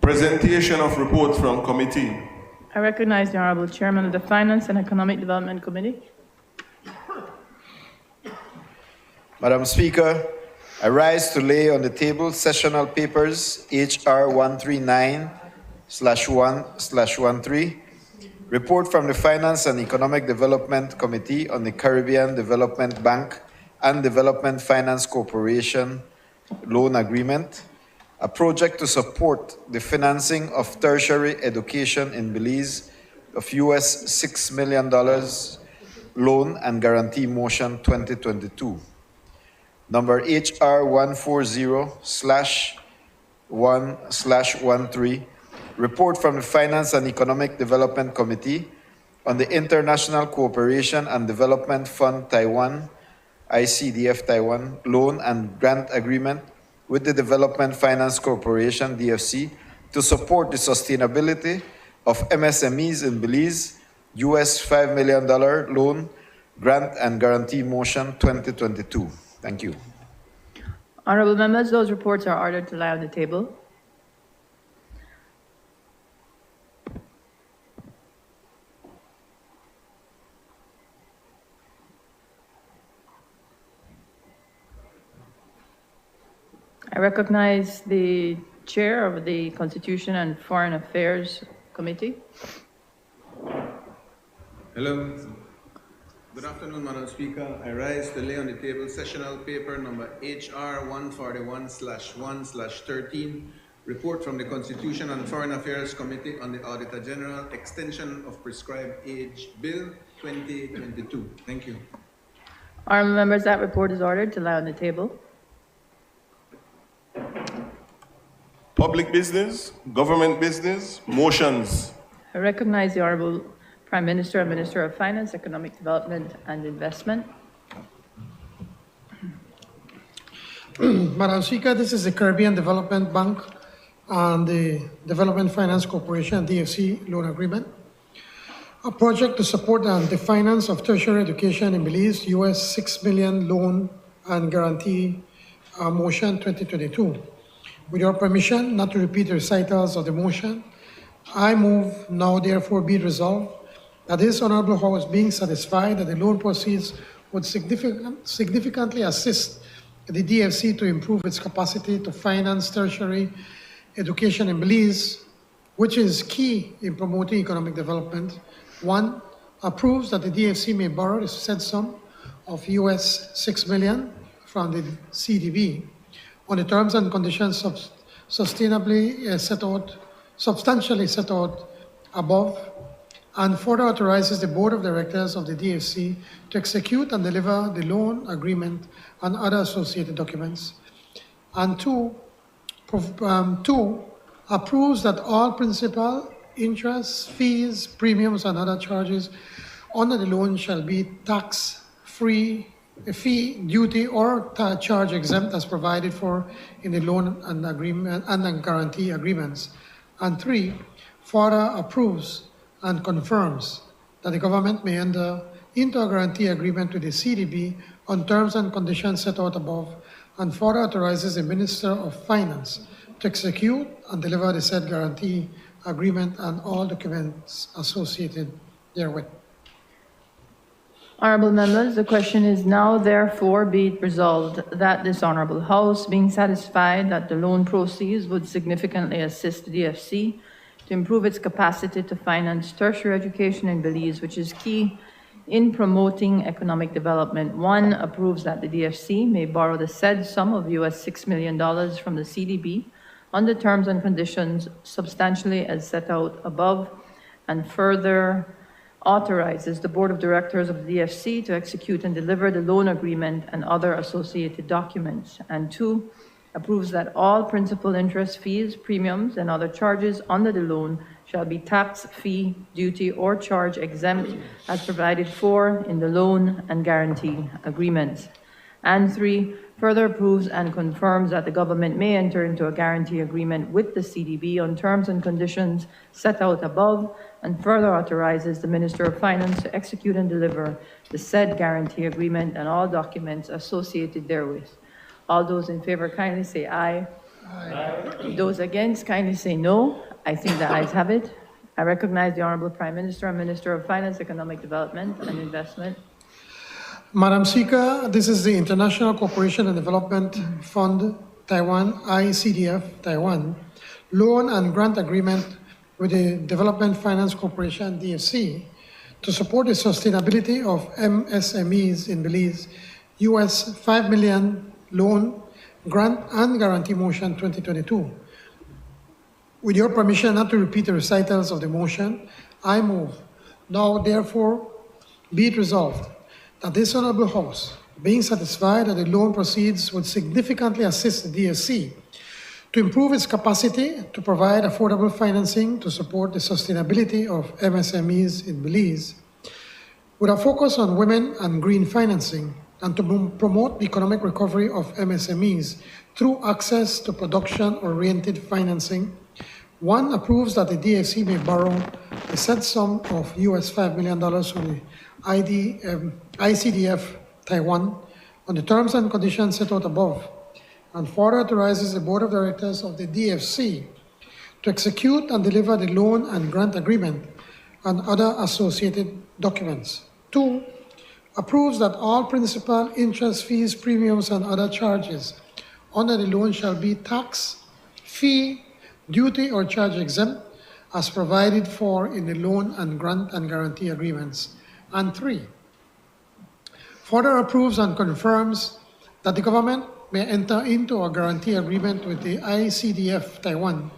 Speaker 2: Presentation of reports from committee.
Speaker 3: I recognize the Honorable Chairman of the Finance and Economic Development Committee.
Speaker 5: Madam Speaker, I rise to lay on the table sessional papers HR 139/1/13, report from the Finance and Economic Development Committee on the Caribbean Development Bank and Development Finance Corporation loan agreement, a project to support the financing of tertiary education in Belize of US $6 million loan and guarantee motion 2022. Number HR 140/1/13, report from the Finance and Economic Development Committee on the International Cooperation and Development Fund Taiwan, ICDF Taiwan, loan and grant agreement with the Development Finance Corporation, DFC, to support the sustainability of MSMEs in Belize, US $5 million loan, grant and guarantee motion 2022. Thank you.
Speaker 3: Honorable members, those reports are ordered to lie on the table. I recognize the Chair of the Constitution and Foreign Affairs Committee.
Speaker 6: Hello. Good afternoon, Madam Speaker. I rise to lay on the table sessional paper number HR 141/1/13, report from the Constitution and Foreign Affairs Committee on the Auditor General extension of prescribed age bill 2022. Thank you.
Speaker 3: Honorable members, that report is ordered to lie on the table.
Speaker 2: Public business, government business, motions.
Speaker 3: I recognize the Honorable Prime Minister and Minister of Finance, Economic Development and Investment.
Speaker 4: Madam Speaker, this is the Caribbean Development Bank and the Development Finance Corporation, DFC loan agreement. A project to support the finance of tertiary education in Belize, US $6 million loan and guarantee motion 2022. With your permission, not to repeat the recitals of the motion, I move now therefore be resolved that this Honorable House, being satisfied that the loan proceeds would significantly assist the DFC to improve its capacity to finance tertiary education in Belize, which is key in promoting economic development, one, approves that the DFC may borrow the said sum of US $6 million from the CDB on the terms and conditions substantially set out above, and further authorizes the Board of Directors of the DFC to execute and deliver the loan agreement and other associated documents. And two, approves that all principal, interest, fees, premiums, and other charges under the loan shall be tax-free, fee, duty, or charge exempt as provided for in the loan and agreement and guarantee agreements. And three, further approves and confirms that the government may enter into a guarantee agreement with the CDB on terms and conditions set out above, and further authorizes the Minister of Finance to execute and deliver the said guarantee agreement and all documents associated therewith.
Speaker 3: Honorable members, the question is now therefore be it resolved that this Honorable House, being satisfied that the loan proceeds would significantly assist the DFC to improve its capacity to finance tertiary education in Belize, which is key in promoting economic development. One, approves that the DFC may borrow the said sum of US $6 million from the CDB on the terms and conditions substantially as set out above, and further authorizes the Board of Directors of the DFC to execute and deliver the loan agreement and other associated documents. And two, approves that all principal, interest, fees, premiums, and other charges under the loan shall be tax, fee, duty, or charge exempt as provided for in the loan and guarantee agreements. And three, further approves and confirms that the government may enter into a guarantee agreement with the CDB on terms and conditions set out above, and further authorizes the Minister of Finance to execute and deliver the said guarantee agreement and all documents associated therewith. All those in favor kindly say aye. Those against, kindly say no. I think the ayes have it. I recognize the Honorable Prime Minister and Minister of Finance, Economic Development and Investment.
Speaker 4: Madam Speaker, this is the International Cooperation and Development Fund, Taiwan, ICDF, Taiwan, loan and grant agreement with the Development Finance Corporation, DFC, to support the sustainability of MSMEs in Belize, US $5 million loan, grant and guarantee motion 2022. With your permission not to repeat the recitals of the motion, I move, now therefore be it resolved, that this Honorable House, being satisfied that the loan proceeds would significantly assist the DFC to improve its capacity to provide affordable financing to support the sustainability of MSMEs in Belize, with a focus on women and green financing, and to promote the economic recovery of MSMEs through access to production-oriented financing. One, approves that the DFC may borrow the said sum of US $5 million from the ICDF Taiwan on the terms and conditions set out above, and further authorizes the Board of Directors of the DFC to execute and deliver the loan and grant agreement and other associated documents. Two, approves that all principal, interest, fees, premiums, and other charges under the loan shall be tax, fee, duty, or charge exempt as provided for in the loan and grant and guarantee agreements. And three, further approves and confirms that the government may enter into a guarantee agreement with the ICDF Taiwan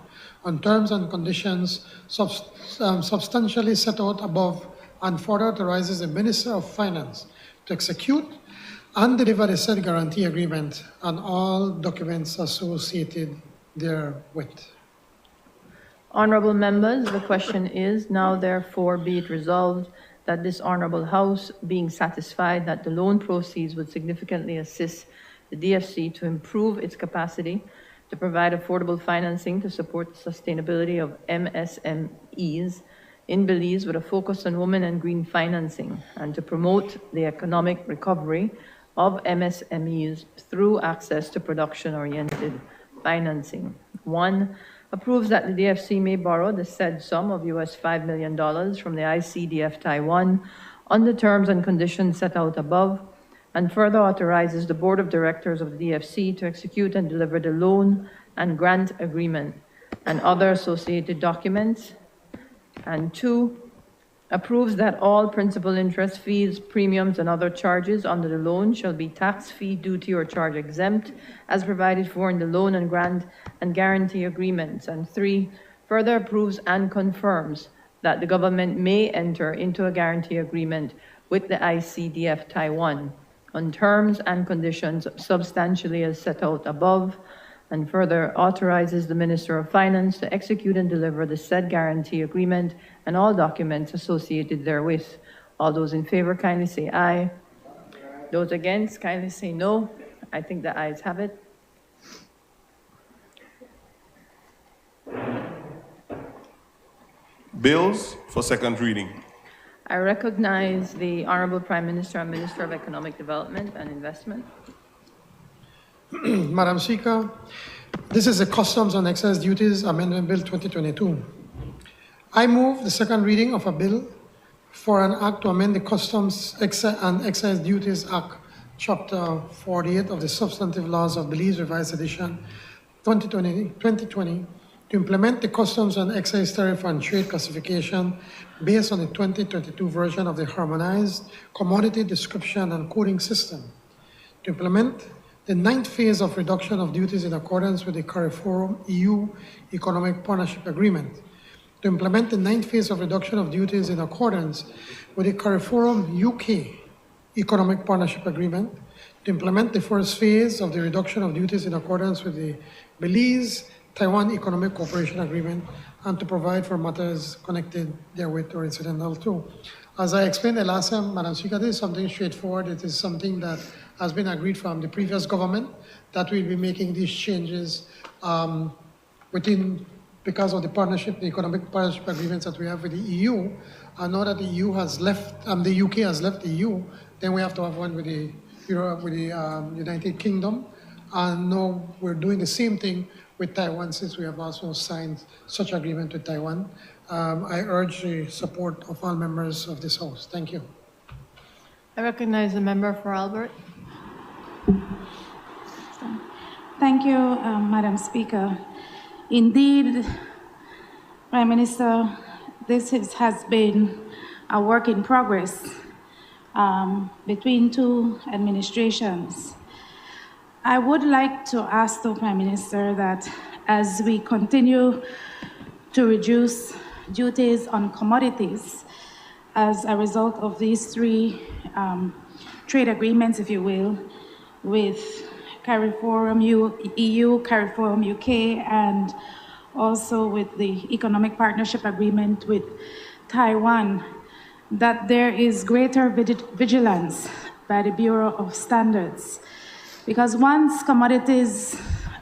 Speaker 4: on terms and conditions substantially set out above, and further authorizes the Minister of Finance to execute and deliver the said guarantee agreement and all documents associated therewith.
Speaker 3: Honorable members, the question is, now therefore be it resolved that this Honorable House, being satisfied that the loan proceeds would significantly assist the DFC to improve its capacity to provide affordable financing to support the sustainability of MSMEs in Belize with a focus on women and green financing, and to promote the economic recovery of MSMEs through access to production-oriented financing. One, approves that the DFC may borrow the said sum of US $5 million from the ICDF Taiwan on the terms and conditions set out above, and further authorizes the Board of Directors of the DFC to execute and deliver the loan and grant agreement and other associated documents. And two, approves that all principal, interest, fees, premiums, and other charges under the loan shall be tax, fee, duty, or charge exempt as provided for in the loan and grant and guarantee agreements. And three, further approves and confirms that the government may enter into a guarantee agreement with the ICDF Taiwan on terms and conditions substantially as set out above, and further authorizes the Minister of Finance to execute and deliver the said guarantee agreement and all documents associated therewith. All those in favor kindly say aye. Those against kindly say no. I think the ayes have it.
Speaker 2: Bills for second reading.
Speaker 3: I recognize the Honorable Prime Minister and Minister of Economic Development and Investment.
Speaker 4: Madam Speaker, this is the Customs and Excise Duties Amendment Bill 2022. I move the second reading of a bill for an act to amend the Customs and Excise Duties Act, Chapter 48 of the Substantive Laws of Belize, Revised Edition 2020, to implement the Customs and Excise Tariff and Trade Classification based on the 2022 version of the Harmonized Commodity Description and Coding System, to implement the ninth phase of reduction of duties in accordance with the CARIFORUM EU Economic Partnership Agreement, to implement the ninth phase of reduction of duties in accordance with the CARIFORUM UK Economic Partnership Agreement, to implement the first phase of the reduction of duties in accordance with the Belize Taiwan Economic Cooperation Agreement, and to provide for matters connected therewith or incidental to. As I explained the last time, Madam Speaker, this is something straightforward. It is something that has been agreed from the previous government that we'll be making these changes because of the partnership, the economic partnership agreements that we have with the EU. And now that the EU has left, the UK has left the EU, then we have to have one with the United Kingdom. And now we're doing the same thing with Taiwan, since we have also signed such agreement with Taiwan. I urge the support of all members of this House. Thank you.
Speaker 3: I recognize the member for Albert.
Speaker 9: Thank you, Madam Speaker. Indeed, Prime Minister, this has been a work in progress between two administrations. I would like to ask the Prime Minister that as we continue to reduce duties on commodities as a result of these three trade agreements, if you will, with CARIFORUM EU, CARIFORUM UK, and also with the Economic Partnership Agreement with Taiwan, that there is greater vigilance by the Bureau of Standards. Because once commodities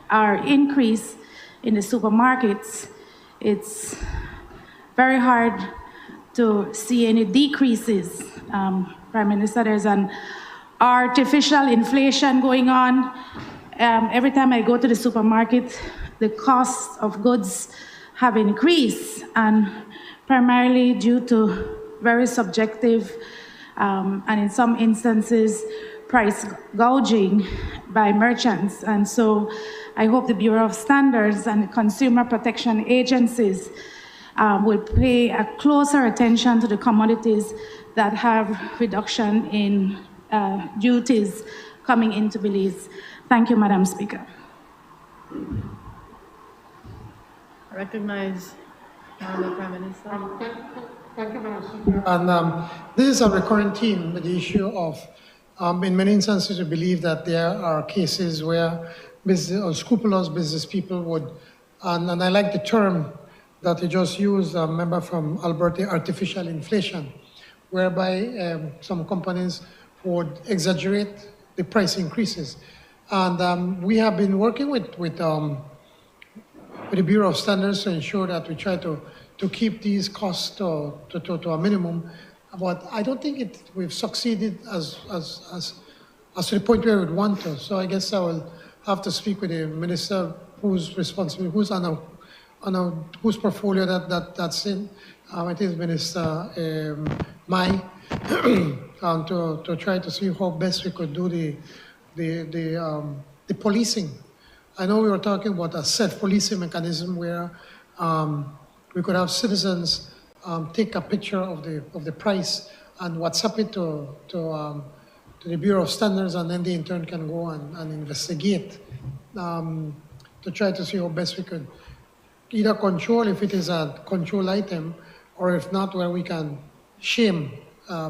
Speaker 9: are increased in the supermarkets, it's very hard to see any decreases. Prime Minister, there's an artificial inflation going on. Every time I go to the supermarket, the cost of goods have increased, and primarily due to very subjective and in some instances price gouging by merchants. And so I hope the Bureau of Standards and the consumer protection agencies will pay a closer attention to the commodities that have reduction in duties coming into Belize. Thank you, Madam Speaker.
Speaker 3: I recognize Honorable Prime Minister.
Speaker 4: Thank you, Madam Speaker. And this is a recurrent theme with the issue of, in many instances, we believe that there are cases where scrupulous business people would, and I like the term that you just used, a member from Alberta, artificial inflation, whereby some companies would exaggerate the price increases. And we have been working with the Bureau of Standards to ensure that we try to keep these costs to a minimum. But I don't think we've succeeded as to the point where we'd want to. So I guess I will have to speak with the minister who's responsible, who's whose portfolio that's in. It is Minister Mai, to try to see how best we could do the policing. I know we were talking about a self-policing mechanism where we could have citizens take a picture of the price and WhatsApp it to the Bureau of Standards, and then they in turn can go and investigate to try to see how best we could either control if it is a control item, or if not, where we can shame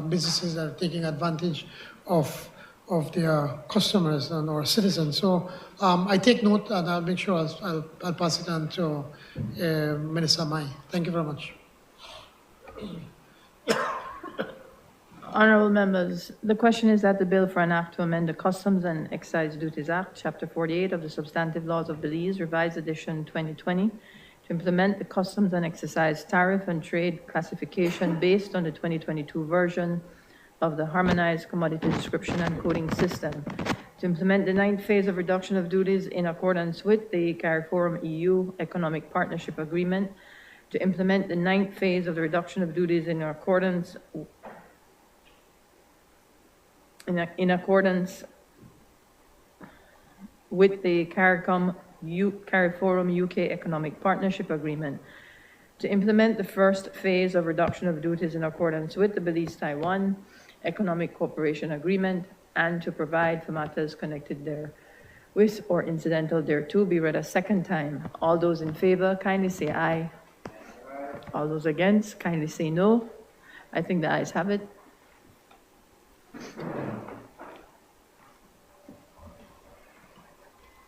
Speaker 4: businesses that are taking advantage of their customers and our citizens. So I take note, and I'll make sure I'll pass it on to Minister Mai. Thank you very much.
Speaker 3: Honorable members, the question is that the bill for an act to amend the Customs and Excise Duties Act, Chapter 48 of the Substantive Laws of Belize, Revised Edition 2020, to implement the Customs and Excise Tariff and Trade Classification based on the 2022 version of the Harmonized Commodity Description and Coding System, to implement the 9th phase of reduction of duties in accordance with the CARIFORUM EU Economic Partnership Agreement, to implement the 9th phase of the reduction of duties in accordance with the CARIFORUM UK Economic Partnership Agreement, to implement the 1st phase of reduction of duties in accordance with the Belize-Taiwan Economic Cooperation Agreement, and to provide for matters connected therewith or incidental thereto be read a second time. All those in favor, kindly say aye. All those against, kindly say no. I think the ayes have it.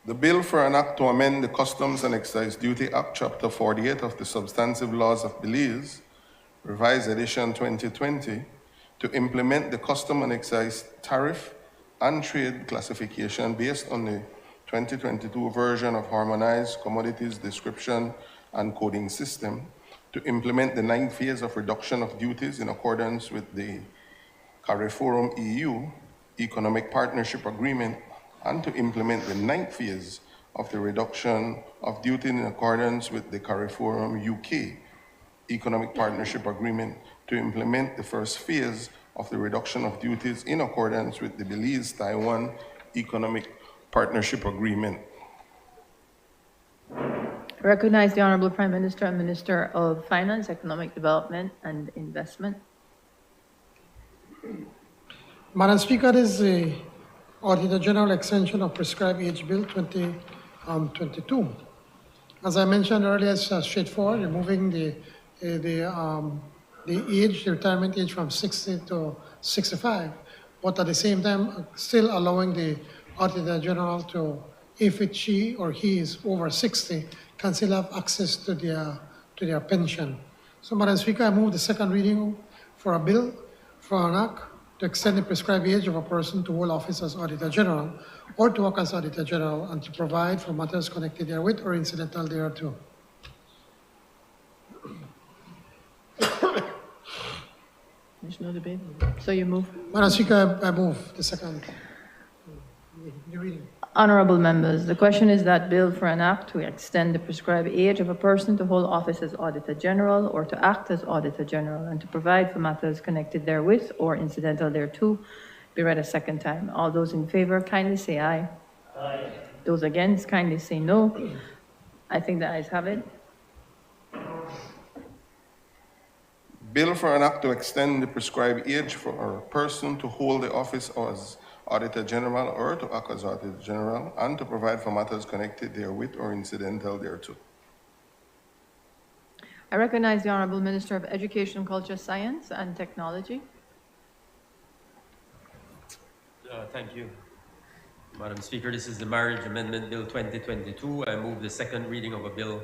Speaker 2: The bill for an act to amend the Customs and Excise Duty Act, Chapter 48 of the Substantive Laws of Belize, Revised Edition 2020, to implement the Custom and Excise Tariff and Trade Classification based on the 2022 version of Harmonized Commodities Description and Coding System, to implement the 9th phase of reduction of duties in accordance with the CARIFORUM EU Economic Partnership Agreement, and to implement the 9th phase of the reduction of duty in accordance with the CARIFORUM UK Economic Partnership Agreement to implement the first phase of the reduction of duties in accordance with the Belize-Taiwan Economic Partnership Agreement.
Speaker 3: I recognize the Honorable Prime Minister and Minister of Finance, Economic Development and Investment.
Speaker 4: Madam Speaker, this is the Auditor General extension of Prescribed Age Bill 2022. As I mentioned earlier, it's straightforward, removing the retirement age from 60 to 65, but at the same time, still allowing the Auditor General to, if she or he is over 60, can still have access to their pension. So, Madam Speaker, I move the second reading for a bill for an act to extend the prescribed age of a person to hold office as Auditor General or to work as Auditor General and to provide for matters connected therewith or incidental thereto.
Speaker 3: There's no debate. So you move.
Speaker 4: Madam Speaker, I move the second reading.
Speaker 3: Honorable members, the question is that bill for an act to extend the prescribed age of a person to hold office as Auditor General or to act as Auditor General and to provide for matters connected therewith or incidental thereto be read a second time. All those in favor kindly say aye. Aye. Those against kindly say no. I think the ayes have it.
Speaker 2: Bill for an act to extend the prescribed age for a person to hold the office as Auditor General or to act as Auditor General and to provide for matters connected therewith or incidental thereto.
Speaker 3: I recognize the Honorable Minister of Education, Culture, Science and Technology.
Speaker 10: Thank you. Madam Speaker, this is the Marriage Amendment Bill 2022. I move the second reading of a bill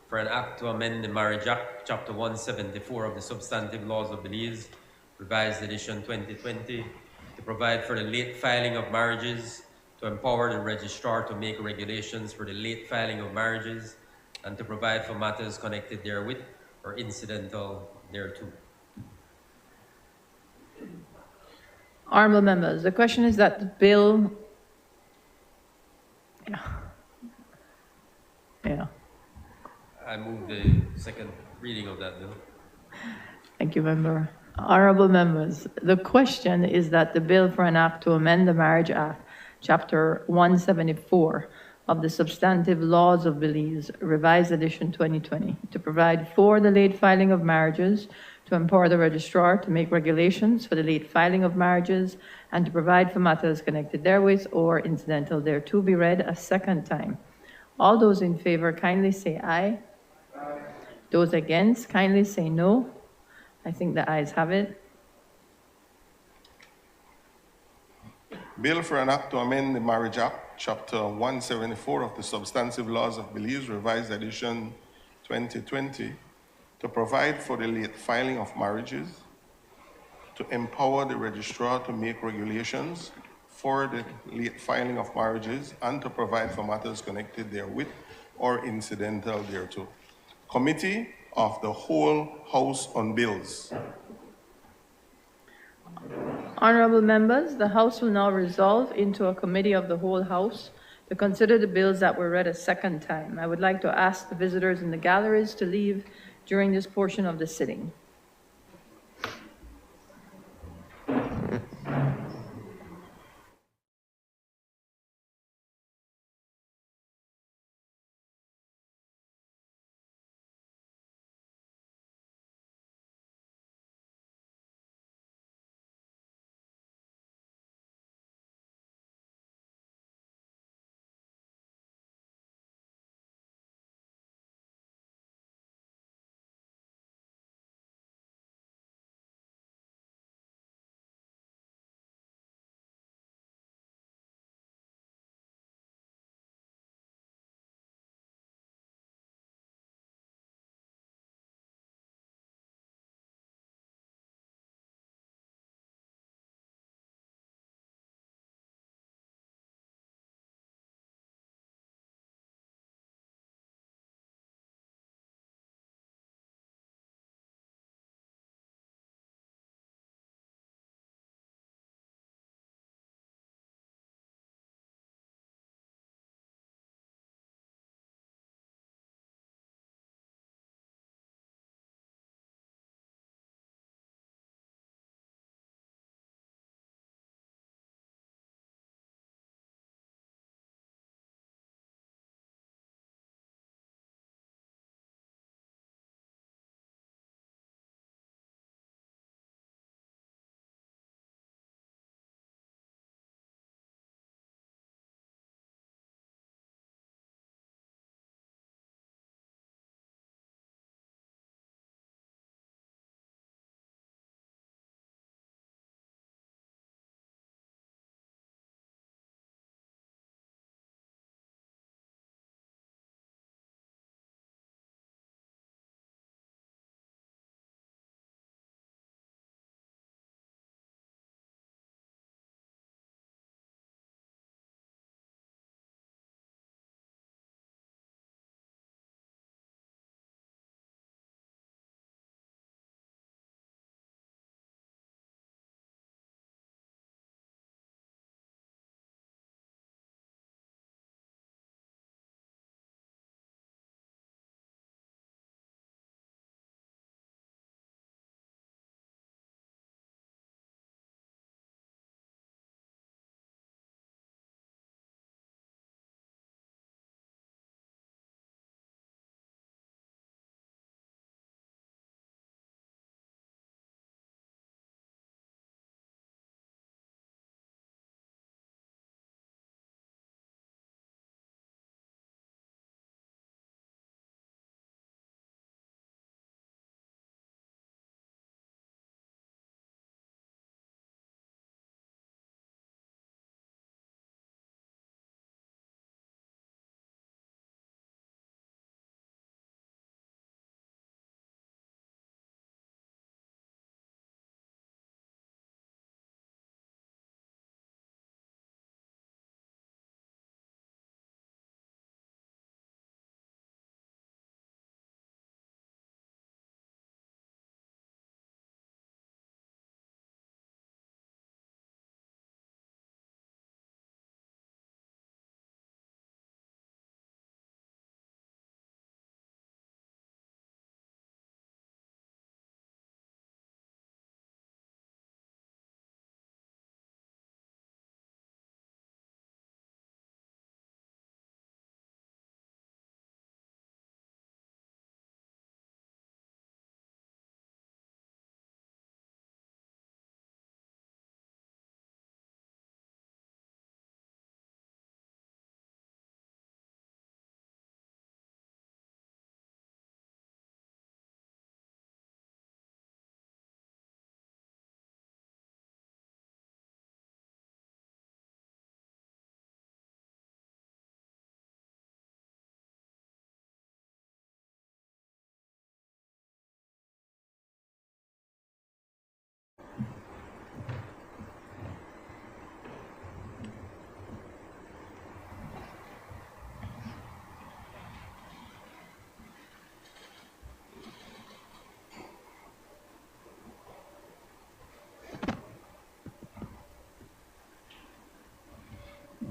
Speaker 10: for an act to amend the Marriage Act, Chapter 174 of the Substantive Laws of Belize, Revised Edition 2020, to provide for the late filing of marriages, to empower the registrar to make regulations for the late filing of marriages, and to provide for matters connected therewith or incidental thereto.
Speaker 3: Honorable members, the question is that the bill... Yeah.
Speaker 10: I move the second reading of that bill.
Speaker 3: Thank you, member. Honorable members, the question is that the bill for an act to amend the Marriage Act, Chapter 174 of the Substantive Laws of Belize, Revised Edition 2020, to provide for the late filing of marriages, to empower the registrar to make regulations for the late filing of marriages, and to provide for matters connected therewith or incidental thereto be read a second time. All those in favor kindly say aye. Aye. Those against kindly say no. I think the ayes have it.
Speaker 2: Bill for an act to amend the Marriage Act, Chapter 174 of the Substantive Laws of Belize, Revised Edition 2020, to provide for the late filing of marriages, to empower the registrar to make regulations for the late filing of marriages, and to provide for matters connected therewith or incidental thereto. Committee of the Whole House on Bills.
Speaker 3: Honorable members, the House will now resolve into a committee of the whole House to consider the bills that were read a second time. I would like to ask the visitors in the galleries to leave during this portion of the sitting.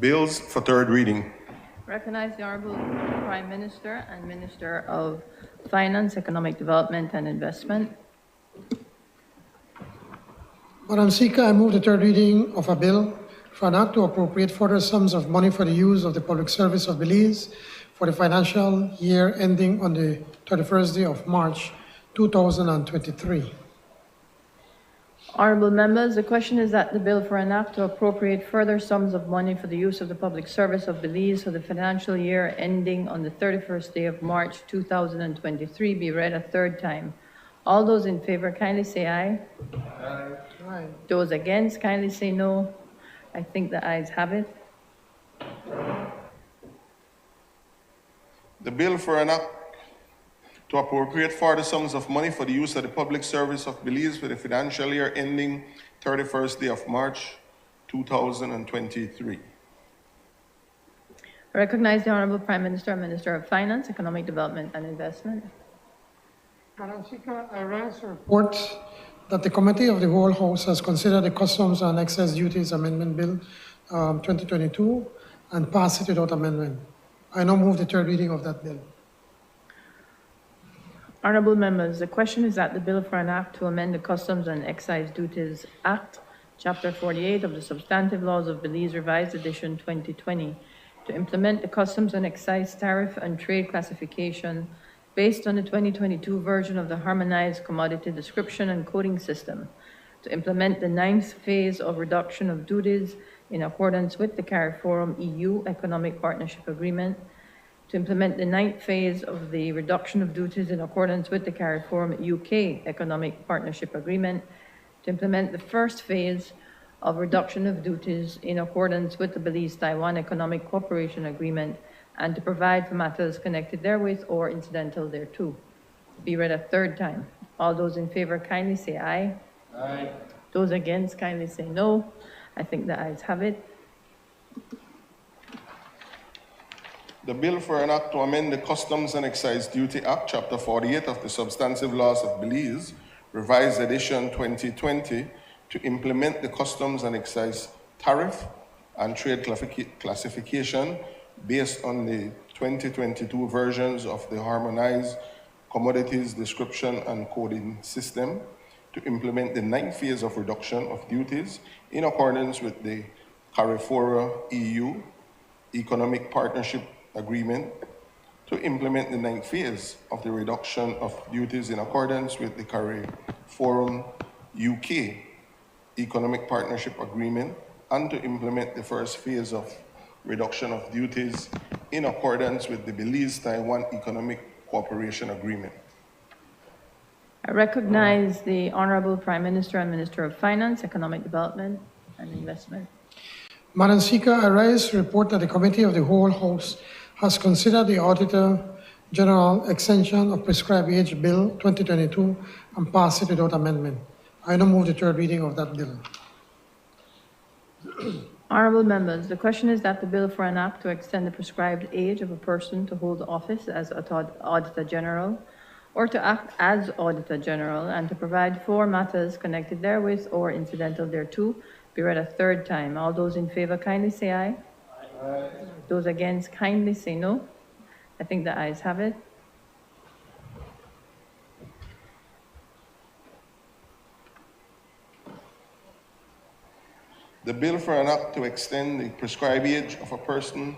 Speaker 2: Bills for third reading.
Speaker 3: Recognize the Honorable Prime Minister and Minister of Finance, Economic Development and Investment.
Speaker 4: Madam Speaker, I move the third reading of a bill for an act to appropriate further sums of money for the use of the public service of Belize for the financial year ending on the 31st day of March 2023.
Speaker 3: Honorable members, the question is that the bill for an act to appropriate further sums of money for the use of the public service of Belize for the financial year ending on the 31st day of March 2023 be read a third time. All those in favor kindly say aye.
Speaker 4: Aye.
Speaker 3: Those against kindly say no. I think the ayes have it.
Speaker 2: The bill for an act to appropriate further sums of money for the use of the public service of Belize for the financial year ending 31st day of March 2023.
Speaker 3: I recognize the Honorable Prime Minister and Minister of Finance, Economic Development and Investment.
Speaker 4: Madam Speaker, I rise to report that the Committee of the Whole House has considered the Customs and Excise Duties Amendment Bill 2022 and passed it without amendment. I now move the third reading of that bill.
Speaker 3: Honorable members, the question is that the bill for an act to amend the Customs and Excise Duties Act, Chapter 48 of the Substantive Laws of Belize, Revised Edition 2020, to implement the Customs and Excise Tariff and Trade Classification based on the 2022 version of the Harmonized Commodity Description and Coding System, to implement the 9th phase of reduction of duties in accordance with the CARIFORUM EU Economic Partnership Agreement, to implement the 9th phase of the reduction of duties in accordance with the CARIFORUM UK Economic Partnership Agreement, to implement the 1st phase of reduction of duties in accordance with the Belize-Taiwan Economic Cooperation Agreement, and to provide for matters connected therewith or incidental thereto. Be read a third time. All those in favor kindly say aye.
Speaker 11: Aye.
Speaker 3: Those against kindly say no. I think the ayes have it.
Speaker 2: The bill for an act to amend the Customs and Excise Duty Act, Chapter 48 of the Substantive Laws of Belize, Revised Edition 2020, to implement the Customs and Excise Tariff and Trade Classification based on the 2022 versions of the Harmonized Commodities Description and Coding System, to implement the 9th phase of reduction of duties in accordance with the CARIFORUM EU Economic Partnership Agreement, to implement the 9th phase of the reduction of duties in accordance with the CARIFORUM UK Economic Partnership Agreement, and to implement the 1st phase of reduction of duties in accordance with the Belize-Taiwan Economic Cooperation Agreement.
Speaker 3: I recognize the Honorable Prime Minister and Minister of Finance, Economic Development and Investment.
Speaker 4: Madam Speaker, I rise to report that the Committee of the Whole House has considered the Auditor General Extension of Prescribed Age Bill 2022 and passed it without amendment. I now move the third reading of that bill.
Speaker 3: Honorable members, the question is that the bill for an act to extend the prescribed age of a person to hold office as Auditor General or to act as Auditor General and to provide for matters connected therewith or incidental thereto be read a third time. All those in favor kindly say aye. Aye. Those against kindly say no. I think the ayes have it.
Speaker 2: The bill for an act to extend the prescribed age of a person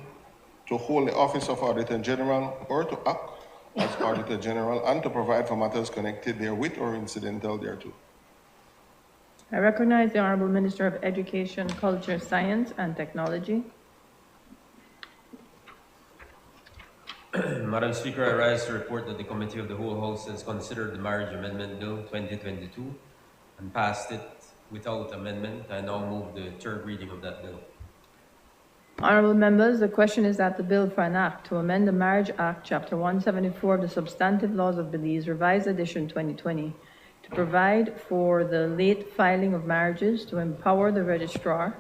Speaker 2: to hold the office of Auditor General or to act as Auditor General and to provide for matters connected therewith or incidental thereto.
Speaker 3: I recognize the Honorable Minister of Education, Culture, Science and Technology.
Speaker 10: Madam Speaker, I rise to report that the Committee of the Whole House has considered the Marriage Amendment Bill 2022 and passed it without amendment. I now move the third reading of that bill.
Speaker 3: Honorable members, the question is that the bill for an act to amend the Marriage Act, Chapter 174 of the Substantive Laws of Belize, Revised Edition 2020, to provide for the late filing of marriages, to empower the registrar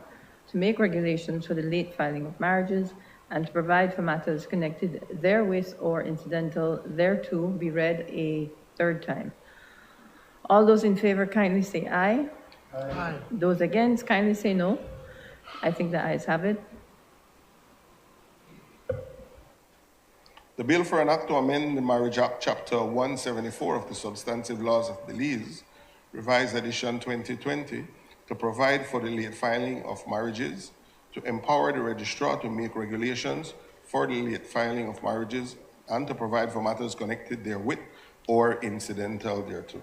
Speaker 3: to make regulations for the late filing of marriages, and to provide for matters connected therewith or incidental thereto be read a third time. All those in favor kindly say aye.
Speaker 4: Aye.
Speaker 3: Those against kindly say no. I think the ayes have it.
Speaker 2: The bill for an act to amend the Marriage Act, Chapter 174 of the Substantive Laws of Belize, Revised Edition 2020, to provide for the late filing of marriages, to empower the registrar to make regulations for the late filing of marriages, and to provide for matters connected therewith or incidental thereto.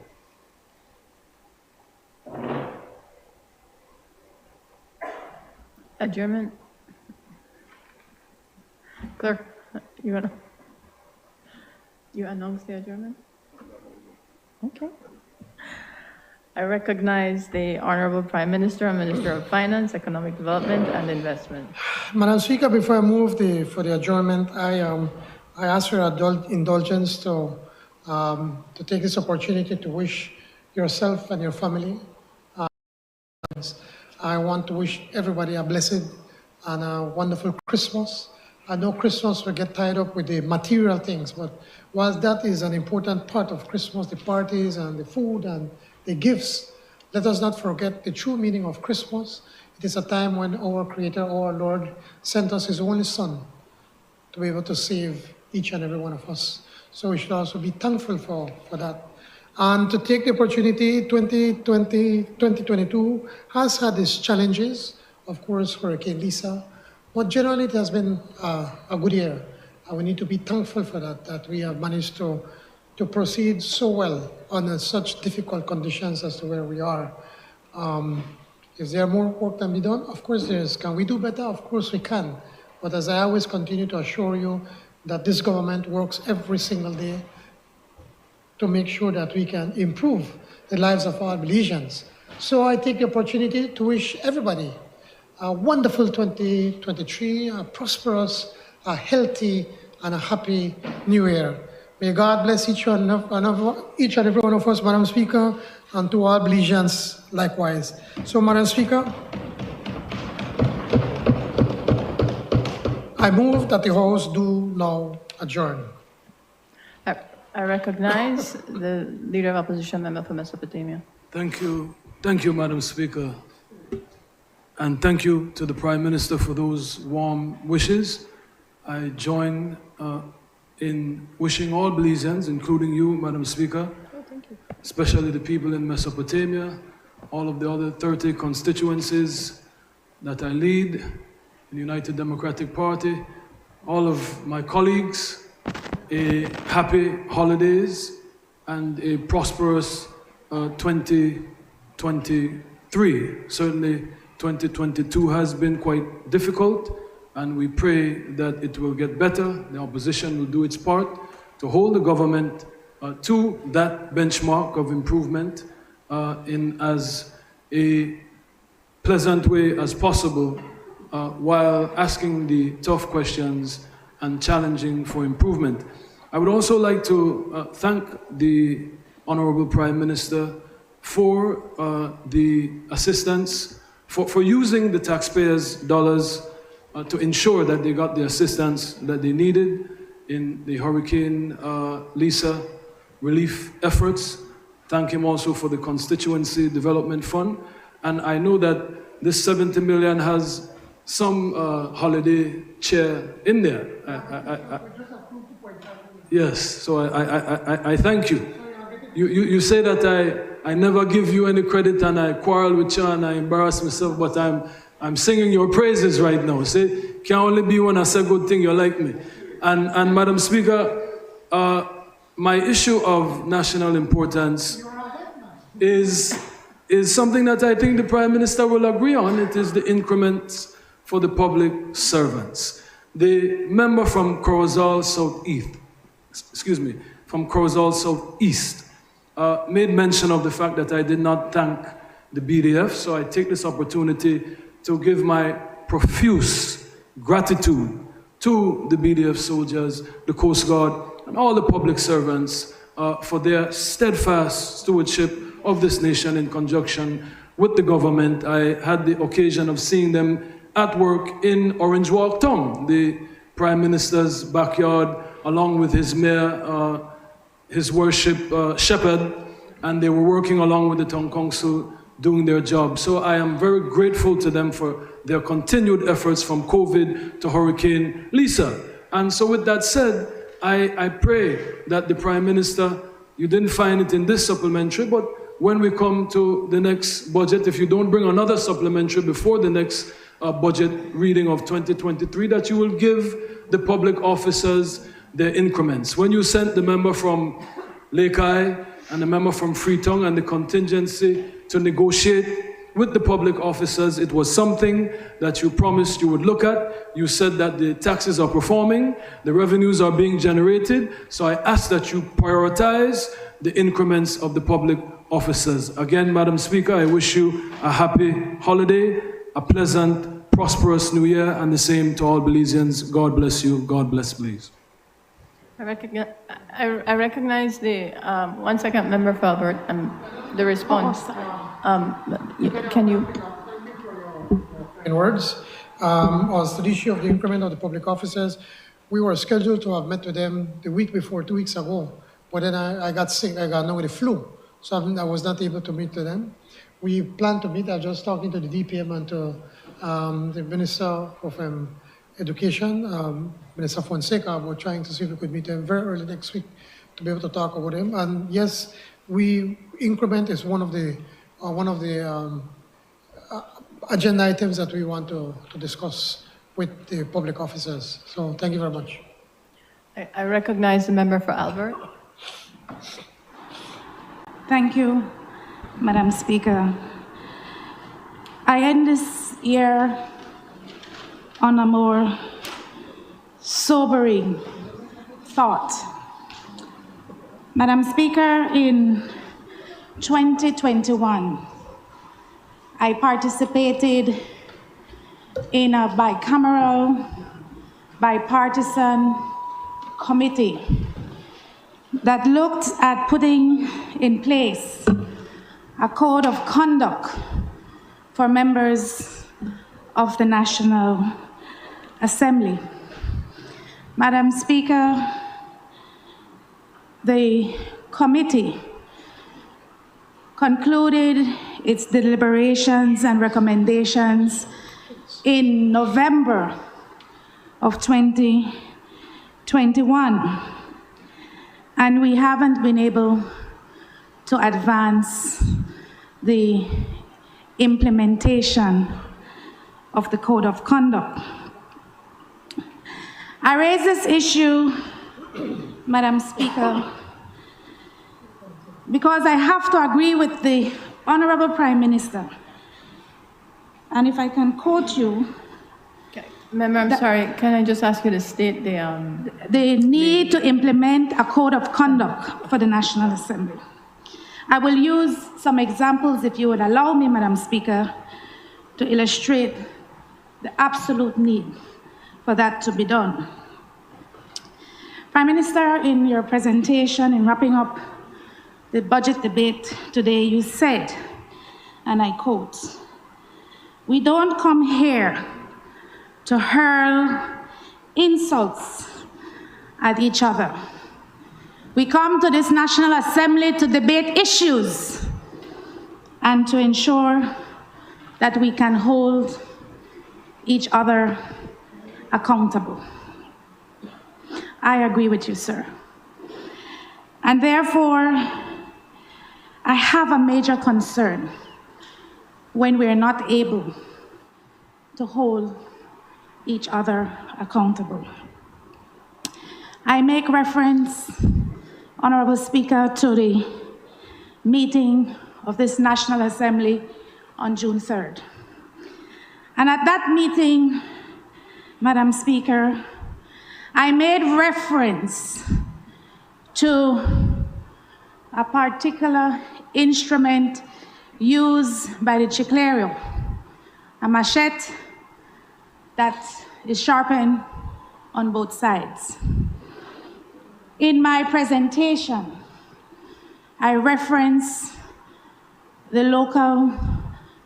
Speaker 3: Adjournment. Clerk, you announce the adjournment? Okay. I recognize the Honorable Prime Minister and Minister of Finance, Economic Development and Investment.
Speaker 4: Madam Speaker, before I move for the adjournment, I ask for your indulgence to take this opportunity to wish yourself and your family. I want to wish everybody a blessed and a wonderful Christmas. I know Christmas will get tied up with the material things, but whilst that is an important part of Christmas, the parties and the food and the gifts, let us not forget the true meaning of Christmas. It is a time when our Creator, our Lord, sent us His only Son to be able to save each and every one of us. So we should also be thankful for that. And to take the opportunity, 2022 has had its challenges, of course, Hurricane Lisa, but generally it has been a good year. And we need to be thankful for that we have managed to proceed so well under such difficult conditions as to where we are. Is there more work can be done? Of course there is. Can we do better? Of course we can. But as I always continue to assure you that this government works every single day to make sure that we can improve the lives of our Belizeans. So I take the opportunity to wish everybody a wonderful 2023, a prosperous, a healthy, and a happy New Year. May God bless each and every one of us, Madam Speaker, and to all Belizeans likewise. So, Madam Speaker, I move that the House do now adjourn.
Speaker 3: I recognize the Leader of Opposition, Member for Mesopotamia.
Speaker 7: Thank you, Madam Speaker. And thank you to the Prime Minister for those warm wishes. I join in wishing all Belizeans, including you, Madam Speaker, especially the people in Mesopotamia, all of the other 30 constituencies that I lead in the United Democratic Party, all of my colleagues, a happy holidays and a prosperous 2023. Certainly 2022 has been quite difficult, and we pray that it will get better. The opposition will do its part to hold the government to that benchmark of improvement in as a pleasant way as possible, while asking the tough questions and challenging for improvement. I would also like to thank the Honorable Prime Minister for the assistance, for using the taxpayers' dollars to ensure that they got the assistance that they needed in the Hurricane Lisa relief efforts. Thank him also for the Constituency Development Fund. And I know that this 70 million has some holiday cheer in there. Yes, so I thank you. You say that I never give you any credit and I quarrel with you and I embarrass myself, but I'm singing your praises right now. See, can only be when I say good thing you like me. And Madam Speaker, my issue of national importance is something that I think the Prime Minister will agree on. It is the increments for the public servants. The member from Corozal Southeast made mention of the fact that I did not thank the BDF, so I take this opportunity to give my profuse gratitude to the BDF soldiers, the Coast Guard, and all the public servants for their steadfast stewardship of this nation in conjunction with the government. I had the occasion of seeing them at work in Orange Walk Town, the Prime Minister's backyard, along with his mayor, his worship shepherd, and they were working along with the town council doing their job. So I am very grateful to them for their continued efforts from COVID to Hurricane Lisa. And so with that said, I pray that the Prime Minister, you didn't find it in this supplementary, but when we come to the next budget, if you don't bring another supplementary before the next budget reading of 2023, that you will give the public officers their increments. When you sent the member from Lake Eye and the member from Freetown and the contingency to negotiate with the public officers, it was something that you promised you would look at. You said that the taxes are performing, the revenues are being generated, so I ask that you prioritize the increments of the public officers. Again, Madam Speaker, I wish you a happy holiday, a pleasant, prosperous New Year, and the same to all Belizeans. God bless you. God bless Belize.
Speaker 3: I recognize the 1 second, Member for Albert, the response. Can you?
Speaker 4: In words, on the issue of the increment of the public officers, we were scheduled to have met with them the week before, 2 weeks ago, but then I got sick. I got with the flu, so I was not able to meet with them. We plan to meet. I was just talking to the DPM and to the Minister of Education, Minister Fonseca. We're trying to see if we could meet them very early next week to be able to talk about them. And yes, increment is one of the agenda items that we want to discuss with the public officers. So thank you very much.
Speaker 3: I recognize the member for Albert.
Speaker 9: Thank you, Madam Speaker. I end this year on a more sobering thought. Madam Speaker, in 2021, I participated in a bicameral, bipartisan committee that looked at putting in place a code of conduct for members of the National Assembly. Madam Speaker, the committee concluded its deliberations and recommendations in November of 2021, and we haven't been able to advance the implementation of the Code of Conduct. I raise this issue, Madam Speaker, because I have to agree with the Honorable Prime Minister. And if I can quote you.
Speaker 3: Member, I'm sorry, can I just ask you to state
Speaker 9: the need to implement a code of conduct for the National Assembly. I will use some examples, if you would allow me, Madam Speaker, to illustrate the absolute need for that to be done. Prime Minister, in your presentation, in wrapping up the budget debate today, you said, and I quote, "We don't come here to hurl insults at each other. We come to this National Assembly to debate issues and to ensure that we can hold each other accountable." I agree with you, sir. And therefore, I have a major concern when we are not able to hold each other accountable. I make reference, Honorable Speaker, to the meeting of this National Assembly on June 3rd. And at that meeting, Madam Speaker, I made reference to a particular instrument used by the Chiclayo, a machete that is sharpened on both sides. In my presentation, I reference the local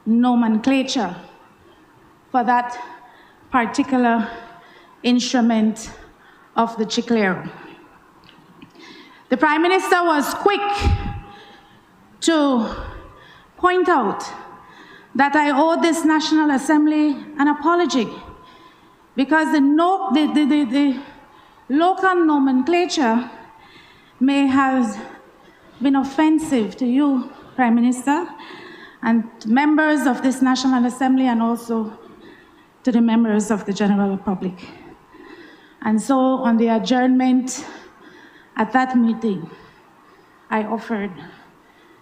Speaker 9: nomenclature for that particular instrument of the Chiclayo. The Prime Minister was quick to point out that I owe this National Assembly an apology because the local nomenclature may have been offensive to you, Prime Minister, and members of this National Assembly, and also to the members of the general public. And so on the adjournment at that meeting, I offered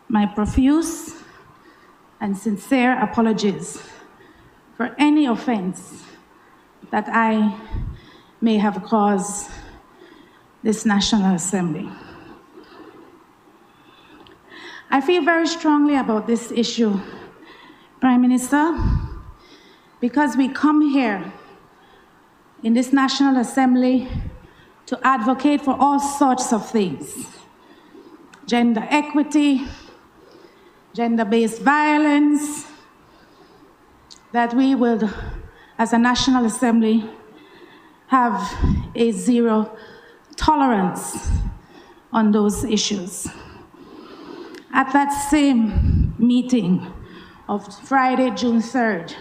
Speaker 9: my profuse and sincere apologies for any offense that I may have caused this National Assembly. I feel very strongly about this issue, Prime Minister, because we come here in this National Assembly to advocate for all sorts of things: gender equity, gender-based violence, that we will, as a National Assembly, have a zero tolerance on those issues. At that same meeting of Friday, June 3rd,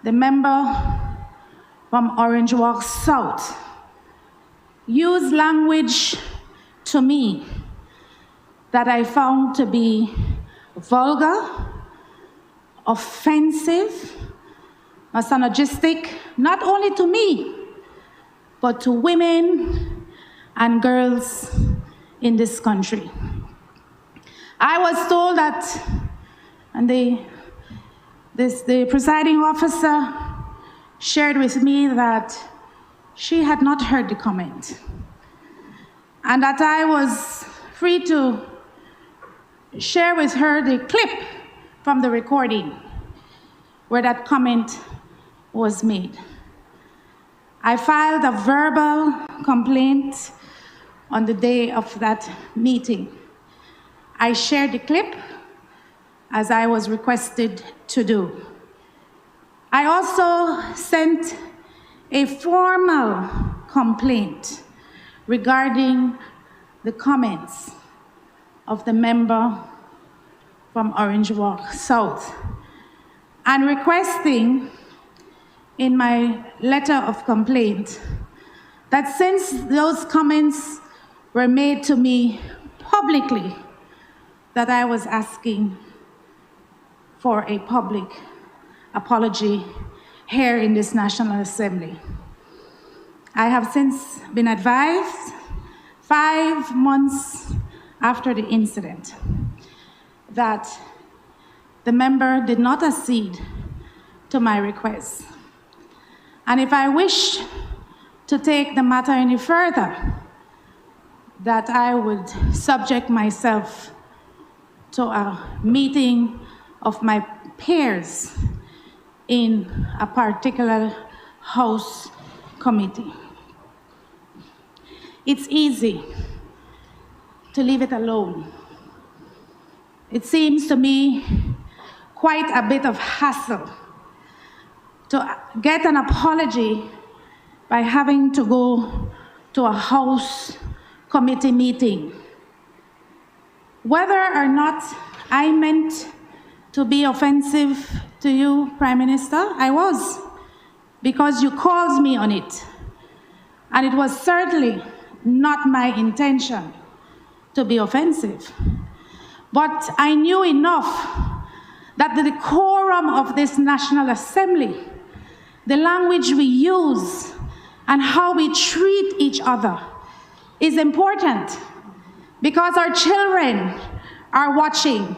Speaker 9: the member from Orange Walk South used language to me that I found to be vulgar, offensive, misogynistic, not only to me, but to women and girls in this country. I was told that, and the presiding officer shared with me that she had not heard the comment, and that I was free to share with her the clip from the recording where that comment was made. I filed a verbal complaint on the day of that meeting. I shared the clip as I was requested to do. I also sent a formal complaint regarding the comments of the member from Orange Walk South, and requesting in my letter of complaint that since those comments were made to me publicly, that I was asking for a public apology here in this National Assembly. I have since been advised, 5 months after the incident, that the member did not accede to my request. And if I wish to take the matter any further, that I would subject myself to a meeting of my peers in a particular House committee. It's easy to leave it alone. It seems to me quite a bit of hassle to get an apology by having to go to a House committee meeting. Whether or not I meant to be offensive to you, Prime Minister, I was, because you called me on it. And it was certainly not my intention to be offensive. But I knew enough that the decorum of this National Assembly, the language we use, and how we treat each other is important, because our children are watching,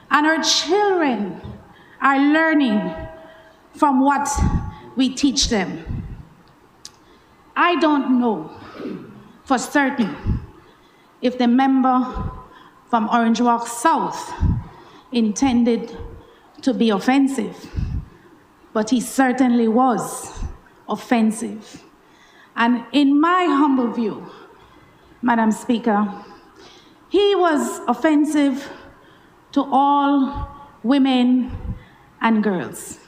Speaker 9: and our children are learning from what we teach them. I don't know for certain if the member from Orange Walk South intended to be offensive, but he certainly was offensive. And in my humble view, Madam Speaker, he was offensive to all women and girls.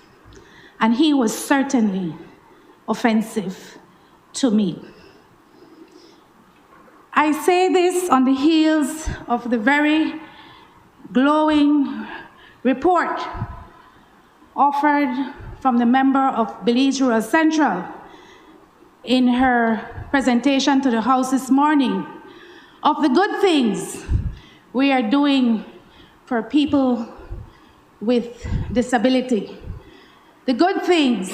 Speaker 9: And he was certainly offensive to me. I say this on the heels of the very glowing report offered from the member of Belize Rural Central in her presentation to the House this morning of the good things we are doing for people with disability, the good things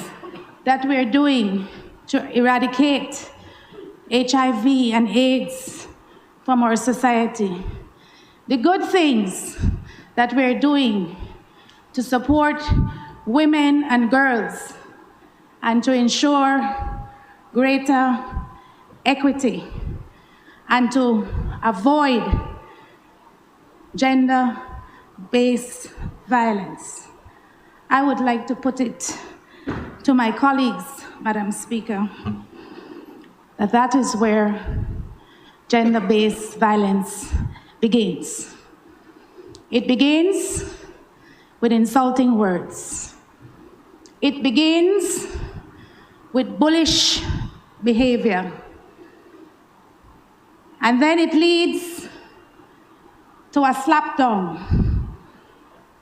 Speaker 9: that we are doing to eradicate HIV and AIDS from our society, the good things that we are doing to support women and girls and to ensure greater equity and to avoid gender-based violence. I would like to put it to my colleagues, Madam Speaker, that is where gender-based violence begins. It begins with insulting words. It begins with bullish behavior. And then it leads to a slap down.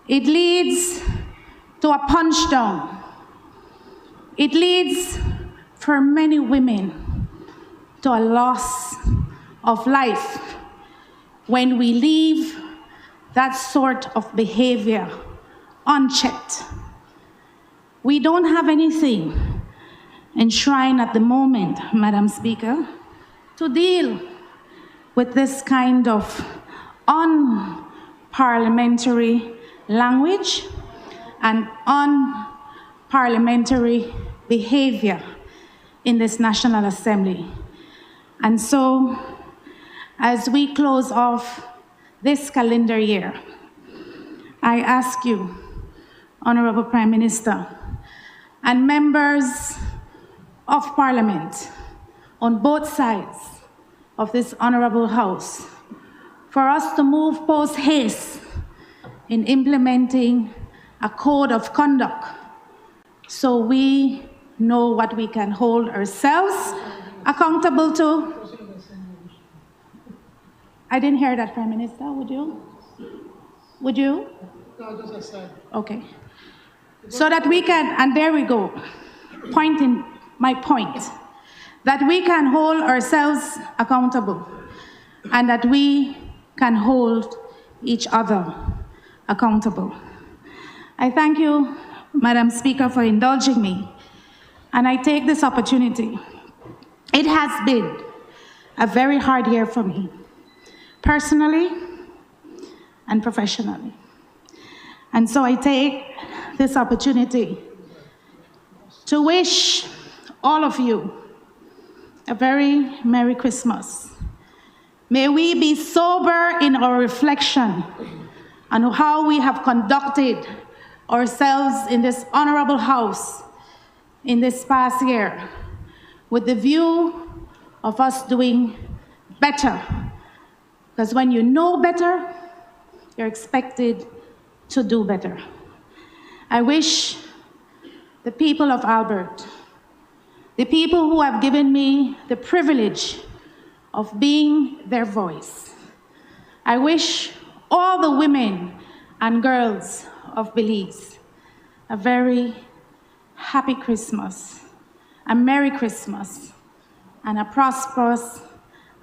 Speaker 9: It leads to a punch down. It leads for many women to a loss of life when we leave that sort of behavior unchecked. We don't have anything enshrined at the moment, Madam Speaker, to deal with this kind of unparliamentary language and unparliamentary behavior in this National Assembly. And so, as we close off this calendar year, I ask you, Honorable Prime Minister, and members of Parliament on both sides of this Honorable House, for us to move post-haste in implementing a code of conduct so we know what we can hold ourselves accountable to. I didn't hear that, Prime Minister. Would you? Would you?
Speaker 4: No, just a side.
Speaker 9: Okay. So that we can, and there we go, pointing my point, that we can hold ourselves accountable and that we can hold each other accountable. I thank you, Madam Speaker, for indulging me, and I take this opportunity. It has been a very hard year for me, personally and professionally. And so I take this opportunity to wish all of you a very Merry Christmas. May we be sober in our reflection on how we have conducted ourselves in this honorable house in this past year, with the view of us doing better. Because when you know better, you're expected to do better. I wish the people of Albert, the people who have given me the privilege of being their voice, I wish all the women and girls of Belize a very happy Christmas, a Merry Christmas, and a prosperous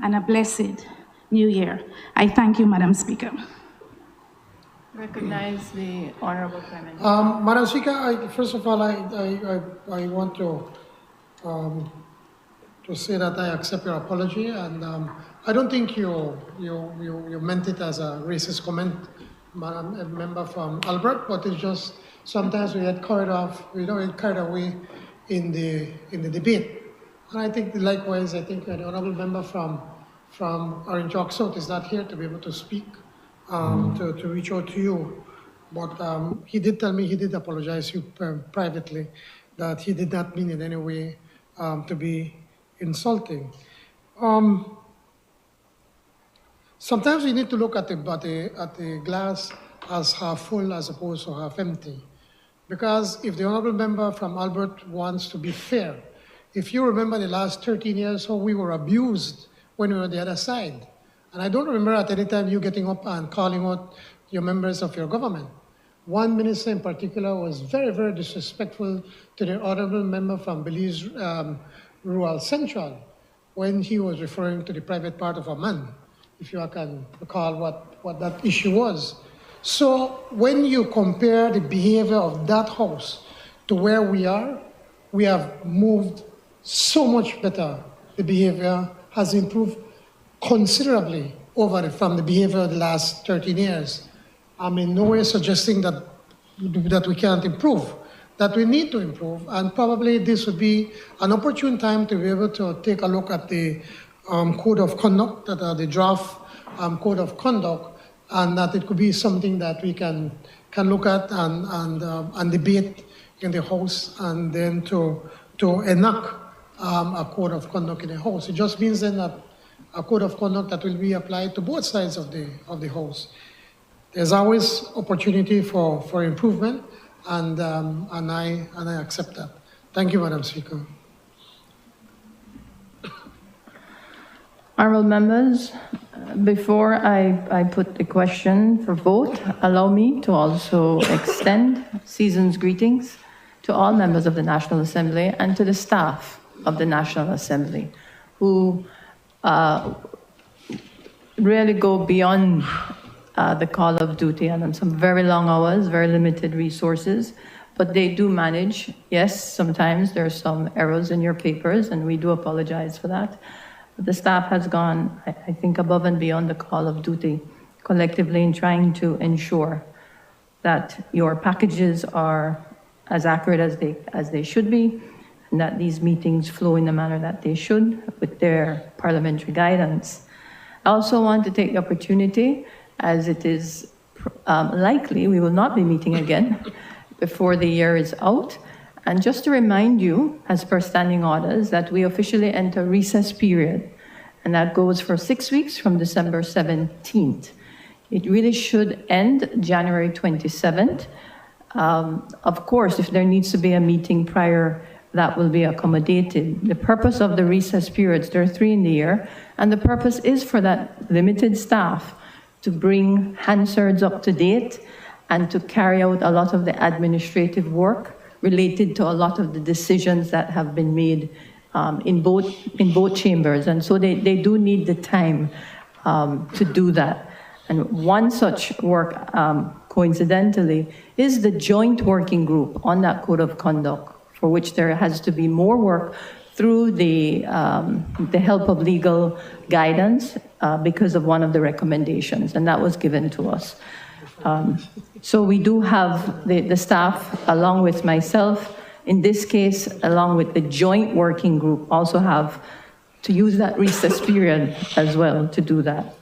Speaker 9: and a blessed New Year. I thank you, Madam Speaker.
Speaker 3: Recognize the Honorable Prime Minister.
Speaker 4: Madam Speaker, first of all, I want to say that I accept your apology, and I don't think you meant it as a racist comment, Madam, a member from Albert, but it's just sometimes we get carried away in the debate. And I think likewise, I think the honorable member from Orange Walk South is not here to be able to speak, to reach out to you. But he did tell me he did apologize to you privately, that he did not mean in any way to be insulting. Sometimes we need to look at the glass as half full as opposed to half empty. Because if the honorable member from Albert wants to be fair, if you remember the last 13 years how we were abused when we were on the other side. And I don't remember at any time you getting up and calling out your members of your government. One minister in particular was very, very disrespectful to the honorable member from Belize, Rural Central when he was referring to the private part of a man, if you can recall what that issue was. So when you compare the behavior of that house to where we are, we have moved so much better. The behavior has improved considerably from the behavior of the last 13 years. I'm in no way suggesting that we can't improve, that we need to improve, and probably this would be an opportune time to be able to take a look at the code of conduct, the draft code of conduct, and that it could be something that we can look at and debate in the House, and then to enact a code of conduct in the House. It just means then that a code of conduct that will be applied to both sides of the House. There's always opportunity for improvement, and I accept that. Thank you, Madam Speaker.
Speaker 3: Honourable members, before I put the question for vote, allow me to also extend season's greetings to all members of the National Assembly and to the staff of the National Assembly who really go beyond the call of duty and on some very long hours, very limited resources, but they do manage. Yes, sometimes there are some errors in your papers, and we do apologize for that. But the staff has gone, I think, above and beyond the call of duty collectively in trying to ensure that your packages are as accurate as they should be, and that these meetings flow in the manner that they should with their parliamentary guidance. I also want to take the opportunity, as it is likely we will not be meeting again before the year is out, and just to remind you, as per standing orders, that we officially enter recess period, and that goes for 6 weeks from December 17th. It really should end January 27th. Of course, if there needs to be a meeting prior, that will be accommodated. The purpose of the recess periods, there are 3 in the year, and the purpose is for that limited staff to bring Hansards up to date and to carry out a lot of the administrative work related to a lot of the decisions that have been made in both chambers. And so they do need the time to do that. And one such work, coincidentally, is the joint working group on that code of conduct, for which there has to be more work through the help of legal guidance because of one of the recommendations, and that was given to us. So we do have the staff, along with myself, in this case, along with the joint working group, also have to use that recess period as well to do that.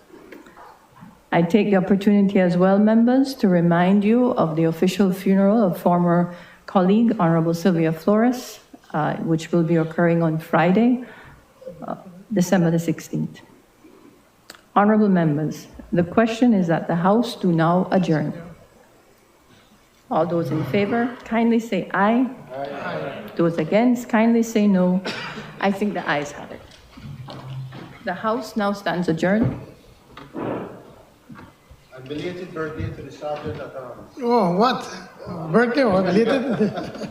Speaker 3: I take the opportunity as well, members, to remind you of the official funeral of former colleague, Honorable Sylvia Flores, which will be occurring on Friday, December the 16th. Honorable members, the question is that the House do now adjourn. All those in favor, kindly say aye. Aye. Those against, kindly say no. I think the ayes have it. The House now stands adjourned.
Speaker 5: And belated birthday to the sergeant at arms.
Speaker 4: Oh, what? Birthday or belated?